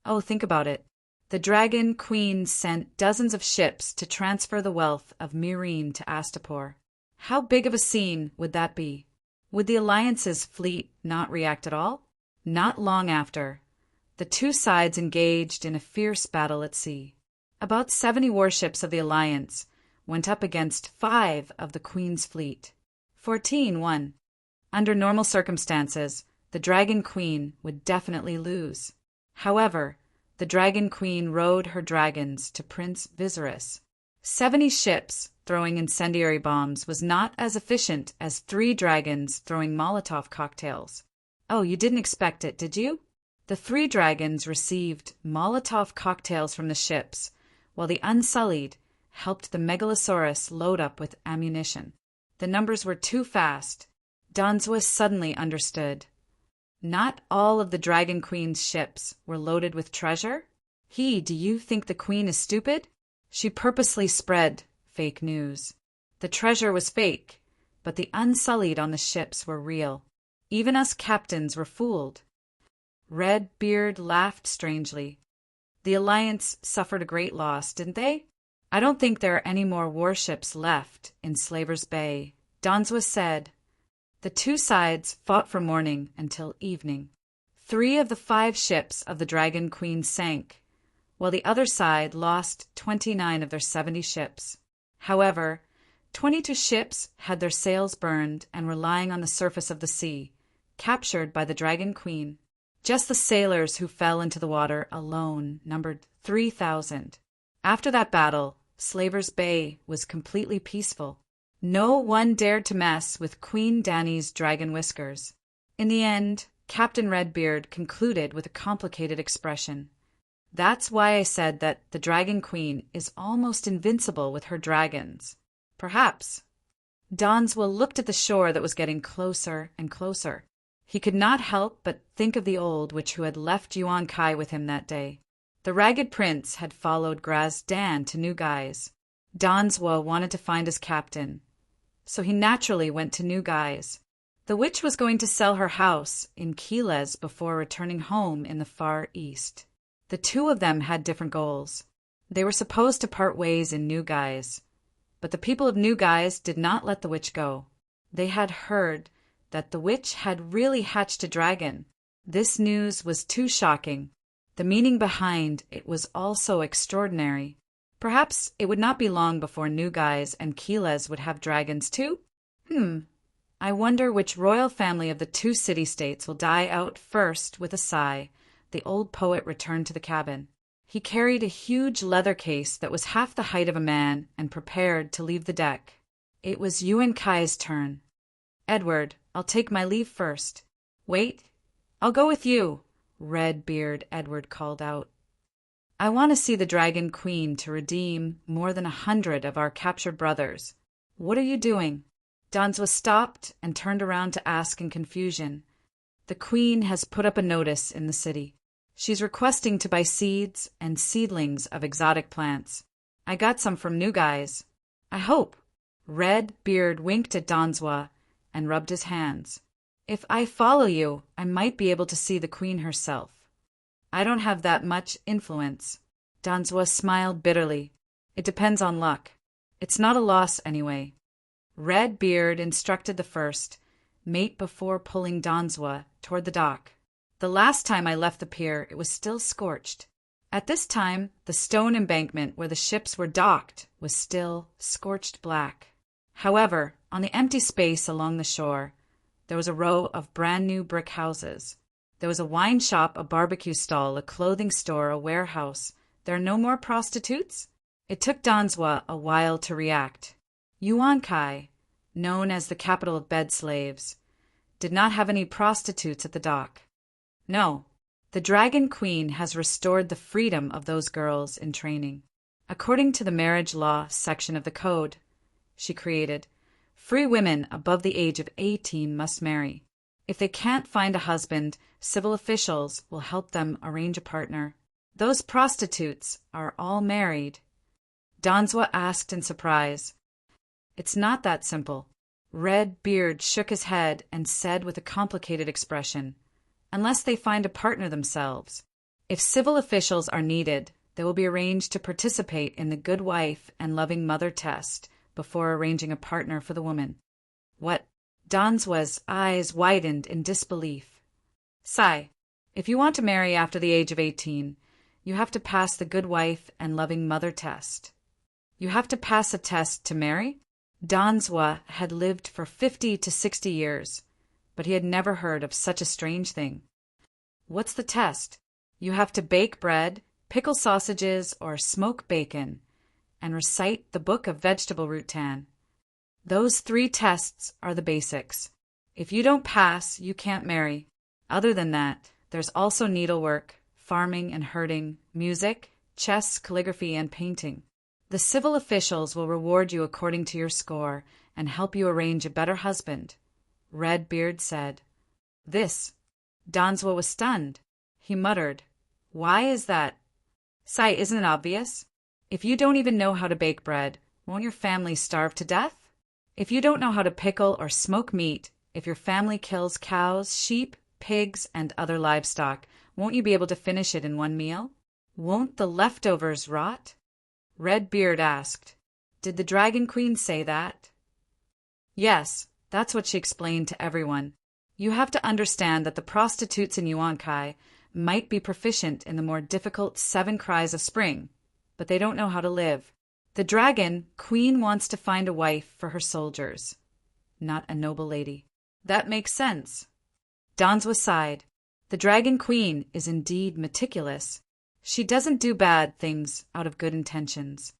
Oh, think about it. The Dragon Queen sent dozens of ships to transfer the wealth of Myrine to Astapor. How big of a scene would that be? Would the Alliance's fleet not react at all? Not long after, the two sides engaged in a fierce battle at sea. About 70 warships of the Alliance went up against 5 of the Queen's fleet. 14 won. Under normal circumstances, the Dragon Queen would definitely lose. However, the Dragon Queen rode her dragons to Prince Viserys. 70 ships throwing incendiary bombs was not as efficient as 3 dragons throwing Molotov cocktails. Oh, you didn't expect it, did you? The 3 dragons received Molotov cocktails from the ships, while the Unsullied helped the Megalosaurus load up with ammunition. The numbers were too fast. Danzwa suddenly understood. Not all of the Dragon Queen's ships were loaded with treasure? Do you think the Queen is stupid? She purposely spread fake news. The treasure was fake, but the Unsullied on the ships were real. Even us captains were fooled. Redbeard laughed strangely. The Alliance suffered a great loss, didn't they? I don't think there are any more warships left in Slaver's Bay, Danzwa said. The two sides fought from morning until evening. 3 of the 5 ships of the Dragon Queen sank, while the other side lost 29 of their 70 ships. However, 22 ships had their sails burned and were lying on the surface of the sea, captured by the Dragon Queen. Just the sailors who fell into the water alone numbered 3,000. After that battle, Slaver's Bay was completely peaceful. No one dared to mess with Queen Dany's dragon whiskers. In the end, Captain Redbeard concluded with a complicated expression. That's why I said that the Dragon Queen is almost invincible with her dragons. Perhaps. Danzwa looked at the shore that was getting closer and closer. He could not help but think of the old witch who had left Yuan Kai with him that day. The Ragged Prince had followed Graz Dan to New Guise. Danzwa wanted to find his captain, so he naturally went to New Guise. The witch was going to sell her house in Keles before returning home in the Far East. The two of them had different goals. They were supposed to part ways in New Guise, but the people of New Guise did not let the witch go. They had heard that the witch had really hatched a dragon. This news was too shocking. The meaning behind it was also extraordinary. Perhaps it would not be long before New Guise and Keles would have dragons too? I wonder which royal family of the 2 city-states will die out first. With a sigh, the old poet returned to the cabin. He carried a huge leather case that was half the height of a man and prepared to leave the deck. It was Yuan Kai's turn. Edward, I'll take my leave first. Wait, I'll go with you, Redbeard Edward called out. I want to see the Dragon Queen to redeem more than 100 of our captured brothers. What are you doing?" Danzwa stopped and turned around to ask in confusion. "The Queen has put up a notice in the city. She's requesting to buy seeds and seedlings of exotic plants. I got some from new guys. I hope." Red Beard winked at Danzwa and rubbed his hands. "If I follow you, I might be able to see the Queen herself. I don't have that much influence." Danzwa smiled bitterly. "It depends on luck. It's not a loss anyway." Red Beard instructed the first mate before pulling Danzwa toward the dock. "The last time I left the pier, it was still scorched. At this time, the stone embankment where the ships were docked was still scorched black. However, on the empty space along the shore, there was a row of brand-new brick houses. There was a wine shop, a barbecue stall, a clothing store, a warehouse. There are no more prostitutes?" It took Danzwa a while to react. Yuan-kai, known as the capital of bed slaves, did not have any prostitutes at the dock. No, the Dragon Queen has restored the freedom of those girls in training. According to the marriage law section of the code she created, free women above the age of 18 must marry. If they can't find a husband, civil officials will help them arrange a partner. Those prostitutes are all married. Danzwa asked in surprise. "It's not that simple." Red Beard shook his head and said with a complicated expression, "Unless they find a partner themselves. If civil officials are needed, they will be arranged to participate in the good wife and loving mother test before arranging a partner for the woman." "What?" Danzwa's eyes widened in disbelief. "Sai, if you want to marry after the age of 18, you have to pass the good wife and loving mother test." "You have to pass a test to marry?" Danzwa had lived for 50 to 60 years, but he had never heard of such a strange thing. "What's the test?" "You have to bake bread, pickle sausages, or smoke bacon, and recite the Book of Vegetable Rutan. Those 3 tests are the basics. If you don't pass, you can't marry. Other than that, there's also needlework, farming and herding, music, chess, calligraphy, and painting. The civil officials will reward you according to your score and help you arrange a better husband," Red Beard said. "This." Danzwa was stunned. He muttered, "Why is that?" "Sai, isn't it obvious? If you don't even know how to bake bread, won't your family starve to death? If you don't know how to pickle or smoke meat, if your family kills cows, sheep, pigs, and other livestock, won't you be able to finish it in one meal? Won't the leftovers rot?" Red Beard asked, "Did the Dragon Queen say that?" "Yes, that's what she explained to everyone. You have to understand that the prostitutes in Yuan-kai might be proficient in the more difficult 7 cries of spring, but they don't know how to live. The Dragon Queen wants to find a wife for her soldiers, not a noble lady." "That makes sense." Danzwa sighed. "The Dragon Queen is indeed meticulous. She doesn't do bad things out of good intentions."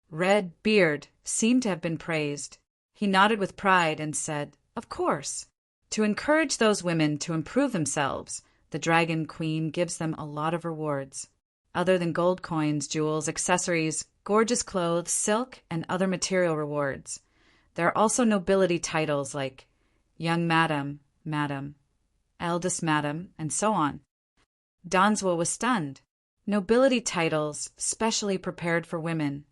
Red Beard seemed to have been praised. He nodded with pride and said, "Of course. To encourage those women to improve themselves, the Dragon Queen gives them a lot of rewards. Other than gold coins, jewels, accessories, gorgeous clothes, silk, and other material rewards, there are also nobility titles like Young Madam, Madam, Eldest Madam, and so on." Danzwa was stunned. Nobility titles specially prepared for women.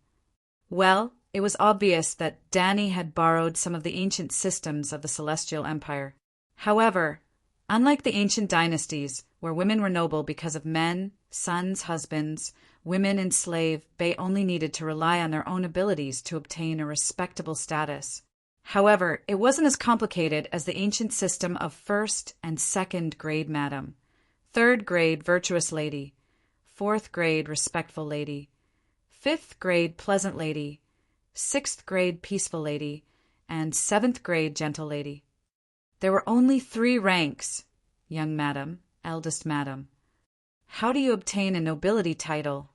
Well, it was obvious that Danny had borrowed some of the ancient systems of the Celestial Empire. However, unlike the ancient dynasties, where women were noble because of men, sons, husbands, women and slave, they only needed to rely on their own abilities to obtain a respectable status. However, it wasn't as complicated as the ancient system of 1st and 2nd grade madam, 3rd grade virtuous lady, 4th grade respectful lady, 5th grade pleasant lady, 6th grade peaceful lady, and 7th grade gentle lady. There were only 3 ranks: young madam, eldest madam. How do you obtain a nobility title?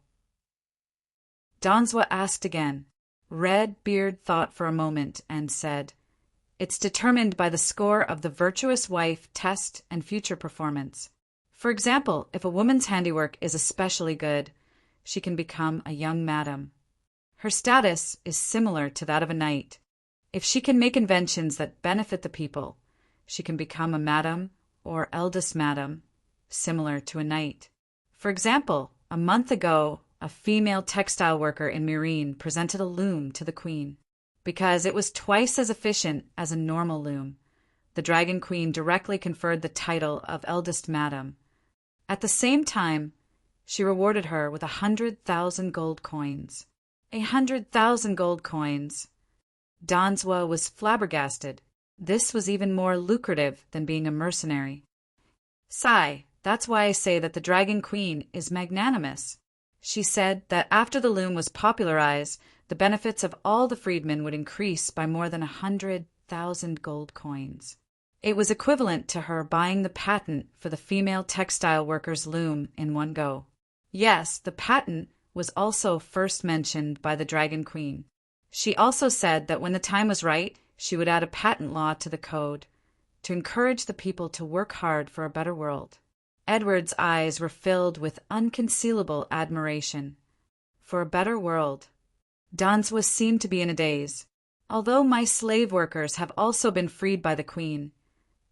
Danzwa asked again. Red Beard thought for a moment and said, "It's determined by the score of the virtuous wife test and future performance. For example, if a woman's handiwork is especially good, she can become a young madam. Her status is similar to that of a knight. If she can make inventions that benefit the people, she can become a madam or eldest madam, similar to a knight. For example, a month ago, a female textile worker in Meereen presented a loom to the queen. Because it was twice as efficient as a normal loom, the Dragon Queen directly conferred the title of eldest madam. At the same time, she rewarded her with 100,000 gold coins. 100,000 gold coins! Donswa was flabbergasted. This was even more lucrative than being a mercenary. Sigh, that's why I say that the Dragon Queen is magnanimous. She said that after the loom was popularized, the benefits of all the freedmen would increase by more than 100,000 gold coins. It was equivalent to her buying the patent for the female textile worker's loom in one go. Yes, the patent was also first mentioned by the Dragon Queen. She also said that when the time was right, she would add a patent law to the code to encourage the people to work hard for a better world. Edward's eyes were filled with unconcealable admiration. For a better world. Donswa seemed to be in a daze. Although my slave workers have also been freed by the Queen,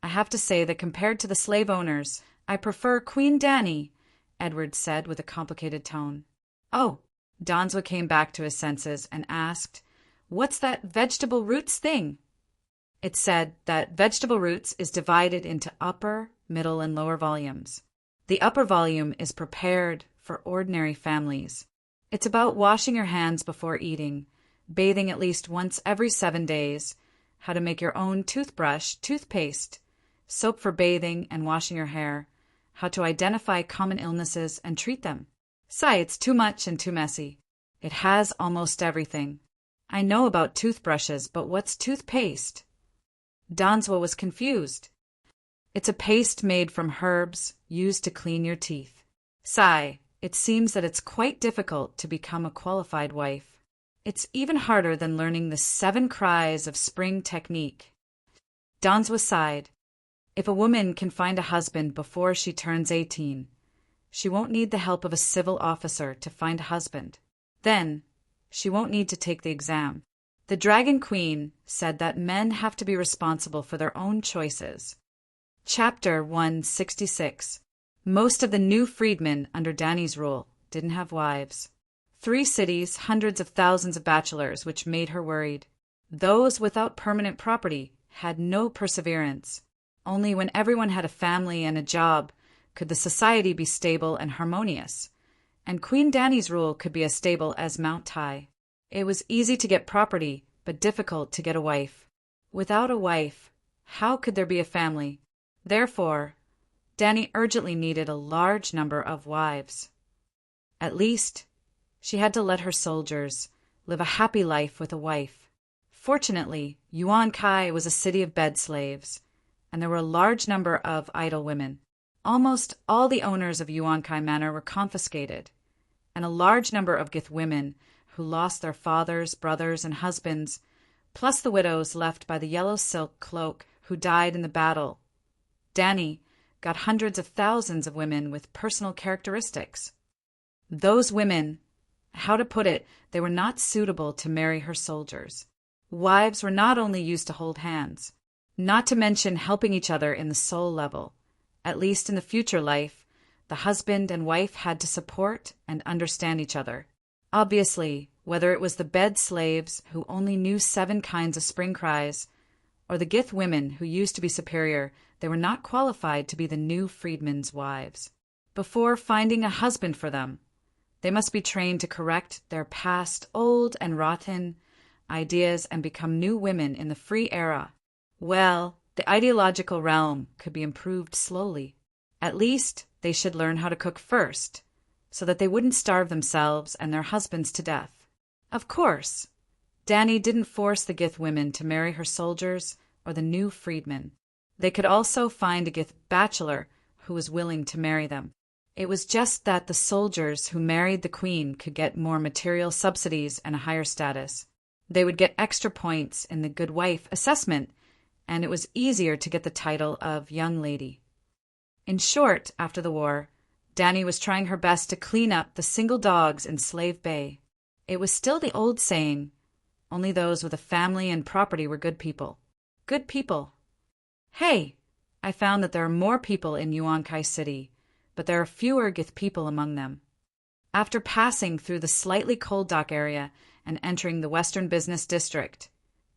I have to say that compared to the slave owners, I prefer Queen Dany, Edward said with a complicated tone. Oh, Donswa came back to his senses and asked, "What's that vegetable roots thing?" It said that vegetable roots is divided into upper, middle, and lower volumes. The upper volume is prepared for ordinary families. It's about washing your hands before eating, bathing at least once every 7 days, how to make your own toothbrush, toothpaste, soap for bathing and washing your hair, how to identify common illnesses and treat them. Sigh, it's too much and too messy. It has almost everything. I know about toothbrushes, but what's toothpaste? Donswa was confused. It's a paste made from herbs used to clean your teeth. Sigh, it seems that it's quite difficult to become a qualified wife. It's even harder than learning the 7 cries of spring technique. Donswa sighed. If a woman can find a husband before she turns 18, she won't need the help of a civil officer to find a husband. Then, she won't need to take the exam. The Dragon Queen said that men have to be responsible for their own choices. Chapter 166. Most of the new freedmen under Dany's rule didn't have wives. 3 cities, hundreds of thousands of bachelors, which made her worried. Those without permanent property had no perseverance. Only when everyone had a family and a job could the society be stable and harmonious, and Queen Dany's rule could be as stable as Mount High. It was easy to get property, but difficult to get a wife. Without a wife, how could there be a family? Therefore, Dany urgently needed a large number of wives. At least, she had to let her soldiers live a happy life with a wife. Fortunately, Yuan Kai was a city of bed slaves, and there were a large number of idle women. Almost all the owners of Yuan Kai Manor were confiscated, and a large number of Gith women who lost their fathers, brothers, and husbands, plus the widows left by the yellow silk cloak who died in the battle. Dany got hundreds of thousands of women with personal characteristics. Those women, how to put it, they were not suitable to marry her soldiers. Wives were not only used to hold hands, not to mention helping each other in the soul level. At least in the future life, the husband and wife had to support and understand each other. Obviously, whether it was the bed slaves who only knew 7 kinds of spring cries, or the Gith women who used to be superior, they were not qualified to be the new freedmen's wives. Before finding a husband for them, they must be trained to correct their past old and rotten ideas and become new women in the free era. Well, the ideological realm could be improved slowly. At least they should learn how to cook first, so that they wouldn't starve themselves and their husbands to death. Of course, Dany didn't force the Gith women to marry her soldiers or the new freedmen. They could also find a Gith bachelor who was willing to marry them. It was just that the soldiers who married the queen could get more material subsidies and a higher status. They would get extra points in the good wife assessment, and it was easier to get the title of young lady. In short, after the war, Danny was trying her best to clean up the single dogs in Slave Bay. It was still the old saying, only those with a family and property were good people. Good people. Hey, I found that there are more people in Yuan-Kai City, but there are fewer Gith people among them. After passing through the slightly cold dock area and entering the Western Business District,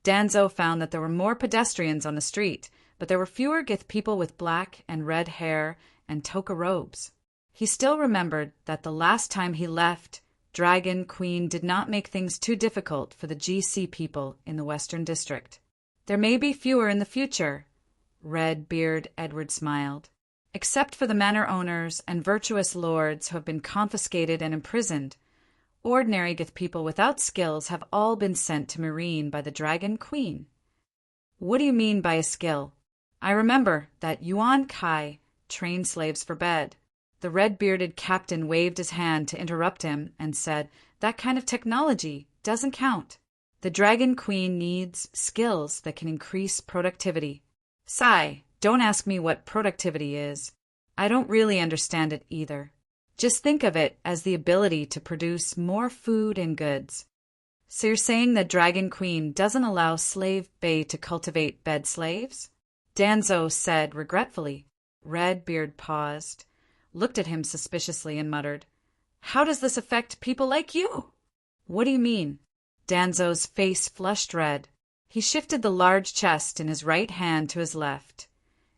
Danzo found that there were more pedestrians on the street, but there were fewer Gith people with black and red hair and toka robes. He still remembered that the last time he left, Dragon Queen did not make things too difficult for the GC people in the Western District. There may be fewer in the future, Red-Beard Edward smiled, except for the manor owners and virtuous lords who have been confiscated and imprisoned. Ordinary Gith people without skills have all been sent to Marine by the Dragon Queen. What do you mean by a skill? I remember that Yuan Kai trained slaves for bed. The red-bearded captain waved his hand to interrupt him and said, that kind of technology doesn't count. The Dragon Queen needs skills that can increase productivity. Sigh, don't ask me what productivity is. I don't really understand it either. Just think of it as the ability to produce more food and goods. So you're saying that Dragon Queen doesn't allow Slave Bay to cultivate bed slaves? Danzo said regretfully. Redbeard paused, looked at him suspiciously and muttered, how does this affect people like you? What do you mean? Danzo's face flushed red. He shifted the large chest in his right hand to his left,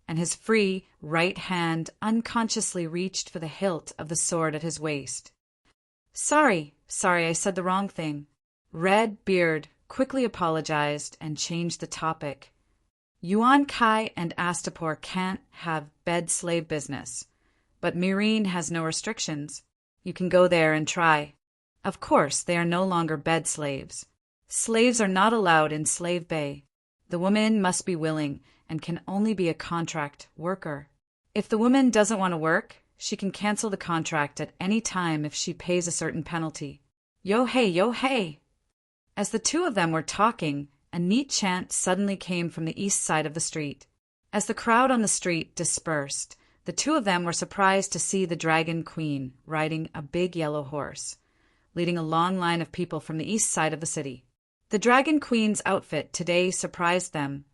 and his free right hand unconsciously reached for the hilt of the sword at his waist. Sorry, I said the wrong thing. Red-Beard quickly apologized and changed the topic. Yuan Kai and Astapor can't have bed slave business, but Mireen has no restrictions. You can go there and try. Of course, they are no longer bed slaves. Slaves are not allowed in Slave Bay. The woman must be willing and can only be a contract worker. If the woman doesn't want to work, she can cancel the contract at any time if she pays a certain penalty. Yo hey, yo hey! As the two of them were talking, a neat chant suddenly came from the east side of the street. As the crowd on the street dispersed, the two of them were surprised to see the Dragon Queen riding a big yellow horse, leading a long line of people from the east side of the city. The Dragon Queen's outfit today surprised them.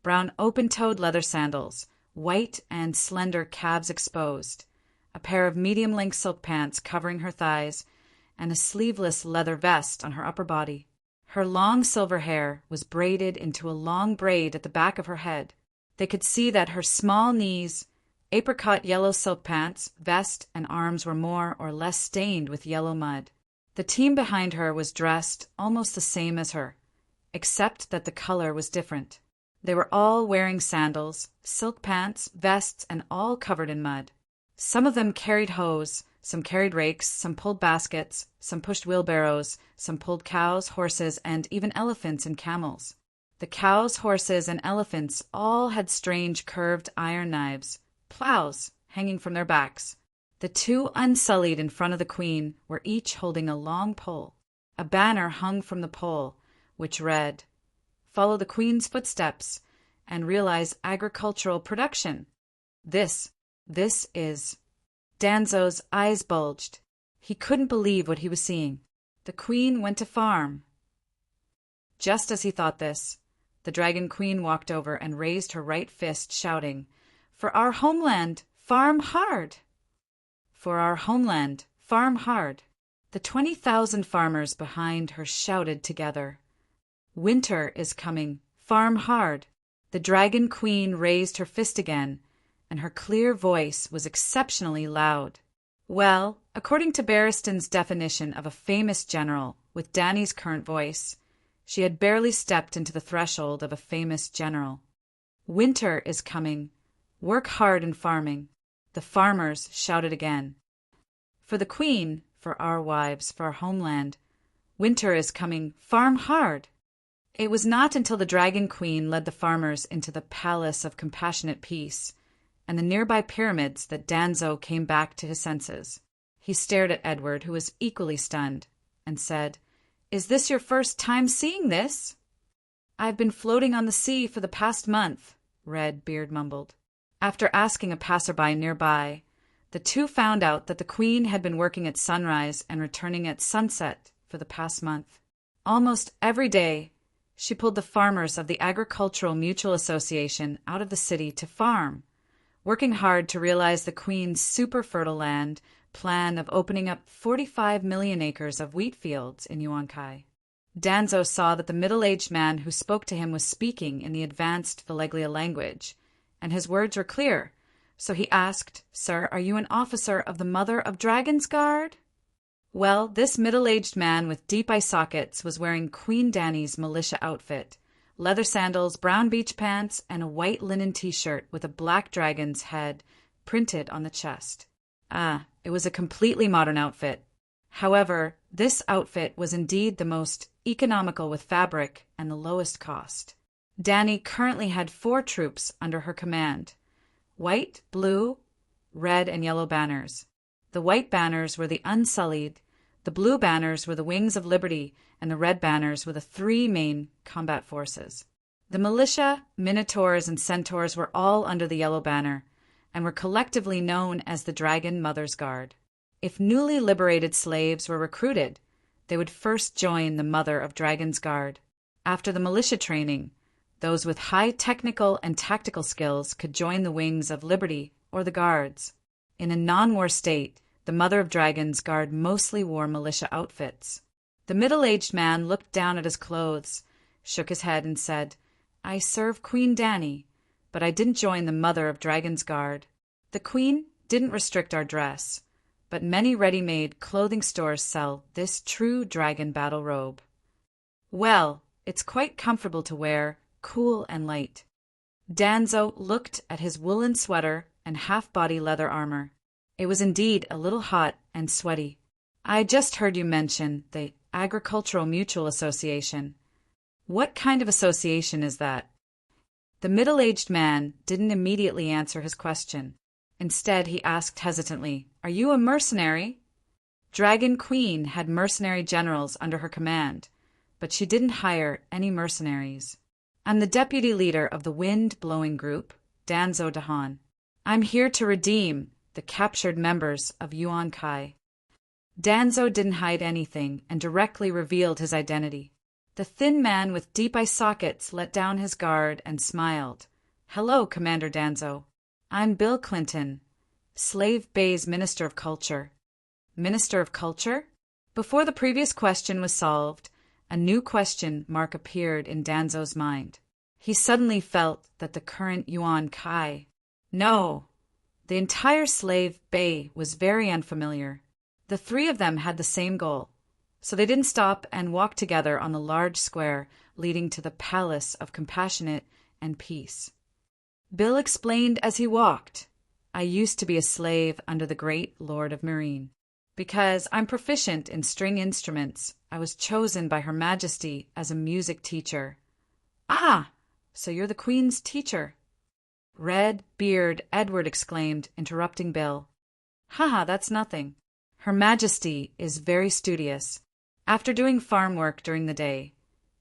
Brown open-toed leather sandals, white and slender calves exposed, a pair of medium-length silk pants covering her thighs, and a sleeveless leather vest on her upper body. Her long silver hair was braided into a long braid at the back of her head. They could see that her small knees, apricot yellow silk pants, vest, and arms were more or less stained with yellow mud. The team behind her was dressed almost the same as her, except that the color was different. They were all wearing sandals, silk pants, vests, and all covered in mud. Some of them carried hoes, some carried rakes, some pulled baskets, some pushed wheelbarrows, some pulled cows, horses, and even elephants and camels. The cows, horses, and elephants all had strange curved iron knives, plows, hanging from their backs. The two unsullied in front of the queen were each holding a long pole. A banner hung from the pole, which read, "Follow the queen's footsteps and realize agricultural production." This is... Danzo's eyes bulged. He couldn't believe what he was seeing. The queen went to farm. Just as he thought this, the Dragon Queen walked over and raised her right fist, shouting, "For our homeland, farm hard! For our homeland, farm hard!" The 20,000 farmers behind her shouted together, "Winter is coming, farm hard!" The Dragon Queen raised her fist again, and her clear voice was exceptionally loud. Well, according to Barristan's definition of a famous general with Danny's current voice, she had barely stepped into the threshold of a famous general. "Winter is coming. Work hard in farming." The farmers shouted again. "For the queen, for our wives, for our homeland, winter is coming. Farm hard." It was not until the Dragon Queen led the farmers into the Palace of Compassionate Peace and the nearby pyramids that Danzo came back to his senses. He stared at Edward, who was equally stunned, and said, "Is this your first time seeing this?" "I've been floating on the sea for the past month," Red-Beard mumbled. After asking a passerby nearby, The two found out that the queen had been working at sunrise and returning at sunset for the past month. Almost every day, she pulled the farmers of the Agricultural Mutual Association out of the city to farm, working hard to realize the queen's super fertile land plan of opening up 45 million acres of wheat fields in Yuan-Kai. Danzo saw that the middle-aged man who spoke to him was speaking in the advanced Valeglia language, and his words were clear, so he asked, "Sir, are you an officer of the Mother of Dragons Guard?" Well, this middle-aged man with deep eye sockets was wearing Queen Dani's militia outfit, leather sandals, brown beach pants, and a white linen t-shirt with a black dragon's head printed on the chest. It was a completely modern outfit. However, this outfit was indeed the most economical with fabric and the lowest cost. Dani currently had 4 troops under her command: white, blue, red, and yellow banners. The white banners were the Unsullied, the blue banners were the Wings of Liberty, and the red banners were the 3 main combat forces. The militia, minotaurs, and centaurs were all under the yellow banner, and were collectively known as the Dragon Mother's Guard. If newly liberated slaves were recruited, they would first join the Mother of Dragons Guard. After the militia training, those with high technical and tactical skills could join the Wings of Liberty or the Guards. In a non-war state, the Mother of Dragons Guard mostly wore militia outfits. The middle-aged man looked down at his clothes, shook his head, and said, "I serve Queen Dani, but I didn't join the Mother of Dragons Guard. The Queen didn't restrict our dress, but many ready-made clothing stores sell this true dragon battle robe. Well, it's quite comfortable to wear, cool and light." Danzo looked at his woolen sweater and half-body leather armor. It was indeed a little hot and sweaty. "I just heard you mention the Agricultural Mutual Association. What kind of association is that?" The middle-aged man didn't immediately answer his question. Instead, he asked hesitantly, "Are you a mercenary?" Dragon Queen had mercenary generals under her command, but she didn't hire any mercenaries. "I'm the deputy leader of the Wind-Blowing Group, Danzo Dahan. I'm here to redeem the captured members of Yuan-Kai." Danzo didn't hide anything and directly revealed his identity. The thin man with deep eye sockets let down his guard and smiled. "Hello, Commander Danzo. I'm Bill Clinton, Slave Bay's Minister of Culture." Minister of Culture? Before the previous question was solved, a new question mark appeared in Danzo's mind. He suddenly felt that the current Yuan-Kai, no, the entire Slave Bay was very unfamiliar. The 3 of them had the same goal, so they didn't stop and walk together on the large square leading to the Palace of Compassionate and Peace. Bill explained as he walked, "I used to be a slave under the great Lord of Marine. Because I'm proficient in string instruments, I was chosen by Her Majesty as a music teacher." "Ah, so you're the Queen's teacher?" Red Beard Edward exclaimed, interrupting Bill. "Haha, that's nothing. Her Majesty is very studious. After doing farm work during the day,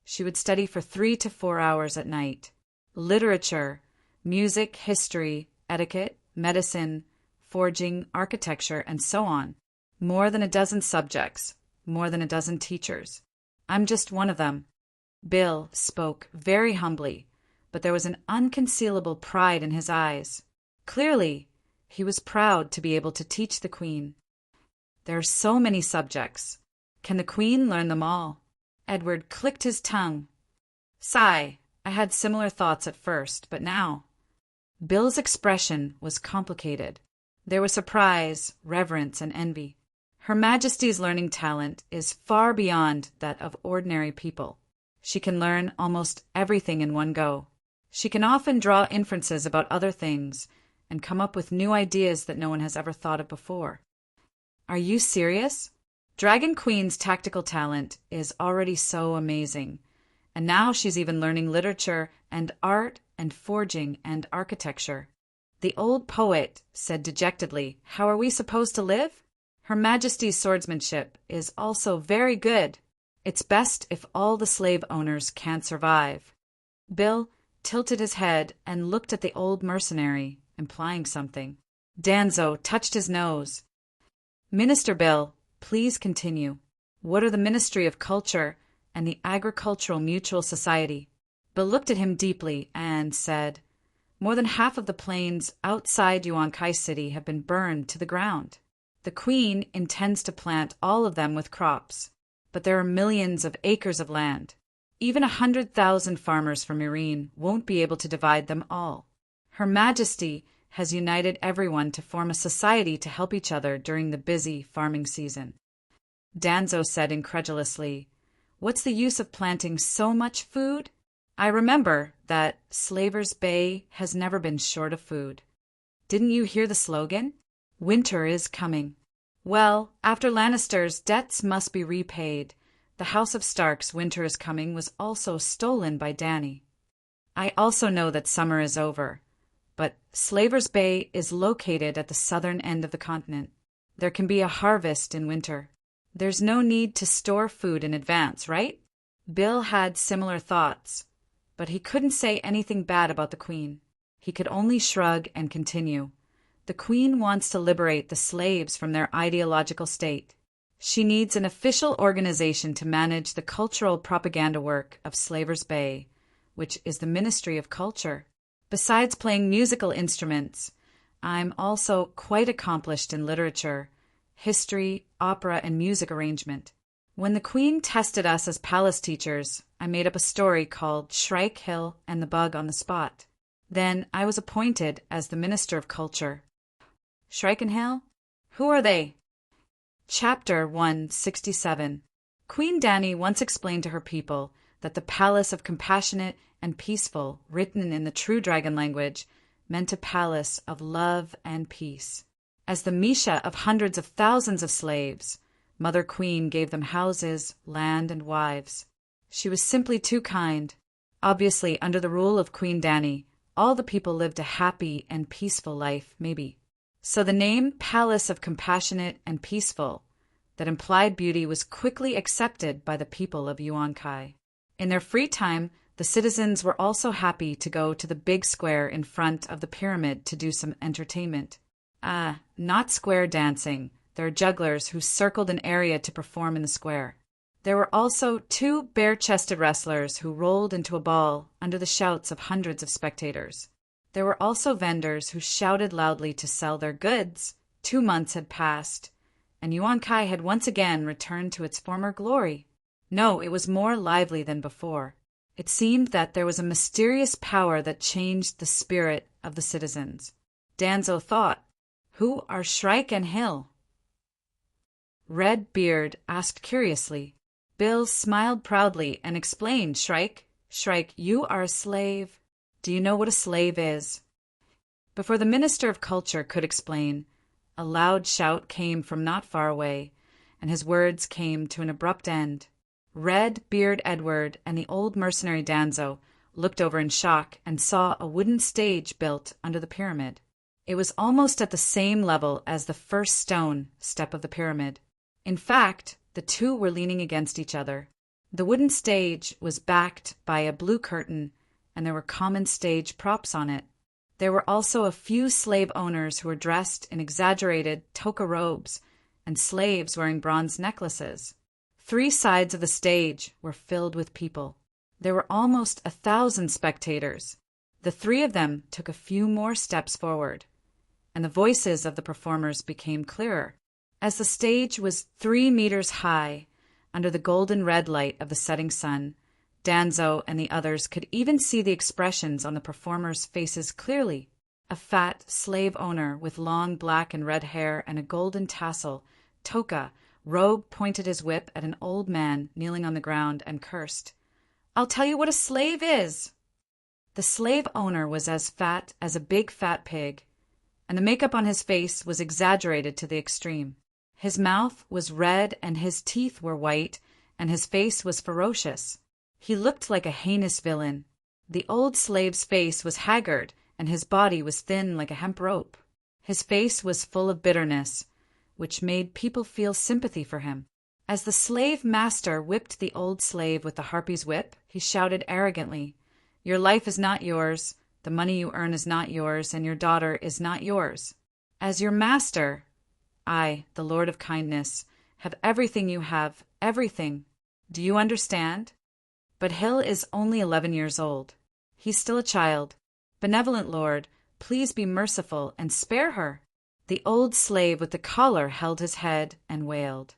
she would study for 3 to 4 hours at night. Literature, music, history, etiquette, medicine, forging, architecture, and so on. More than a dozen subjects, more than a dozen teachers. I'm just one of them." Bill spoke very humbly, but there was an unconcealable pride in his eyes. Clearly, he was proud to be able to teach the Queen. "There are so many subjects. Can the Queen learn them all?" Edward clicked his tongue. "Sigh, I had similar thoughts at first, but now—" Bill's expression was complicated. There was surprise, reverence, and envy. Her Majesty's learning talent is far beyond that of ordinary people. She can learn almost everything in one go. She can often draw inferences about other things and come up with new ideas that no one has ever thought of before." "Are you serious?" Dragon Queen's tactical talent is already so amazing, and now she's even learning literature and art and forging and architecture. The old poet said dejectedly, "How are we supposed to live? Her Majesty's swordsmanship is also very good. It's best if all the slave owners can't survive." Bill tilted his head and looked at the old mercenary, implying something. Danzo touched his nose. Minister Bill, please continue. What are the Ministry of Culture and the Agricultural Mutual Society? Bill looked at him deeply and said, more than half of the plains outside Yuan-Kai City have been burned to the ground. The Queen intends to plant all of them with crops, but there are millions of acres of land. Even 100,000 farmers from Irene won't be able to divide them all. Her Majesty has united everyone to form a society to help each other during the busy farming season. Danzo said incredulously, "What's the use of planting so much food? I remember that Slaver's Bay has never been short of food. Didn't you hear the slogan? Winter is coming. Well, after Lannister's debts must be repaid, the House of Stark's winter is coming was also stolen by Dany. I also know that summer is over, but Slaver's Bay is located at the southern end of the continent. There can be a harvest in winter. There's no need to store food in advance, right?" Bill had similar thoughts, but he couldn't say anything bad about the Queen. He could only shrug and continue. The Queen wants to liberate the slaves from their ideological state. She needs an official organization to manage the cultural propaganda work of Slaver's Bay, which is the Ministry of Culture. Besides playing musical instruments, I'm also quite accomplished in literature, history, opera, and music arrangement. When the Queen tested us as palace teachers, I made up a story called Shrike Hill and the Bug on the Spot. Then I was appointed as the Minister of Culture. Shrike and Hill? Who are they? Chapter 167. Queen Dany once explained to her people that the Palace of Compassionate and Peaceful, written in the true dragon language, meant a palace of love and peace. As the Misha of hundreds of thousands of slaves, Mother Queen gave them houses, land, and wives. She was simply too kind. Obviously, under the rule of Queen Dany, all the people lived a happy and peaceful life, maybe. So the name Palace of Compassionate and Peaceful, that implied beauty, was quickly accepted by the people of Yuan-Kai. In their free time, the citizens were also happy to go to the big square in front of the pyramid to do some entertainment. Not square dancing. There are jugglers who circled an area to perform in the square. There were also 2 bare-chested wrestlers who rolled into a ball under the shouts of hundreds of spectators. There were also vendors who shouted loudly to sell their goods. 2 months had passed, and Yuan-Kai had once again returned to its former glory. No, it was more lively than before. It seemed that there was a mysterious power that changed the spirit of the citizens. Danzo thought, "Who are Shrike and Hill?" Red Beard asked curiously. Bill smiled proudly and explained, Shrike, you are a slave. Do you know what a slave is?" Before the Minister of Culture could explain, a loud shout came from not far away, and his words came to an abrupt end. Red Beard Edward and the old mercenary Danzo looked over in shock and saw a wooden stage built under the pyramid. It was almost at the same level as the first stone step of the pyramid. In fact, the two were leaning against each other. The wooden stage was backed by a blue curtain, and there were common stage props on it. There were also a few slave owners who were dressed in exaggerated toga robes and slaves wearing bronze necklaces. 3 sides of the stage were filled with people. There were almost 1,000 spectators. The 3 of them took a few more steps forward, and the voices of the performers became clearer. As the stage was 3 meters high, under the golden red light of the setting sun, Danzo and the others could even see the expressions on the performers' faces clearly. A fat slave owner with long black and red hair and a golden tassel, toga, robe pointed his whip at an old man kneeling on the ground and cursed. "I'll tell you what a slave is!" The slave owner was as fat as a big fat pig, and the makeup on his face was exaggerated to the extreme. His mouth was red and his teeth were white, and his face was ferocious. He looked like a heinous villain. The old slave's face was haggard, and his body was thin like a hemp rope. His face was full of bitterness, which made people feel sympathy for him. As the slave master whipped the old slave with the harpy's whip, he shouted arrogantly, "Your life is not yours, the money you earn is not yours, and your daughter is not yours." As your master, I, the Lord of Kindness, have everything you have, everything. Do you understand? But Hill is only 11 years old. He's still a child. Benevolent Lord, please be merciful and spare her. The old slave with the collar held his head and wailed.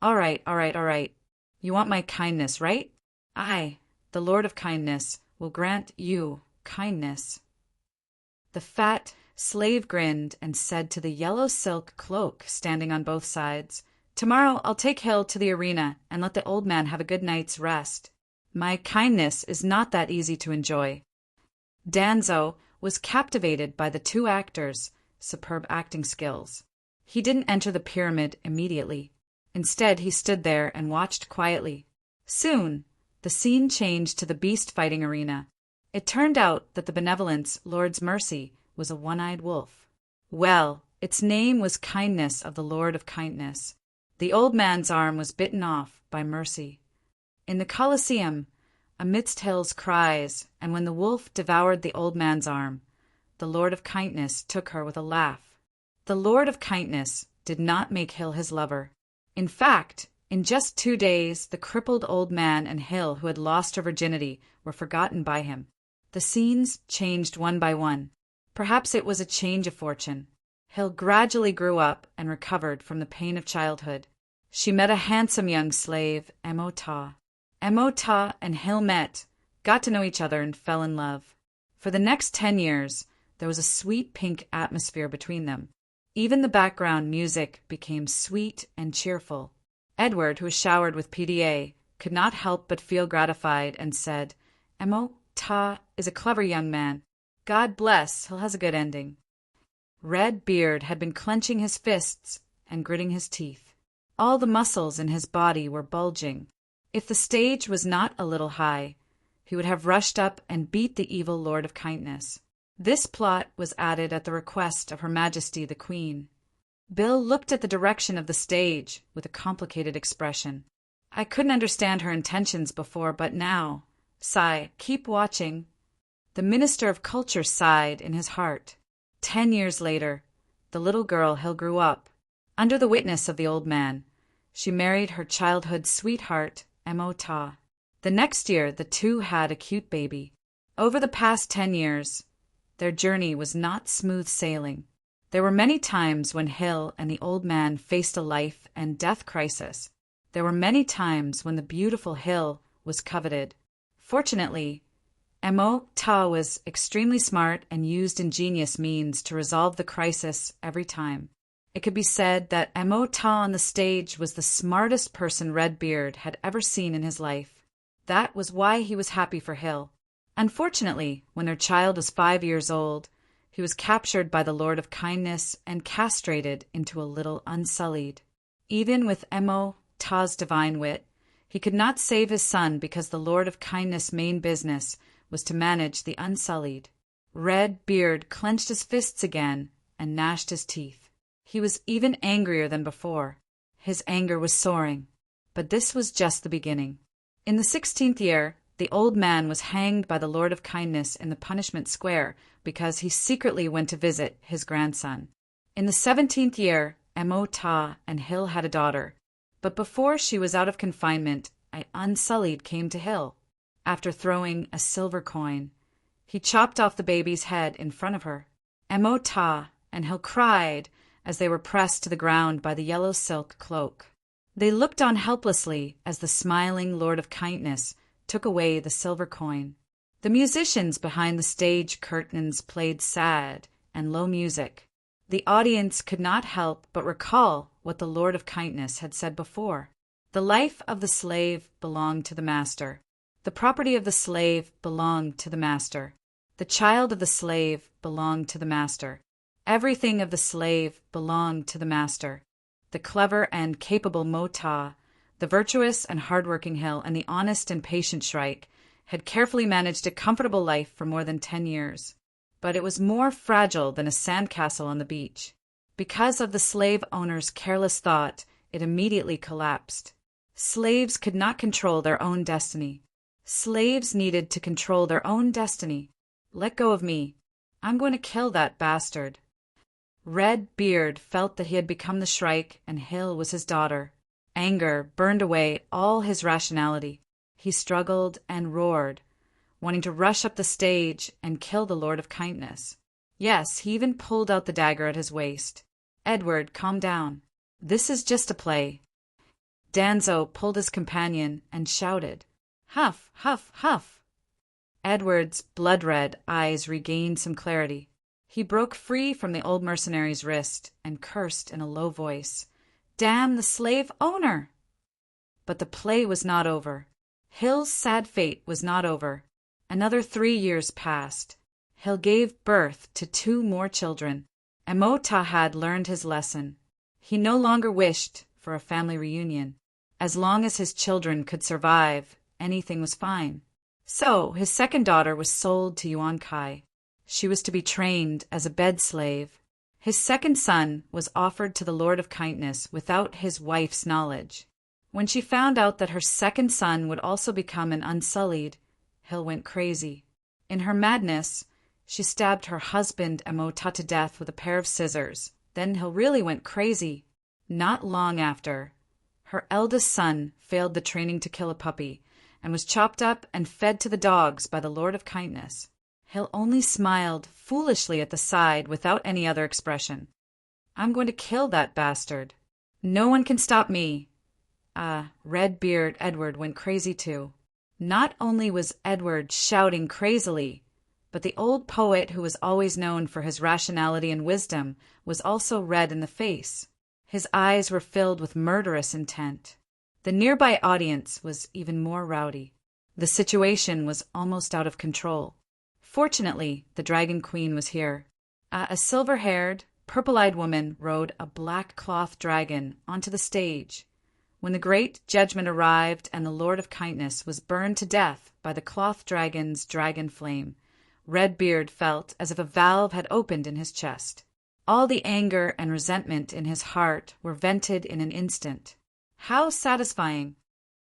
All right, all right, all right. You want my kindness, right? I, the Lord of Kindness, will grant you kindness. The fat slave grinned and said to the yellow silk cloak standing on both sides, Tomorrow I'll take Hill to the arena and let the old man have a good night's rest. My kindness is not that easy to enjoy. Danzo was captivated by the two actors' superb acting skills. He didn't enter the pyramid immediately. Instead, he stood there and watched quietly. Soon, the scene changed to the beast-fighting arena. It turned out that the benevolence, Lord's Mercy, was a one-eyed wolf. Well, its name was Kindness of the Lord of Kindness. The old man's arm was bitten off by Mercy. In the Colosseum, amidst Hill's cries, and when the wolf devoured the old man's arm, the Lord of Kindness took her with a laugh. The Lord of Kindness did not make Hill his lover. In fact, in just 2 days, the crippled old man and Hill, who had lost her virginity, were forgotten by him. The scenes changed one by one. Perhaps it was a change of fortune. Hill gradually grew up and recovered from the pain of childhood. She met a handsome young slave, Emota. Emota and Hill met, got to know each other, and fell in love. For the next 10 years, there was a sweet pink atmosphere between them. Even the background music became sweet and cheerful. Edward, who was showered with PDA, could not help but feel gratified and said, Emota is a clever young man. God bless, he'll has a good ending. Red Beard had been clenching his fists and gritting his teeth. All the muscles in his body were bulging. If the stage was not a little high, he would have rushed up and beat the evil Lord of Kindness. This plot was added at the request of Her Majesty the Queen. Bill looked at the direction of the stage with a complicated expression. I couldn't understand her intentions before, but now. Sigh, keep watching. The Minister of Culture sighed in his heart. 10 years later, the little girl Hill grew up. Under the witness of the old man, she married her childhood sweetheart, Emota. The next year, the two had a cute baby. Over the past 10 years, their journey was not smooth sailing. There were many times when Hill and the old man faced a life and death crisis. There were many times when the beautiful Hill was coveted. Fortunately, Emota was extremely smart and used ingenious means to resolve the crisis every time. It could be said that Emota on the stage was the smartest person Redbeard had ever seen in his life. That was why he was happy for Hill. Unfortunately, when their child was 5 years old, he was captured by the Lord of Kindness and castrated into a little unsullied. Even with Emota's divine wit, he could not save his son because the Lord of Kindness' main business was to manage the unsullied. Red Beard clenched his fists again and gnashed his teeth. He was even angrier than before. His anger was soaring. But this was just the beginning. In the 16th year, the old man was hanged by the Lord of Kindness in the punishment square because he secretly went to visit his grandson. In the 17th year, Emota and Hill had a daughter. But before she was out of confinement, an unsullied came to Hill. After throwing a silver coin, he chopped off the baby's head in front of her. Emota and Hill cried as they were pressed to the ground by the yellow silk cloak. They looked on helplessly as the smiling Lord of Kindness took away the silver coin. The musicians behind the stage curtains played sad and low music. The audience could not help but recall what the Lord of Kindness had said before. The life of the slave belonged to the master. The property of the slave belonged to the master. The child of the slave belonged to the master. Everything of the slave belonged to the master. The clever and capable Mota, the virtuous and hard-working Hill, and the honest and patient Shrike had carefully managed a comfortable life for more than 10 years. But it was more fragile than a sandcastle on the beach. Because of the slave owner's careless thought, it immediately collapsed. Slaves could not control their own destiny. Slaves needed to control their own destiny. Let go of me. I'm going to kill that bastard. Red Beard felt that he had become the Shrike and Hill was his daughter. Anger burned away all his rationality. He struggled and roared, wanting to rush up the stage and kill the Lord of Kindness. Yes, he even pulled out the dagger at his waist. Edward, calm down. This is just a play. Danzo pulled his companion and shouted, "Huff, huff, huff." Edward's blood-red eyes regained some clarity. He broke free from the old mercenary's wrist and cursed in a low voice, "Damn the slave owner!" But the play was not over. Hill's sad fate was not over. Another 3 years passed. Hill gave birth to 2 more children. Emota had learned his lesson. He no longer wished for a family reunion. As long as his children could survive, anything was fine. So his second daughter was sold to Yuan Kai. She was to be trained as a bed slave. His second son was offered to the Lord of Kindness without his wife's knowledge. When she found out that her second son would also become an Unsullied, Hill went crazy. In her madness, she stabbed her husband Emota to death with a pair of scissors. Then Hill really went crazy. Not long after, her eldest son failed the training to kill a puppy and was chopped up and fed to the dogs by the Lord of Kindness. Hill only smiled foolishly at the side without any other expression. "I'm going to kill that bastard. No one can stop me." Red Beard Edward went crazy too. Not only was Edward shouting crazily, but the old poet who was always known for his rationality and wisdom was also red in the face. His eyes were filled with murderous intent. The nearby audience was even more rowdy. The situation was almost out of control. Fortunately, the Dragon Queen was here. A silver-haired, purple-eyed woman rode a black cloth dragon onto the stage. When the great judgment arrived and the Lord of Kindness was burned to death by the cloth dragon's dragon flame, Redbeard felt as if a valve had opened in his chest. All the anger and resentment in his heart were vented in an instant. How satisfying!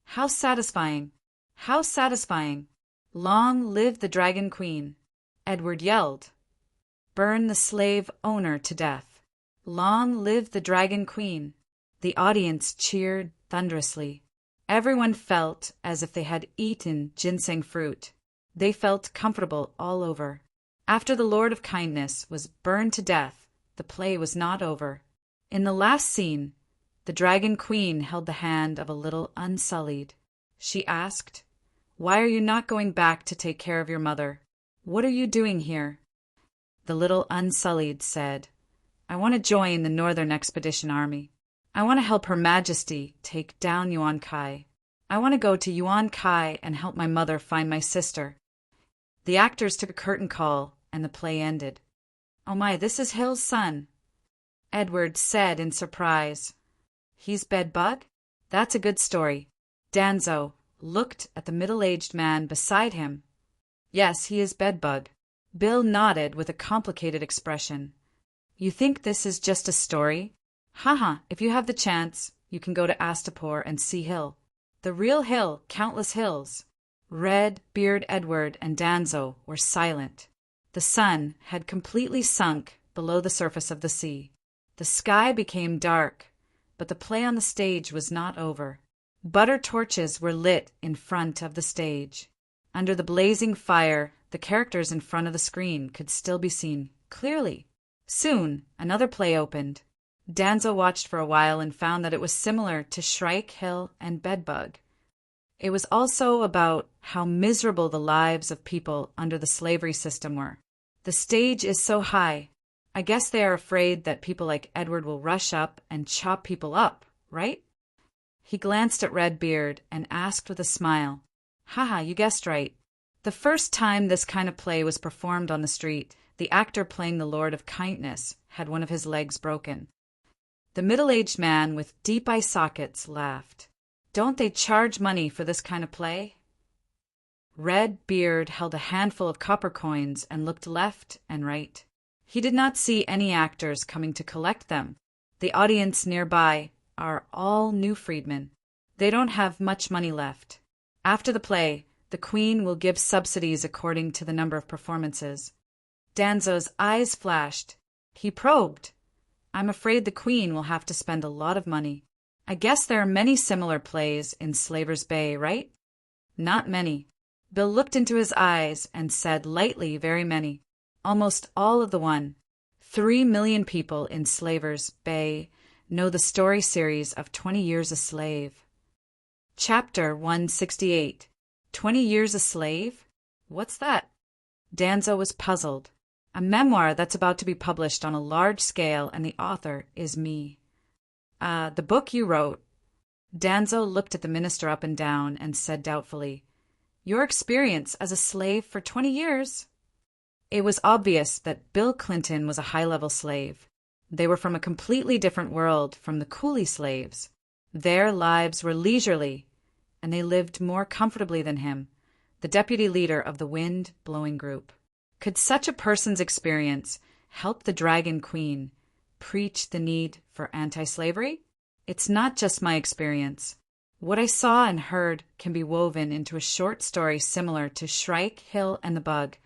How satisfying! How satisfying! Long live the Dragon Queen! Edward yelled. Burn the slave owner to death. Long live the Dragon Queen! The audience cheered thunderously. Everyone felt as if they had eaten ginseng fruit. They felt comfortable all over. After the Lord of Kindness was burned to death, the play was not over. In the last scene, the Dragon Queen held the hand of a little Unsullied. She asked, "Why are you not going back to take care of your mother? What are you doing here?" The little Unsullied said, "I want to join the Northern Expedition Army. I want to help Her Majesty take down Yuan Kai. I want to go to Yuan Kai and help my mother find my sister." The actors took a curtain call, and the play ended. "Oh my, this is Hill's son," Edward said in surprise. "He's Bedbug? That's a good story." Danzo looked at the middle-aged man beside him. "Yes, he is Bedbug." Bill nodded with a complicated expression. "You think this is just a story? Haha, if you have the chance, you can go to Astapor and see Hill. The real Hill, countless hills." Red Beard Edward and Danzo were silent. The sun had completely sunk below the surface of the sea. The sky became dark, but the play on the stage was not over. Butter torches were lit in front of the stage. Under the blazing fire, the characters in front of the screen could still be seen clearly. Soon, another play opened. Danzo watched for a while and found that it was similar to Shrike, Hill, and Bedbug. It was also about how miserable the lives of people under the slavery system were. The stage is so high. I guess they are afraid that people like Edward will rush up and chop people up, right? He glanced at Redbeard and asked with a smile, "Haha, you guessed right." The first time this kind of play was performed on the street, the actor playing the Lord of Kindness had one of his legs broken. The middle-aged man with deep eye sockets laughed. "Don't they charge money for this kind of play?" Red Beard held a handful of copper coins and looked left and right. He did not see any actors coming to collect them. The audience nearby are all new freedmen. They don't have much money left. After the play, the Queen will give subsidies according to the number of performances. Danzo's eyes flashed. He probed. I'm afraid the Queen will have to spend a lot of money. I guess there are many similar plays in Slaver's Bay, right? Not many. Bill looked into his eyes and said lightly, very many. Almost all of the one. 3 million people in Slaver's Bay know the story series of 20 Years a Slave. Chapter 168. 20 Years a Slave? What's that? Danzo was puzzled. A memoir that's about to be published on a large scale, and the author is me. The book you wrote. Danzo looked at the minister up and down and said doubtfully, Your experience as a slave for 20 years. It was obvious that Bill Clinton was a high-level slave. They were from a completely different world from the coolie slaves. Their lives were leisurely, and they lived more comfortably than him, the deputy leader of the wind-blowing group. Could such a person's experience help the Dragon Queen preach the need for anti-slavery? It's not just my experience. What I saw and heard can be woven into a short story similar to Shrike, Hill, and the Bug.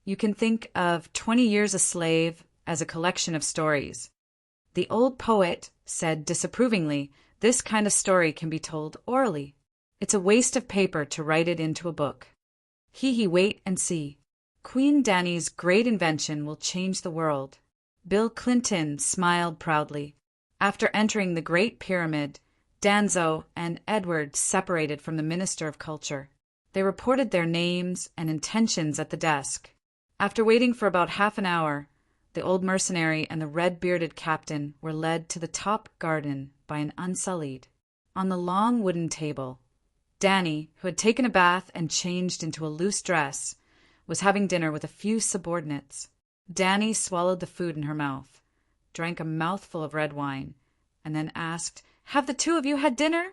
You can think of 20 Years a Slave as a collection of stories. The old poet said disapprovingly, this kind of story can be told orally. It's a waste of paper to write it into a book. Wait and see. Queen Dani's great invention will change the world. Bill Clinton smiled proudly. After entering the Great Pyramid, Danzo and Edward separated from the Minister of Culture. They reported their names and intentions at the desk. After waiting for about half an hour, the old mercenary and the red-bearded captain were led to the top garden by an unsullied. On the long wooden table, Dani, who had taken a bath and changed into a loose dress, was having dinner with a few subordinates. Dani swallowed the food in her mouth, drank a mouthful of red wine, and then asked, Have the two of you had dinner?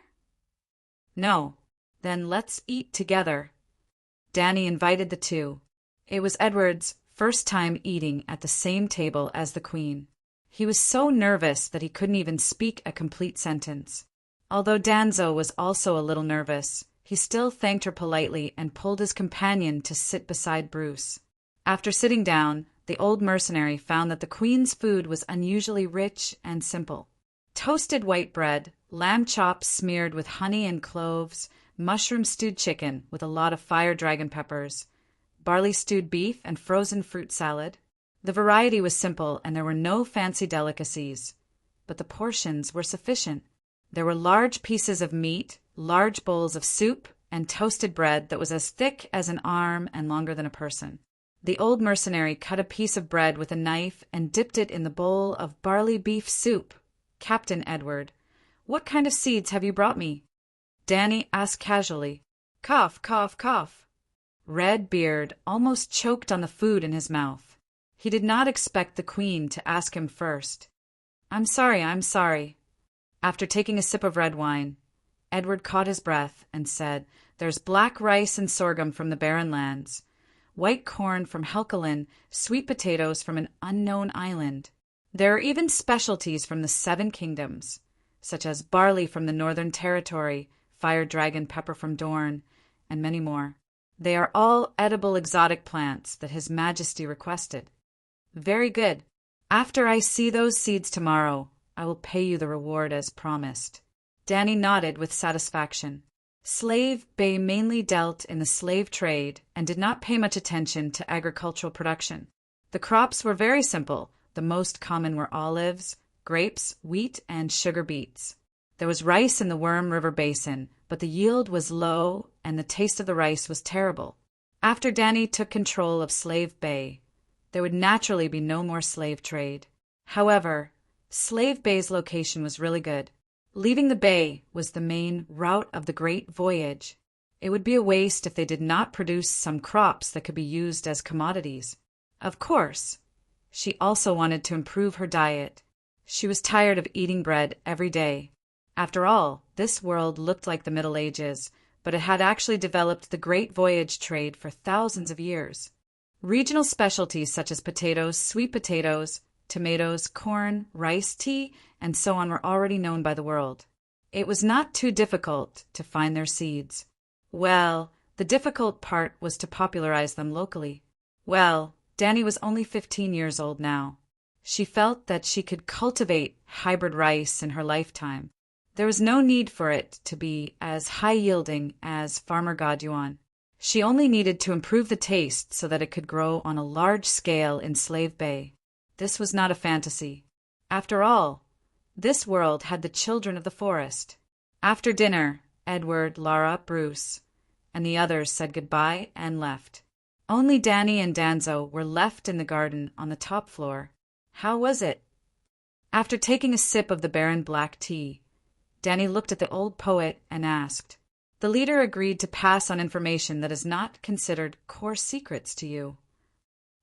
No. Then let's eat together. Dani invited the two. It was Edward's first time eating at the same table as the Queen. He was so nervous that he couldn't even speak a complete sentence. Although Danzo was also a little nervous, he still thanked her politely and pulled his companion to sit beside Bruce. After sitting down, the old mercenary found that the Queen's food was unusually rich and simple. Toasted white bread, lamb chops smeared with honey and cloves, mushroom-stewed chicken with a lot of fire dragon peppers, barley-stewed beef and frozen fruit salad. The variety was simple and there were no fancy delicacies, but the portions were sufficient. There were large pieces of meat, large bowls of soup, and toasted bread that was as thick as an arm and longer than a person. The old mercenary cut a piece of bread with a knife and dipped it in the bowl of barley beef soup. Captain Edward, what kind of seeds have you brought me? Dani asked casually. Cough, cough, cough. Redbeard almost choked on the food in his mouth. He did not expect the Queen to ask him first. I'm sorry. After taking a sip of red wine, Edward caught his breath and said, There's black rice and sorghum from the barren lands, white corn from Helkalyn, sweet potatoes from an unknown island. There are even specialties from the 7 kingdoms, such as barley from the Northern Territory, fire dragon pepper from Dorne, and many more. They are all edible exotic plants that His Majesty requested. Very good. After I see those seeds tomorrow, I will pay you the reward as promised. Dani nodded with satisfaction. Slave Bay mainly dealt in the slave trade and did not pay much attention to agricultural production. The crops were very simple. The most common were olives, grapes, wheat, and sugar beets. There was rice in the Worm River Basin, but the yield was low and the taste of the rice was terrible. After Dani took control of Slave Bay, there would naturally be no more slave trade. However, Slave Bay's location was really good. Leaving the bay was the main route of the Great Voyage. It would be a waste if they did not produce some crops that could be used as commodities. Of course, she also wanted to improve her diet. She was tired of eating bread every day. After all, this world looked like the Middle Ages, but it had actually developed the Great Voyage trade for thousands of years. Regional specialties such as potatoes, sweet potatoes, tomatoes, corn, rice, tea, and so on were already known by the world. It was not too difficult to find their seeds. Well, the difficult part was to popularize them locally. Well, Dani was only 15 years old now. She felt that she could cultivate hybrid rice in her lifetime. There was no need for it to be as high-yielding as Farmer Godyuan. She only needed to improve the taste so that it could grow on a large scale in Slave Bay. This was not a fantasy. After all, this world had the children of the forest. After dinner, Edward, Lara, Bruce, and the others said goodbye and left. Only Danny and Danzo were left in the garden on the top floor. How was it? After taking a sip of the barren black tea, Danny looked at the old poet and asked, "The leader agreed to pass on information that is not considered core secrets to you."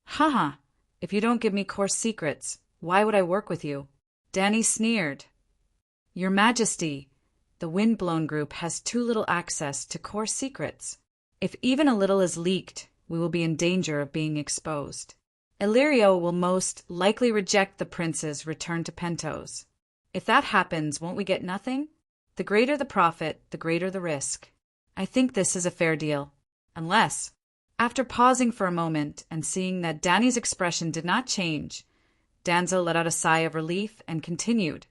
"Haha, if you don't give me core secrets, why would I work with you?" Danny sneered. "Your Majesty, the Windblown Group has too little access to core secrets. If even a little is leaked, we will be in danger of being exposed. Illyrio will most likely reject the prince's return to Pentos. If that happens, won't we get nothing? The greater the profit, the greater the risk. I think this is a fair deal. Unless..." After pausing for a moment and seeing that Danny's expression did not change, Danzo let out a sigh of relief and continued,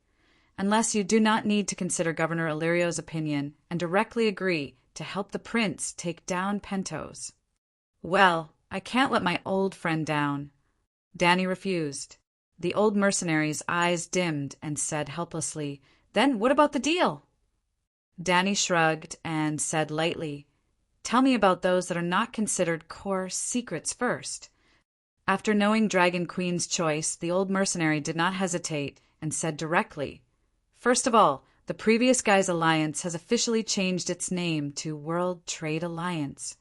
"Unless you do not need to consider Governor Illyrio's opinion and directly agree to help the prince take down Pentos." "Well, I can't let my old friend down." Danny refused. The old mercenary's eyes dimmed and said helplessly, "Then what about the deal?" Danny shrugged and said lightly, "Tell me about those that are not considered core secrets first." After knowing Dragon Queen's choice, the old mercenary did not hesitate and said directly, "First of all, the previous Guys Alliance has officially changed its name to World Trade Alliance.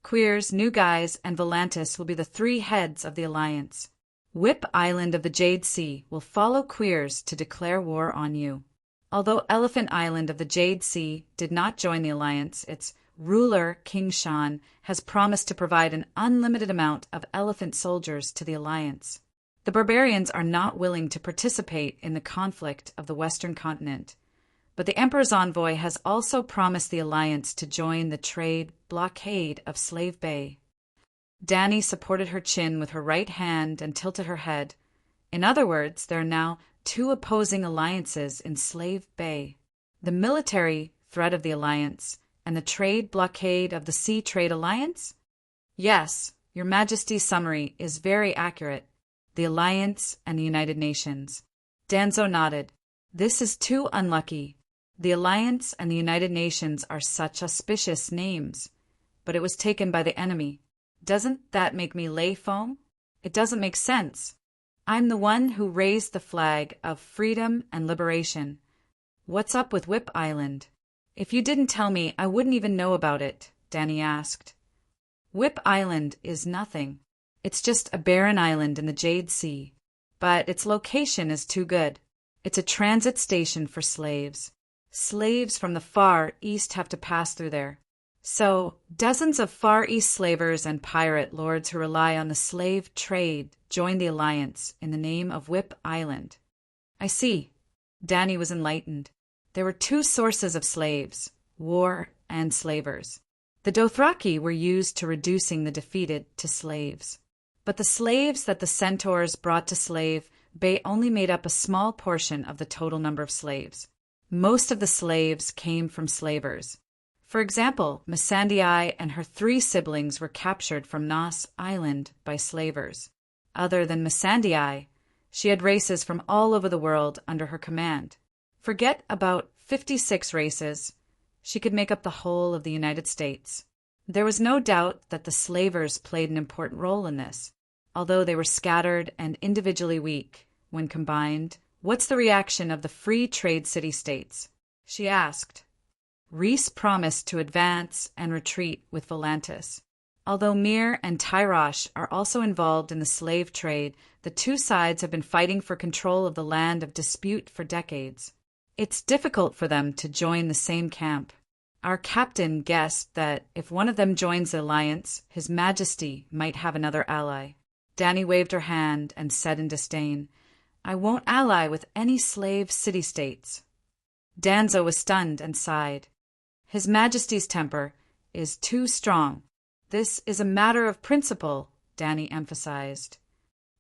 Queers, New Guys, and Volantis will be the three heads of the alliance. Whip Island of the Jade Sea will follow Queers to declare war on you. Although Elephant Island of the Jade Sea did not join the alliance, its ruler, King Shan, has promised to provide an unlimited amount of elephant soldiers to the alliance. The barbarians are not willing to participate in the conflict of the Western continent, but the Emperor's envoy has also promised the alliance to join the trade blockade of Slave Bay." Danny supported her chin with her right hand and tilted her head. In other words, there are now two opposing alliances in Slave Bay: the military threat of the alliance and the trade blockade of the Sea Trade Alliance? Yes, Your Majesty's summary is very accurate. The alliance and the United Nations. Danzo nodded. "This is too unlucky. The alliance and the United Nations are such auspicious names, but it was taken by the enemy. Doesn't that make me lay foam? It doesn't make sense. I'm the one who raised the flag of freedom and liberation. What's up with Whip Island?" "If you didn't tell me, I wouldn't even know about it," Danny asked. "Whip Island is nothing. It's just a barren island in the Jade Sea, but its location is too good. It's a transit station for slaves. Slaves from the Far East have to pass through there. So, dozens of Far East slavers and pirate lords who rely on the slave trade joined the alliance in the name of Whip Island." "I see." Danny was enlightened. There were two sources of slaves, war and slavers. The Dothraki were used to reducing the defeated to slaves. But the slaves that the centaurs brought to Slave Bay only made up a small portion of the total number of slaves. Most of the slaves came from slavers. For example, Missandei and her 3 siblings were captured from Nos Island by slavers. Other than Missandei, she had races from all over the world under her command. Forget about 56 races. She could make up the whole of the United States. There was no doubt that the slavers played an important role in this. Although they were scattered and individually weak, when combined, what's the reaction of the free trade city-states? She asked. Reese promised to advance and retreat with Volantis. Although Mir and Tyrosh are also involved in the slave trade, the two sides have been fighting for control of the land of dispute for decades. It's difficult for them to join the same camp. Our captain guessed that if one of them joins the alliance, His Majesty might have another ally. Danny waved her hand and said in disdain, "I won't ally with any slave city-states." Danzo was stunned and sighed. His Majesty's temper is too strong. This is a matter of principle, Danny emphasized.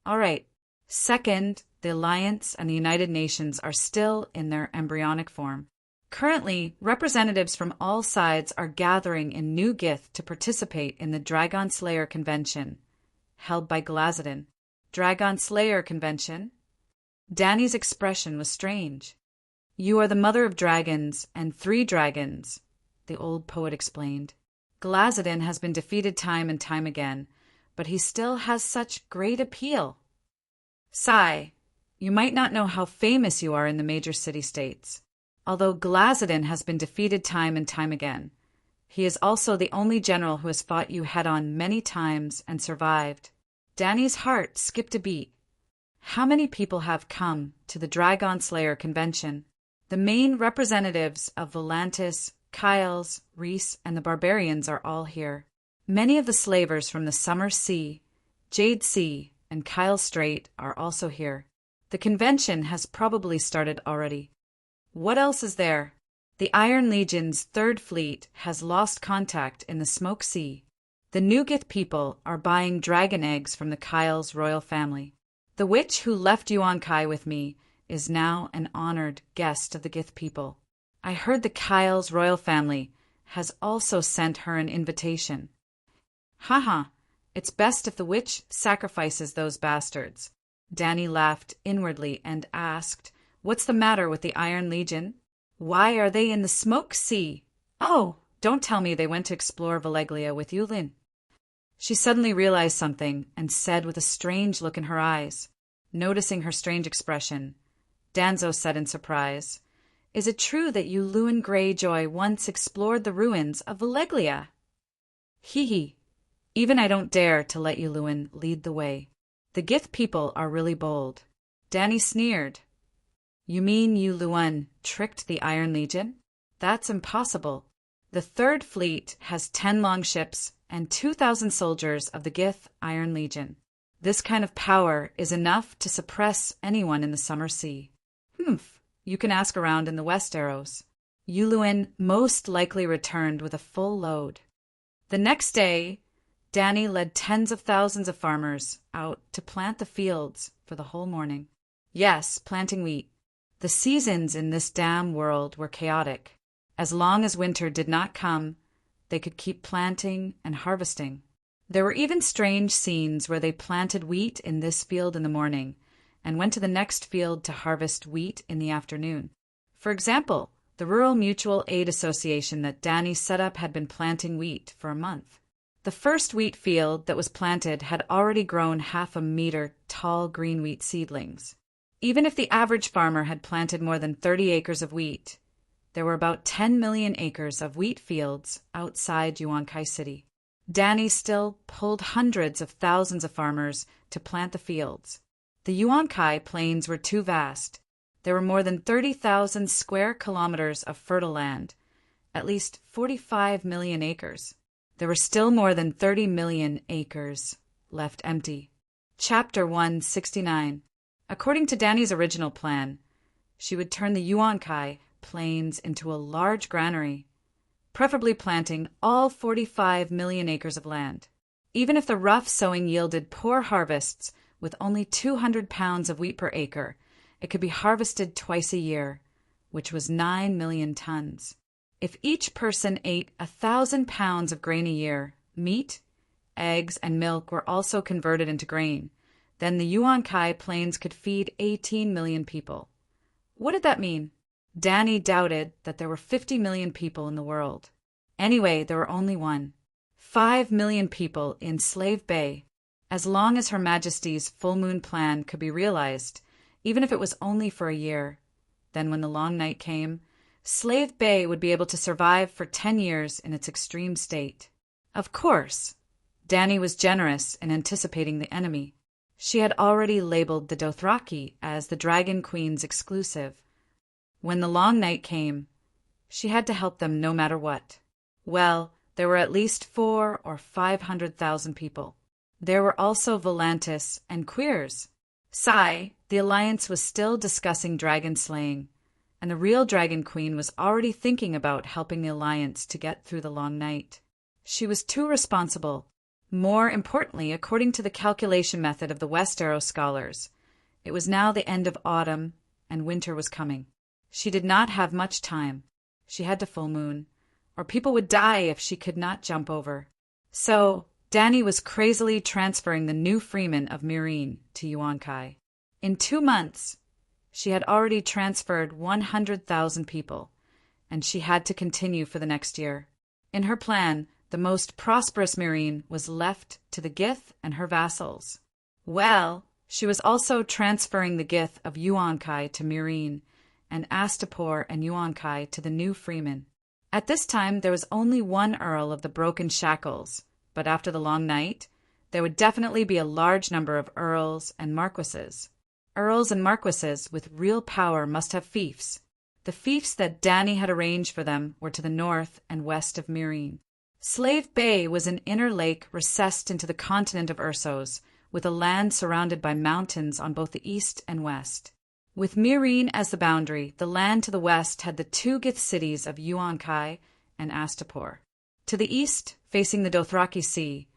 All right, Second, the Alliance and the United Nations are still in their embryonic form. Currently, representatives from all sides are gathering in New Gith to participate in the Dragon Slayer Convention, held by Glazodon. Dragon Slayer Convention? Danny's expression was strange. You are the mother of dragons and 3 dragons, the old poet explained. Glazodon has been defeated time and time again, but he still has such great appeal. Sigh, you might not know how famous you are in the major city-states. Although Glazodon has been defeated time and time again, he is also the only general who has fought you head-on many times and survived. Danny's heart skipped a beat. How many people have come to the Dragon Slayer Convention? The main representatives of Volantis, Kyles, Reese, and the Barbarians are all here. Many of the slavers from the Summer Sea, Jade Sea, and Kyle Strait are also here. The convention has probably started already. What else is there? The Iron Legion's 3rd Fleet has lost contact in the Smoke Sea. The New Gith people are buying dragon eggs from the Kyles royal family. The witch who left Yuan-Kai with me is now an honored guest of the Gith people. I heard the Kyles royal family has also sent her an invitation. Haha, it's best if the witch sacrifices those bastards. Danny laughed inwardly and asked, What's the matter with the Iron Legion? Why are they in the Smoke Sea? Oh, don't tell me they went to explore Valeglia with Yulin. She suddenly realized something and said with a strange look in her eyes. Noticing her strange expression, Danzo said in surprise, Is it true that you Lewin Greyjoy once explored the ruins of Valeglia? Hee. Even I don't dare to let you Lewin lead the way. The Gith people are really bold. Danny sneered. You mean you Luan tricked the Iron Legion? That's impossible. The 3rd Fleet has 10 longships and 2,000 soldiers of the Gith Iron Legion. This kind of power is enough to suppress anyone in the Summer Sea. Humph, you can ask around in the Westeros. Yuluin most likely returned with a full load. The next day, Danny led tens of thousands of farmers out to plant the fields for the whole morning. Yes, planting wheat. The seasons in this damn world were chaotic. As long as winter did not come, they could keep planting and harvesting. There were even strange scenes where they planted wheat in this field in the morning and went to the next field to harvest wheat in the afternoon. For example, the Rural Mutual Aid Association that Danny set up had been planting wheat for a month. The first wheat field that was planted had already grown 1/2 meter tall green wheat seedlings. Even if the average farmer had planted more than 30 acres of wheat, there were about 10 million acres of wheat fields outside Yuan-Kai City. Danny still pulled hundreds of thousands of farmers to plant the fields. The Yuan-Kai plains were too vast. There were more than 30,000 square kilometers of fertile land, at least 45 million acres. There were still more than 30 million acres left empty. Chapter 169. According to Danny's original plan, she would turn the Yuan-Kai plains into a large granary, preferably planting all 45 million acres of land. Even if the rough sowing yielded poor harvests with only 200 pounds of wheat per acre, it could be harvested twice a year, which was 9 million tons. If each person ate 1,000 pounds of grain a year, meat, eggs, and milk were also converted into grain, then the Yuan-Kai plains could feed 18 million people. What did that mean? Danny doubted that there were 50 million people in the world. Anyway, there were only one. 5 million people in Slave Bay. As long as Her Majesty's full moon plan could be realized, even if it was only for a year, then when the long night came, Slave Bay would be able to survive for 10 years in its extreme state. Of course, Danny was generous in anticipating the enemy. She had already labeled the Dothraki as the Dragon Queen's exclusive. When the long night came, she had to help them no matter what. Well, there were at least 400,000 or 500,000 people. There were also Volantis and Queers. Sigh, the Alliance was still discussing dragon slaying, and the real Dragon Queen was already thinking about helping the Alliance to get through the long night. She was too responsible. More importantly, according to the calculation method of the Westeros scholars, It was now the end of autumn, and winter was coming. She did not have much time. She had to full moon, or people would die if she could not jump over. So, Dany was crazily transferring the new freemen of Meereen to Yuan Kai. In 2 months, she had already transferred 100,000 people, and she had to continue for the next year. In her plan, the most prosperous Meereen was left to the Gith and her vassals. Well, she was also transferring the Gith of Yuan Kai to Meereen, and Astapor and Yuan Kai to the new freemen. At this time, there was only one Earl of the Broken Shackles, but after the long night, there would definitely be a large number of Earls and Marquises. Earls and Marquises with real power must have fiefs. The fiefs that Dany had arranged for them were to the north and west of Meereen. Slave Bay was an inner lake recessed into the continent of Ursos, with a land surrounded by mountains on both the east and west. With Meereen as the boundary, the land to the west had the 2 Gith cities of Yuan Kai and Astapor. To the east, facing the Dothraki Sea,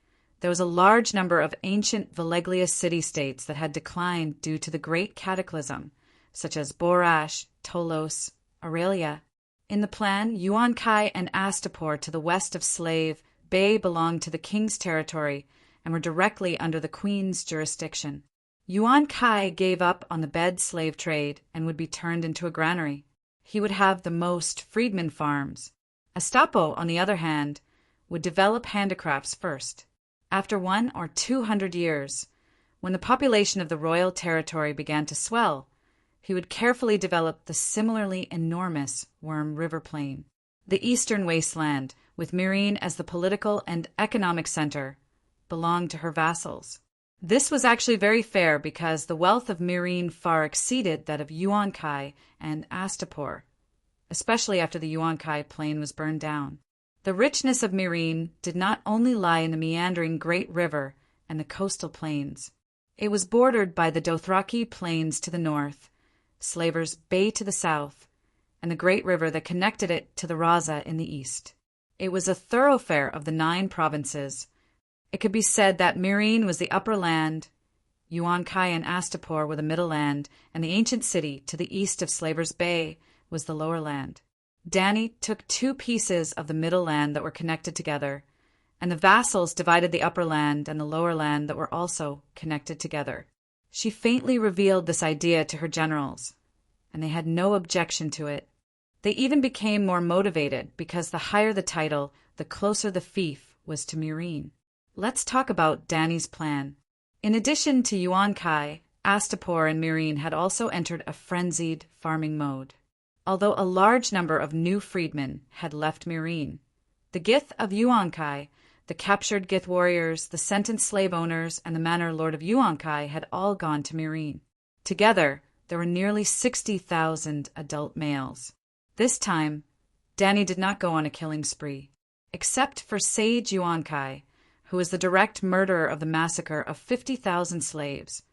there was a large number of ancient Veleglius city-states that had declined due to the Great Cataclysm, such as Borash, Tolos, Aurelia. In the plan, Yuan Kai and Astapor to the west of Slave Bay belonged to the king's territory and were directly under the queen's jurisdiction. Yuan Kai gave up on the bed slave trade and would be turned into a granary. He would have the most freedmen farms. Astapo, on the other hand, would develop handicrafts first. After 100 or 200 years, when the population of the royal territory began to swell, he would carefully develop the similarly enormous Worm River Plain. The eastern wasteland, with Meereen as the political and economic center, belonged to her vassals. This was actually very fair because the wealth of Meereen far exceeded that of Yuan Kai and Astapor, especially after the Yuan Kai plain was burned down. The richness of Meereen did not only lie in the meandering Great River and the coastal plains. It was bordered by the Dothraki Plains to the north, Slaver's Bay to the south, and the Great River that connected it to the Raza in the east. It was a thoroughfare of the 9 provinces. It could be said that Meereen was the upper land, Yuan Kai and Astapor were the middle land, and the ancient city to the east of Slaver's Bay was the lower land. Dany took 2 pieces of the middle land that were connected together, and the vassals divided the upper land and the lower land that were also connected together. She faintly revealed this idea to her generals, and they had no objection to it. They even became more motivated because the higher the title, the closer the fief was to Meereen. Let's talk about Dany's plan. In addition to Yuan Kai, Astapor and Meereen had also entered a frenzied farming mode. Although a large number of new freedmen had left Meereen, the Gith of Yuan Kai, the captured Gith warriors, the sentenced slave owners, and the manor lord of Yuan Kai had all gone to Meereen. Together, there were nearly 60,000 adult males. This time, Dany did not go on a killing spree, except for Sage Yuan Kai, who was the direct murderer of the massacre of 50,000 slaves.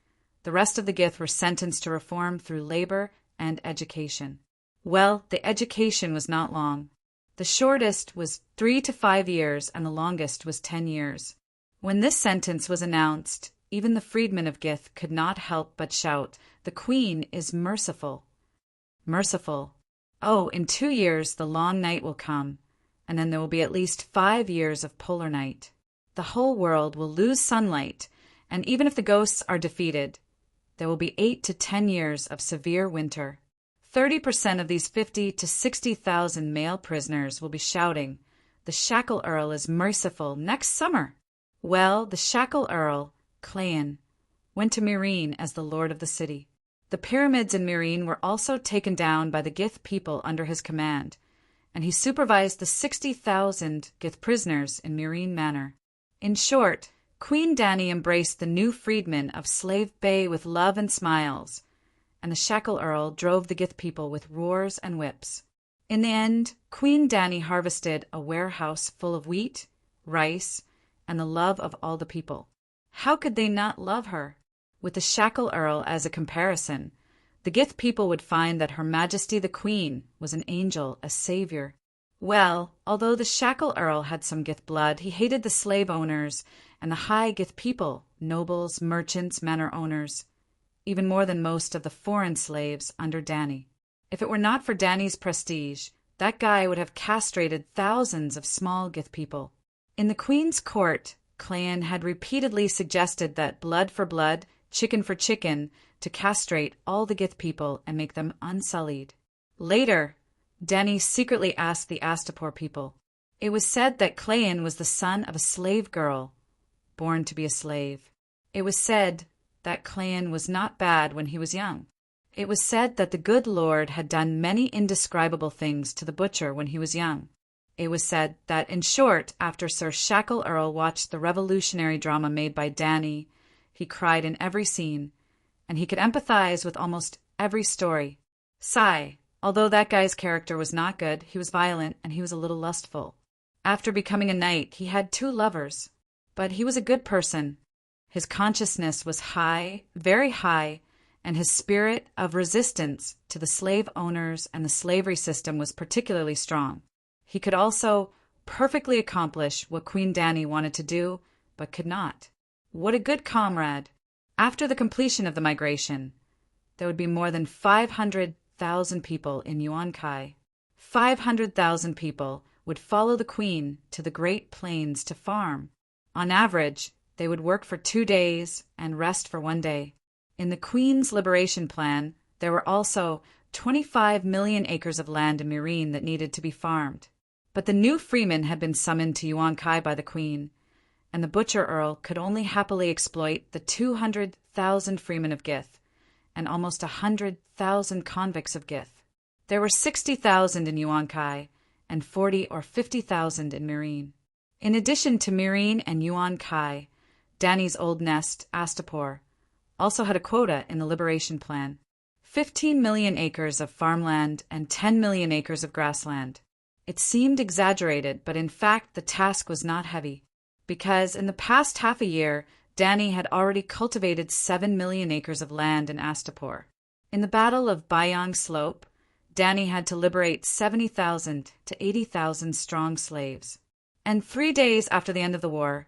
The rest of the Gith were sentenced to reform through labor and education. Well, the education was not long. The shortest was 3 to 5 years, and the longest was 10 years. When this sentence was announced, even the freedmen of Gith could not help but shout, "The Queen is merciful." Merciful. Oh, in 2 years the long night will come, and then there will be at least 5 years of polar night. The whole world will lose sunlight, and even if the ghosts are defeated, there will be 8 to 10 years of severe winter. 30% of these 50 to 60,000 male prisoners will be shouting, "The Shackle Earl is merciful next summer." Well, the Shackle Earl, Clean, went to Meereen as the lord of the city. The pyramids in Meereen were also taken down by the Gith people under his command, and he supervised the 60,000 Gith prisoners in Meereen Manor. In short, Queen Dany embraced the new freedmen of Slave Bay with love and smiles, and the Shackle Earl drove the Gith people with roars and whips. In the end, Queen Dany harvested a warehouse full of wheat, rice, and the love of all the people. How could they not love her? With the Shackle Earl as a comparison, the Gith people would find that Her Majesty the Queen was an angel, a savior. Well, although the Shackle Earl had some Gith blood, he hated the slave owners and the high Gith people, nobles, merchants, manor owners. even more than most of the foreign slaves under Danny. If it were not for Danny's prestige, that guy would have castrated thousands of small Gith people. In the Queen's court, Clan had repeatedly suggested that blood for blood, chicken for chicken, to castrate all the Gith people and make them unsullied. Later, Danny secretly asked the Astapor people. It was said that Clayan was the son of a slave girl, born to be a slave. It was said that Clayan was not bad when he was young. It was said that the good Lord had done many indescribable things to the butcher when he was young. It was said that, in short, after Sir Shackle Earl watched the revolutionary drama made by Danny, he cried in every scene, and he could empathize with almost every story. Sigh, although that guy's character was not good, he was violent and he was a little lustful. After becoming a knight, he had 2 lovers, but he was a good person. His consciousness was high, very high, and his spirit of resistance to the slave owners and the slavery system was particularly strong. He could also perfectly accomplish what Queen Danny wanted to do, but could not. What a good comrade! After the completion of the migration, there would be more than 500,000 people in Yuan Kai. 500,000 people would follow the Queen to the Great Plains to farm. On average, they would work for 2 days and rest for 1 day. In the Queen's liberation plan, there were also 25 million acres of land in Meereen that needed to be farmed. But the new freemen had been summoned to Yuan Kai by the Queen, and the Butcher Earl could only happily exploit the 200,000 freemen of Gith and almost 100,000 convicts of Gith. There were 60,000 in Yuan Kai and 40 or 50,000 in Meereen. In addition to Meereen and Yuan Kai, Danny's old nest, Astapor, also had a quota in the liberation plan. 15 million acres of farmland and 10 million acres of grassland. It seemed exaggerated, but in fact the task was not heavy, because in the past half a year, Danny had already cultivated 7 million acres of land in Astapor. In the Battle of Bayang Slope, Danny had to liberate 70,000 to 80,000 strong slaves. And 3 days after the end of the war,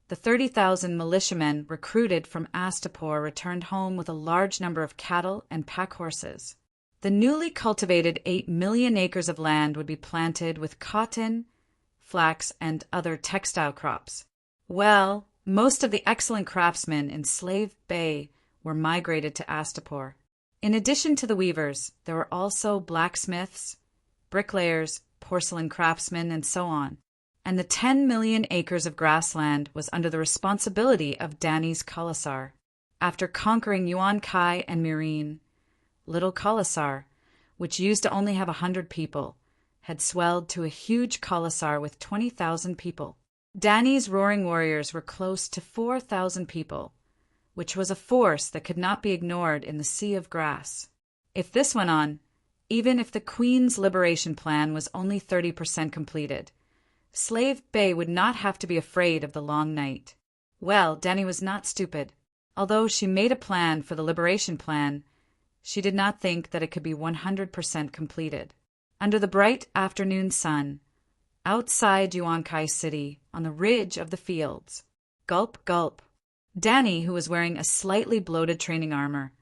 the 30,000 militiamen recruited from Astapor returned home with a large number of cattle and pack horses. The newly cultivated 8 million acres of land would be planted with cotton, flax, and other textile crops. Well, most of the excellent craftsmen in Slave Bay were migrated to Astapor. In addition to the weavers, there were also blacksmiths, bricklayers, porcelain craftsmen, and so on. And the 10 million acres of grassland was under the responsibility of Danny's Khalasar. After conquering Yuan Kai and Meereen, Little Khalasar, which used to only have 100 people, had swelled to a huge Khalasar with 20,000 people. Danny's roaring warriors were close to 4,000 people, which was a force that could not be ignored in the sea of grass. If this went on, even if the Queen's liberation plan was only 30% completed, Slave Bay would not have to be afraid of the long night. Well, Danny was not stupid. Although she made a plan for the liberation plan, she did not think that it could be 100% completed. Under the bright afternoon sun, outside Yuan Kai City, on the ridge of the fields, gulp, gulp, Danny, who was wearing a slightly bloated training armor,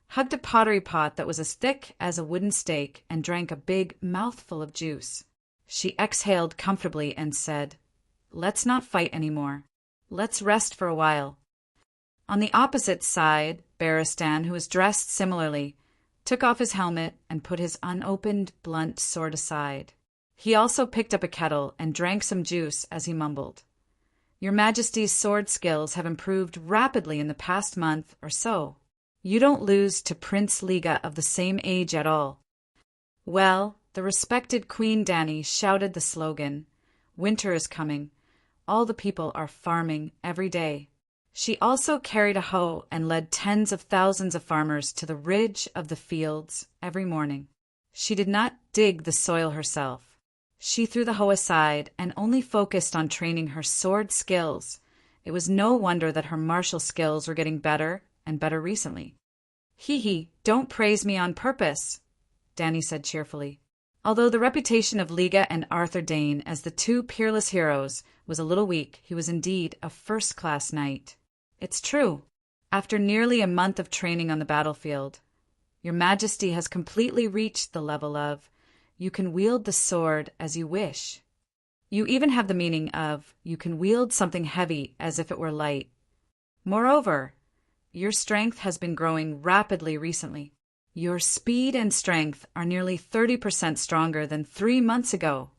hugged a pottery pot that was as thick as a wooden stake and drank a big mouthful of juice. She exhaled comfortably and said, "Let's not fight anymore. Let's rest for a while." On the opposite side, Barristan, who was dressed similarly, took off his helmet and put his unopened, blunt sword aside. He also picked up a kettle and drank some juice as he mumbled, "Your Majesty's sword skills have improved rapidly in the past month or so. You don't lose to Prince Liga of the same age at all." Well, the respected Queen Danny shouted the slogan, "Winter is coming. All the people are farming every day." She also carried a hoe and led tens of thousands of farmers to the ridge of the fields every morning. She did not dig the soil herself. She threw the hoe aside and only focused on training her sword skills. It was no wonder that her martial skills were getting better and better recently. "Hee, don't praise me on purpose," Danny said cheerfully. Although the reputation of Liga and Arthur Dane as the 2 peerless heroes was a little weak, he was indeed a first-class knight. "It's true. After nearly a month of training on the battlefield, Your Majesty has completely reached the level of, you can wield the sword as you wish. You even have the meaning of, you can wield something heavy as if it were light. Moreover, your strength has been growing rapidly recently. Your speed and strength are nearly 30% stronger than 3 months ago.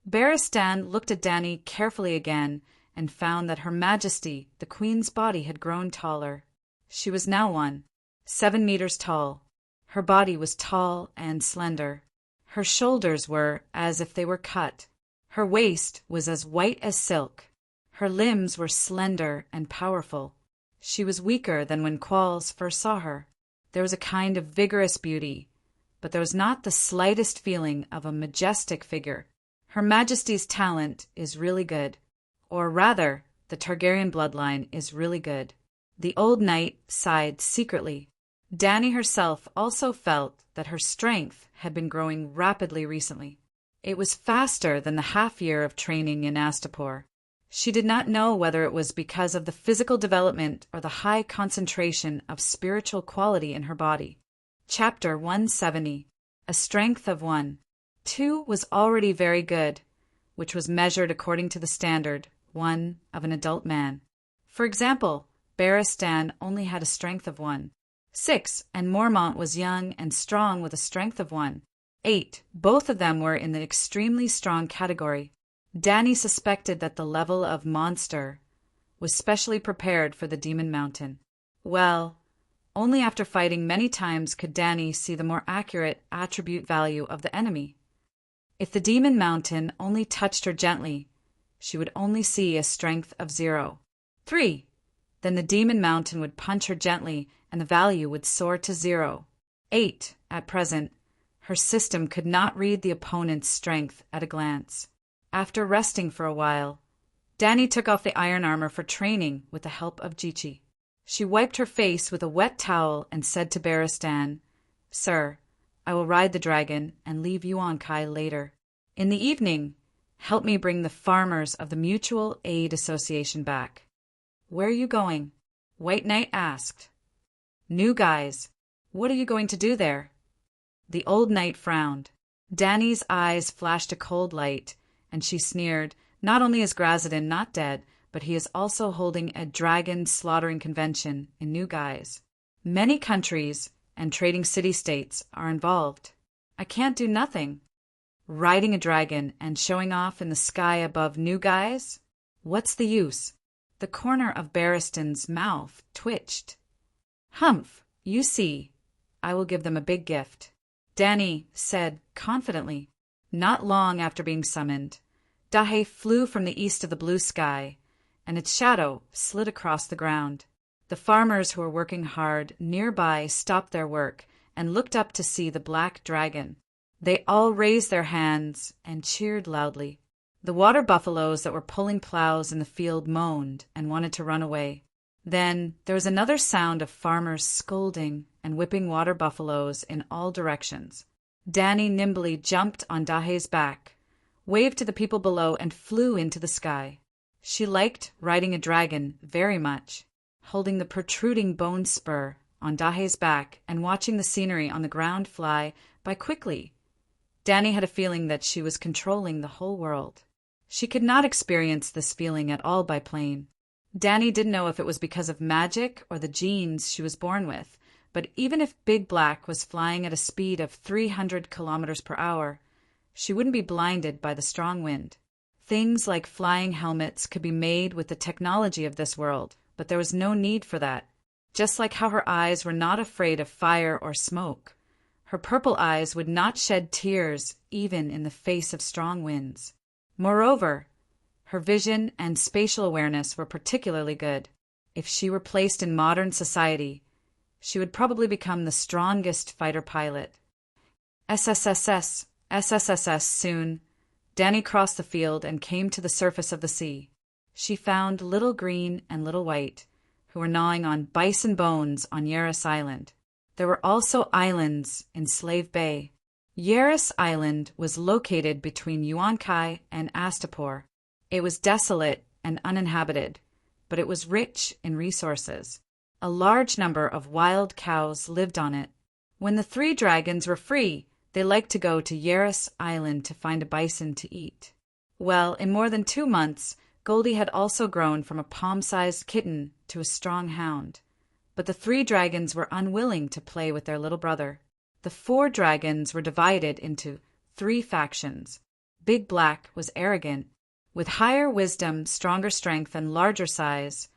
Barristan looked at Dany carefully again and found that Her Majesty, the Queen's body, had grown taller. She was now 7 meters tall. Her body was tall and slender. Her shoulders were as if they were cut. Her waist was as white as silk. Her limbs were slender and powerful. She was weaker than when Qualls first saw her. There was a kind of vigorous beauty, but there was not the slightest feeling of a majestic figure. Her Majesty's talent is really good. Or rather, the Targaryen bloodline is really good. The old knight sighed secretly. Dany herself also felt that her strength had been growing rapidly recently. It was faster than the half-year of training in Astapor. She did not know whether it was because of the physical development or the high concentration of spiritual quality in her body. Chapter 170. A Strength of 1. 2 was already very good, which was measured according to the standard, 1, of an adult man. For example, Barristan only had a strength of 1. 6, and Mormont was young and strong with a strength of 1. 8, both of them were in the extremely strong category. Dany suspected that the level of monster was specially prepared for the Demon Mountain. Well, only after fighting many times could Dany see the more accurate attribute value of the enemy. If the Demon Mountain only touched her gently, she would only see a strength of 0. 3. Then the Demon Mountain would punch her gently and the value would soar to 0. 8. At present, her system could not read the opponent's strength at a glance. After resting for a while, Dany took off the iron armor for training with the help of Jichi. She wiped her face with a wet towel and said to Barristan, "Sir, I will ride the dragon and leave Yunkai later. In the evening, help me bring the farmers of the Mutual Aid Association back." "Where are you going?" White Knight asked. "New guys. What are you going to do there?" The old knight frowned. Dany's eyes flashed a cold light, and she sneered, "Not only is Grazdin not dead, but he is also holding a dragon slaughtering convention in New Guise. Many countries and trading city-states are involved. I can't do nothing. Riding a dragon and showing off in the sky above New Guise? What's the use?" The corner of Barristan's mouth twitched. "Humph, you see, I will give them a big gift," Dany said confidently. Not long after being summoned, Dahe flew from the east of the blue sky, and its shadow slid across the ground. The farmers who were working hard nearby stopped their work and looked up to see the black dragon. They all raised their hands and cheered loudly. The water buffaloes that were pulling plows in the field moaned and wanted to run away. Then there was another sound of farmers scolding and whipping water buffaloes in all directions. Dany nimbly jumped on Dahe's back, waved to the people below, and flew into the sky. She liked riding a dragon very much, holding the protruding bone spur on Dahe's back and watching the scenery on the ground fly by quickly. Dany had a feeling that she was controlling the whole world. She could not experience this feeling at all by plane. Dany didn't know if it was because of magic or the genes she was born with, but even if Big Black was flying at a speed of 300 kilometers per hour, she wouldn't be blinded by the strong wind. Things like flying helmets could be made with the technology of this world, but there was no need for that. Just like how her eyes were not afraid of fire or smoke, her purple eyes would not shed tears even in the face of strong winds. Moreover, her vision and spatial awareness were particularly good. If she were placed in modern society, she would probably become the strongest fighter pilot. SSSS soon. Dany crossed the field and came to the surface of the sea. She found Little Green and Little White, who were gnawing on bison bones on Yaris Island. There were also islands in Slave Bay. Yaris Island was located between Yunkai and Astapor. It was desolate and uninhabited, but it was rich in resources. A large number of wild cows lived on it. When the three dragons were free, they liked to go to Yaris Island to find a bison to eat. Well, in more than 2 months, Goldie had also grown from a palm-sized kitten to a strong hound. But the three dragons were unwilling to play with their little brother. The 4 dragons were divided into 3 factions. Big Black was arrogant. With higher wisdom, stronger strength, and larger size,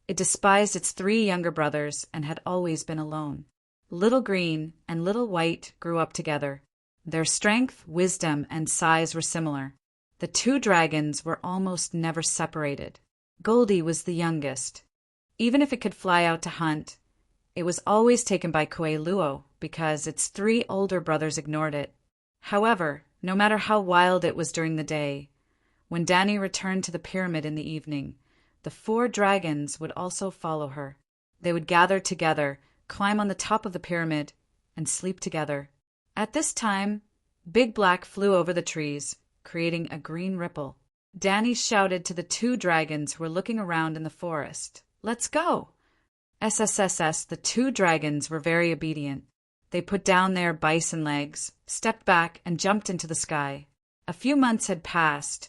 it despised its 3 younger brothers and had always been alone. Little Green and Little White grew up together. Their strength, wisdom, and size were similar. The 2 dragons were almost never separated. Goldie was the youngest. Even if it could fly out to hunt, it was always taken by Koeluo because its 3 older brothers ignored it. However, no matter how wild it was during the day, when Danny returned to the pyramid in the evening, the 4 dragons would also follow her. They would gather together, climb on the top of the pyramid, and sleep together. At this time, Big Black flew over the trees, creating a green ripple. Danny shouted to the 2 dragons who were looking around in the forest, "Let's go!" SSSS, the 2 dragons were very obedient. They put down their bison legs, stepped back, and jumped into the sky. A few months had passed,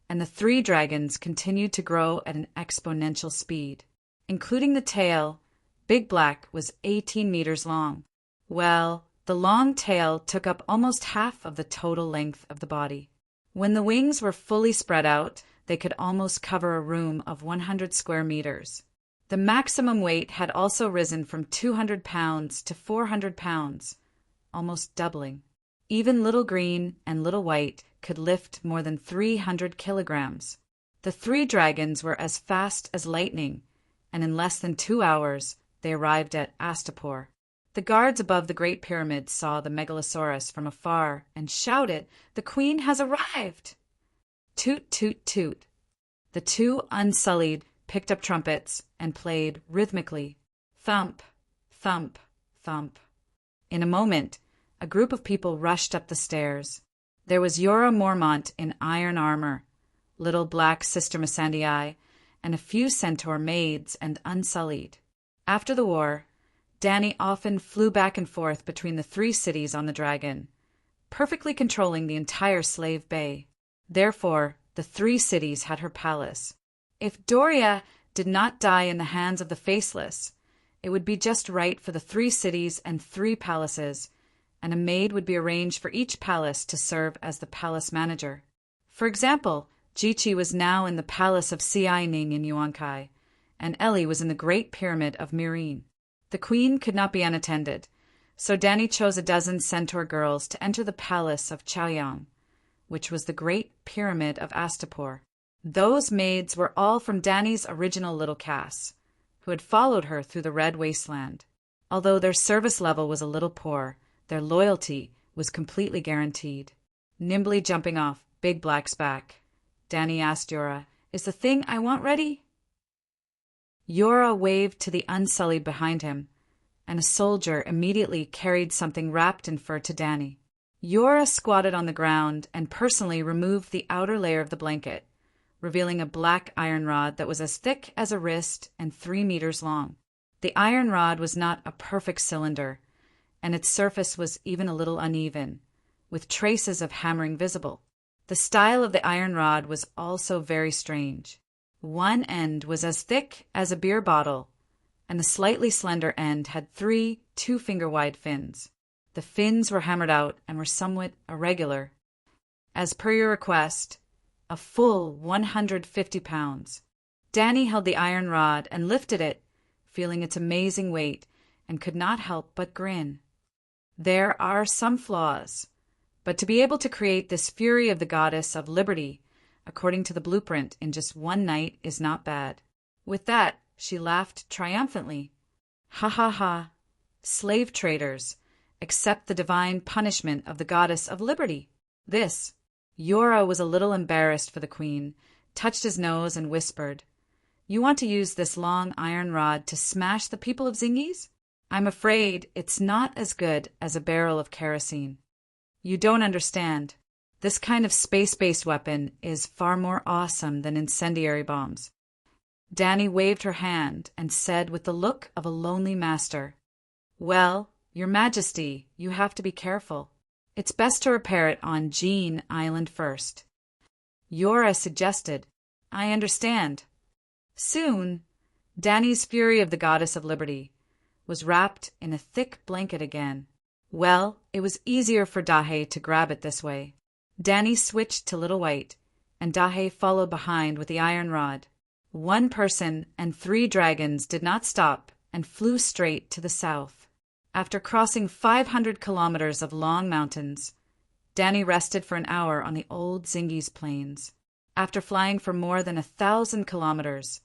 and the 3 dragons continued to grow at an exponential speed. Including the tail, Big Black was 18 meters long. Well, the long tail took up almost half of the total length of the body. When the wings were fully spread out, they could almost cover a room of 100 square meters. The maximum weight had also risen from 200 pounds to 400 pounds, almost doubling. Even Little Green and Little White could lift more than 300 kilograms. The 3 dragons were as fast as lightning, and in less than 2 hours, they arrived at Astapor. The guards above the Great Pyramid saw the Megalosaurus from afar and shouted, "The Queen has arrived!" Toot, toot, toot. The 2 Unsullied picked up trumpets and played rhythmically. Thump, thump, thump. In a moment, a group of people rushed up the stairs. There was Yora Mormont in iron armor, Little Black Sister Missandei, and a few centaur maids and Unsullied. After the war, Danny often flew back and forth between the 3 cities on the dragon, perfectly controlling the entire slave bay. Therefore, the 3 cities had her palace. If Doria did not die in the hands of the Faceless, it would be just right for the 3 cities and 3 palaces, and a maid would be arranged for each palace to serve as the palace manager. For example, Jichi was now in the palace of Xianing in Yuankai, and Ellie was in the Great Pyramid of Mirin. The queen could not be unattended, so Danny chose a dozen centaur girls to enter the palace of Chaoyang, which was the Great Pyramid of Astapor. Those maids were all from Danny's original little Cass, who had followed her through the Red Wasteland. Although their service level was a little poor, their loyalty was completely guaranteed. Nimbly jumping off Big Black's back, Danny asked Yora, "Is the thing I want ready?" Yora waved to the Unsullied behind him, and a soldier immediately carried something wrapped in fur to Danny. Yora squatted on the ground and personally removed the outer layer of the blanket, revealing a black iron rod that was as thick as a wrist and 3 meters long. The iron rod was not a perfect cylinder, and its surface was even a little uneven, with traces of hammering visible. The style of the iron rod was also very strange. One end was as thick as a beer bottle, and the slightly slender end had 3 two-finger-wide fins. The fins were hammered out and were somewhat irregular. As per your request, a full 150 pounds. Danny held the iron rod and lifted it, feeling its amazing weight, and could not help but grin. There are some flaws, but to be able to create this fury of the goddess of liberty, according to the blueprint, in just 1 night is not bad. With that, she laughed triumphantly. Ha ha ha! Slave traders, accept the divine punishment of the goddess of liberty. This. Yora was a little embarrassed for the queen, touched his nose and whispered, "You want to use this long iron rod to smash the people of Zingies? I'm afraid it's not as good as a barrel of kerosene. You don't understand. This kind of space-based weapon is far more awesome than incendiary bombs." Danny waved her hand and said with the look of a lonely master, "Well, Your Majesty, you have to be careful. It's best to repair it on Jean Island first." "You're as suggested. I understand." Soon, Danny's Fury of the Goddess of Liberty was wrapped in a thick blanket again. Well, it was easier for Dahe to grab it this way. Danny switched to Little White, and Dahe followed behind with the iron rod. One person and 3 dragons did not stop and flew straight to the south. After crossing 500 kilometers of long mountains, Danny rested for an hour on the old Zingis plains. After flying for more than 1,000 kilometers,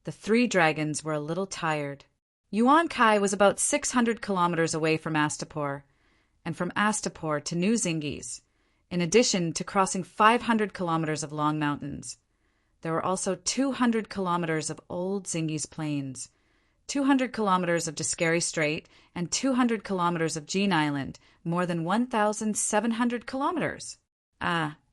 the 3 dragons were a little tired. Yuan Kai was about 600 kilometers away from Astapor, and from Astapor to New Zingis, in addition to crossing 500 kilometers of long mountains, there were also 200 kilometers of old Zingis plains, 200 kilometers of Descari Strait, and 200 kilometers of Jean Island, more than 1,700 kilometers.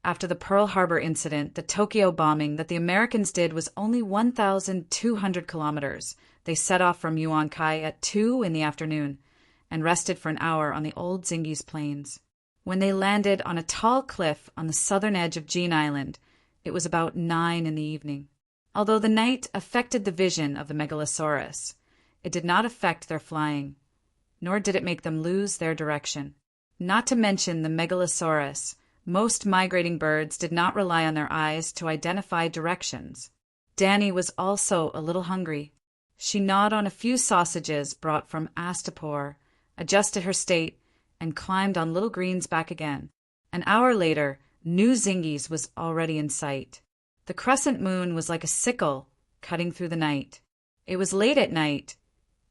After the Pearl Harbor incident, the Tokyo bombing that the Americans did was only 1,200 kilometers. They set off from Yuan Kai at 2 in the afternoon and rested for an hour on the old Zingis plains. When they landed on a tall cliff on the southern edge of Jean Island, it was about 9 in the evening. Although the night affected the vision of the Megalosaurus, it did not affect their flying, nor did it make them lose their direction. Not to mention the Megalosaurus, most migrating birds did not rely on their eyes to identify directions. Danny was also a little hungry. She gnawed on a few sausages brought from Astapor, adjusted her state, and climbed on Little Green's back again. An hour later, New Zingis was already in sight. The crescent moon was like a sickle cutting through the night. It was late at night,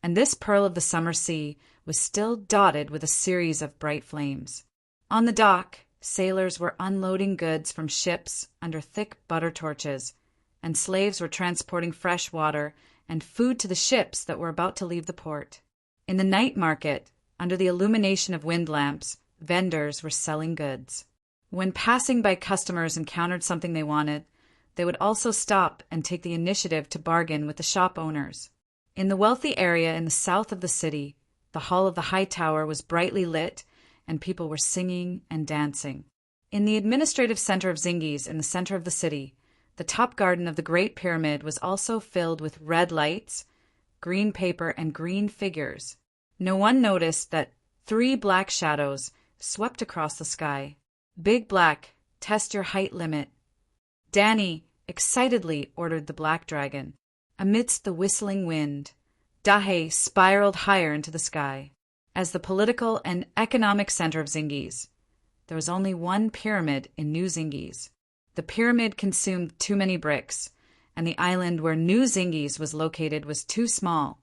and this pearl of the summer sea was still dotted with a series of bright flames. On the dock, sailors were unloading goods from ships under thick butter torches, and slaves were transporting fresh water and food to the ships that were about to leave the port. In the night market, under the illumination of wind lamps, vendors were selling goods. When passing by customers encountered something they wanted, they would also stop and take the initiative to bargain with the shop owners. In the wealthy area in the south of the city, the hall of the high tower was brightly lit, and people were singing and dancing. In the administrative center of Zingis, in the center of the city, the top garden of the Great Pyramid was also filled with red lights, green paper, and green figures. No one noticed that 3 black shadows swept across the sky. "Big Black, test your height limit." Danny excitedly ordered the black dragon. Amidst the whistling wind, Dahe spiraled higher into the sky. As the political and economic center of Zingis, there was only one pyramid in New Zingis. The pyramid consumed too many bricks, and the island where New Zingis was located was too small,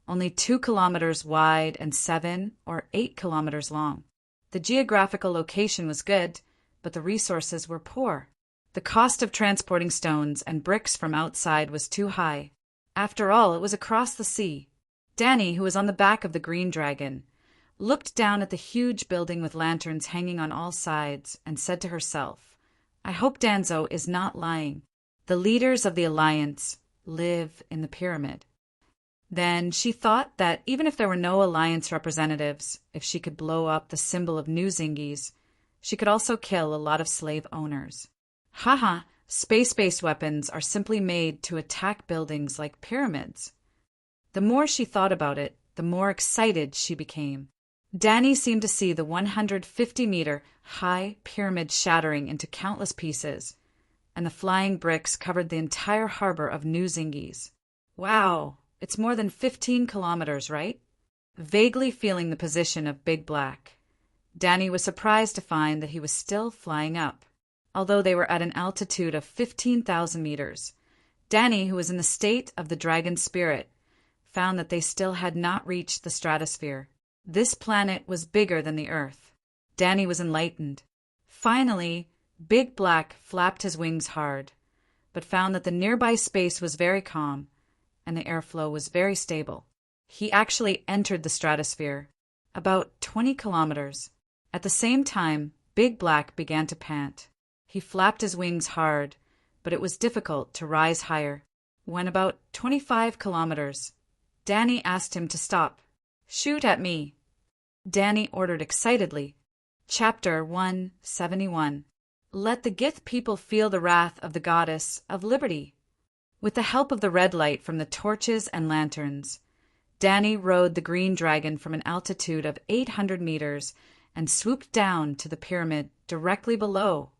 only 2 kilometers wide and 7 or 8 kilometers long. The geographical location was good, but the resources were poor. The cost of transporting stones and bricks from outside was too high. After all, it was across the sea. Danny, who was on the back of the green dragon, looked down at the huge building with lanterns hanging on all sides and said to herself, "I hope Danzo is not lying. The leaders of the Alliance live in the pyramid." Then she thought that even if there were no Alliance representatives, if she could blow up the symbol of New Zingis, she could also kill a lot of slave owners. Haha, space-based weapons are simply made to attack buildings like pyramids. The more she thought about it, the more excited she became. Danny seemed to see the 150-meter high pyramid shattering into countless pieces, and the flying bricks covered the entire harbor of New Zingis. Wow, it's more than 15 kilometers, right? Vaguely feeling the position of Big Black, Danny was surprised to find that he was still flying up. Although they were at an altitude of 15,000 meters, Danny, who was in the state of the dragon spirit, found that they still had not reached the stratosphere. This planet was bigger than the Earth. Danny was enlightened. Finally, Big Black flapped his wings hard, but found that the nearby space was very calm, and the airflow was very stable. He actually entered the stratosphere, about 20 kilometers. At the same time, Big Black began to pant. He flapped his wings hard, but it was difficult to rise higher. When about 25 kilometers, Danny asked him to stop. "Shoot at me," Danny ordered excitedly. Chapter 171. Let the Gith people feel the wrath of the goddess of liberty. With the help of the red light from the torches and lanterns, Danny rode the green dragon from an altitude of 800 meters and swooped down to the pyramid directly below,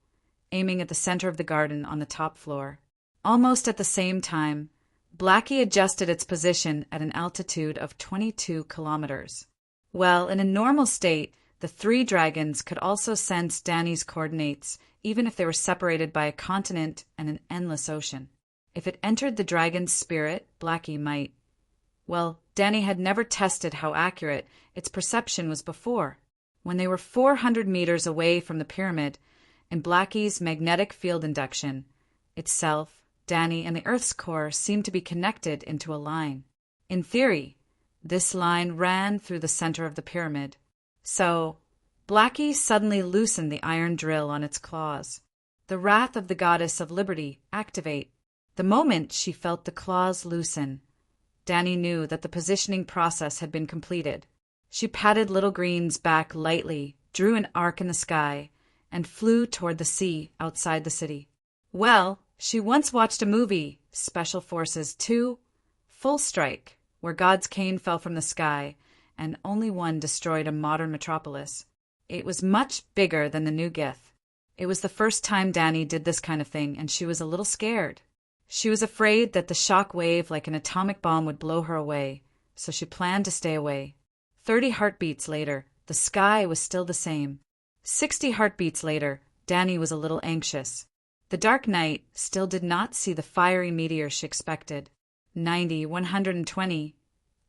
aiming at the center of the garden on the top floor. Almost at the same time, Blackie adjusted its position at an altitude of 22 kilometers. Well, in a normal state, the three dragons could also sense Danny's coordinates, even if they were separated by a continent and an endless ocean. If it entered the dragon's spirit, Blackie might. Well, Danny had never tested how accurate its perception was before. When they were 400 meters away from the pyramid, in Blackie's magnetic field induction, itself, Danny, and the Earth's core seemed to be connected into a line. In theory, this line ran through the center of the pyramid. So, Blackie suddenly loosened the iron drill on its claws. The wrath of the goddess of liberty activate. The moment she felt the claws loosen, Danny knew that the positioning process had been completed. She patted Little Green's back lightly, drew an arc in the sky, and flew toward the sea outside the city. Well, she once watched a movie, Special Forces 2, Full Strike, where God's cane fell from the sky, and only one destroyed a modern metropolis. It was much bigger than the new Gith. It was the first time Danny did this kind of thing, and she was a little scared. She was afraid that the shock wave like an atomic bomb would blow her away, so she planned to stay away. 30 heartbeats later, the sky was still the same. 60 heartbeats later, Danny was a little anxious. The dark night still did not see the fiery meteor she expected. 90, 120.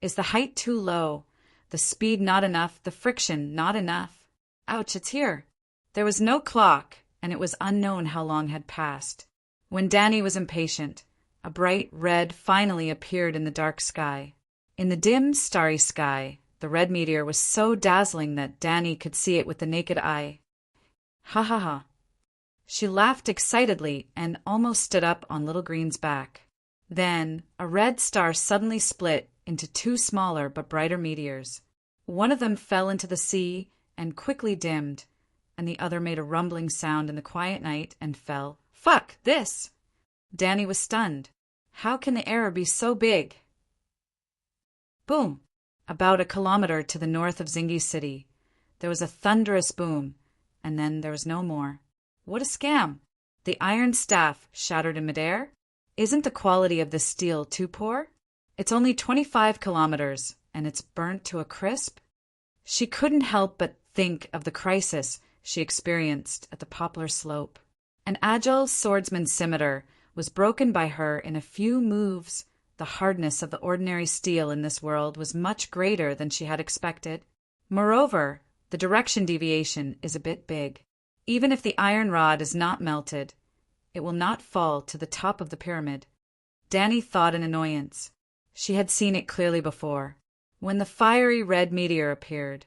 Is the height too low? The speed not enough? The friction not enough? Ouch, it's here. There was no clock, and it was unknown how long had passed. When Danny was impatient, a bright red finally appeared in the dark sky. In the dim, starry sky, the red meteor was so dazzling that Danny could see it with the naked eye. Ha ha ha. She laughed excitedly and almost stood up on Little Green's back. Then a red star suddenly split into two smaller but brighter meteors. One of them fell into the sea and quickly dimmed, and the other made a rumbling sound in the quiet night and fell. Fuck this! Danny was stunned. How can the error be so big? Boom! About a kilometer to the north of Zingi City, there was a thunderous boom, and then there was no more. What a scam! The iron staff shattered in midair? Isn't the quality of this steel too poor? It's only 25 kilometers, and it's burnt to a crisp? She couldn't help but think of the crisis she experienced at the Poplar Slope. An agile swordsman's scimitar was broken by her in a few moves. The hardness of the ordinary steel in this world was much greater than she had expected. Moreover, the direction deviation is a bit big. Even if the iron rod is not melted, it will not fall to the top of the pyramid. Danny thought in annoyance. She had seen it clearly before. When the fiery red meteor appeared,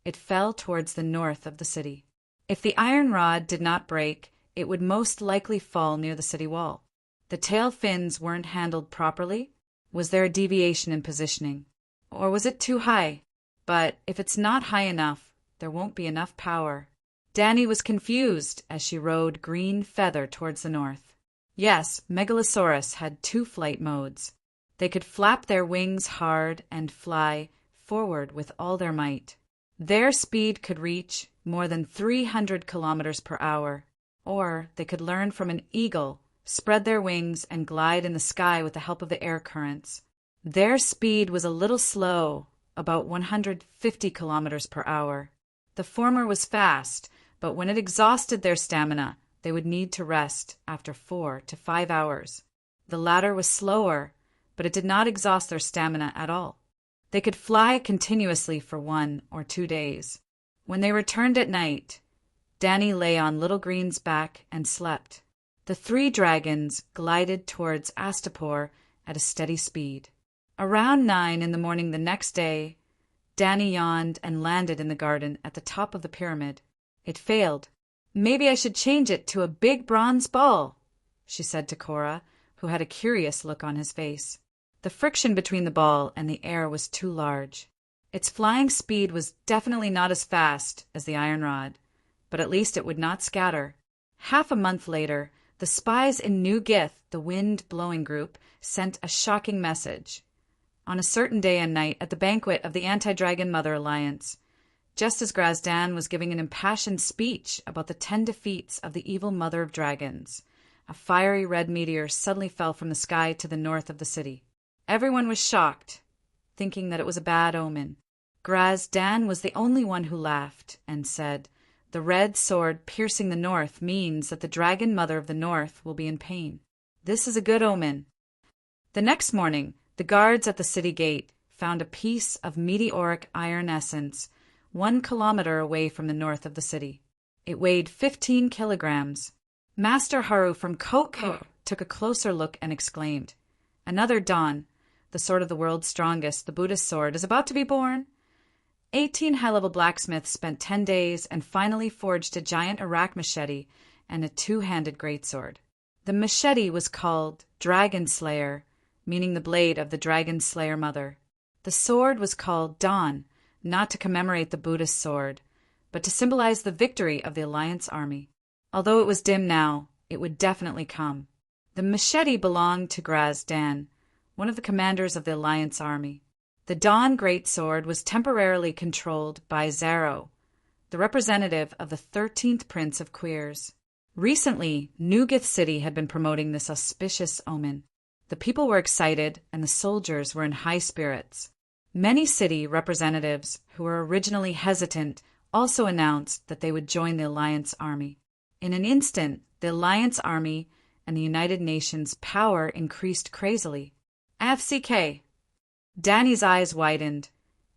it fell towards the north of the city. If the iron rod did not break, it would most likely fall near the city wall. The tail fins weren't handled properly. Was there a deviation in positioning? Or was it too high? But if it's not high enough, there won't be enough power. Danny was confused as she rode Green Feather towards the north. Yes, Megalosaurus had two flight modes. They could flap their wings hard and fly forward with all their might. Their speed could reach more than 300 kilometers per hour. Or they could learn from an eagle, spread their wings, and glide in the sky with the help of the air currents. Their speed was a little slow, about 150 kilometers per hour. The former was fast, but when it exhausted their stamina, they would need to rest after 4 to 5 hours. The latter was slower, but it did not exhaust their stamina at all. They could fly continuously for 1 or 2 days. When they returned at night, Danny lay on Little Green's back and slept. The three dragons glided towards Astapor at a steady speed. Around 9 in the morning the next day, Danny yawned and landed in the garden at the top of the pyramid. It failed. Maybe I should change it to a big bronze ball, she said to Cora, who had a curious look on his face. The friction between the ball and the air was too large. Its flying speed was definitely not as fast as the iron rod, but at least it would not scatter. Half a month later, the spies in New Gith, the wind-blowing group, sent a shocking message. On a certain day and night at the banquet of the Anti-Dragon Mother Alliance, just as Grazdan was giving an impassioned speech about the 10 defeats of the evil Mother of Dragons, a fiery red meteor suddenly fell from the sky to the north of the city. Everyone was shocked, thinking that it was a bad omen. Grazdan was the only one who laughed and said, "The red sword piercing the north means that the Dragon Mother of the North will be in pain. This is a good omen." The next morning, the guards at the city gate found a piece of meteoric iron essence 1 kilometer away from the north of the city. It weighed 15 kilograms. Master Haru from Koko took a closer look and exclaimed, "Another dawn. The sword of the world's strongest, the Buddhist sword, is about to be born." 18 high-level blacksmiths spent 10 days and finally forged a giant Iraq machete and a 2-handed greatsword. The machete was called Dragon Slayer, meaning the blade of the Dragon Slayer Mother. The sword was called Dawn, not to commemorate the Buddhist sword, but to symbolize the victory of the Alliance army. Although it was dim now, it would definitely come. The machete belonged to Grazdan, one of the commanders of the Alliance army. The Dawn Greatsword was temporarily controlled by Zaro, the representative of the 13th Prince of Queers. Recently, New Gith City had been promoting this auspicious omen. The people were excited, and the soldiers were in high spirits. Many city representatives who were originally hesitant also announced that they would join the Alliance army. In an instant, the Alliance army and the United Nations' power increased crazily. FCK. Danny's eyes widened,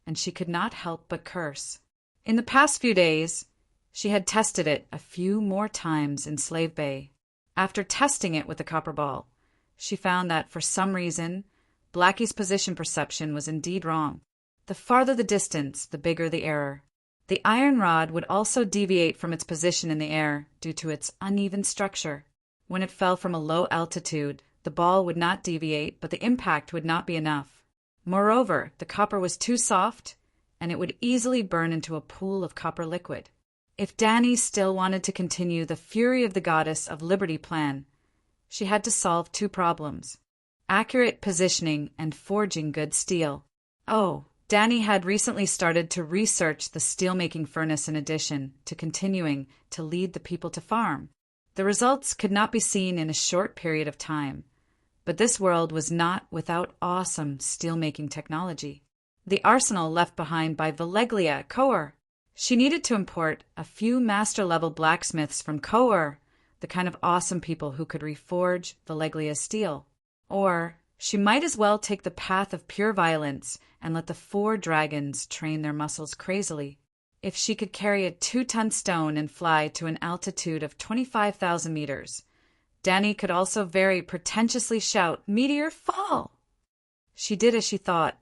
and she could not help but curse. In the past few days, she had tested it a few more times in Slave Bay. After testing it with the copper ball, she found that, for some reason, Blackie's position perception was indeed wrong. The farther the distance, the bigger the error. The iron rod would also deviate from its position in the air due to its uneven structure. When it fell from a low altitude, the ball would not deviate, but the impact would not be enough. Moreover, the copper was too soft, and it would easily burn into a pool of copper liquid. If Danny still wanted to continue the Fury of the Goddess of Liberty plan, she had to solve 2 problems: accurate positioning and forging good steel. Oh, Danny had recently started to research the steelmaking furnace in addition to continuing to lead the people to farm. The results could not be seen in a short period of time, but this world was not without awesome steelmaking technology. The arsenal left behind by Valeglia Koer. She needed to import a few master-level blacksmiths from Koer, the kind of awesome people who could reforge Valeglia's steel. Or she might as well take the path of pure violence and let the 4 dragons train their muscles crazily. If she could carry a 2-ton stone and fly to an altitude of 25,000 meters, Danny could also very pretentiously shout, "Meteor fall!" She did as she thought.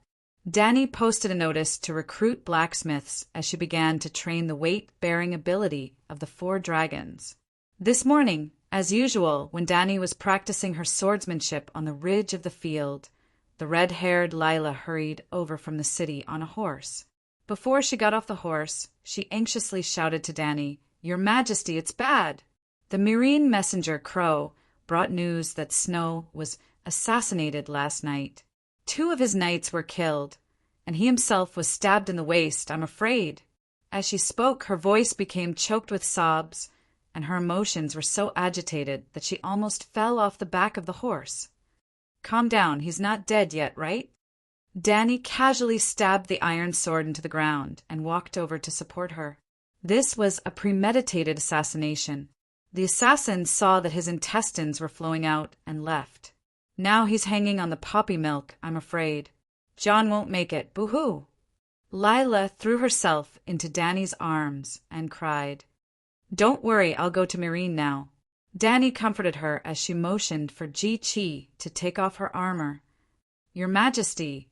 Danny posted a notice to recruit blacksmiths as she began to train the weight-bearing ability of the 4 dragons. This morning, as usual, when Danny was practicing her swordsmanship on the ridge of the field, the red-haired Lila hurried over from the city on a horse. Before she got off the horse, she anxiously shouted to Danny, "Your Majesty, it's bad!" The Marine messenger, Crow, brought news that Snow was assassinated last night. 2 of his knights were killed, and he himself was stabbed in the waist, I'm afraid. As she spoke, her voice became choked with sobs, and her emotions were so agitated that she almost fell off the back of the horse. "Calm down, he's not dead yet, right?" Danny casually stabbed the iron sword into the ground and walked over to support her. This was a premeditated assassination. The assassin saw that his intestines were flowing out and left. "Now he's hanging on the poppy milk, I'm afraid. John won't make it, boo-hoo." Lila threw herself into Danny's arms and cried, "Don't worry, I'll go to Marine now." Danny comforted her as she motioned for Ji-Chi to take off her armor. "Your Majesty,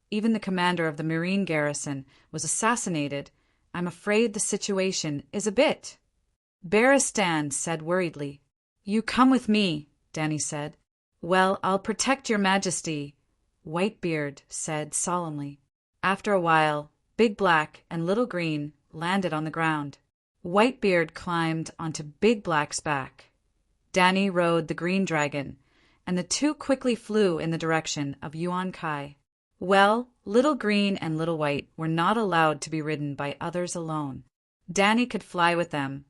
even the commander of the Marine garrison was assassinated. I'm afraid the situation is a bit." Barristan said worriedly. "You come with me," Danny said. Well, I'll protect your majesty, Whitebeard said solemnly. After a while, Big Black and Little Green landed on the ground. Whitebeard climbed onto Big Black's back. Danny rode the green dragon, and the two quickly flew in the direction of Yuan Kai. Well, Little Green and Little White were not allowed to be ridden by others alone. Danny could fly with them,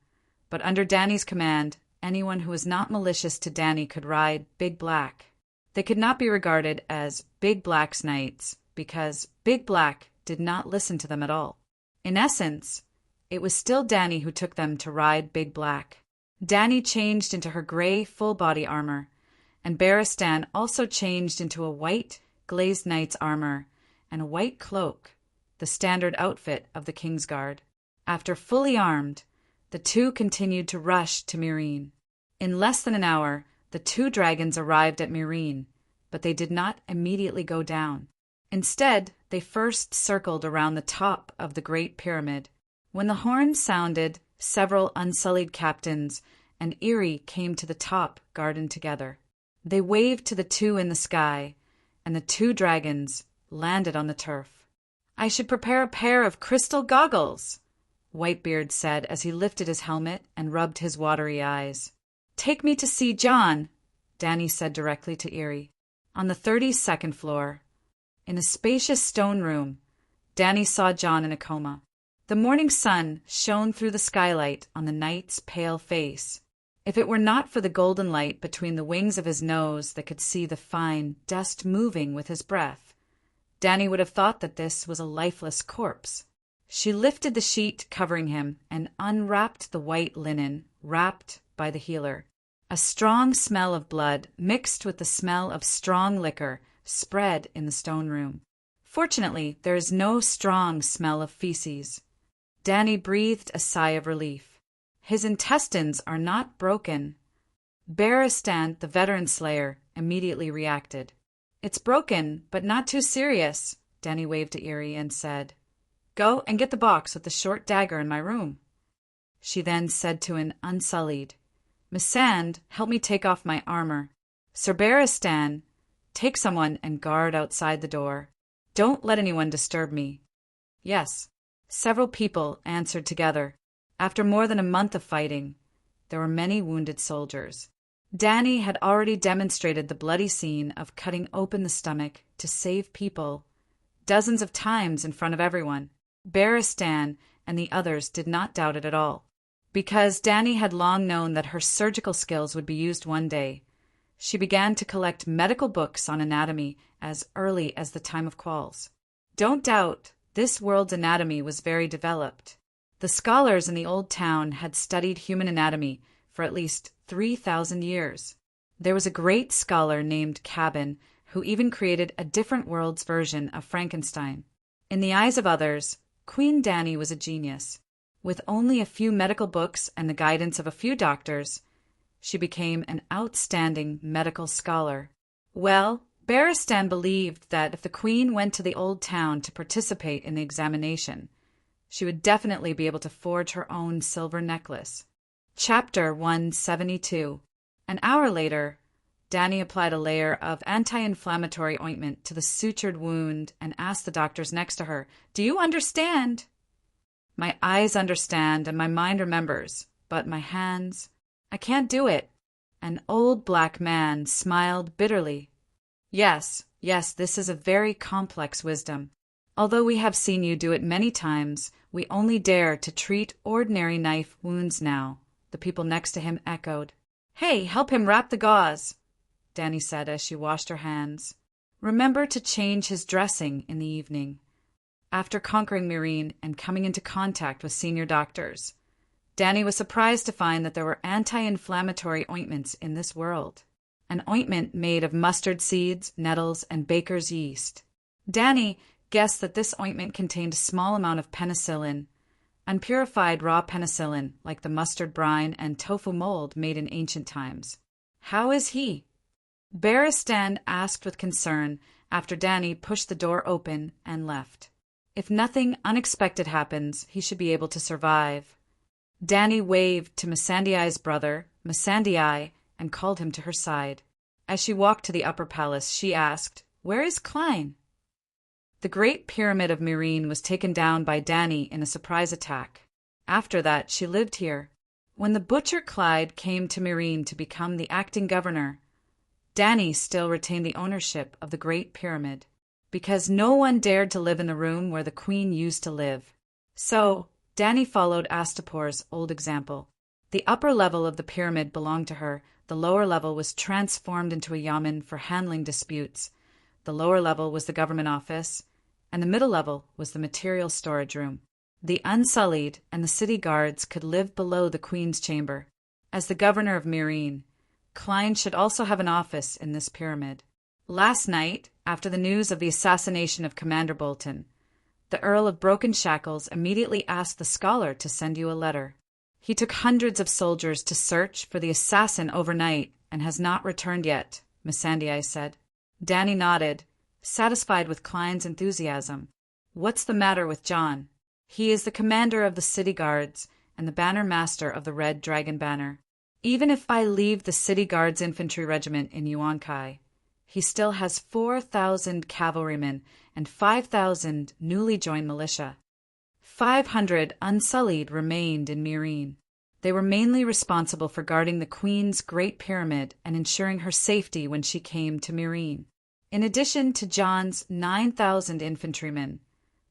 but under Danny's command, anyone who was not malicious to Danny could ride Big Black. They could not be regarded as Big Black's knights because Big Black did not listen to them at all. In essence, it was still Danny who took them to ride Big Black. Danny changed into her gray full-body armor, and Barristan also changed into a white glazed knight's armor and a white cloak, the standard outfit of the King's Guard. After fully armed, the two continued to rush to Meereen. In less than an hour, the two dragons arrived at Meereen, but they did not immediately go down. Instead, they first circled around the top of the Great Pyramid. When the horn sounded, several unsullied captains and Eyrie came to the top, guarded together. They waved to the two in the sky, and the two dragons landed on the turf. "I should prepare a pair of crystal goggles," Whitebeard said as he lifted his helmet and rubbed his watery eyes. "Take me to see John," Danny said directly to Eyrie. On the 32nd floor, in a spacious stone room, Danny saw John in a coma. The morning sun shone through the skylight on the knight's pale face. If it were not for the golden light between the wings of his nose that could see the fine dust moving with his breath, Danny would have thought that this was a lifeless corpse. She lifted the sheet covering him and unwrapped the white linen wrapped by the healer. A strong smell of blood mixed with the smell of strong liquor spread in the stone room. Fortunately, there is no strong smell of feces. Danny breathed a sigh of relief. His intestines are not broken. Barristan, the veteran slayer, immediately reacted. "It's broken, but not too serious," Danny waved to Eyrie and said, "Go and get the box with the short dagger in my room." She then said to an unsullied, "Missand, help me take off my armor. Sir Barristan, take someone and guard outside the door. Don't let anyone disturb me." Yes, several people answered together. After more than a month of fighting, there were many wounded soldiers. Danny had already demonstrated the bloody scene of cutting open the stomach to save people dozens of times in front of everyone. Barristan and the others did not doubt it at all. Because Danny had long known that her surgical skills would be used one day, she began to collect medical books on anatomy as early as the time of Qualls. Don't doubt, this world's anatomy was very developed. The scholars in the old town had studied human anatomy for at least 3,000 years. There was a great scholar named Cabin who even created a different world's version of Frankenstein. In the eyes of others, Queen Danny was a genius. With only a few medical books and the guidance of a few doctors, she became an outstanding medical scholar. Well, Barristan believed that if the queen went to the old town to participate in the examination, she would definitely be able to forge her own silver necklace. Chapter 172. An hour later, Danny applied a layer of anti-inflammatory ointment to the sutured wound and asked the doctors next to her, "Do you understand?" "My eyes understand and my mind remembers, but my hands, I can't do it." An old black man smiled bitterly. Yes, this is a very complex wisdom. Although we have seen you do it many times, we only dare to treat ordinary knife wounds now," the people next to him echoed. "Hey, help him wrap the gauze," Danny said as she washed her hands. "Remember to change his dressing in the evening." After conquering Meereen and coming into contact with senior doctors, Danny was surprised to find that there were anti-inflammatory ointments in this world. An ointment made of mustard seeds, nettles, and baker's yeast. Danny guessed that this ointment contained a small amount of penicillin, unpurified raw penicillin like the mustard brine and tofu mold made in ancient times. "How is he?" Barristan asked with concern after Danny pushed the door open and left. If nothing unexpected happens, he should be able to survive. Danny waved to Missandei's brother, Missandei, and called him to her side. As she walked to the upper palace, she asked, "Where is Klein?" The Great Pyramid of Myrine was taken down by Dany in a surprise attack. After that, she lived here. When the butcher Clyde came to Myrine to become the acting governor, Dany still retained the ownership of the Great Pyramid, because no one dared to live in the room where the queen used to live. So, Dany followed Astapor's old example. The upper level of the pyramid belonged to her, the lower level was transformed into a yamen for handling disputes, the lower level was the government office, and the middle level was the material storage room. The Unsullied and the city guards could live below the queen's chamber. As the governor of Myrine, Klein should also have an office in this pyramid. Last night, after the news of the assassination of Commander Bolton, the Earl of Broken Shackles immediately asked the scholar to send you a letter. He took hundreds of soldiers to search for the assassin overnight and has not returned yet, Missandei said. Dany nodded, satisfied with Klein's enthusiasm. What's the matter with John? He is the commander of the city guards and the banner master of the Red Dragon Banner. Even if I leave the city guards infantry regiment in Yuan-Kai, he still has 4,000 cavalrymen and 5,000 newly joined militia. 500 Unsullied remained in Myrine. They were mainly responsible for guarding the Queen's Great Pyramid and ensuring her safety when she came to Myrine. In addition to John's 9,000 infantrymen,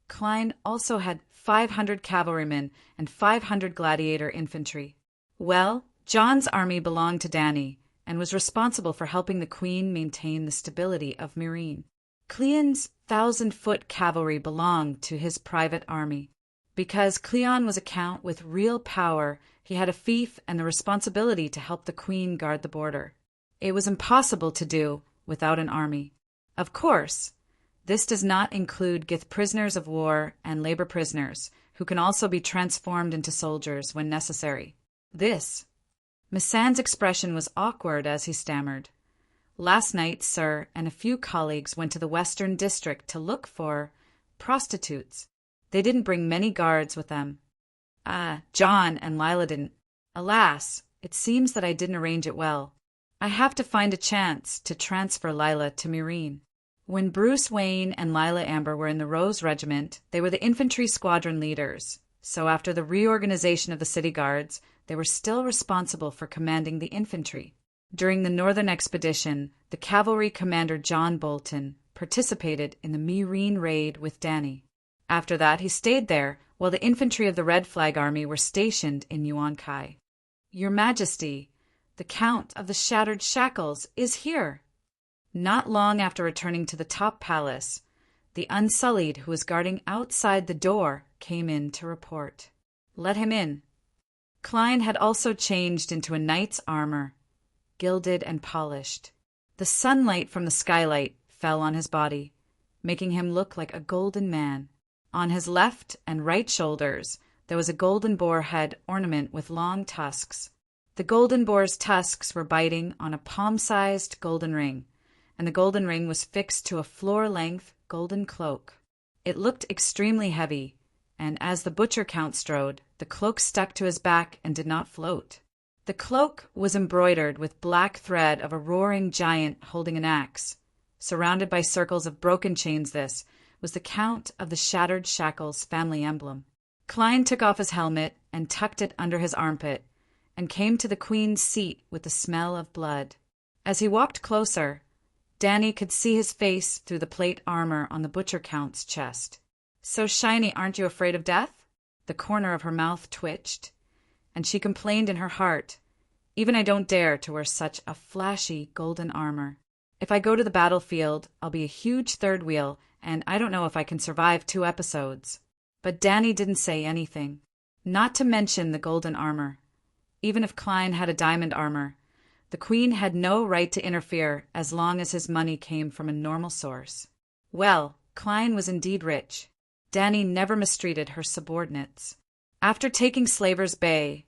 Klein also had 500 cavalrymen and 500 gladiator infantry. Well, John's army belonged to Dany and was responsible for helping the Queen maintain the stability of Myrine. Cleon's 1,000-foot cavalry belonged to his private army. Because Cleon was a count with real power, he had a fief and the responsibility to help the Queen guard the border. It was impossible to do without an army. Of course, this does not include Gith prisoners of war and labor prisoners, who can also be transformed into soldiers when necessary. Missandei's expression was awkward as he stammered. Last night, sir, and a few colleagues went to the Western District to look for prostitutes. They didn't bring many guards with them. John and Lila didn't. Alas, it seems that I didn't arrange it well. I have to find a chance to transfer Lila to Myrine. When Bruce Wayne and Lila Amber were in the Rose Regiment, they were the infantry squadron leaders. So after the reorganization of the city guards, they were still responsible for commanding the infantry. During the Northern Expedition, the cavalry commander John Bolton participated in the Myrine raid with Dany. After that, he stayed there while the infantry of the Red Flag Army were stationed in Yuan-Kai. Your Majesty, the Count of the Shattered Shackles is here. Not long after returning to the top palace, the Unsullied who was guarding outside the door came in to report. Let him in. Klein had also changed into a knight's armor, gilded and polished. The sunlight from the skylight fell on his body, making him look like a golden man. On his left and right shoulders, there was a golden boar head ornament with long tusks. The golden boar's tusks were biting on a palm-sized golden ring, and the golden ring was fixed to a floor-length golden cloak. It looked extremely heavy, and as the butcher count strode, the cloak stuck to his back and did not float. The cloak was embroidered with black thread of a roaring giant holding an axe. Surrounded by circles of broken chains, this was the Count of the Shattered Shackles family emblem. Klein took off his helmet and tucked it under his armpit, and came to the Queen's seat with the smell of blood. As he walked closer, Dany could see his face through the plate armor on the butcher count's chest. So shiny, aren't you afraid of death? The corner of her mouth twitched, and she complained in her heart, even I don't dare to wear such a flashy golden armor. If I go to the battlefield, I'll be a huge third wheel, and I don't know if I can survive 2 episodes. But Dany didn't say anything, not to mention the golden armor. Even if Klein had a diamond armor, the Queen had no right to interfere as long as his money came from a normal source. Well, Klein was indeed rich. Dany never mistreated her subordinates. After taking Slaver's Bay,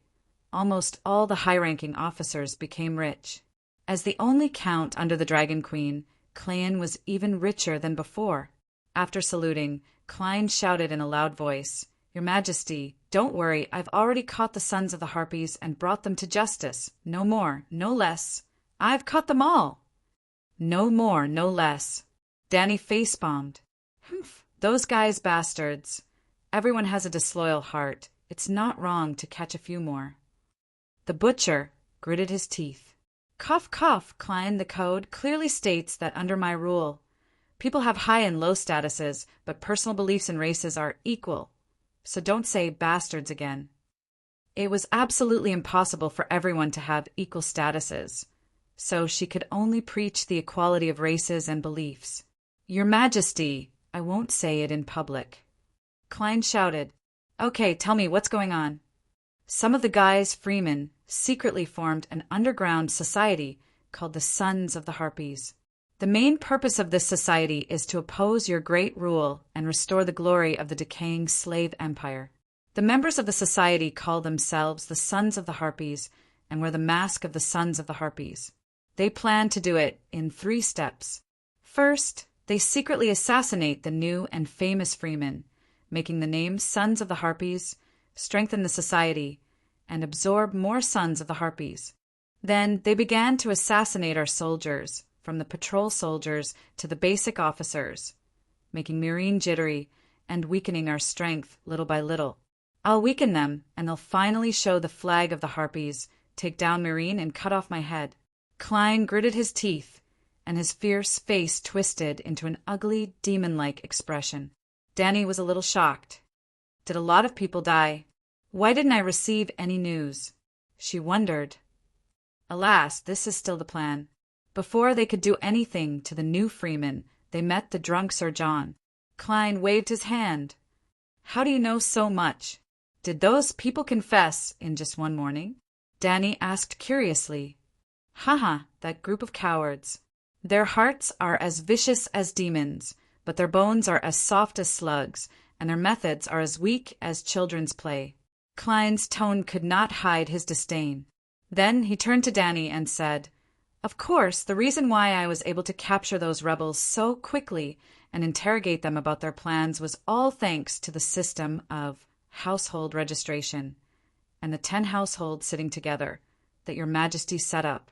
almost all the high-ranking officers became rich. As the only count under the Dragon Queen, Klein was even richer than before. After saluting, Klein shouted in a loud voice, "Your Majesty, don't worry, I've already caught the sons of the Harpies and brought them to justice. No more, no less. I've caught them all." No more, no less. Danny face-bombed. Humph, those guys bastards. Everyone has a disloyal heart. It's not wrong to catch a few more. The butcher gritted his teeth. Cough, cough, Klein, the code clearly states that under my rule, people have high and low statuses, but personal beliefs and races are equal. So don't say bastards again. It was absolutely impossible for everyone to have equal statuses, so she could only preach the equality of races and beliefs. Your Majesty, I won't say it in public. Klein shouted. Okay, tell me what's going on. Some of the guys, freemen, secretly formed an underground society called the Sons of the Harpies. The main purpose of this society is to oppose your great rule and restore the glory of the decaying slave empire. The members of the society call themselves the Sons of the Harpies and wear the mask of the Sons of the Harpies. They plan to do it in 3 steps. First, they secretly assassinate the new and famous freemen, making the name Sons of the Harpies, strengthen the society, and absorb more Sons of the Harpies. Then they began to assassinate our soldiers, from the patrol soldiers to the basic officers, making Meereen jittery and weakening our strength little by little. I'll weaken them, and they'll finally show the flag of the Harpies, take down Meereen, and cut off my head. Klein gritted his teeth, and his fierce face twisted into an ugly, demon-like expression. Danny was a little shocked. Did a lot of people die? Why didn't I receive any news? She wondered. Alas, this is still the plan. Before they could do anything to the new freemen, they met the drunk Sir John. Klein waved his hand. How do you know so much? Did those people confess in just one morning? Danny asked curiously. Haha, that group of cowards. Their hearts are as vicious as demons, but their bones are as soft as slugs, and their methods are as weak as children's play. Klein's tone could not hide his disdain. Then he turned to Danny and said, Of course, the reason why I was able to capture those rebels so quickly and interrogate them about their plans was all thanks to the system of household registration and the 10 households sitting together that your Majesty set up.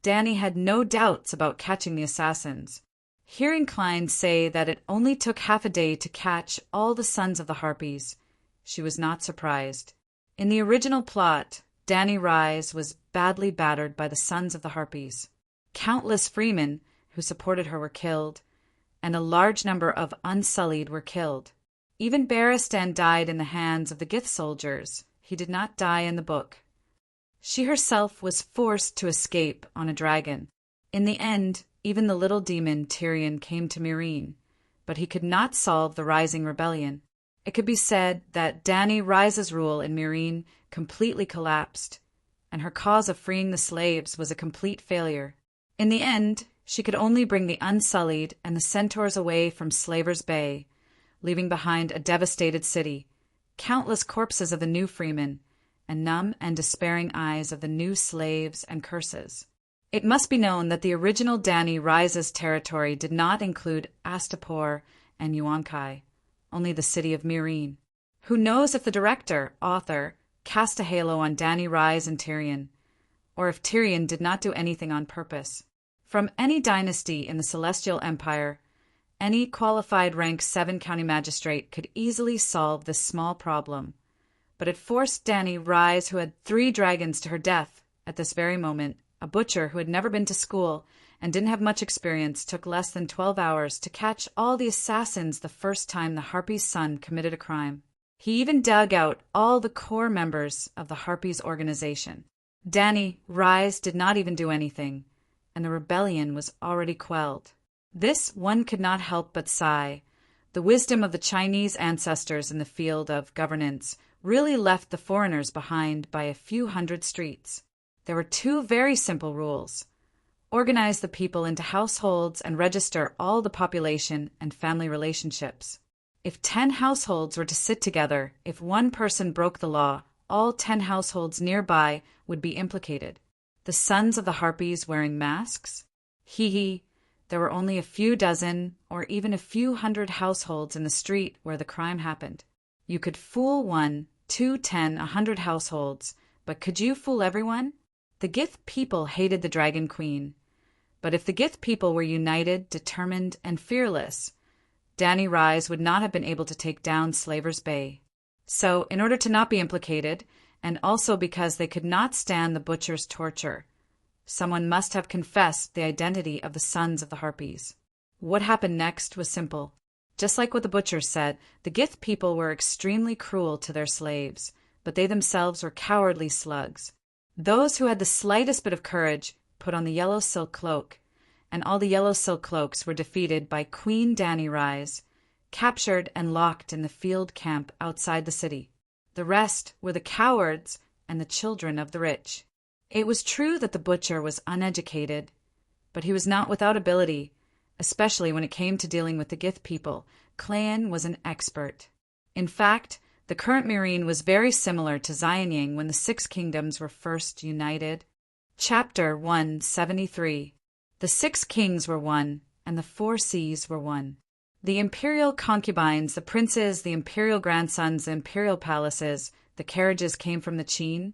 Danny had no doubts about catching the assassins. Hearing Klein say that it only took half a day to catch all the Sons of the Harpies, she was not surprised. In the original plot, Danny Rise was badly battered by the Sons of the Harpies. Countless freemen who supported her were killed, and a large number of Unsullied were killed. Even Barristan died in the hands of the Gith soldiers. He did not die in the book. She herself was forced to escape on a dragon. In the end, even the little demon Tyrion came to Meereen, but he could not solve the rising rebellion. It could be said that Danny Rise's rule in Meereen completely collapsed, and her cause of freeing the slaves was a complete failure. In the end, she could only bring the Unsullied and the Centaurs away from Slaver's Bay, leaving behind a devastated city, countless corpses of the new freemen, and numb and despairing eyes of the new slaves and curses. It must be known that the original Danny Rise's territory did not include Astapor and Yuan-Kai, only the city of Meereen. Who knows if the director, author, cast a halo on Danny Rise and Tyrion, or if Tyrion did not do anything on purpose. From any dynasty in the Celestial Empire, any qualified rank 7 county magistrate could easily solve this small problem. But it forced Danny Rise, who had 3 dragons, to her death at this very moment. A butcher who had never been to school and didn't have much experience took less than 12 hours to catch all the assassins the first time the Harpy's son committed a crime. He even dug out all the core members of the Harpies organization. Danny Rise did not even do anything, and the rebellion was already quelled. This one could not help but sigh. The wisdom of the Chinese ancestors in the field of governance really left the foreigners behind by a few hundred streets. There were 2 very simple rules. Organize the people into households and register all the population and family relationships. If 10 households were to sit together, if one person broke the law, all 10 households nearby would be implicated. The Sons of the Harpies wearing masks? Hee, there were only a few dozen or even a few hundred households in the street where the crime happened. You could fool 1, 2, 10, 100 households, but could you fool everyone? The Gith people hated the Dragon Queen, But if the Gith people were united, determined, and fearless, Dany Rise would not have been able to take down Slavers Bay. So, in order to not be implicated, and also because they could not stand the Butcher's torture, someone must have confessed the identity of the Sons of the Harpies. What happened next was simple. Just like what the Butcher said, the Gith people were extremely cruel to their slaves, but they themselves were cowardly slugs. Those who had the slightest bit of courage put on the yellow silk cloak, and all the yellow silk cloaks were defeated by Queen Dany Rise, captured and locked in the field camp outside the city. The rest were the cowards and the children of the rich. It was true that the Butcher was uneducated, but he was not without ability, especially when it came to dealing with the Gith people. Clan was an expert. In fact, the current Meereen was very similar to Xianying when the Six Kingdoms were first united. Chapter 173. The 6 kings were one, and the 4 seas were one. The imperial concubines, the princes, the imperial grandsons, the imperial palaces, the carriages came from the Cheen,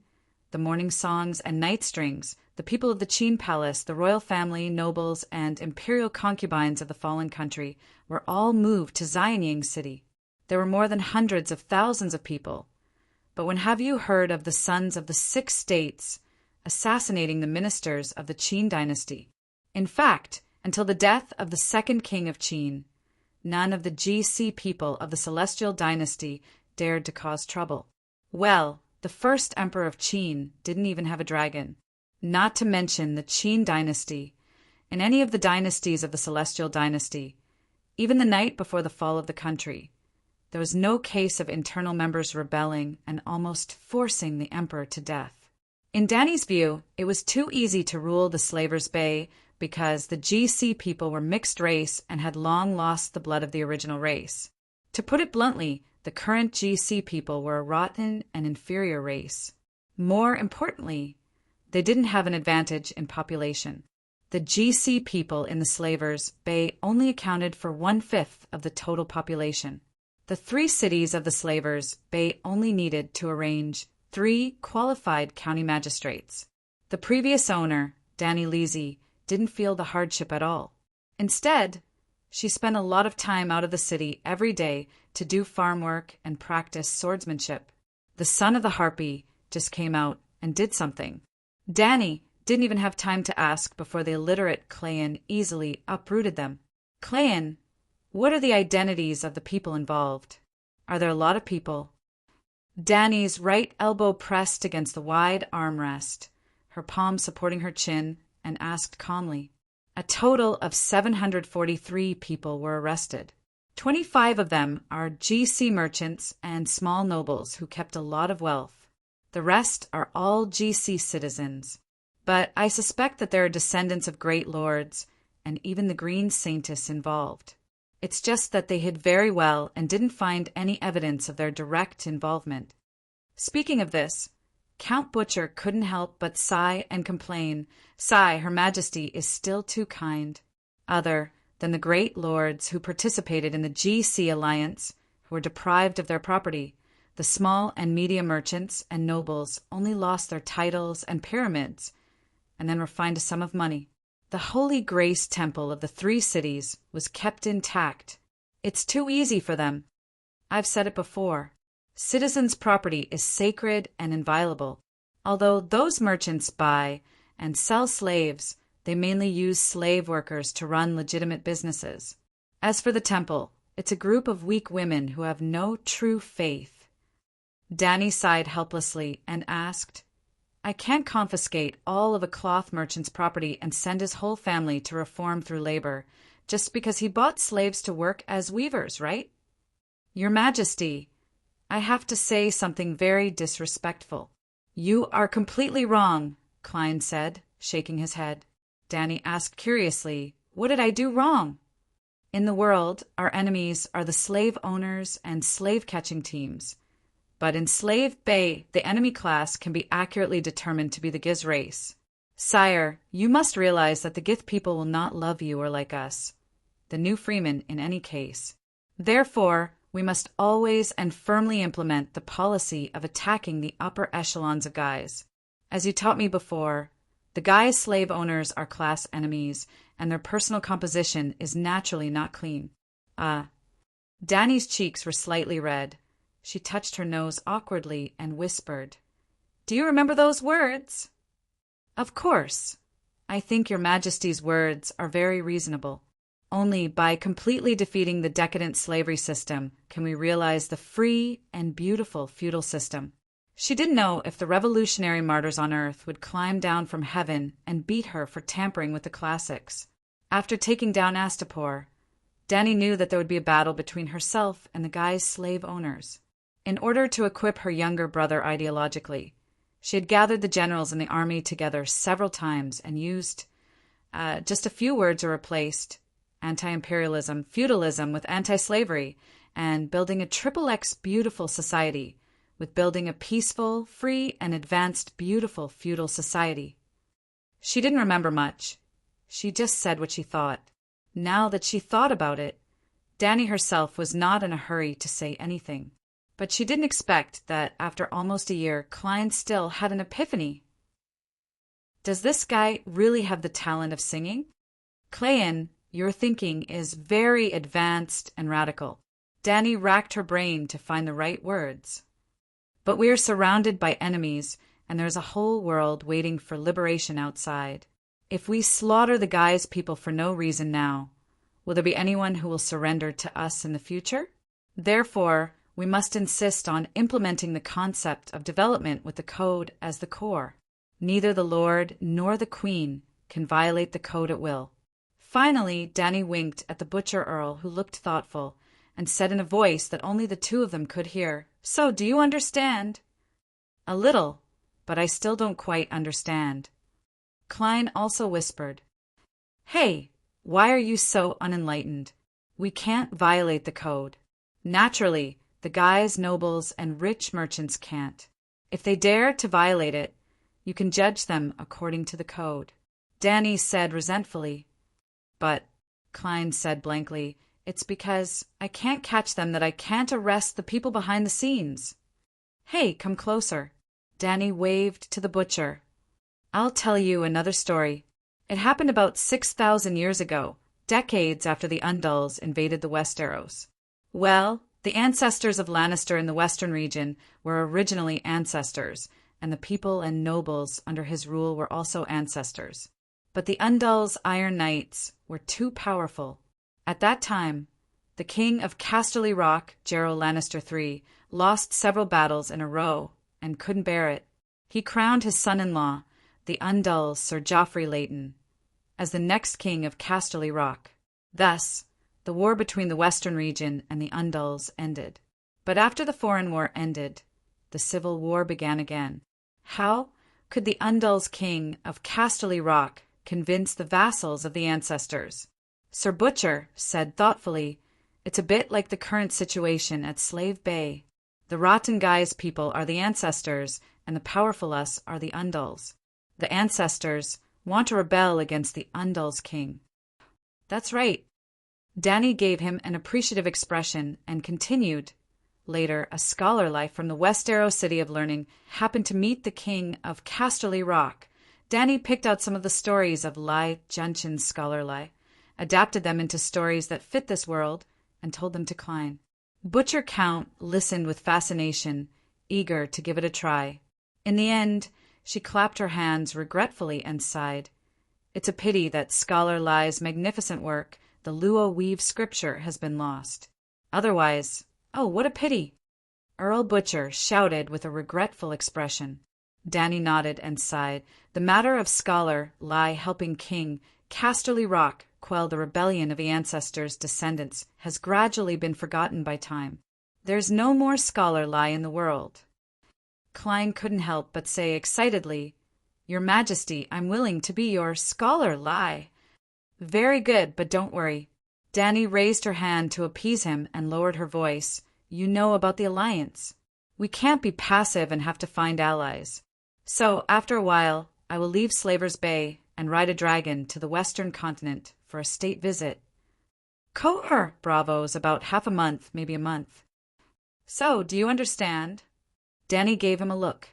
the morning songs and night strings, the people of the Cheen palace, the royal family, nobles, and imperial concubines of the fallen country were all moved to Xianying city. There were more than hundreds of thousands of people. But when have you heard of the sons of the 6 states assassinating the ministers of the Cheen dynasty? In fact, until the death of the 2nd king of Cheen, none of the GC people of the Celestial dynasty dared to cause trouble. Well, the first emperor of Cheen didn't even have a dragon, not to mention the Cheen dynasty and any of the dynasties of the Celestial dynasty. Even the night before the fall of the country, there was no case of internal members rebelling and almost forcing the emperor to death. In Dany's view, it was too easy to rule the Slavers Bay because the GC people were mixed race and had long lost the blood of the original race. To put it bluntly, the current GC people were a rotten and inferior race. More importantly, they didn't have an advantage in population. The GC people in the Slavers Bay only accounted for 1/5 of the total population. The 3 cities of the Slavers Bay only needed to arrange 3 qualified county magistrates. The previous owner, Dany Leasy, didn't feel the hardship at all. Instead, she spent a lot of time out of the city every day to do farm work and practice swordsmanship. The son of the Harpy just came out and did something. Dany didn't even have time to ask before the illiterate Clan easily uprooted them. Clan, what are the identities of the people involved? Are there a lot of people? Dany's right elbow pressed against the wide armrest, her palm supporting her chin, and asked calmly. A total of 743 people were arrested. 25 of them are GC merchants and small nobles who kept a lot of wealth. The rest are all GC citizens. But I suspect that there are descendants of great lords and even the Green Saintess involved. It's just that they hid very well and didn't find any evidence of their direct involvement. Speaking of this, Count Butcher couldn't help but sigh and complain. Sigh, Her Majesty is still too kind. Other than the great lords who participated in the GC alliance, who were deprived of their property, the small and medium merchants and nobles only lost their titles and pyramids, and then were fined a sum of money. The Holy Grace Temple of the 3 cities was kept intact. It's too easy for them. I've said it before. Citizens' property is sacred and inviolable. Although those merchants buy and sell slaves, they mainly use slave workers to run legitimate businesses. As for the temple, it's a group of weak women who have no true faith. Dany sighed helplessly and asked, I can't confiscate all of a cloth merchant's property and send his whole family to reform through labor just because he bought slaves to work as weavers, right? Your Majesty, I have to say something very disrespectful. You are completely wrong, Klein said, shaking his head. Dany asked curiously, what did I do wrong? In the world, our enemies are the slave owners and slave-catching teams. But in Slave Bay, the enemy class can be accurately determined to be the Giz race. Sire, you must realize that the Gith people will not love you or like us, the new freemen in any case. Therefore, we must always and firmly implement the policy of attacking the upper echelons of guys. As you taught me before, The guy's slave owners are class enemies, and their personal composition is naturally not clean. Danny's cheeks were slightly red. She touched her nose awkwardly and whispered, "Do you remember those words?" "Of course. I think your Majesty's words are very reasonable. Only by completely defeating the decadent slavery system can we realize the free and beautiful feudal system." She didn't know if the revolutionary martyrs on Earth would climb down from heaven and beat her for tampering with the classics. After taking down Astapor, Danny knew that there would be a battle between herself and the guy's slave owners. In order to equip her younger brother ideologically, she had gathered the generals in the army together several times and used just a few words are replaced: anti-imperialism, feudalism with anti-slavery, and building a triple X beautiful society with building a peaceful, free, and advanced beautiful feudal society. She didn't remember much. She just said what she thought. Now that she thought about it, Danny herself was not in a hurry to say anything. But she didn't expect that after almost a year, Klein still had an epiphany. Does this guy really have the talent of singing? Klein, your thinking is very advanced and radical. Danny racked her brain to find the right words. But we are surrounded by enemies, and there's a whole world waiting for liberation outside. If we slaughter the guy's people for no reason now, will there be anyone who will surrender to us in the future? Therefore, we must insist on implementing the concept of development with the code as the core. Neither the Lord nor the Queen can violate the code at will. Finally, Danny winked at the butcher earl, who looked thoughtful, and said in a voice that only the two of them could hear, "So, do you understand?" "A little, but I still don't quite understand." Klein also whispered, "Hey, why are you so unenlightened? We can't violate the code. Naturally, the guys, nobles, and rich merchants can't. If they dare to violate it, you can judge them according to the code." Danny said resentfully, "But," Klein said blankly, "it's because I can't catch them that I can't arrest the people behind the scenes." "Hey, come closer." Danny waved to the butcher. "I'll tell you another story. It happened about 6,000 years ago, decades after the Undulls invaded the Westeros. Well, the ancestors of Lannister in the Western region were originally ancestors, and the people and nobles under his rule were also ancestors. But the Undulls' Iron Knights were too powerful. At that time, the king of Casterly Rock, Gerald Lannister III, lost several battles in a row and couldn't bear it. He crowned his son-in-law, the Undulls' Sir Joffrey Layton, as the next king of Casterly Rock. Thus, the war between the Western region and the Undulls ended. But after the Foreign War ended, the Civil War began again. How could the Undulls' king of Casterly Rock convince the vassals of the ancestors? Sir Butcher said thoughtfully, "It's a bit like the current situation at Slave Bay. The rotten guy's people are the ancestors, and the powerful us are the Undulls. The ancestors want to rebel against the Undulls' king." "That's right." Danny gave him an appreciative expression and continued. Later, a scholar life from the Westero City of Learning happened to meet the king of Casterly Rock. Danny picked out some of the stories of Lai Junchin's scholarly, adapted them into stories that fit this world, and told them to Klein. Butcher Count listened with fascination, eager to give it a try. In the end, she clapped her hands regretfully and sighed. "It's a pity that Scholar Lai's magnificent work, the Luo Weave Scripture, has been lost. Otherwise, oh, what a pity!" Earl Butcher shouted with a regretful expression. Danny nodded and sighed. The matter of Scholar Lai helping King Casterly Rock quell the rebellion of the ancestors' descendants has gradually been forgotten by time. There's no more Scholar Lai in the world. Klein couldn't help but say excitedly, "Your Majesty, I'm willing to be your Scholar Lai." "Very good, but don't worry." Danny raised her hand to appease him and lowered her voice. "You know about the alliance. We can't be passive and have to find allies. So, after a while, I will leave Slaver's Bay and ride a dragon to the western continent for a state visit. Coher bravos about half a month, maybe a month." "So, do you understand?" Danny gave him a look.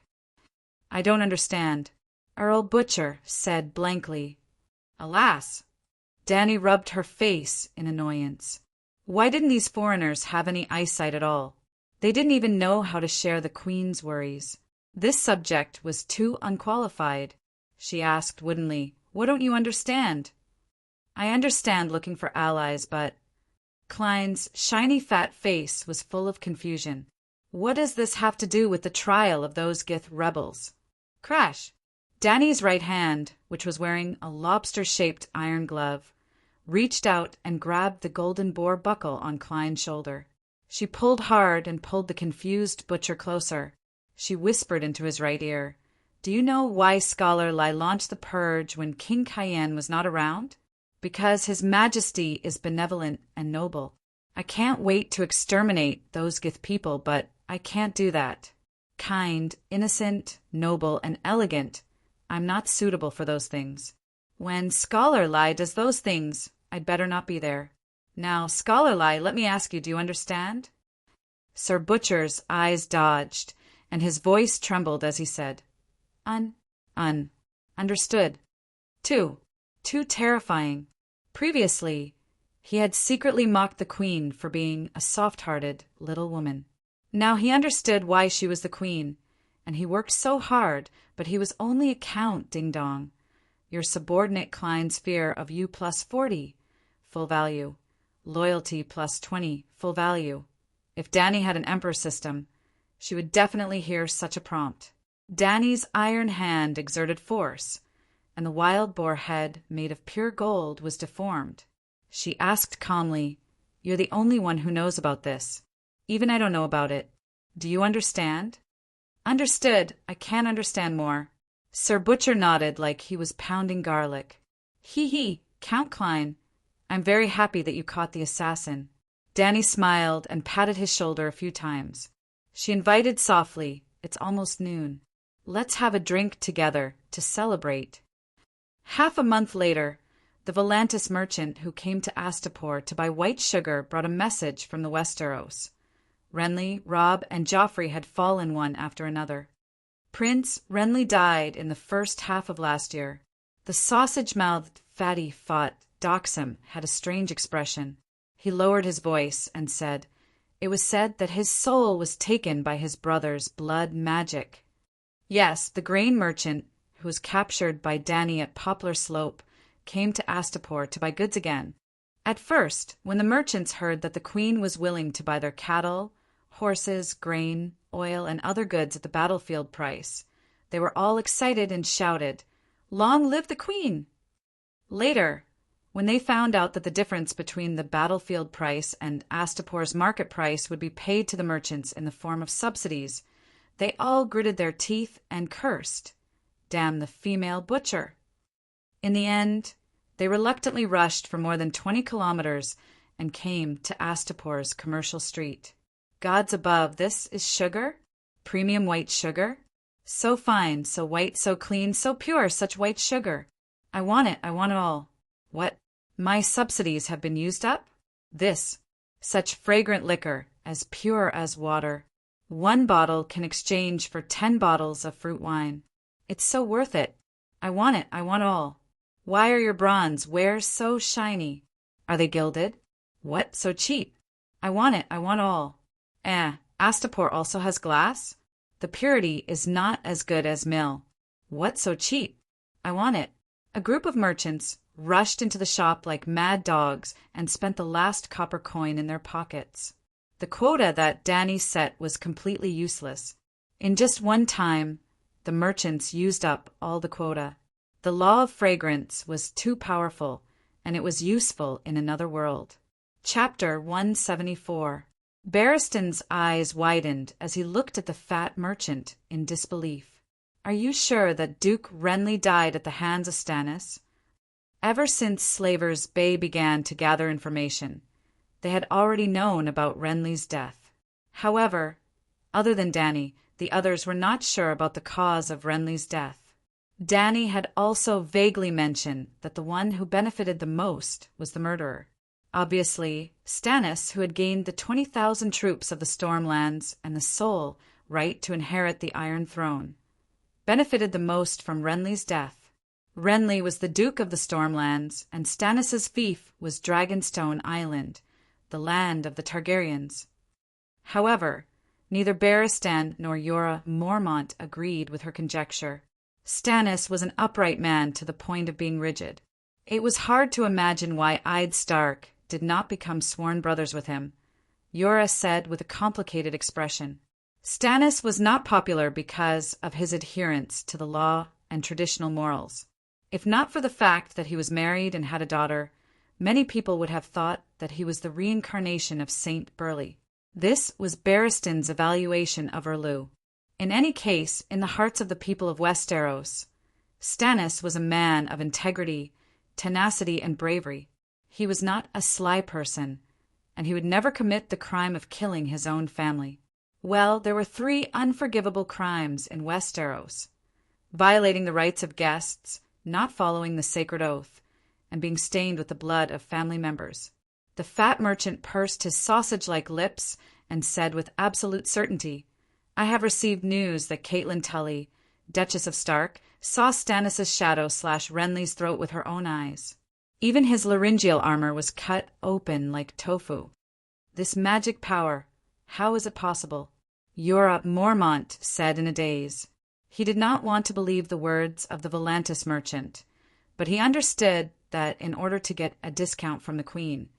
"I don't understand." Earl Butcher said blankly. Alas! Danny rubbed her face in annoyance. Why didn't these foreigners have any eyesight at all? They didn't even know how to share the Queen's worries. This subject was too unqualified. She asked woodenly, What don't you understand? I understand looking for allies, but… Klein's shiny fat face was full of confusion. What does this have to do with the trial of those Gith rebels? Crash! Danny's right hand, which was wearing a lobster-shaped iron glove, reached out and grabbed the golden boar buckle on Klein's shoulder. She pulled hard and pulled the confused Butcher closer. She whispered into his right ear, Do you know why Scholar Lai launched the purge when King Cayenne was not around? Because His Majesty is benevolent and noble. I can't wait to exterminate those Gith people, but I can't do that. Kind, innocent, noble, and elegant. I'm not suitable for those things. When Scholar Lai does those things, I'd better not be there. Now, Scholar Lai, let me ask you, do you understand? Sir Butcher's eyes dodged, and his voice trembled as he said, Understood. Too terrifying. Previously, he had secretly mocked the Queen for being a soft-hearted little woman. Now he understood why she was the Queen, and he worked so hard, but he was only a count, ding-dong. Your subordinate Klein's fear of you plus 40, full value. Loyalty plus 20, full value. If Danny had an Emperor system, she would definitely hear such a prompt. Danny's iron hand exerted force, and the wild boar head made of pure gold was deformed. She asked calmly, You're the only one who knows about this. Even I don't know about it. Do you understand? Understood. I can't understand more. Sir Butcher nodded like he was pounding garlic. He, Count Klein. I'm very happy that you caught the assassin. Danny smiled and patted his shoulder a few times. She invited softly, It's almost noon. Let's have a drink together to celebrate. Half a month later, the Volantis merchant who came to Astapor to buy white sugar brought a message from the Westeros. Renly, Robb, and Joffrey had fallen one after another. Prince Renly died in the first half of last year. The sausage-mouthed, fatty-fought Doxham had a strange expression. He lowered his voice and said, It was said that his soul was taken by his brother's blood magic. Yes, the grain merchant, who was captured by Danny at Poplar Slope, came to Astapor to buy goods again. At first, when the merchants heard that the Queen was willing to buy their cattle, horses, grain, oil, and other goods at the battlefield price, they were all excited and shouted, Long live the Queen! Later, when they found out that the difference between the battlefield price and Astapor's market price would be paid to the merchants in the form of subsidies, they all gritted their teeth and cursed. Damn the female butcher! In the end, they reluctantly rushed for more than 20 kilometers and came to Astapor's commercial street. Gods above, this is sugar? Premium white sugar? So fine, so white, so clean, so pure, such white sugar. I want it all. What? My subsidies have been used up? This, such fragrant liquor, as pure as water. 1 bottle can exchange for 10 bottles of fruit wine. It's so worth it. I want it all. Why are your bronze wares so shiny? Are they gilded? What, so cheap? I want it all. Astapor also has glass? The purity is not as good as mill. What, so cheap? I want it. A group of merchants rushed into the shop like mad dogs and spent the last copper coin in their pockets. The quota that Danny set was completely useless. In just one time, the merchants used up all the quota. The law of fragrance was too powerful, and it was useful in another world. Chapter 174. Barristan's eyes widened as he looked at the fat merchant in disbelief. Are you sure that Duke Renly died at the hands of Stannis? Ever since Slaver's Bay began to gather information, they had already known about Renly's death. However, other than Danny, the others were not sure about the cause of Renly's death. Danny had also vaguely mentioned that the one who benefited the most was the murderer. Obviously, Stannis, who had gained the 20,000 troops of the Stormlands and the sole right to inherit the Iron Throne. benefited the most from Renly's death. Renly was the Duke of the Stormlands, and Stannis's fief was Dragonstone Island, the land of the Targaryens. However, neither Barristan nor Jorah Mormont agreed with her conjecture. Stannis was an upright man to the point of being rigid. It was hard to imagine why Eddard Stark did not become sworn brothers with him. Jorah said with a complicated expression. Stannis was not popular because of his adherence to the law and traditional morals. If not for the fact that he was married and had a daughter, many people would have thought that he was the reincarnation of Saint Burleigh. This was Barristan's evaluation of Erlu. In any case, in the hearts of the people of Westeros, Stannis was a man of integrity, tenacity, and bravery. He was not a sly person, and he would never commit the crime of killing his own family. Well, there were 3 unforgivable crimes in Westeros: violating the rights of guests, not following the sacred oath, and being stained with the blood of family members. The fat merchant pursed his sausage-like lips and said with absolute certainty, "I have received news that Catelyn Tully, Duchess of Stark, saw Stannis' shadow slash Renly's throat with her own eyes. Even his laryngeal armor was cut open like tofu. This magic power, how is it possible?" Jorah Mormont said in a daze. He did not want to believe the words of the Volantis merchant, but he understood that in order to get a discount from the Queen,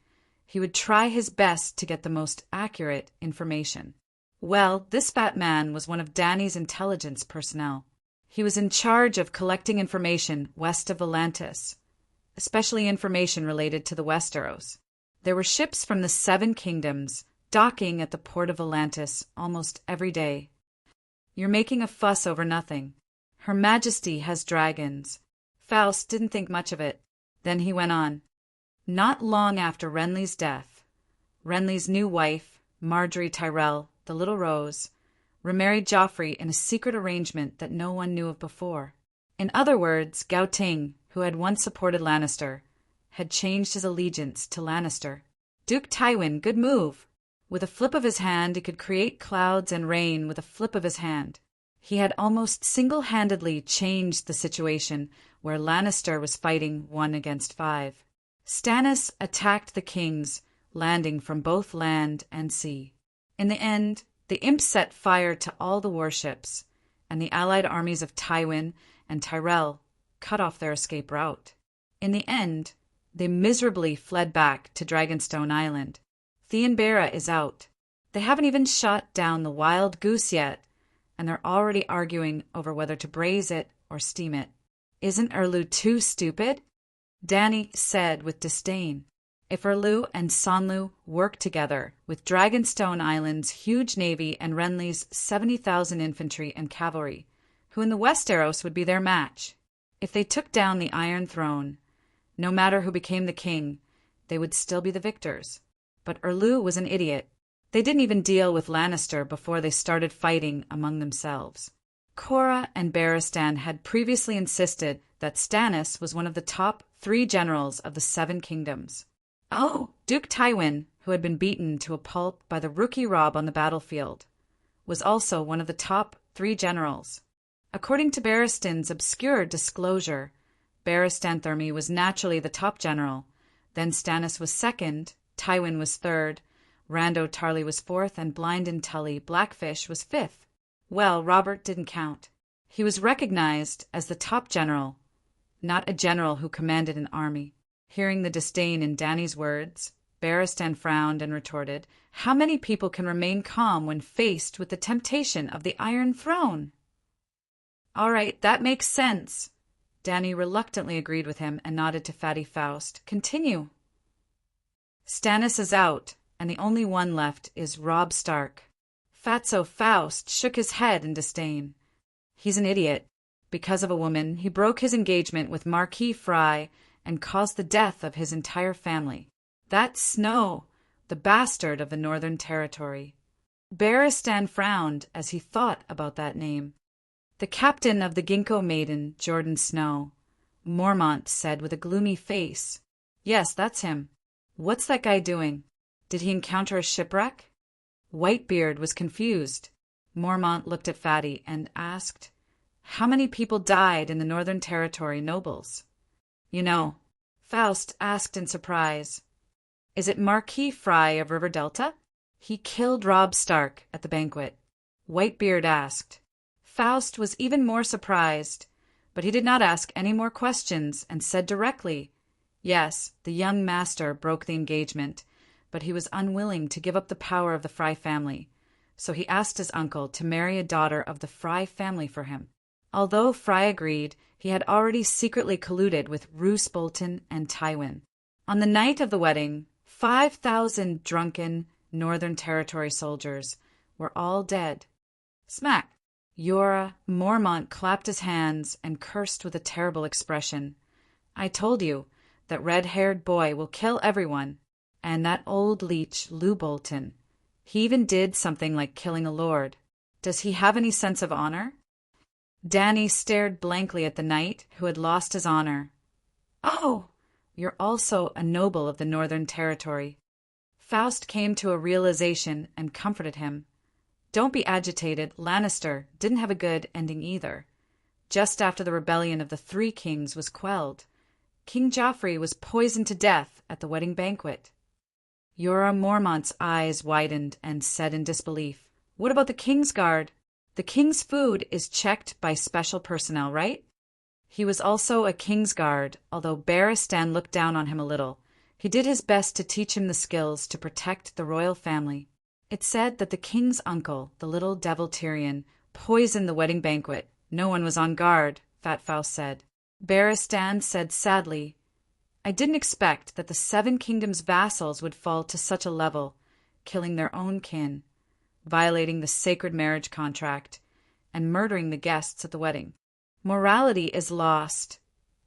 he would try his best to get the most accurate information. Well, this fat man was one of Dany's intelligence personnel. He was in charge of collecting information west of Volantis, especially information related to the Westeros. There were ships from the 7 kingdoms docking at the port of Volantis almost every day. "You're making a fuss over nothing. Her Majesty has dragons." Faust didn't think much of it. Then he went on. Not long after Renly's death, Renly's new wife, Marjorie Tyrell, the Little Rose, remarried Joffrey in a secret arrangement that no one knew of before. In other words, Gao Ting, who had once supported Lannister, had changed his allegiance to Lannister. Duke Tywin, good move. With a flip of his hand, he could create clouds and rain with a flip of his hand. He had almost single-handedly changed the situation where Lannister was fighting 1 against 5. Stannis attacked the kings, landing from both land and sea. In the end, the imps set fire to all the warships, and the allied armies of Tywin and Tyrell cut off their escape route. In the end, they miserably fled back to Dragonstone Island. Theon Bera is out. They haven't even shot down the wild goose yet, and they're already arguing over whether to braise it or steam it. Isn't Erlu too stupid? Dany said with disdain. If Erlu and Sonlu worked together with Dragonstone Island's huge navy and Renly's 70,000 infantry and cavalry, who in the Westeros would be their match? If they took down the Iron Throne, no matter who became the king, they would still be the victors. But Erlu was an idiot. They didn't even deal with Lannister before they started fighting among themselves. Cora and Barristan had previously insisted that Stannis was one of the top 3 generals of the 7 kingdoms. Oh, Duke Tywin, who had been beaten to a pulp by the rookie Robb on the battlefield, was also one of the top 3 generals. According to Barristan's obscure disclosure, Barristan Thermy was naturally the top general, then Stannis was 2nd, Tywin was 3rd, Rando Tarly was 4th, and Blynden Tully Blackfish was 5th. Well, Robert didn't count. He was recognized as the top general, not a general who commanded an army. Hearing the disdain in Dany's words, Barristan frowned and retorted, "How many people can remain calm when faced with the temptation of the Iron Throne?" "All right, that makes sense." Dany reluctantly agreed with him and nodded to Fatty Faust. "Continue." "Stannis is out, and the only one left is Robb Stark." Fatso Faust shook his head in disdain. "He's an idiot. Because of a woman, he broke his engagement with Marquis Fry and caused the death of his entire family. That's Snow, the bastard of the Northern Territory." Barristan frowned as he thought about that name. "The captain of the Ginkgo Maiden, Jordan Snow," Mormont said with a gloomy face. "Yes, that's him. What's that guy doing? Did he encounter a shipwreck?" Whitebeard was confused. Mormont looked at Fatty and asked, How many people died in the Northern Territory nobles? You know, Faust asked in surprise. Is it Marquis Fry of River Delta? He killed Robb Stark at the banquet. Whitebeard asked. Faust was even more surprised, but he did not ask any more questions and said directly, yes, the young master broke the engagement, but he was unwilling to give up the power of the Fry family, so he asked his uncle to marry a daughter of the Fry family for him. Although Fry agreed, he had already secretly colluded with Roose Bolton and Tywin. On the night of the wedding, 5,000 drunken Northern Territory soldiers were all dead. Smack! Jorah Mormont clapped his hands and cursed with a terrible expression. I told you, that red-haired boy will kill everyone, and that old leech Lou Bolton. He even did something like killing a lord. Does he have any sense of honor? Dany stared blankly at the knight who had lost his honor. Oh, you're also a noble of the Northern Territory. Faust came to a realization and comforted him. Don't be agitated, Lannister didn't have a good ending either. Just after the rebellion of the Three Kings was quelled, King Joffrey was poisoned to death at the wedding banquet. Jorah Mormont's eyes widened and said in disbelief, What about the Kingsguard? The king's food is checked by special personnel, right? He was also a Kingsguard, although Barristan looked down on him a little. He did his best to teach him the skills to protect the royal family. It said that the king's uncle, the little devil Tyrion, poisoned the wedding banquet. No one was on guard, Fat Faust said. Barristan said sadly, I didn't expect that the Seven Kingdoms' vassals would fall to such a level, killing their own kin, violating the sacred marriage contract, and murdering the guests at the wedding. Morality is lost.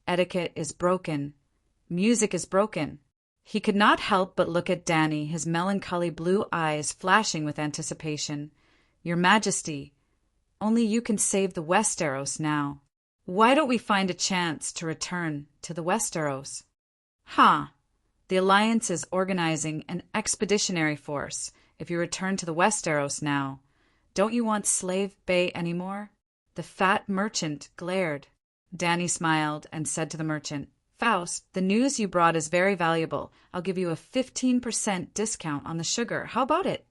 Etiquette is broken. Music is broken. He could not help but look at Dany, his melancholy blue eyes flashing with anticipation. Your Majesty, only you can save the Westeros now. Why don't we find a chance to return to the Westeros? The Alliance is organizing an expeditionary force. If you return to the Westeros now, don't you want Slave Bay anymore? The fat merchant glared. Dany smiled and said to the merchant, Faust, the news you brought is very valuable. I'll give you a 15% discount on the sugar. How about it?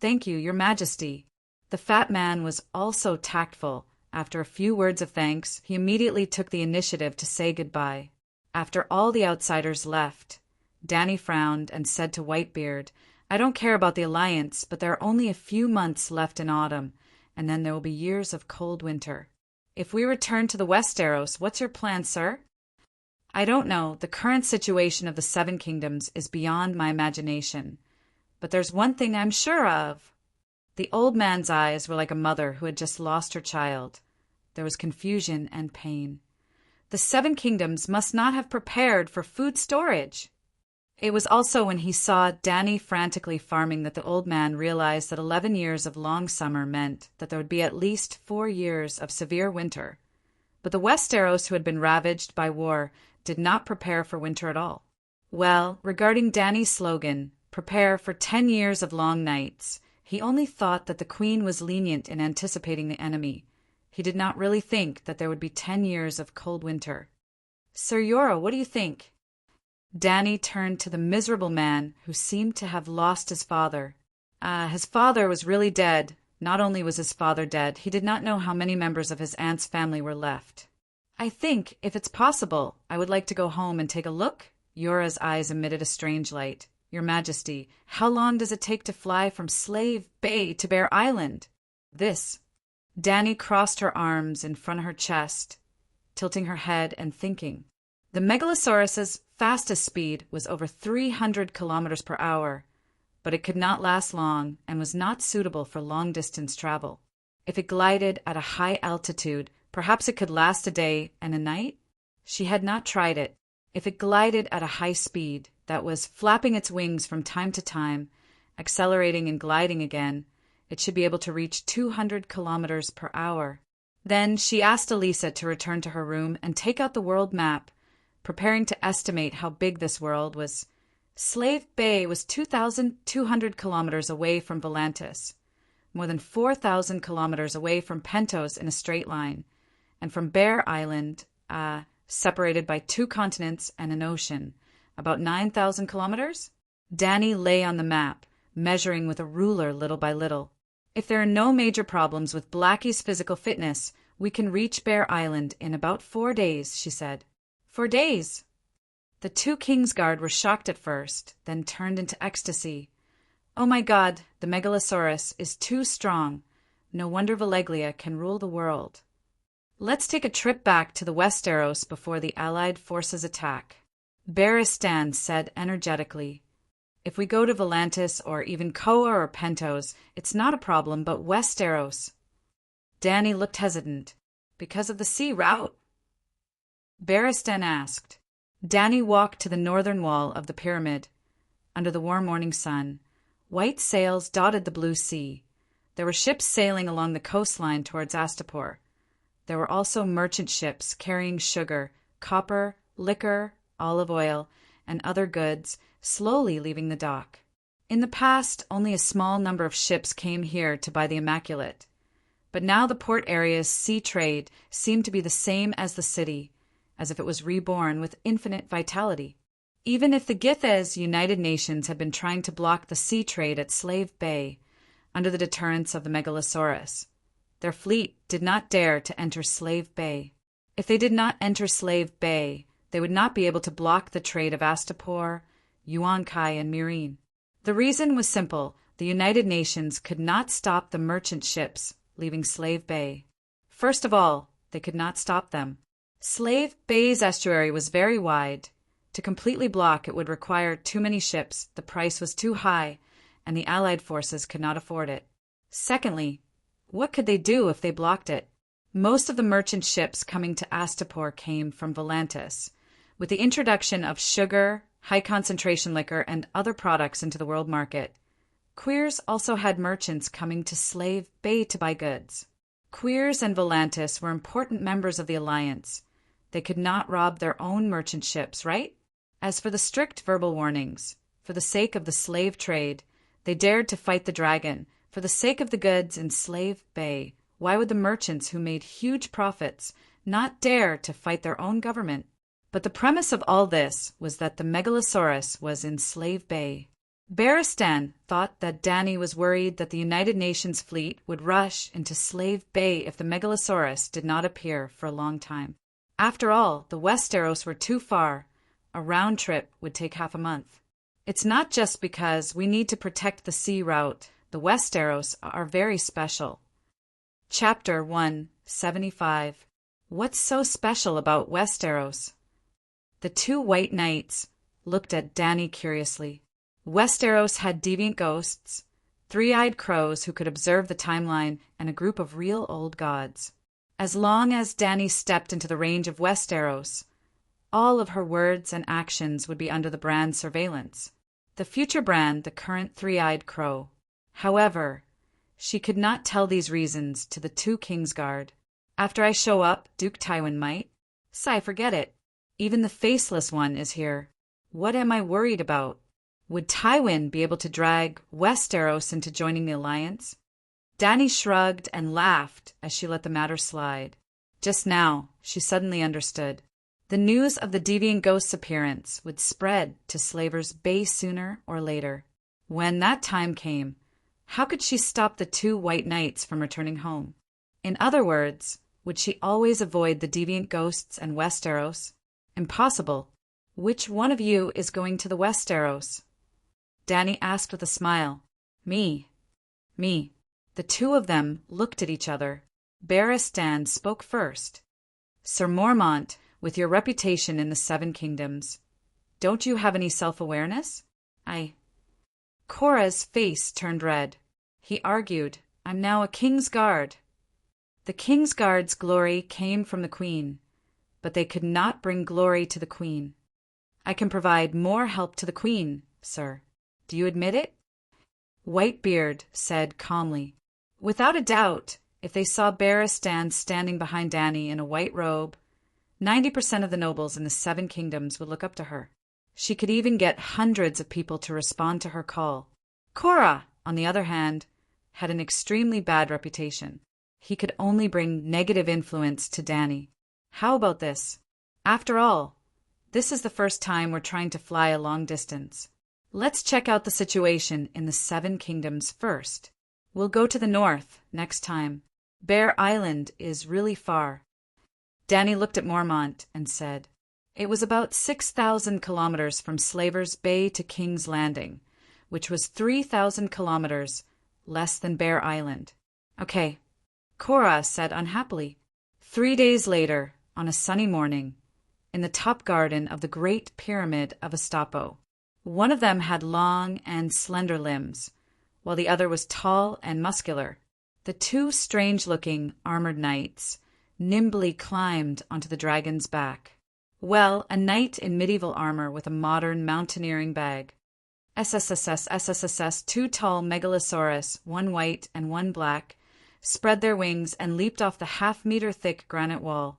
Thank you, Your Majesty. The fat man was also tactful. After a few words of thanks, he immediately took the initiative to say goodbye. After all the outsiders left, Dany frowned and said to Whitebeard, I don't care about the Alliance, but there are only a few months left in autumn, and then there will be years of cold winter. If we return to the Westeros, what's your plan, sir? I don't know. The current situation of the Seven Kingdoms is beyond my imagination. But there's one thing I'm sure of. The old man's eyes were like a mother who had just lost her child. There was confusion and pain. The Seven Kingdoms must not have prepared for food storage. It was also when he saw Dany frantically farming that the old man realized that 11 years of long summer meant that there would be at least 4 years of severe winter. But the Westeros, who had been ravaged by war, did not prepare for winter at all. Well, regarding Dany's slogan, prepare for 10 years of long nights, he only thought that the Queen was lenient in anticipating the enemy. He did not really think that there would be 10 years of cold winter. Sir Jorah, what do you think? Dany turned to the miserable man who seemed to have lost his father. His father was really dead. Not only was his father dead, he did not know how many members of his aunt's family were left. I think, if it's possible, I would like to go home and take a look. Jorah's eyes emitted a strange light. Your Majesty, how long does it take to fly from Slave Bay to Bear Island? Dany crossed her arms in front of her chest, tilting her head and thinking. The Megalosaurus's fastest speed was over 300 kilometers per hour, but it could not last long and was not suitable for long-distance travel. If it glided at a high altitude, perhaps it could last a day and a night? She had not tried it. If it glided at a high speed, that was, flapping its wings from time to time, accelerating and gliding again, it should be able to reach 200 kilometers per hour. Then she asked Elisa to return to her room and take out the world map, preparing to estimate how big this world was. Slave Bay was 2,200 kilometers away from Volantis. more than 4,000 kilometers away from Pentos in a straight line, and from Bear Island, separated by 2 continents and an ocean, about 9,000 kilometers? Danny lay on the map, measuring with a ruler little by little. If there are no major problems with Blackie's physical fitness, we can reach Bear Island in about 4 days, she said. 4 days? The 2 Kingsguard were shocked at first, then turned into ecstasy. Oh my God, the Megalosaurus is too strong. No wonder Valeglia can rule the world. Let's take a trip back to the Westeros before the Allied forces attack, Barristan said energetically. If we go to Volantis or even Koa or Pentos, it's not a problem, but Westeros. Danny looked hesitant. Because of the sea route? Barristan asked. Danny walked to the northern wall of the pyramid. Under the warm morning sun, white sails dotted the blue sea. There were ships sailing along the coastline towards Astapor. There were also merchant ships carrying sugar, copper, liquor, olive oil, and other goods, slowly leaving the dock. In the past, only a small number of ships came here to buy the immaculate. But now the port area's sea trade seemed to be the same as the city, as if it was reborn with infinite vitality. Even if the Githes United Nations had been trying to block the sea trade at Slave Bay, under the deterrence of the Megalosaurus, their fleet did not dare to enter Slave Bay. If they did not enter Slave Bay, they would not be able to block the trade of Astapor, Yuan-Kai, and Meereen. The reason was simple. The United Nations could not stop the merchant ships leaving Slave Bay. First of all, they could not stop them. Slave Bay's estuary was very wide. To completely block it would require too many ships, the price was too high, and the Allied forces could not afford it. Secondly, what could they do if they blocked it? Most of the merchant ships coming to Astapor came from Volantis. With the introduction of sugar, high-concentration liquor, and other products into the world market, Queers also had merchants coming to Slave Bay to buy goods. Queers and Volantis were important members of the alliance. They could not rob their own merchant ships, right? As for the strict verbal warnings, for the sake of the slave trade, they dared to fight the dragon. For the sake of the goods in Slave Bay, why would the merchants who made huge profits not dare to fight their own government? But the premise of all this was that the Megalosaurus was in Slave Bay. Barristan thought that Danny was worried that the United Nations fleet would rush into Slave Bay if the Megalosaurus did not appear for a long time. After all, the Westeros were too far. A round trip would take half a month. It's not just because we need to protect the sea route. The Westeros are very special. Chapter 175. What's so special about Westeros? The 2 white knights looked at Danny curiously. Westeros had deviant ghosts, 3-eyed crows who could observe the timeline, and a group of real old gods. As long as Danny stepped into the range of Westeros, all of her words and actions would be under the Brand's surveillance. The future Brand, the current 3-eyed crow. However, she could not tell these reasons to the 2 Kingsguard. After I show up, Duke Tywin might. Sigh, forget it. Even the faceless one is here. What am I worried about? Would Tywin be able to drag Westeros into joining the alliance? Danny shrugged and laughed as she let the matter slide. Just now, she suddenly understood. The news of the deviant ghost's appearance would spread to Slaver's Bay sooner or later. When that time came, how could she stop the 2 white knights from returning home? In other words, would she always avoid the deviant ghosts and Westeros? Impossible. Which one of you is going to the Westeros? Danny asked with a smile. Me. Me. The 2 of them looked at each other. Barristan spoke first. Sir Mormont, with your reputation in the 7 kingdoms, don't you have any self-awareness? Cora's face turned red. He argued, I'm now a Kingsguard. The Kingsguard's glory came from the Queen, but they could not bring glory to the Queen. I can provide more help to the Queen, sir. Do you admit it? Whitebeard said calmly. Without a doubt, if they saw Barristan standing behind Danny in a white robe, 90% of the nobles in the 7 kingdoms would look up to her. She could even get hundreds of people to respond to her call. Cora, on the other hand, had an extremely bad reputation. He could only bring negative influence to Danny. How about this? After all, this is the first time we're trying to fly a long distance. Let's check out the situation in the 7 Kingdoms first. We'll go to the north next time. Bear Island is really far. Danny looked at Mormont and said, it was about 6,000 kilometers from Slaver's Bay to King's Landing, which was 3,000 kilometers less than Bear Island. Okay, Cora said unhappily. 3 days later, on a sunny morning, in the top garden of the Great Pyramid of Astapo, one of them had long and slender limbs, while the other was tall and muscular. The 2 strange-looking armored knights nimbly climbed onto the dragon's back. Well, a knight in medieval armor with a modern mountaineering bag. SSSS, 2 tall megalosaurus, 1 white and 1 black, spread their wings and leaped off the half-meter-thick granite wall,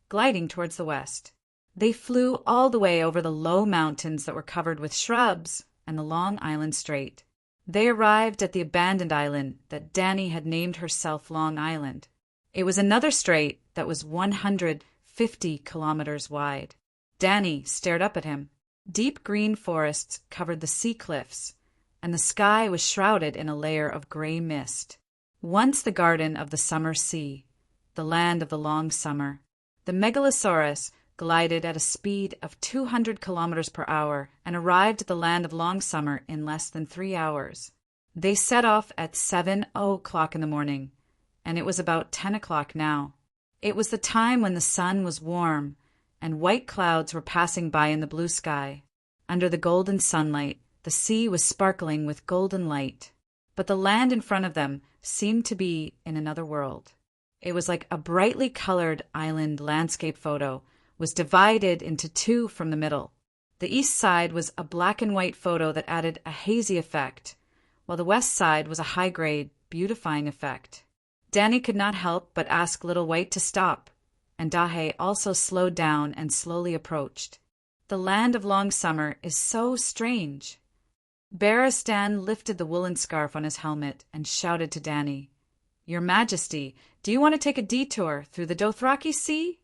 gliding towards the west. They flew all the way over the low mountains that were covered with shrubs and the long island strait. They arrived at the abandoned island that Danny had named herself Long Island. It was another strait that was 150 kilometers wide. Danny stared up at him. Deep green forests covered the sea cliffs, and the sky was shrouded in a layer of gray mist. Once the garden of the summer sea, the land of the long summer, the megalosaurus glided at a speed of 200 kilometers per hour and arrived at the land of long summer in less than 3 hours. They set off at 7:00 in the morning, and it was about 10 o'clock now. It was the time when the sun was warm and white clouds were passing by in the blue sky. Under the golden sunlight, the sea was sparkling with golden light, but the land in front of them seemed to be in another world. It was like a brightly colored island landscape photo was divided into 2 from the middle. The east side was a black and white photo that added a hazy effect, while the west side was a high-grade, beautifying effect. Danny could not help but ask Little White to stop, and Dahe also slowed down and slowly approached. The land of long summer is so strange. Barristan lifted the woolen scarf on his helmet and shouted to Danny, Your Majesty, do you want to take a detour through the Dothraki Sea?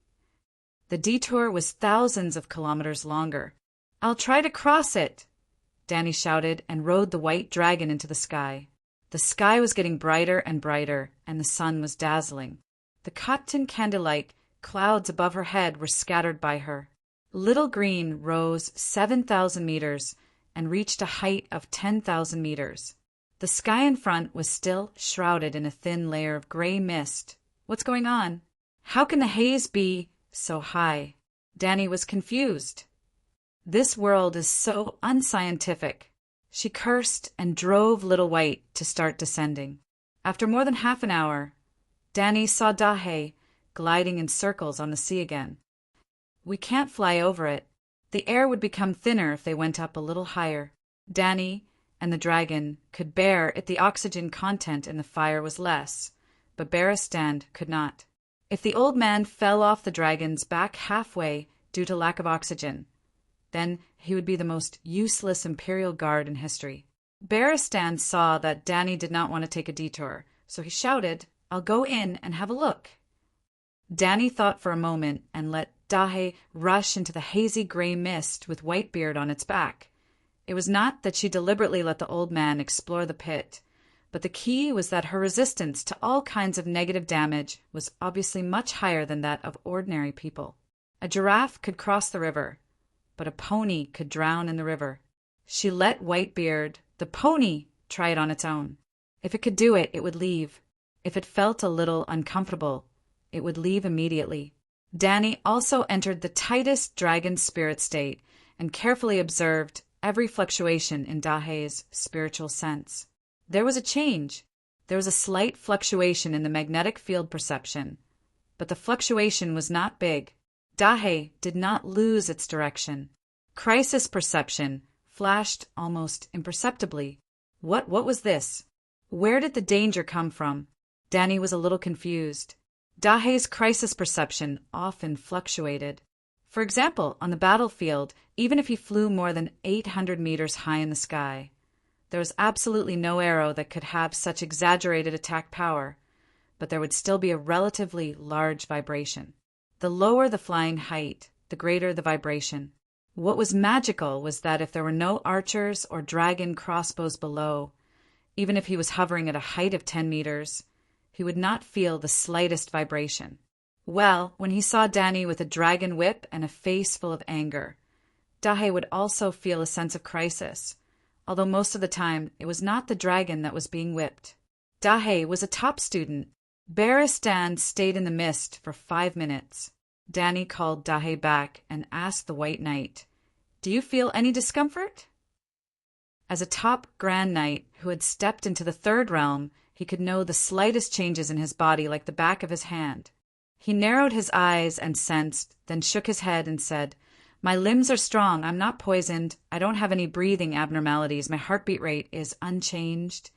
The detour was thousands of kilometers longer. I'll try to cross it, Danny shouted and rode the white dragon into the sky. The sky was getting brighter and brighter, and the sun was dazzling. The cotton candy-like clouds above her head were scattered by her. Little Green rose 7,000 meters and reached a height of 10,000 meters. The sky in front was still shrouded in a thin layer of gray mist. What's going on? How can the haze be so high? Danny was confused. This world is so unscientific. She cursed and drove Little White to start descending. After more than half an hour, Danny saw Dahe gliding in circles on the sea again. We can't fly over it. The air would become thinner if they went up a little higher. Danny and the dragon could bear if the oxygen content in the fire was less, but Barristan could not. If the old man fell off the dragon's back halfway due to lack of oxygen, then he would be the most useless imperial guard in history. Barristan saw that Danny did not want to take a detour, so he shouted, I'll go in and have a look. Danny thought for a moment and let Dahe rush into the hazy gray mist with Whitebeard on its back. It was not that she deliberately let the old man explore the pit, but the key was that her resistance to all kinds of negative damage was obviously much higher than that of ordinary people. A giraffe could cross the river, but a pony could drown in the river. She let Whitebeard, the pony, try it on its own. If it could do it, it would leave. If it felt a little uncomfortable, it would leave immediately. Danny also entered the tightest dragon spirit state and carefully observed every fluctuation in Dahe's spiritual sense. There was a change. There was a slight fluctuation in the magnetic field perception, but the fluctuation was not big. Dahe did not lose its direction. Crisis perception flashed almost imperceptibly. What was this? Where did the danger come from? Danny was a little confused. Dahe's crisis perception often fluctuated. For example, on the battlefield, even if he flew more than 800 meters high in the sky, There was absolutely no arrow that could have such exaggerated attack power, but there would still be a relatively large vibration. The lower the flying height, the greater the vibration. What was magical was that if there were no archers or dragon crossbows below, even if he was hovering at a height of 10 meters, he would not feel the slightest vibration. Well, when he saw Danny with a dragon whip and a face full of anger, Dahe would also feel a sense of crisis, although most of the time it was not the dragon that was being whipped. Dahe was a top student. Barristan stayed in the mist for 5 minutes. Danny called Dahe back and asked the White Knight, "Do you feel any discomfort?" As a top Grand Knight who had stepped into the third realm, he could know the slightest changes in his body like the back of his hand. He narrowed his eyes and sensed, then shook his head and said, "My limbs are strong. I'm not poisoned. I don't have any breathing abnormalities. My heartbeat rate is unchanged.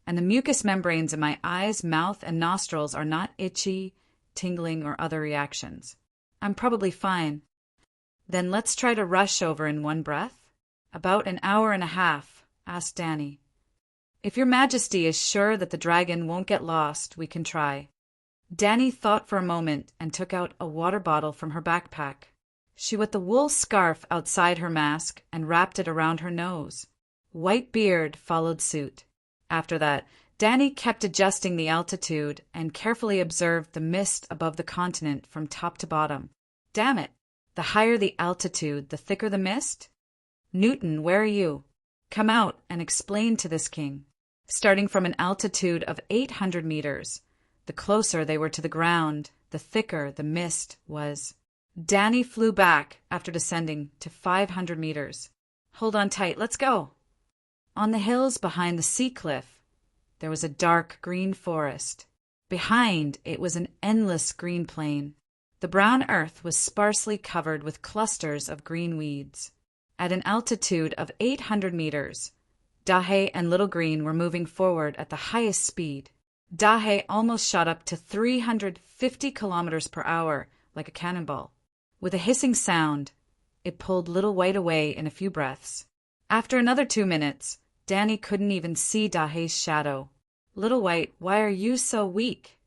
And the mucous membranes in my eyes, mouth, and nostrils are not itchy, tingling, or other reactions. I'm probably fine." "Then let's try to rush over in one breath." "About an hour and a half," asked Danny. "If your Majesty is sure that the dragon won't get lost, we can try." Danny thought for a moment and took out a water bottle from her backpack. She wet the wool scarf outside her mask and wrapped it around her nose. Whitebeard followed suit. After that, Danny kept adjusting the altitude and carefully observed the mist above the continent from top to bottom. Damn it! The higher the altitude, the thicker the mist? "Newton, where are you? Come out and explain to this king." Starting from an altitude of 800 meters, the closer they were to the ground, the thicker the mist was. Danny flew back after descending to 500 meters. "Hold on tight, let's go." On the hills behind the sea cliff, there was a dark green forest. Behind it was an endless green plain. The brown earth was sparsely covered with clusters of green weeds. At an altitude of 800 meters, Dahe and Little Green were moving forward at the highest speed. Dahe almost shot up to 350 kilometers per hour, like a cannonball. With a hissing sound, it pulled Little White away in a few breaths. After another 2 minutes, Danny couldn't even see Dahe's shadow. "Little White, why are you so weak?"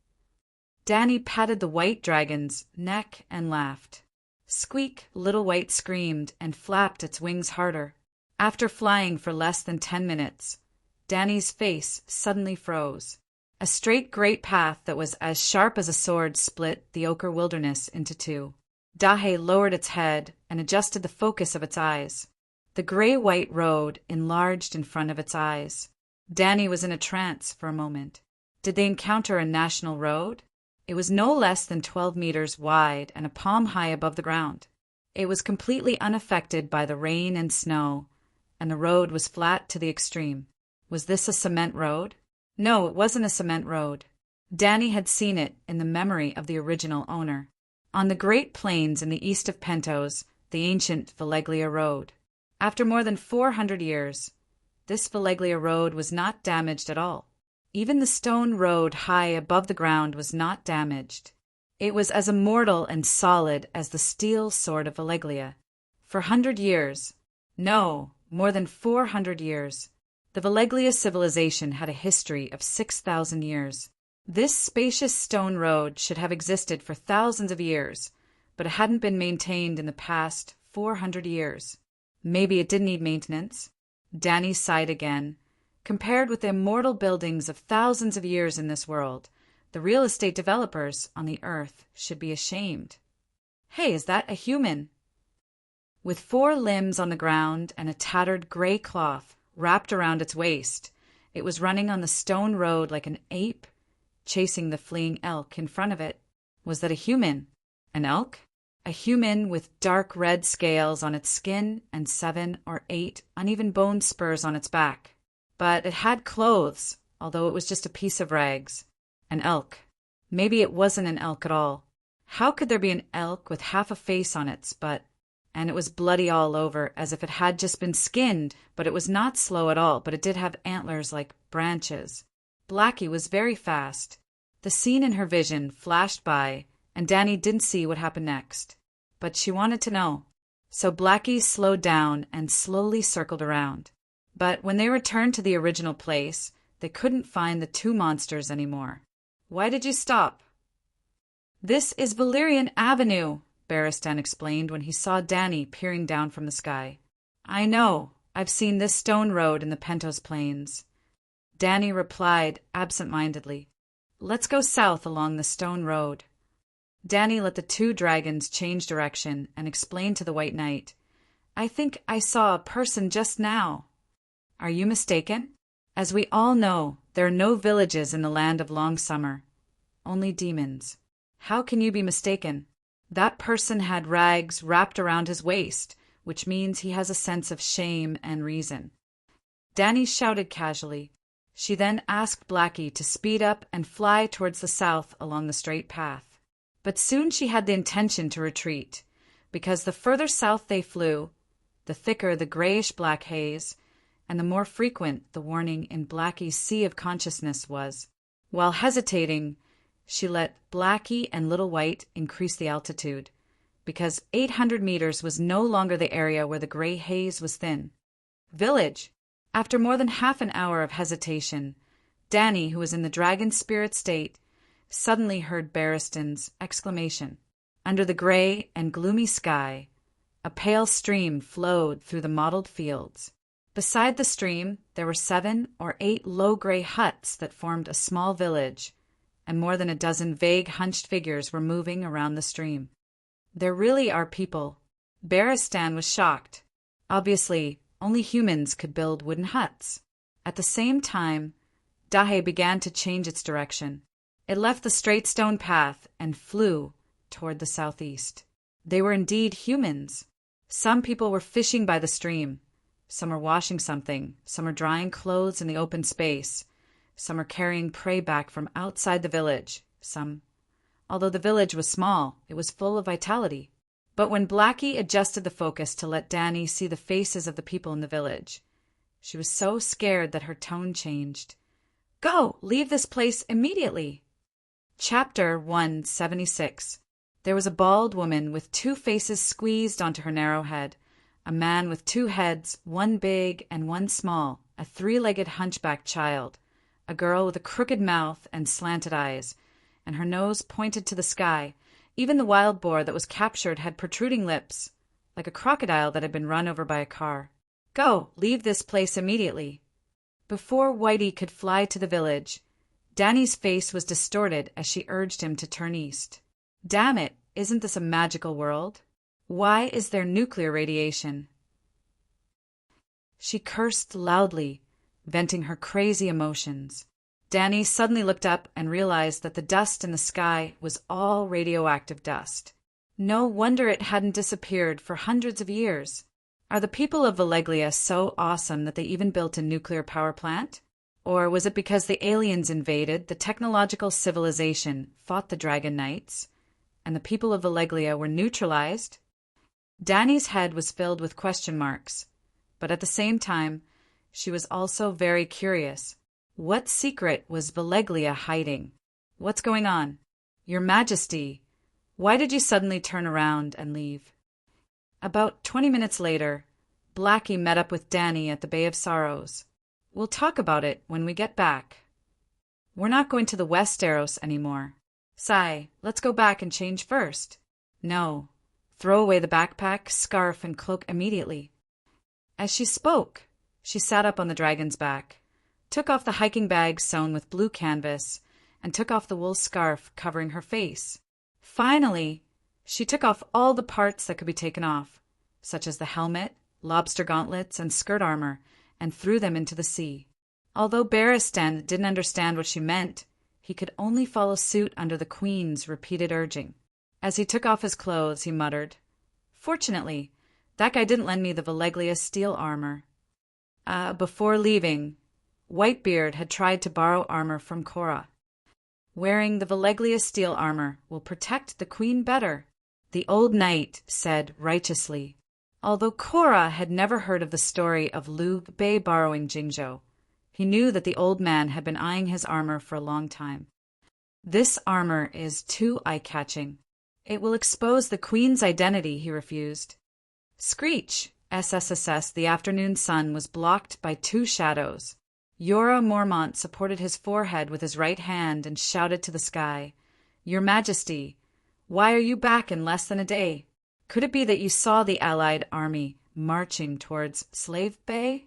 Danny patted the white dragon's neck and laughed. Squeak! Little White screamed and flapped its wings harder. After flying for less than 10 minutes, Danny's face suddenly froze. A straight great path that was as sharp as a sword split the ochre wilderness into two. Dahe lowered its head and adjusted the focus of its eyes. The gray-white road enlarged in front of its eyes. Danny was in a trance for a moment. Did they encounter a national road? It was no less than 12 meters wide and a palm high above the ground. It was completely unaffected by the rain and snow, and the road was flat to the extreme. Was this a cement road? No, it wasn't a cement road. Danny had seen it in the memory of the original owner. On the Great Plains in the east of Pentos, the ancient Valeglia Road. After more than 400 years, this Valeglia Road was not damaged at all. Even the stone road high above the ground was not damaged. It was as immortal and solid as the steel sword of Valeglia. For 100 years, no, more than 400 years, the Valeglia civilization had a history of 6,000 years. This spacious stone road should have existed for thousands of years, but it hadn't been maintained in the past 400 years. Maybe it didn't need maintenance. Danny sighed again. Compared with the immortal buildings of thousands of years in this world, the real estate developers on the earth should be ashamed. Hey, is that a human? With 4 limbs on the ground and a tattered gray cloth wrapped around its waist, it was running on the stone road like an ape, chasing the fleeing elk in front of it. Was that a human? An elk? A human with dark red scales on its skin and 7 or 8 uneven bone spurs on its back. But it had clothes, although it was just a piece of rags. An elk. Maybe it wasn't an elk at all. How could there be an elk with half a face on its butt? And it was bloody all over, as if it had just been skinned, but it was not slow at all, but it did have antlers like branches. Blackie was very fast. The scene in her vision flashed by, and Danny didn't see what happened next. But she wanted to know. So Blackie slowed down and slowly circled around. But when they returned to the original place, they couldn't find the two monsters anymore. Why did you stop? This is Valerian Avenue, Barristan explained when he saw Danny peering down from the sky. I know. I've seen this stone road in the Pentos Plains. Danny replied absent-mindedly. Let's go south along the stone road. Danny let the two dragons change direction and explained to the White Knight. I think I saw a person just now. Are you mistaken? As we all know, there are no villages in the land of long summer. Only demons. How can you be mistaken? That person had rags wrapped around his waist, which means he has a sense of shame and reason. Danny shouted casually. She then asked Blackie to speed up and fly towards the south along the straight path. But soon she had the intention to retreat, because the further south they flew, the thicker the grayish-black haze, and the more frequent the warning in Blackie's sea of consciousness was. While hesitating, she let Blackie and Little White increase the altitude, because 800 meters was no longer the area where the gray haze was thin. Village! After more than half an hour of hesitation, Danny, who was in the dragon spirit state, suddenly heard Barristan's exclamation. Under the gray and gloomy sky, a pale stream flowed through the mottled fields. Beside the stream, there were 7 or 8 low-gray huts that formed a small village, and more than a dozen vague, hunched figures were moving around the stream. There really are people. Barristan was shocked. Obviously, only humans could build wooden huts. At the same time, Dahe began to change its direction. It left the straight stone path and flew toward the southeast. They were indeed humans. Some people were fishing by the stream. Some were washing something. Some were drying clothes in the open space. Some were carrying prey back from outside the village. Although the village was small, it was full of vitality. But when Blackie adjusted the focus to let Danny see the faces of the people in the village, she was so scared that her tone changed. Go! Leave this place immediately! Chapter 176. There was a bald woman with 2 faces squeezed onto her narrow head, a man with 2 heads, one big and one small, a 3-legged hunchbacked child, a girl with a crooked mouth and slanted eyes, and her nose pointed to the sky. Even the wild boar that was captured had protruding lips, like a crocodile that had been run over by a car. Go, leave this place immediately. Before Whitey could fly to the village, Danny's face was distorted as she urged him to turn east. Damn it, isn't this a magical world? Why is there nuclear radiation? She cursed loudly, venting her crazy emotions. Danny suddenly looked up and realized that the dust in the sky was all radioactive dust. No wonder it hadn't disappeared for hundreds of years. Are the people of Valeglia so awesome that they even built a nuclear power plant? Or was it because the aliens invaded, the technological civilization fought the Dragon Knights, and the people of Valeglia were neutralized? Danny's head was filled with question marks, but at the same time, she was also very curious. What secret was Valeglia hiding? What's going on? Your Majesty, why did you suddenly turn around and leave? About 20 minutes later, Blackie met up with Danny at the Bay of Sorrows. We'll talk about it when we get back. We're not going to the Westeros anymore. Sai, let's go back and change first. No. Throw away the backpack, scarf, and cloak immediately. As she spoke, she sat up on the dragon's back, took off the hiking bag sewn with blue canvas, and took off the wool scarf covering her face. Finally, she took off all the parts that could be taken off, such as the helmet, lobster gauntlets, and skirt armor, and threw them into the sea. Although Barristan didn't understand what she meant, he could only follow suit under the Queen's repeated urging. As he took off his clothes, he muttered, Fortunately, that guy didn't lend me the Valeglia steel armor. Before leaving, Whitebeard had tried to borrow armor from Cora. Wearing the Valeglia steel armor will protect the Queen better, the old knight said righteously. Although Cora had never heard of the story of Liu Bei borrowing Jingzhou, he knew that the old man had been eyeing his armor for a long time. This armor is too eye-catching. It will expose the Queen's identity, he refused. Screech, SSSS, the afternoon sun was blocked by two shadows. Yora Mormont supported his forehead with his right hand and shouted to the sky, "Your Majesty, why are you back in less than a day? Could it be that you saw the Allied army marching towards Slave Bay?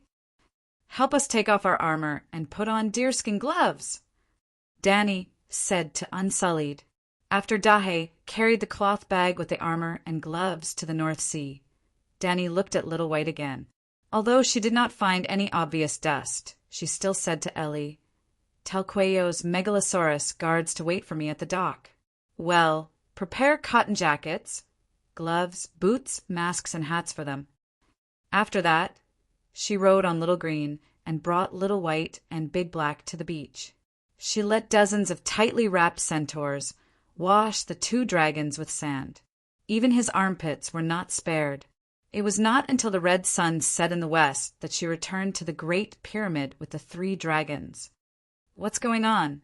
Help us take off our armor and put on deerskin gloves," Danny said to Unsullied, after Dahe carried the cloth bag with the armor and gloves to the North Sea. Danny looked at Little White again. Although she did not find any obvious dust, she still said to Ellie, "Tell Cuello's Megalosaurus guards to wait for me at the dock. Well, prepare cotton jackets, gloves, boots, masks, and hats for them." After that, she rode on Little Green and brought Little White and Big Black to the beach. She let dozens of tightly wrapped centaurs wash the two dragons with sand. Even his armpits were not spared. It was not until the red sun set in the west that she returned to the Great Pyramid with the three dragons. "What's going on?"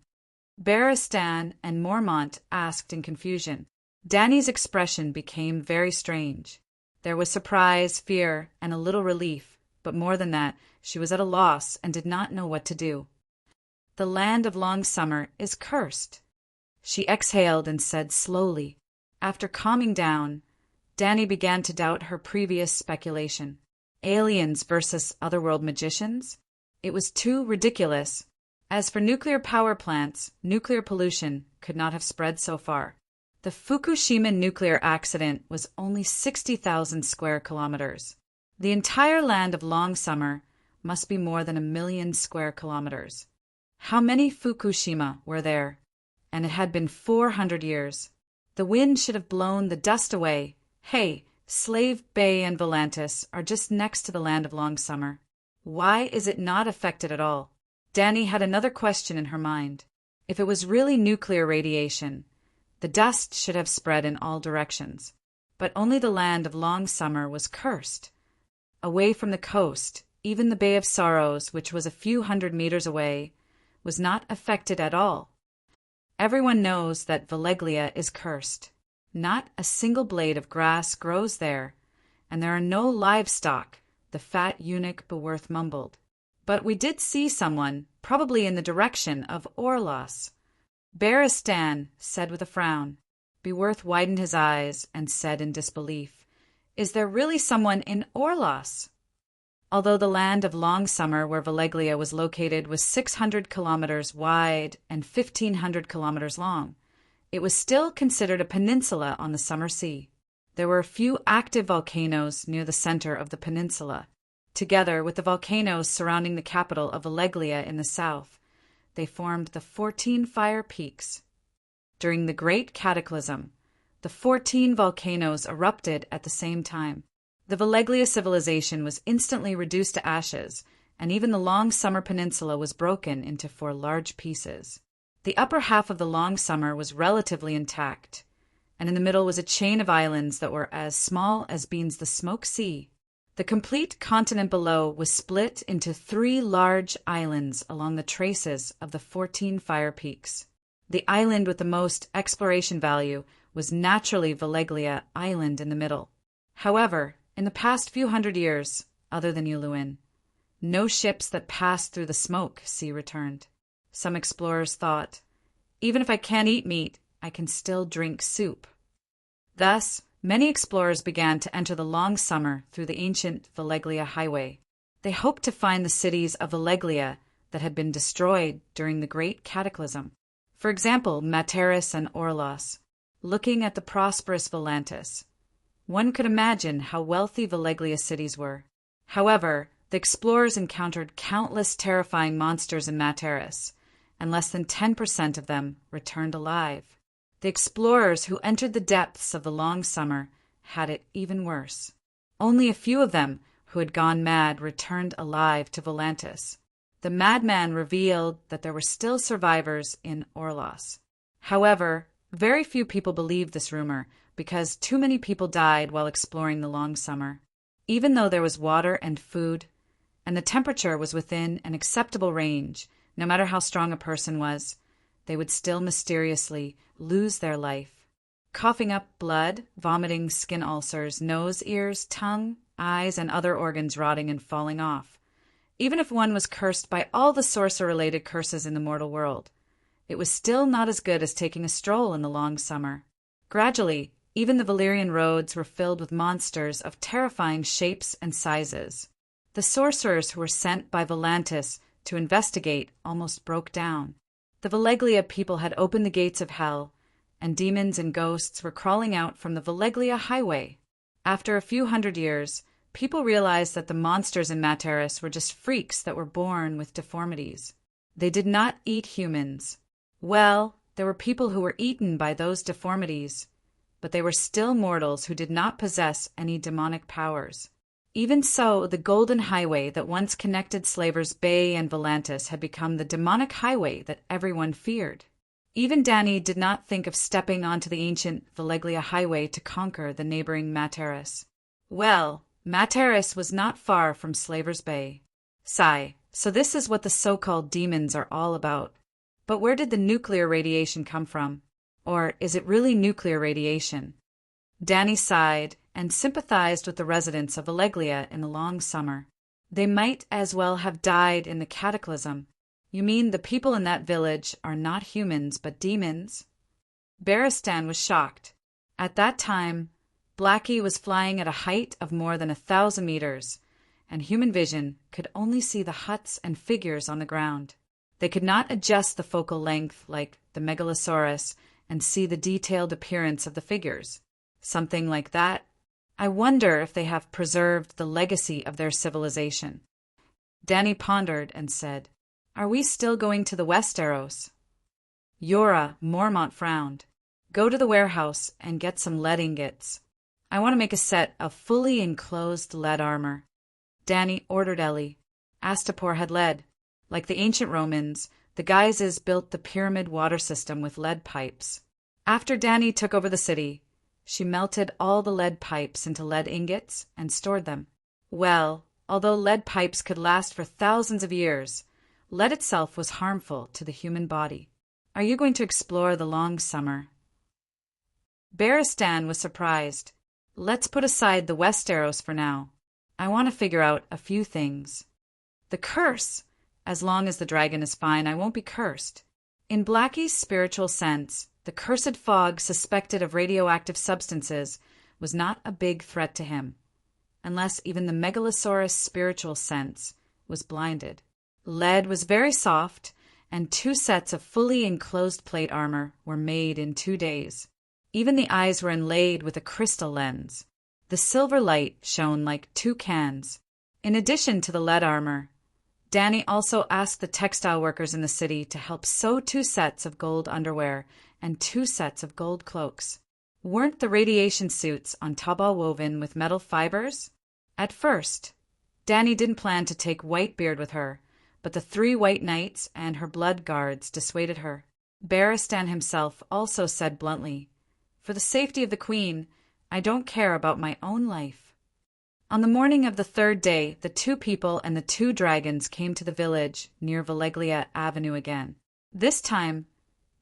Barristan and Mormont asked in confusion. Danny's expression became very strange. There was surprise, fear, and a little relief, but more than that, she was at a loss and did not know what to do. "The land of long summer is cursed," she exhaled and said slowly. After calming down, Danny began to doubt her previous speculation. Aliens versus otherworld magicians? It was too ridiculous. As for nuclear power plants, nuclear pollution could not have spread so far. The Fukushima nuclear accident was only 60,000 square kilometers. The entire land of long summer must be more than 1,000,000 square kilometers. How many Fukushima were there? And it had been 400 years. The wind should have blown the dust away. Hey, Slave Bay and Volantis are just next to the land of long summer. Why is it not affected at all? Danny had another question in her mind. If it was really nuclear radiation, the dust should have spread in all directions. But only the land of long summer was cursed. Away from the coast, even the Bay of Sorrows, which was a few hundred meters away, was not affected at all. Everyone knows that Valeglia is cursed. Not a single blade of grass grows there, and there are no livestock, the fat eunuch Beworth mumbled. But we did see someone, probably in the direction of Orlos. Barristan said with a frown. Beworth widened his eyes and said in disbelief, "Is there really someone in Orlos?" Although the land of long summer where Valeglia was located was 600 kilometers wide and 1,500 kilometers long, it was still considered a peninsula on the summer sea. There were a few active volcanoes near the center of the peninsula. Together with the volcanoes surrounding the capital of Valeglia in the south, they formed the 14 fire peaks. During the Great Cataclysm, the 14 volcanoes erupted at the same time. The Valeglia civilization was instantly reduced to ashes, and even the long summer peninsula was broken into 4 large pieces. The upper half of the long summer was relatively intact, and in the middle was a chain of islands that were as small as Bean's the Smoke Sea. The complete continent below was split into 3 large islands along the traces of the 14 fire peaks. The island with the most exploration value was naturally Valeglia Island in the middle. However, in the past few hundred years, other than Uluin, no ships that passed through the Smoke Sea returned. Some explorers thought, even if I can't eat meat, I can still drink soup. Thus, many explorers began to enter the long summer through the ancient Valeglia Highway. They hoped to find the cities of Valeglia that had been destroyed during the Great Cataclysm. For example, Materis and Orlos. Looking at the prosperous Volantis, one could imagine how wealthy Valeglia cities were. However, the explorers encountered countless terrifying monsters in Materis, and less than 10% of them returned alive. The explorers who entered the depths of the long summer had it even worse. Only a few of them who had gone mad returned alive to Volantis. The madman revealed that there were still survivors in Orlos. However, very few people believed this rumor because too many people died while exploring the long summer. Even though there was water and food, and the temperature was within an acceptable range, no matter how strong a person was, they would still mysteriously lose their life. Coughing up blood, vomiting skin ulcers, nose, ears, tongue, eyes and other organs rotting and falling off. Even if one was cursed by all the sorcerer-related curses in the mortal world, it was still not as good as taking a stroll in the long summer. Gradually, even the Valyrian roads were filled with monsters of terrifying shapes and sizes. The sorcerers who were sent by Volantis to investigate almost broke down. The Valeglia people had opened the gates of hell, and demons and ghosts were crawling out from the Valeglia highway. After a few hundred years, people realized that the monsters in Materis were just freaks that were born with deformities. They did not eat humans. Well, there were people who were eaten by those deformities, but they were still mortals who did not possess any demonic powers. Even so, the Golden Highway that once connected Slavers Bay and Volantis had become the demonic highway that everyone feared. Even Dany did not think of stepping onto the ancient Valeglia highway to conquer the neighboring Materis. Well, Materis was not far from Slavers Bay. Sigh, so this is what the so-called demons are all about. But where did the nuclear radiation come from? Or is it really nuclear radiation? Dany sighed and sympathized with the residents of Valeglia in the long summer. They might as well have died in the cataclysm. You mean the people in that village are not humans but demons? Barristan was shocked. At that time, Blackie was flying at a height of more than 1,000 meters, and human vision could only see the huts and figures on the ground. They could not adjust the focal length like the Megalosaurus and see the detailed appearance of the figures. Something like that. I wonder if they have preserved the legacy of their civilization. Dany pondered and said, "Are we still going to the Westeros?" Jorah Mormont frowned. "Go to the warehouse and get some lead ingots. I want to make a set of fully enclosed lead armor." Dany ordered Ellie. Astapor had lead. Like the ancient Romans, the Guises built the pyramid water system with lead pipes. After Dany took over the city, she melted all the lead pipes into lead ingots and stored them. Well, although lead pipes could last for thousands of years, lead itself was harmful to the human body. Are you going to explore the long summer? Barristan was surprised. Let's put aside the Westeros for now. I want to figure out a few things. The curse! As long as the dragon is fine, I won't be cursed. In Blackie's spiritual sense, the cursed fog suspected of radioactive substances was not a big threat to him, unless even the Megalosaurus' spiritual sense was blinded. Lead was very soft, and 2 sets of fully enclosed plate armor were made in 2 days. Even the eyes were inlaid with a crystal lens. The silver light shone like 2 cans. In addition to the lead armor, Dany also asked the textile workers in the city to help sew 2 sets of gold underwear and 2 sets of gold cloaks. Weren't the radiation suits on Tabal woven with metal fibers? At first, Dany didn't plan to take Whitebeard with her, but the 3 white knights and her blood guards dissuaded her. Barristan himself also said bluntly, "For the safety of the queen, I don't care about my own life." On the morning of the 3rd day, the 2 people and the 2 dragons came to the village near Valeglia Avenue again. This time,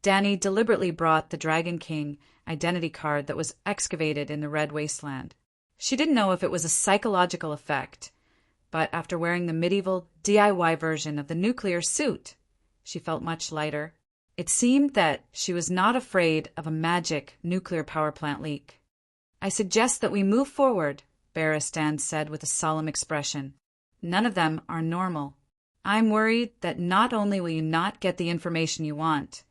Dany deliberately brought the Dragon King identity card that was excavated in the Red Wasteland. She didn't know if it was a psychological effect, but after wearing the medieval DIY version of the nuclear suit, she felt much lighter. It seemed that she was not afraid of a magic nuclear power plant leak. "I suggest that we move forward," Barristan said with a solemn expression. "None of them are normal. I'm worried that not only will you not get the information you want,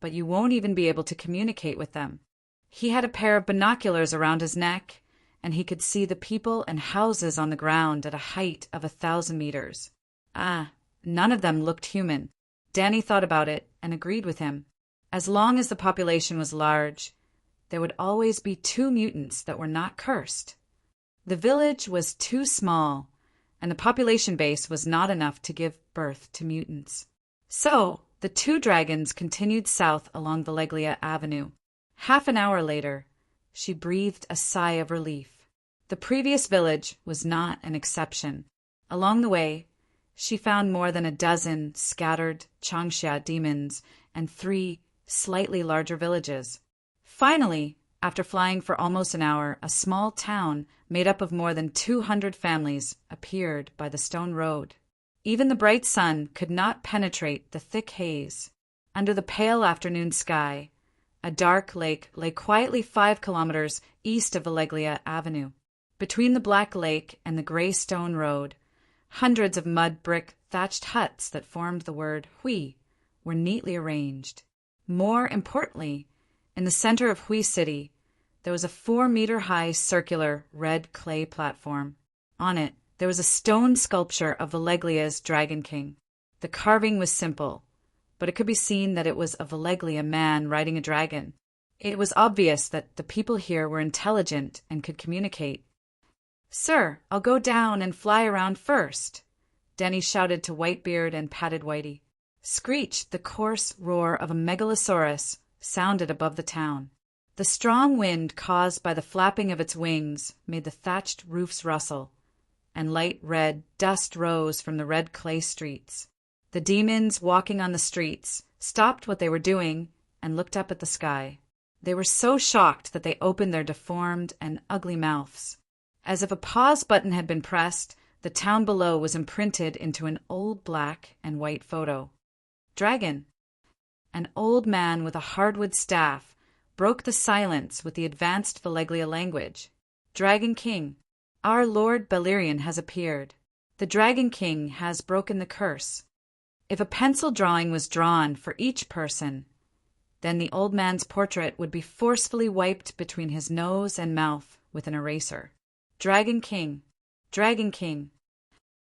but you won't even be able to communicate with them." He had a pair of binoculars around his neck, and he could see the people and houses on the ground at a height of 1,000 meters. None of them looked human. Dany thought about it and agreed with him. As long as the population was large, there would always be 2 mutants that were not cursed. The village was too small, and the population base was not enough to give birth to mutants. So, the 2 dragons continued south along Valeglia Avenue. Half an hour later, she breathed a sigh of relief. The previous village was not an exception. Along the way, she found more than a dozen scattered Changxia demons and 3 slightly larger villages. Finally, After flying for almost an hour, a small town made up of more than 200 families appeared by the stone road. Even the bright sun could not penetrate the thick haze. Under the pale afternoon sky, a dark lake lay quietly 5 kilometers east of Valeglia Avenue. Between the black lake and the gray stone road, hundreds of mud brick thatched huts that formed the word Hui were neatly arranged. More importantly, in the center of Hui City, there was a 4-meter-high circular red clay platform. On it, there was a stone sculpture of Valeglia's Dragon King. The carving was simple, but it could be seen that it was a Valeglia man riding a dragon. It was obvious that the people here were intelligent and could communicate. "Sir, I'll go down and fly around first," Danny shouted to Whitebeard and patted Whitey. Screech, the coarse roar of a megalosaurus, sounded above the town. The strong wind caused by the flapping of its wings made the thatched roofs rustle, and light red dust rose from the red clay streets. The demons walking on the streets stopped what they were doing and looked up at the sky. They were so shocked that they opened their deformed and ugly mouths. As if a pause button had been pressed, the town below was imprinted into an old black and white photo. Dragon. An old man with a hardwood staff broke the silence with the advanced Valeglia language. "Dragon King, our Lord Balerion has appeared. The Dragon King has broken the curse." If a pencil drawing was drawn for each person, then the old man's portrait would be forcefully wiped between his nose and mouth with an eraser. "Dragon King, Dragon King."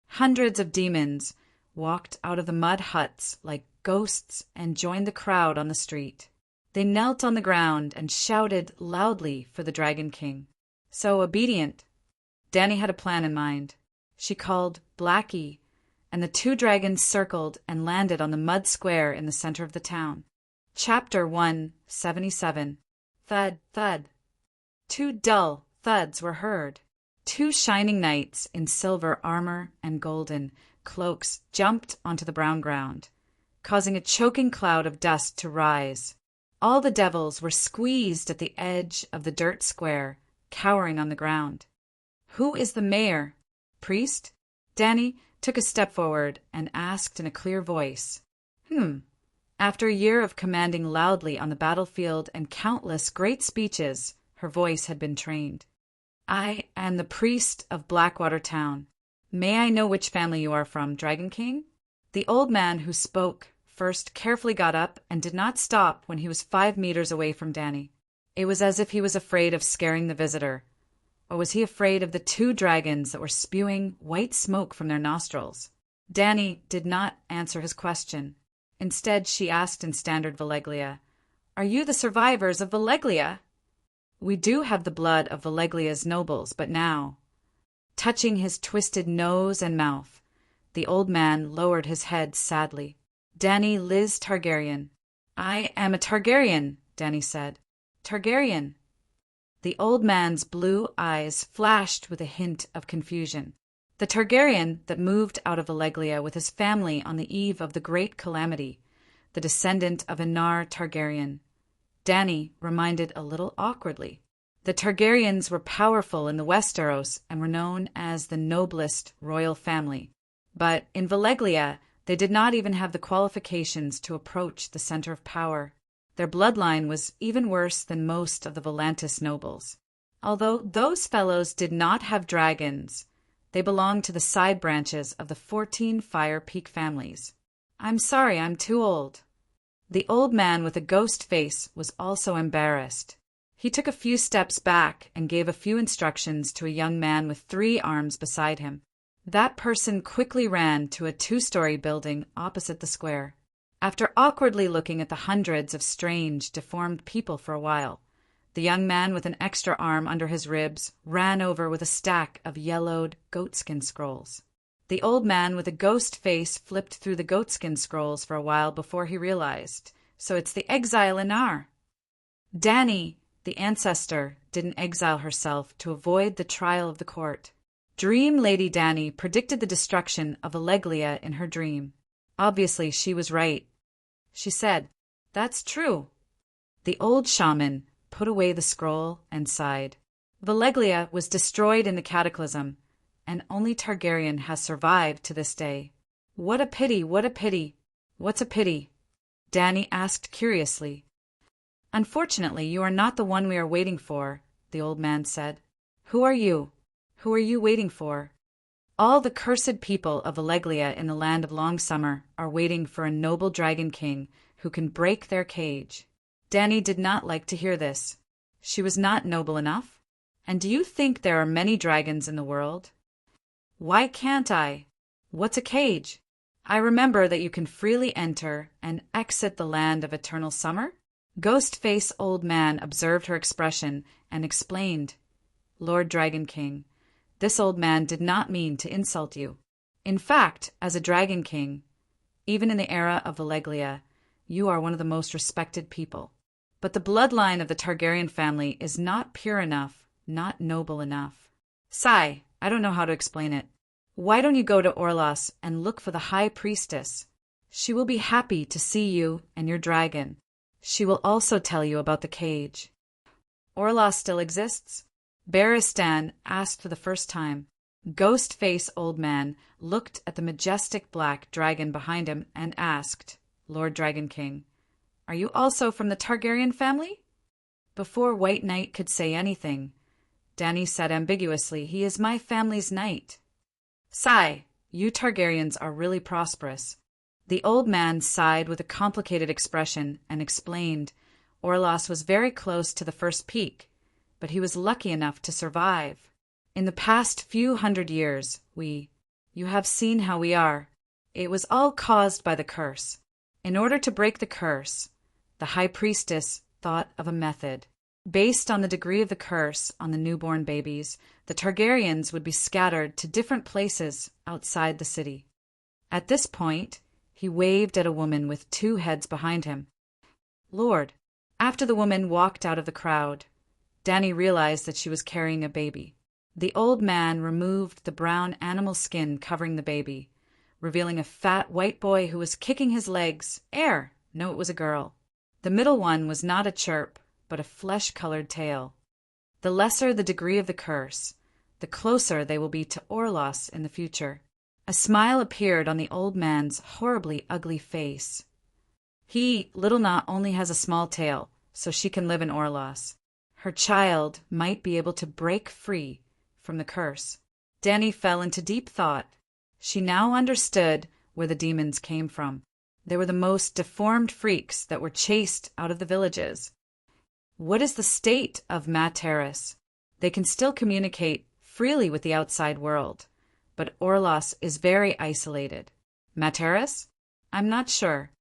Hundreds of demons walked out of the mud huts like ghosts and joined the crowd on the street. They knelt on the ground and shouted loudly for the Dragon King. So obedient. Danny had a plan in mind. She called Blackie, and the 2 dragons circled and landed on the mud square in the center of the town. Chapter 177. Thud, thud. 2 dull thuds were heard. 2 shining knights in silver armor and golden cloaks jumped onto the brown ground, causing a choking cloud of dust to rise. All the devils were squeezed at the edge of the dirt square, cowering on the ground. "Who is the mayor? Priest?" Danny took a step forward and asked in a clear voice. After a year of commanding loudly on the battlefield and countless great speeches, her voice had been trained. "I am the priest of Blackwater Town. May I know which family you are from, Dragon King?" The old man who spoke first carefully got up and did not stop when he was 5 meters away from Danny. It was as if he was afraid of scaring the visitor. Or was he afraid of the 2 dragons that were spewing white smoke from their nostrils? Danny did not answer his question. Instead, she asked in standard Valeglia, "Are you the survivors of Valeglia?" "We do have the blood of Valeglia's nobles, but now—" Touching his twisted nose and mouth, the old man lowered his head sadly. "Danny Liz Targaryen." "I am a Targaryen," Danny said. "Targaryen." The old man's blue eyes flashed with a hint of confusion. The Targaryen that moved out of Valeglia with his family on the eve of the Great Calamity, the descendant of Enar Targaryen. Danny reminded a little awkwardly. The Targaryens were powerful in the Westeros and were known as the noblest royal family. But in Valeglia, they did not even have the qualifications to approach the center of power. Their bloodline was even worse than most of the Volantis nobles. Although those fellows did not have dragons, they belonged to the side branches of the 14 Fire Peak families. "I'm sorry, I'm too old." The old man with a ghost face was also embarrassed. He took a few steps back and gave a few instructions to a young man with 3 arms beside him. That person quickly ran to a 2-story building opposite the square. After awkwardly looking at the hundreds of strange, deformed people for a while, the young man with an extra arm under his ribs ran over with a stack of yellowed goatskin scrolls. The old man with a ghost face flipped through the goatskin scrolls for a while before he realized. So it's the exile Enar. Danny, the ancestor, didn't exile herself to avoid the trial of the court. Dream Lady Danny predicted the destruction of Valeglia in her dream. Obviously, she was right. She said, "That's true." The old shaman, put away the scroll, and sighed. Valeglia was destroyed in the cataclysm, and only Targaryen has survived to this day. What a pity, what a pity. What's a pity? Dany asked curiously. Unfortunately, you are not the one we are waiting for, the old man said. Who are you? Who are you waiting for? All the cursed people of Valeglia in the land of long summer are waiting for a noble dragon king who can break their cage. Dany did not like to hear this. She was not noble enough. And do you think there are many dragons in the world? Why can't I? What's a cage? I remember that you can freely enter and exit the land of eternal summer. Ghost-face old man observed her expression and explained, Lord Dragon King, this old man did not mean to insult you. In fact, as a dragon king, even in the era of Valeglia, you are one of the most respected people. But the bloodline of the Targaryen family is not pure enough, not noble enough. Sigh, I don't know how to explain it. Why don't you go to Orlos and look for the High Priestess? She will be happy to see you and your dragon. She will also tell you about the cage. Orlos still exists? Barristan asked for the first time. Ghost-face old man looked at the majestic black dragon behind him and asked, Lord Dragon King, are you also from the Targaryen family? Before White Knight could say anything, Dany said ambiguously, he is my family's knight. Sigh, you Targaryens are really prosperous. The old man sighed with a complicated expression and explained, Orlos was very close to the first peak, but he was lucky enough to survive. In the past few hundred years, you have seen how we are. It was all caused by the curse. In order to break the curse, the High Priestess thought of a method. Based on the degree of the curse on the newborn babies, the Targaryens would be scattered to different places outside the city. At this point, he waved at a woman with two heads behind him. Lord, after the woman walked out of the crowd, Dany realized that she was carrying a baby. The old man removed the brown animal skin covering the baby, revealing a fat white boy who was kicking his legs. No, it was a girl. The middle one was not a chirp, but a flesh-colored tail. The lesser the degree of the curse, the closer they will be to Orlos in the future. A smile appeared on the old man's horribly ugly face. Little Not only has a small tail, so she can live in Orlos. Her child might be able to break free from the curse. Dany fell into deep thought. She now understood where the demons came from. They were the most deformed freaks that were chased out of the villages. What is the state of Materis? They can still communicate freely with the outside world, but Orlos is very isolated. Materis? I'm not sure.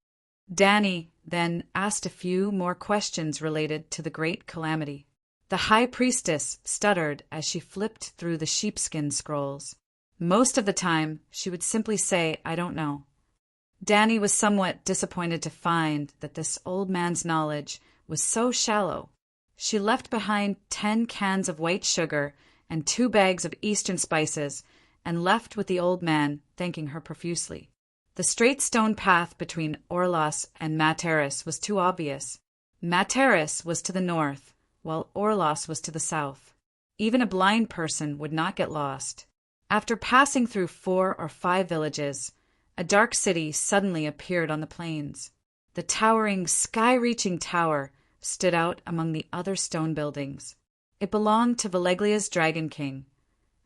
Dany then asked a few more questions related to the great calamity. The High Priestess stuttered as she flipped through the sheepskin scrolls. Most of the time, she would simply say, I don't know. Dany was somewhat disappointed to find that this old man's knowledge was so shallow. She left behind 10 cans of white sugar and 2 bags of eastern spices and left with the old man, thanking her profusely. The straight stone path between Orlos and Materis was too obvious. Materis was to the north, while Orlos was to the south. Even a blind person would not get lost. After passing through 4 or 5 villages, a dark city suddenly appeared on the plains. The towering, sky-reaching tower stood out among the other stone buildings. It belonged to Valeglia's Dragon King,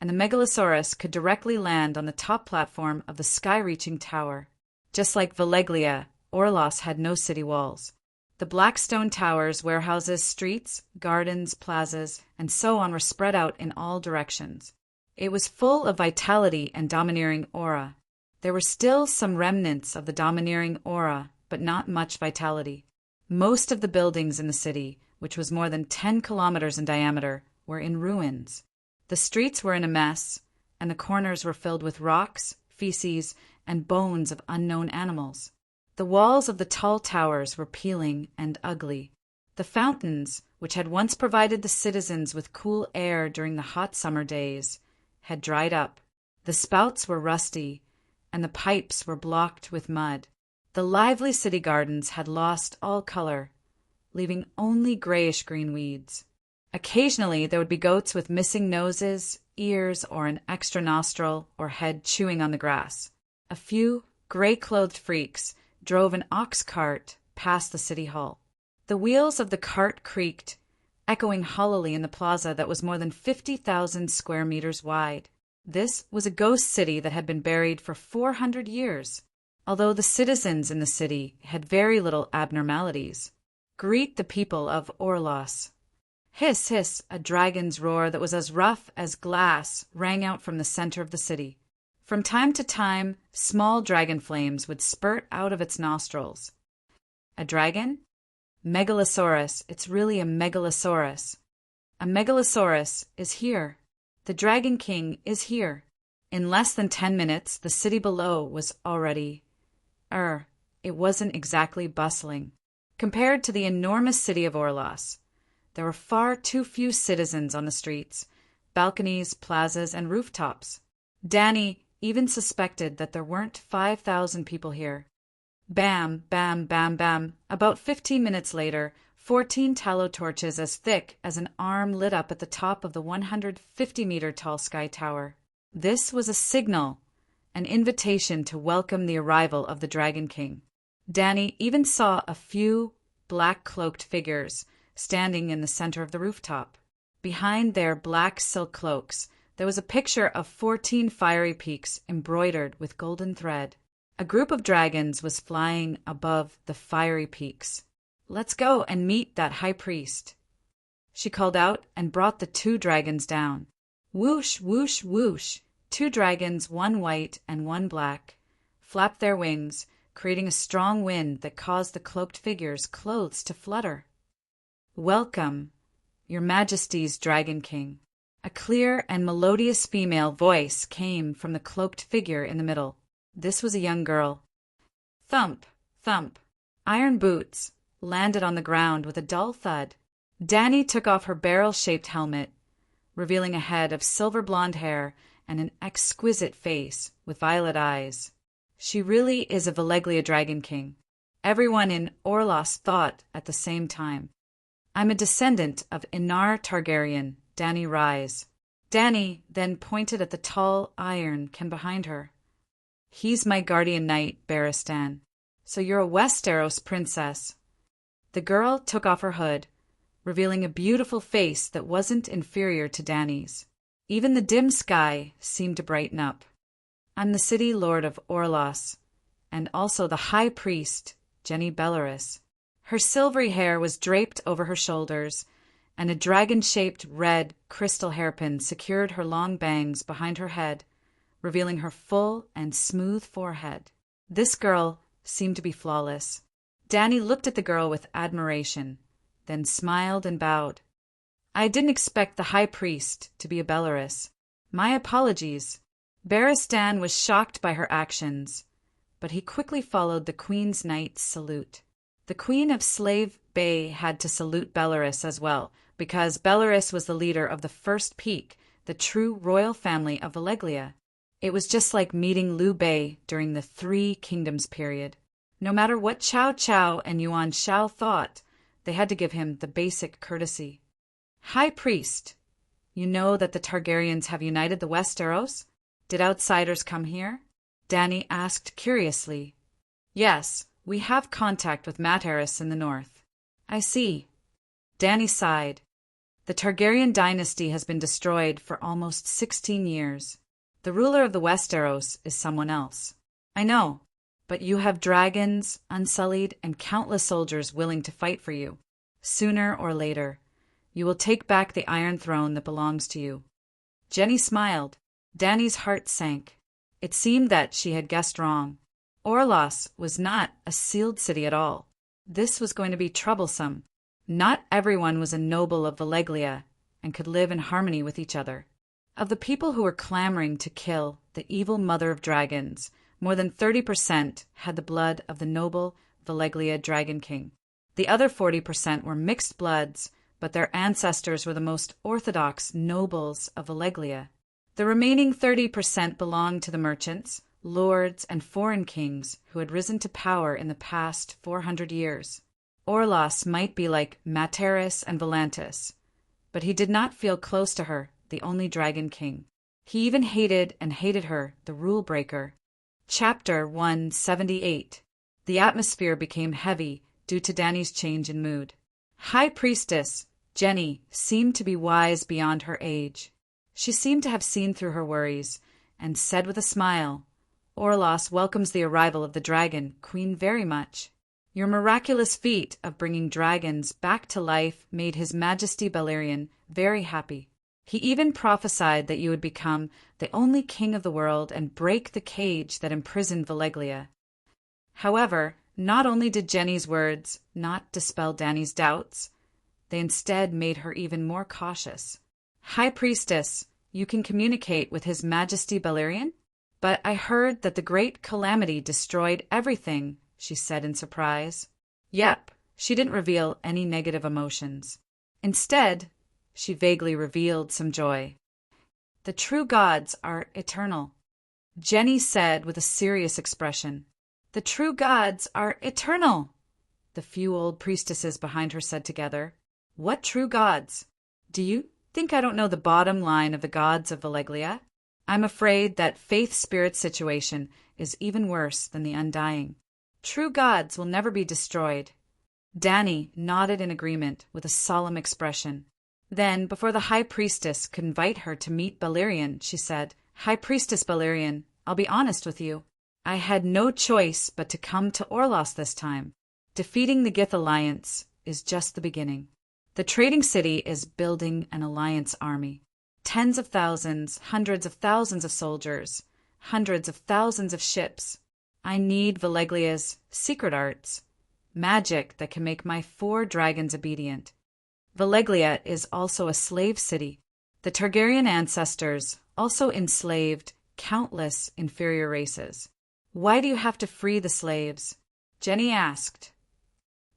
and the Megalosaurus could directly land on the top platform of the sky-reaching tower. Just like Valeglia, Orlos had no city walls. The black stone towers, warehouses, streets, gardens, plazas, and so on were spread out in all directions. It was full of vitality and domineering aura. There were still some remnants of the domineering aura, but not much vitality. Most of the buildings in the city, which was more than 10 kilometers in diameter, were in ruins. The streets were in a mess, and the corners were filled with rocks, feces, and bones of unknown animals. The walls of the tall towers were peeling and ugly. The fountains, which had once provided the citizens with cool air during the hot summer days, had dried up. The spouts were rusty, and the pipes were blocked with mud. The lively city gardens had lost all color, leaving only grayish-green weeds. Occasionally, there would be goats with missing noses, ears, or an extra nostril or head chewing on the grass. A few gray-clothed freaks drove an ox cart past the city hall. The wheels of the cart creaked, echoing hollowly in the plaza that was more than 50,000 square meters wide. This was a ghost city that had been buried for 400 years, although the citizens in the city had very little abnormalities. Greet the people of Orlos. Hiss, hiss, a dragon's roar that was as rough as glass rang out from the center of the city. From time to time, small dragon flames would spurt out of its nostrils. A dragon? Megalosaurus. It's really a megalosaurus. A megalosaurus is here. The Dragon King is here. In less than 10 minutes, the city below was already... it wasn't exactly bustling. Compared to the enormous city of Orlos, there were far too few citizens on the streets, balconies, plazas, and rooftops. Danny even suspected that there weren't 5,000 people here. Bam, bam, bam, bam. About 15 minutes later, 14 tallow torches as thick as an arm lit up at the top of the 150-meter-tall sky tower. This was a signal, an invitation to welcome the arrival of the Dragon King. Danny even saw a few black-cloaked figures standing in the center of the rooftop. Behind their black silk cloaks, there was a picture of 14 fiery peaks embroidered with golden thread. A group of dragons was flying above the fiery peaks. "Let's go and meet that high priest," she called out and brought the 2 dragons down. Whoosh, whoosh, whoosh. 2 dragons, one white and one black, flapped their wings, creating a strong wind that caused the cloaked figures' clothes to flutter. "Welcome, Your Majesty's Dragon King." A clear and melodious female voice came from the cloaked figure in the middle. This was a young girl. Thump, thump. Iron boots landed on the ground with a dull thud. Danny took off her barrel-shaped helmet, revealing a head of silver blonde hair and an exquisite face with violet eyes. She really is a Valeglia Dragon King. Everyone in Orlos thought at the same time. "I'm a descendant of Inar Targaryen, Danny Rise." Danny then pointed at the tall iron ken behind her. "He's my guardian knight, Barristan. So you're a Westeros princess." The girl took off her hood, revealing a beautiful face that wasn't inferior to Danny's. Even the dim sky seemed to brighten up. "I'm the city lord of Orlos, and also the high priest, Jenny Bellerus." Her silvery hair was draped over her shoulders, and a dragon-shaped red crystal hairpin secured her long bangs behind her head, revealing her full and smooth forehead. This girl seemed to be flawless. Danny looked at the girl with admiration, then smiled and bowed. "I didn't expect the high priest to be a Bellerus. My apologies." Barristan was shocked by her actions, but he quickly followed the Queen's Knight's salute. The Queen of Slave Bay had to salute Bellerus as well, because Bellerus was the leader of the First Peak, the true royal family of Valeglia. It was just like meeting Liu Bei during the Three Kingdoms period. No matter what Chow Chow and Yuan Shao thought, they had to give him the basic courtesy. "High Priest, you know that the Targaryens have united the Westeros? Did outsiders come here?" Danny asked curiously. "Yes, we have contact with Materys in the north." "I see." Danny sighed. "The Targaryen dynasty has been destroyed for almost 16 years. The ruler of the Westeros is someone else." "I know, but you have dragons, unsullied, and countless soldiers willing to fight for you. Sooner or later, you will take back the Iron Throne that belongs to you." Jenny smiled. Danny's heart sank. It seemed that she had guessed wrong. Orlos was not a sealed city at all. This was going to be troublesome. Not everyone was a noble of Valeglia and could live in harmony with each other. Of the people who were clamoring to kill the evil mother of dragons, more than 30% had the blood of the noble Valeglia Dragon King. The other 40% were mixed bloods, but their ancestors were the most orthodox nobles of Valeglia. The remaining 30% belonged to the merchants, lords, and foreign kings who had risen to power in the past 400 years. Orlos might be like Materis and Volantis, but he did not feel close to her, the only dragon king. He even hated and hated her, the rule breaker. Chapter 178. The atmosphere became heavy due to Dany's change in mood. High Priestess Jenny seemed to be wise beyond her age. She seemed to have seen through her worries, and said with a smile, "Orlos welcomes the arrival of the dragon queen very much. Your miraculous feat of bringing dragons back to life made His Majesty Balerion very happy. He even prophesied that you would become the only king of the world and break the cage that imprisoned Valeglia." However, not only did Jenny's words not dispel Dany's doubts, they instead made her even more cautious. "High Priestess, you can communicate with His Majesty Balerion? But I heard that the great calamity destroyed everything," she said in surprise. Yep, she didn't reveal any negative emotions. Instead, she vaguely revealed some joy. "The true gods are eternal," Jenny said with a serious expression. "The true gods are eternal," the few old priestesses behind her said together. "What true gods? Do you think I don't know the bottom line of the gods of Valeglia? I'm afraid that Faith's spirit situation is even worse than the Undying. True gods will never be destroyed." Dany nodded in agreement with a solemn expression. Then, before the High Priestess could invite her to meet Balerion, she said, "High Priestess Balerion, I'll be honest with you. I had no choice but to come to Orlos this time. Defeating the Gith Alliance is just the beginning. The trading city is building an alliance army. Tens of thousands, hundreds of thousands of soldiers, hundreds of thousands of ships. I need Valeglia's secret arts, magic that can make my 4 dragons obedient. Valeglia is also a slave city. The Targaryen ancestors also enslaved countless inferior races. Why do you have to free the slaves?" Jenny asked.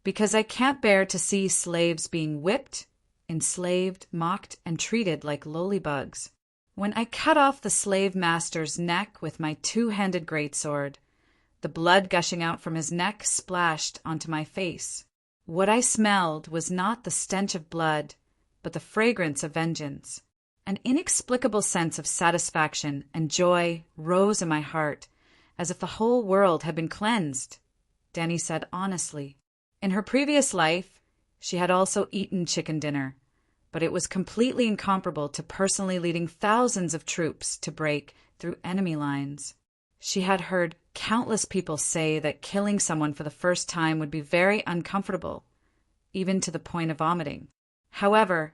"Because I can't bear to see slaves being whipped, enslaved, mocked, and treated like lowly bugs. When I cut off the slave master's neck with my 2-handed greatsword, the blood gushing out from his neck splashed onto my face. What I smelled was not the stench of blood, but the fragrance of vengeance. An inexplicable sense of satisfaction and joy rose in my heart, as if the whole world had been cleansed," Dany said honestly. In her previous life, she had also eaten chicken dinner, but it was completely incomparable to personally leading thousands of troops to break through enemy lines. She had heard countless people say that killing someone for the first time would be very uncomfortable, even to the point of vomiting. However,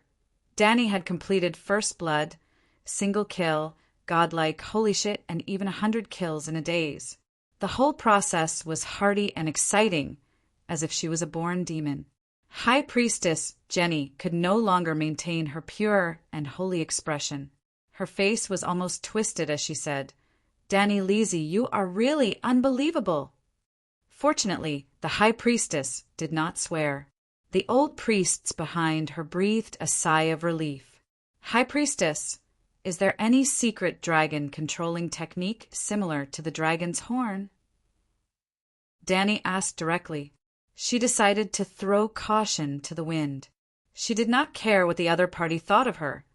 Dany had completed First Blood, single kill, godlike holy shit, and even 100 kills in a days. The whole process was hearty and exciting, as if she was a born demon. High Priestess Jenny could no longer maintain her pure and holy expression. Her face was almost twisted as she said, "Dany Leezy, you are really unbelievable." Fortunately, the High Priestess did not swear. The old priests behind her breathed a sigh of relief. "High Priestess, is there any secret dragon controlling technique similar to the dragon's horn?" Dany asked directly. She decided to throw caution to the wind. She did not care what the other party thought of her,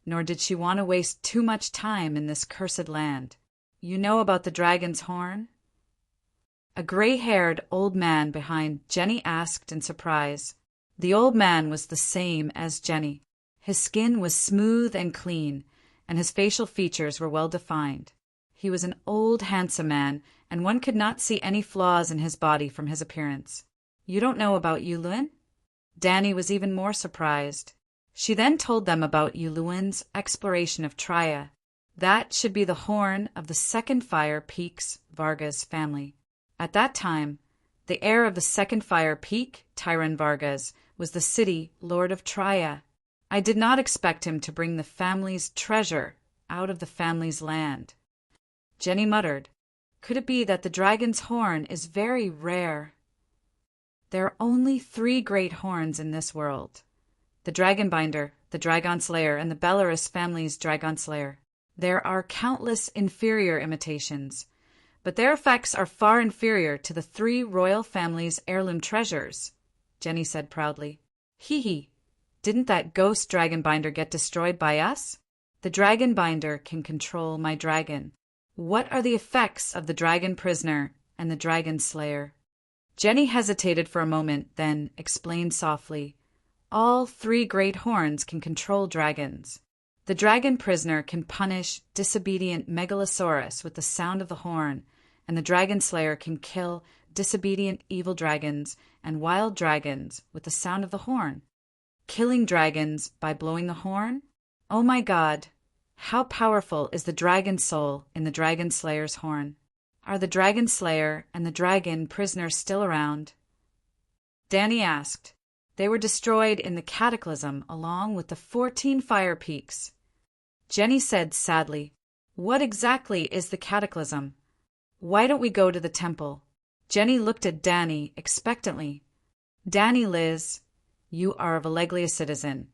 nor did she want to waste too much time in this cursed land. "You know about the dragon's horn?" A gray-haired old man behind Jenny asked in surprise. The old man was the same as Jenny. His skin was smooth and clean, and his facial features were well defined. He was an old, handsome man, and one could not see any flaws in his body from his appearance. "You don't know about Yulun?" Dany was even more surprised. She then told them about Yulun's exploration of Trya. That should be the horn of the Second Fire Peak's Vargas family. At that time, the heir of the Second Fire Peak, Tyron Vargas, was the city lord of Trya. I did not expect him to bring the family's treasure out of the family's land. Jenny muttered, "Could it be that the dragon's horn is very rare?" There are only 3 great horns in this world: the Dragonbinder, the Dragon Slayer, and the Bellerus family's Dragon Slayer. There are countless inferior imitations, but their effects are far inferior to the 3 royal families' heirloom treasures, Jenny said proudly. Hee hee. Didn't that ghost dragon binder get destroyed by us? The dragon binder can control my dragon. What are the effects of the dragon prisoner and the dragon slayer? Jenny hesitated for a moment, then explained softly. All 3 great horns can control dragons. The dragon prisoner can punish disobedient Megalosaurus with the sound of the horn, and the dragon slayer can kill disobedient evil dragons and wild dragons with the sound of the horn. Killing dragons by blowing the horn? Oh my God! How powerful is the dragon soul in the dragon slayer's horn? Are the dragon slayer and the dragon prisoner still around? Danny asked. They were destroyed in the cataclysm along with the 14 fire peaks. Jenny said sadly, What exactly is the cataclysm? Why don't we go to the temple? Jenny looked at Danny expectantly. Danny, Liz, you are a Valeglia citizen,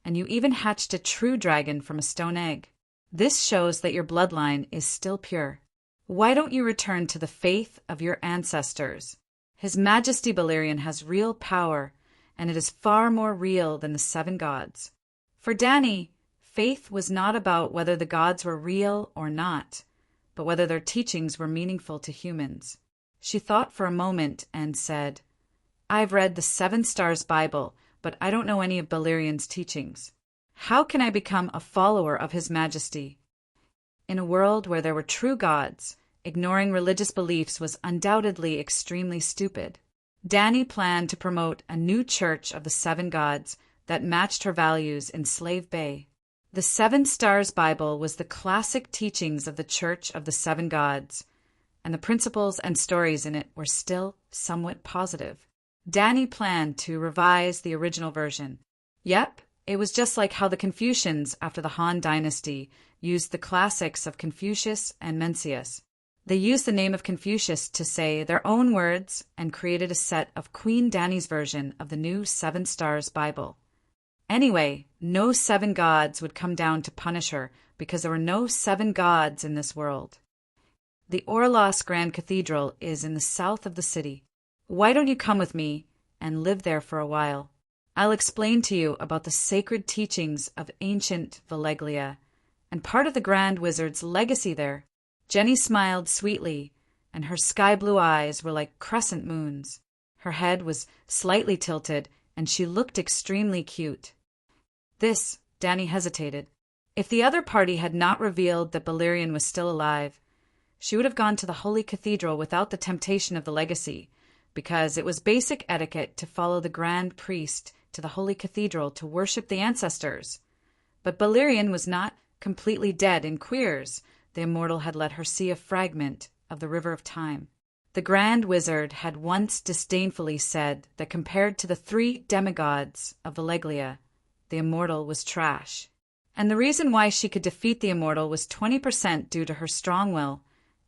and you even hatched a true dragon from a stone egg. This shows that your bloodline is still pure. Why don't you return to the faith of your ancestors? His Majesty Balerion has real power, and it is far more real than the 7 gods. For Danny, faith was not about whether the gods were real or not, but whether their teachings were meaningful to humans. She thought for a moment and said, I've read the 7 Stars Bible, but I don't know any of Balerion's teachings. How can I become a follower of His Majesty? In a world where there were true gods, ignoring religious beliefs was undoubtedly extremely stupid. Danny planned to promote a new church of the 7 gods that matched her values in Slave Bay. The 7 Stars Bible was the classic teachings of the Church of the 7 Gods, and the principles and stories in it were still somewhat positive. Danny planned to revise the original version. Yep, it was just like how the Confucians after the Han Dynasty used the classics of Confucius and Mencius. They used the name of Confucius to say their own words and created a set of Queen Danny's version of the new 7 Stars Bible. Anyway, no 7 gods would come down to punish her because there were no 7 gods in this world. The Orlos Grand Cathedral is in the south of the city. Why don't you come with me and live there for a while? I'll explain to you about the sacred teachings of ancient Valeglia and part of the Grand Wizard's legacy there. Jenny smiled sweetly, and her sky-blue eyes were like crescent moons. Her head was slightly tilted, and she looked extremely cute. Danny hesitated. If the other party had not revealed that Balerion was still alive, she would have gone to the Holy Cathedral without the temptation of the legacy, because it was basic etiquette to follow the Grand Priest to the Holy Cathedral to worship the ancestors. But Balerion was not completely dead in Queers. The immortal had let her see a fragment of the River of Time. The Grand Wizard had once disdainfully said that compared to the 3 demigods of Valeglia, the immortal was trash. And the reason why she could defeat the immortal was 20% due to her strong will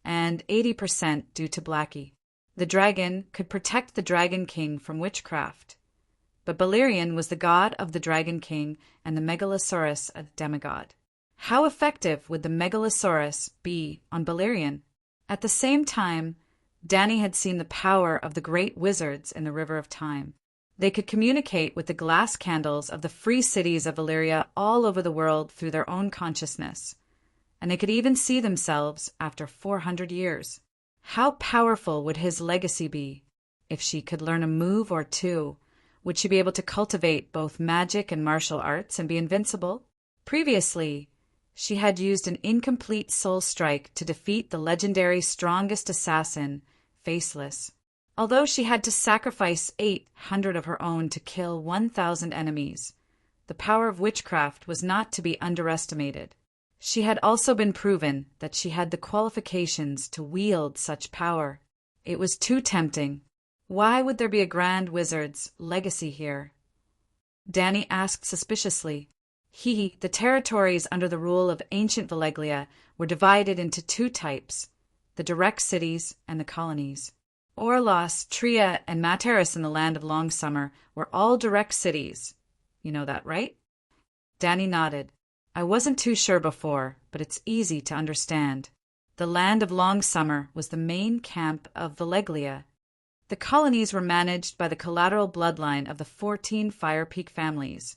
and 80% due to Blackie. The dragon could protect the Dragon King from witchcraft. But Balerion was the god of the Dragon King and the Megalosaurus a demigod. How effective would the Megalosaurus be on Balerion? At the same time, Danny had seen the power of the great wizards in the River of Time. They could communicate with the glass candles of the free cities of Valyria all over the world through their own consciousness, and they could even see themselves after 400 years. How powerful would his legacy be? If she could learn a move or 2, would she be able to cultivate both magic and martial arts and be invincible? Previously, she had used an incomplete soul strike to defeat the legendary strongest assassin, Faceless. Although she had to sacrifice 800 of her own to kill 1,000 enemies, the power of witchcraft was not to be underestimated. She had also been proven that she had the qualifications to wield such power. It was too tempting. Why would there be a Grand Wizard's legacy here? Danny asked suspiciously. The territories under the rule of ancient Valeglia were divided into 2 types, the direct cities and the colonies. Orlos, Tria, and Materis in the land of Long Summer were all direct cities. You know that, right? Danny nodded. I wasn't too sure before, but it's easy to understand. The land of Long Summer was the main camp of Valeglia. The colonies were managed by the collateral bloodline of the 14 Fire Peak families,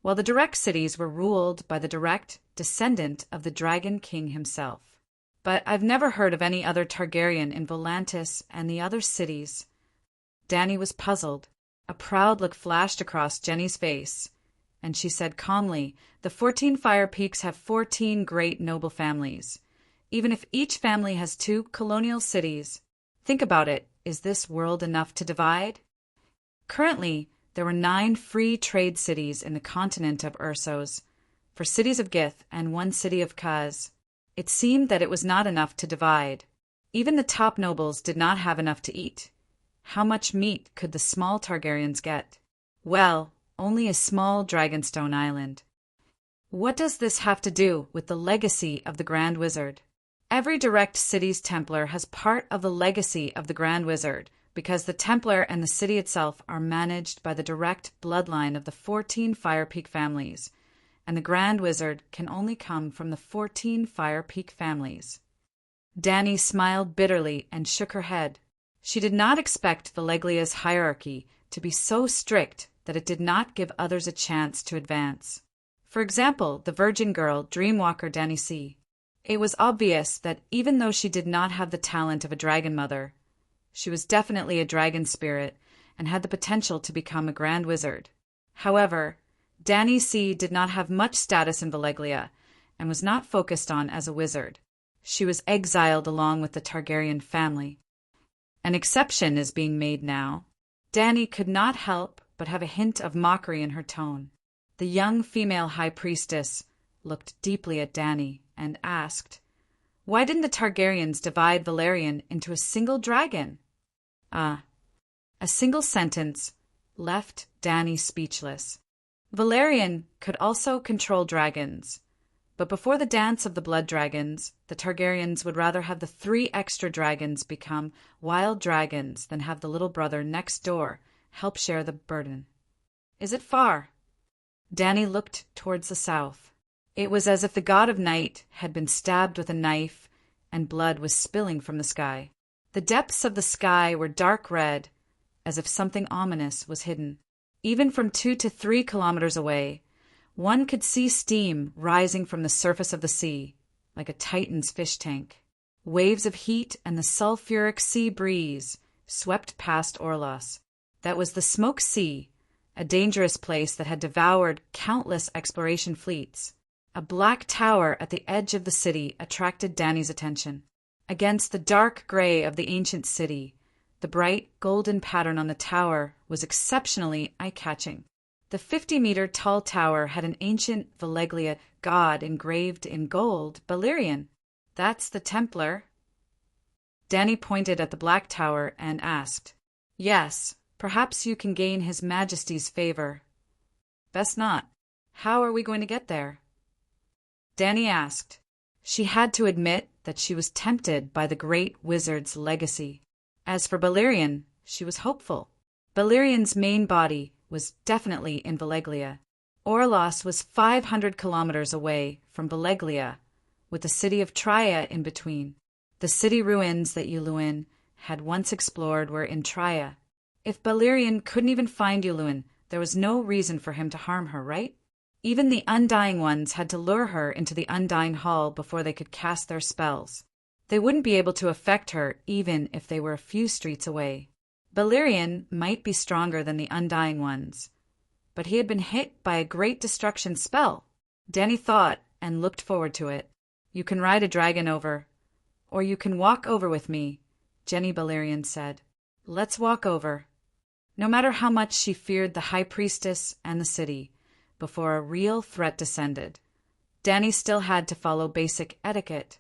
while the direct cities were ruled by the direct descendant of the Dragon King himself. But I've never heard of any other Targaryen in Volantis and the other cities. Dany was puzzled. A proud look flashed across Jenny's face, and she said calmly, "The 14 Fire Peaks have 14 great noble families. Even if each family has 2 colonial cities, think about it, is this world enough to divide?" Currently, there were 9 free trade cities in the continent of Ursos, for cities of Gith and 1 city of Kaz. It seemed that it was not enough to divide. Even the top nobles did not have enough to eat. How much meat could the small Targaryens get? Well, only a small Dragonstone island. What does this have to do with the legacy of the Grand Wizard? Every direct city's Templar has part of the legacy of the Grand Wizard, because the Templar and the city itself are managed by the direct bloodline of the 14 Fire Peak families, and the Grand Wizard can only come from the 14 Fire Peak families. Dany smiled bitterly and shook her head. She did not expect Valeglia's hierarchy to be so strict that it did not give others a chance to advance. For example, the virgin girl, Dreamwalker Dany C. It was obvious that even though she did not have the talent of a dragon mother, she was definitely a dragon spirit and had the potential to become a Grand Wizard. However, Dany C. did not have much status in Valeglia and was not focused on as a wizard. She was exiled along with the Targaryen family. An exception is being made now. Dany could not help but have a hint of mockery in her tone. The young female high priestess looked deeply at Dany and asked, "Why didn't the Targaryens divide Valerian into a single dragon?" A single sentence left Dany speechless. Valerian could also control dragons, but before the dance of the blood dragons, the Targaryens would rather have the 3 extra dragons become wild dragons than have the little brother next door help share the burden. "Is it far?" Dany looked towards the south. It was as if the god of night had been stabbed with a knife and blood was spilling from the sky. The depths of the sky were dark red, as if something ominous was hidden. Even from 2 to 3 kilometers away, one could see steam rising from the surface of the sea, like a Titan's fish tank. Waves of heat and the sulfuric sea breeze swept past Orlos. That was the Smoke Sea, a dangerous place that had devoured countless exploration fleets. A black tower at the edge of the city attracted Dany's attention. Against the dark gray of the ancient city, the bright golden pattern on the tower was exceptionally eye-catching. The 50-meter tall tower had an ancient Valeglia god engraved in gold, Balerion. "That's the Templar." Dany pointed at the black tower and asked, "Yes, perhaps you can gain His Majesty's favor." "Best not. How are we going to get there?" Dany asked. She had to admit that she was tempted by the great wizard's legacy. As for Balerion, she was hopeful. Balerion's main body was definitely in Valeglia. Orlos was 500 kilometers away from Valeglia, with the city of Traia in between. The city ruins that Yuluin had once explored were in Traia. If Balerion couldn't even find Yuluin, there was no reason for him to harm her, right? Even the Undying Ones had to lure her into the Undying Hall before they could cast their spells. They wouldn't be able to affect her even if they were a few streets away. Balerion might be stronger than the Undying Ones, but he had been hit by a great destruction spell. Dany thought and looked forward to it. "You can ride a dragon over, or you can walk over with me," Jenny Balerion said. "Let's walk over." No matter how much she feared the High Priestess and the city, before a real threat descended, Dany still had to follow basic etiquette.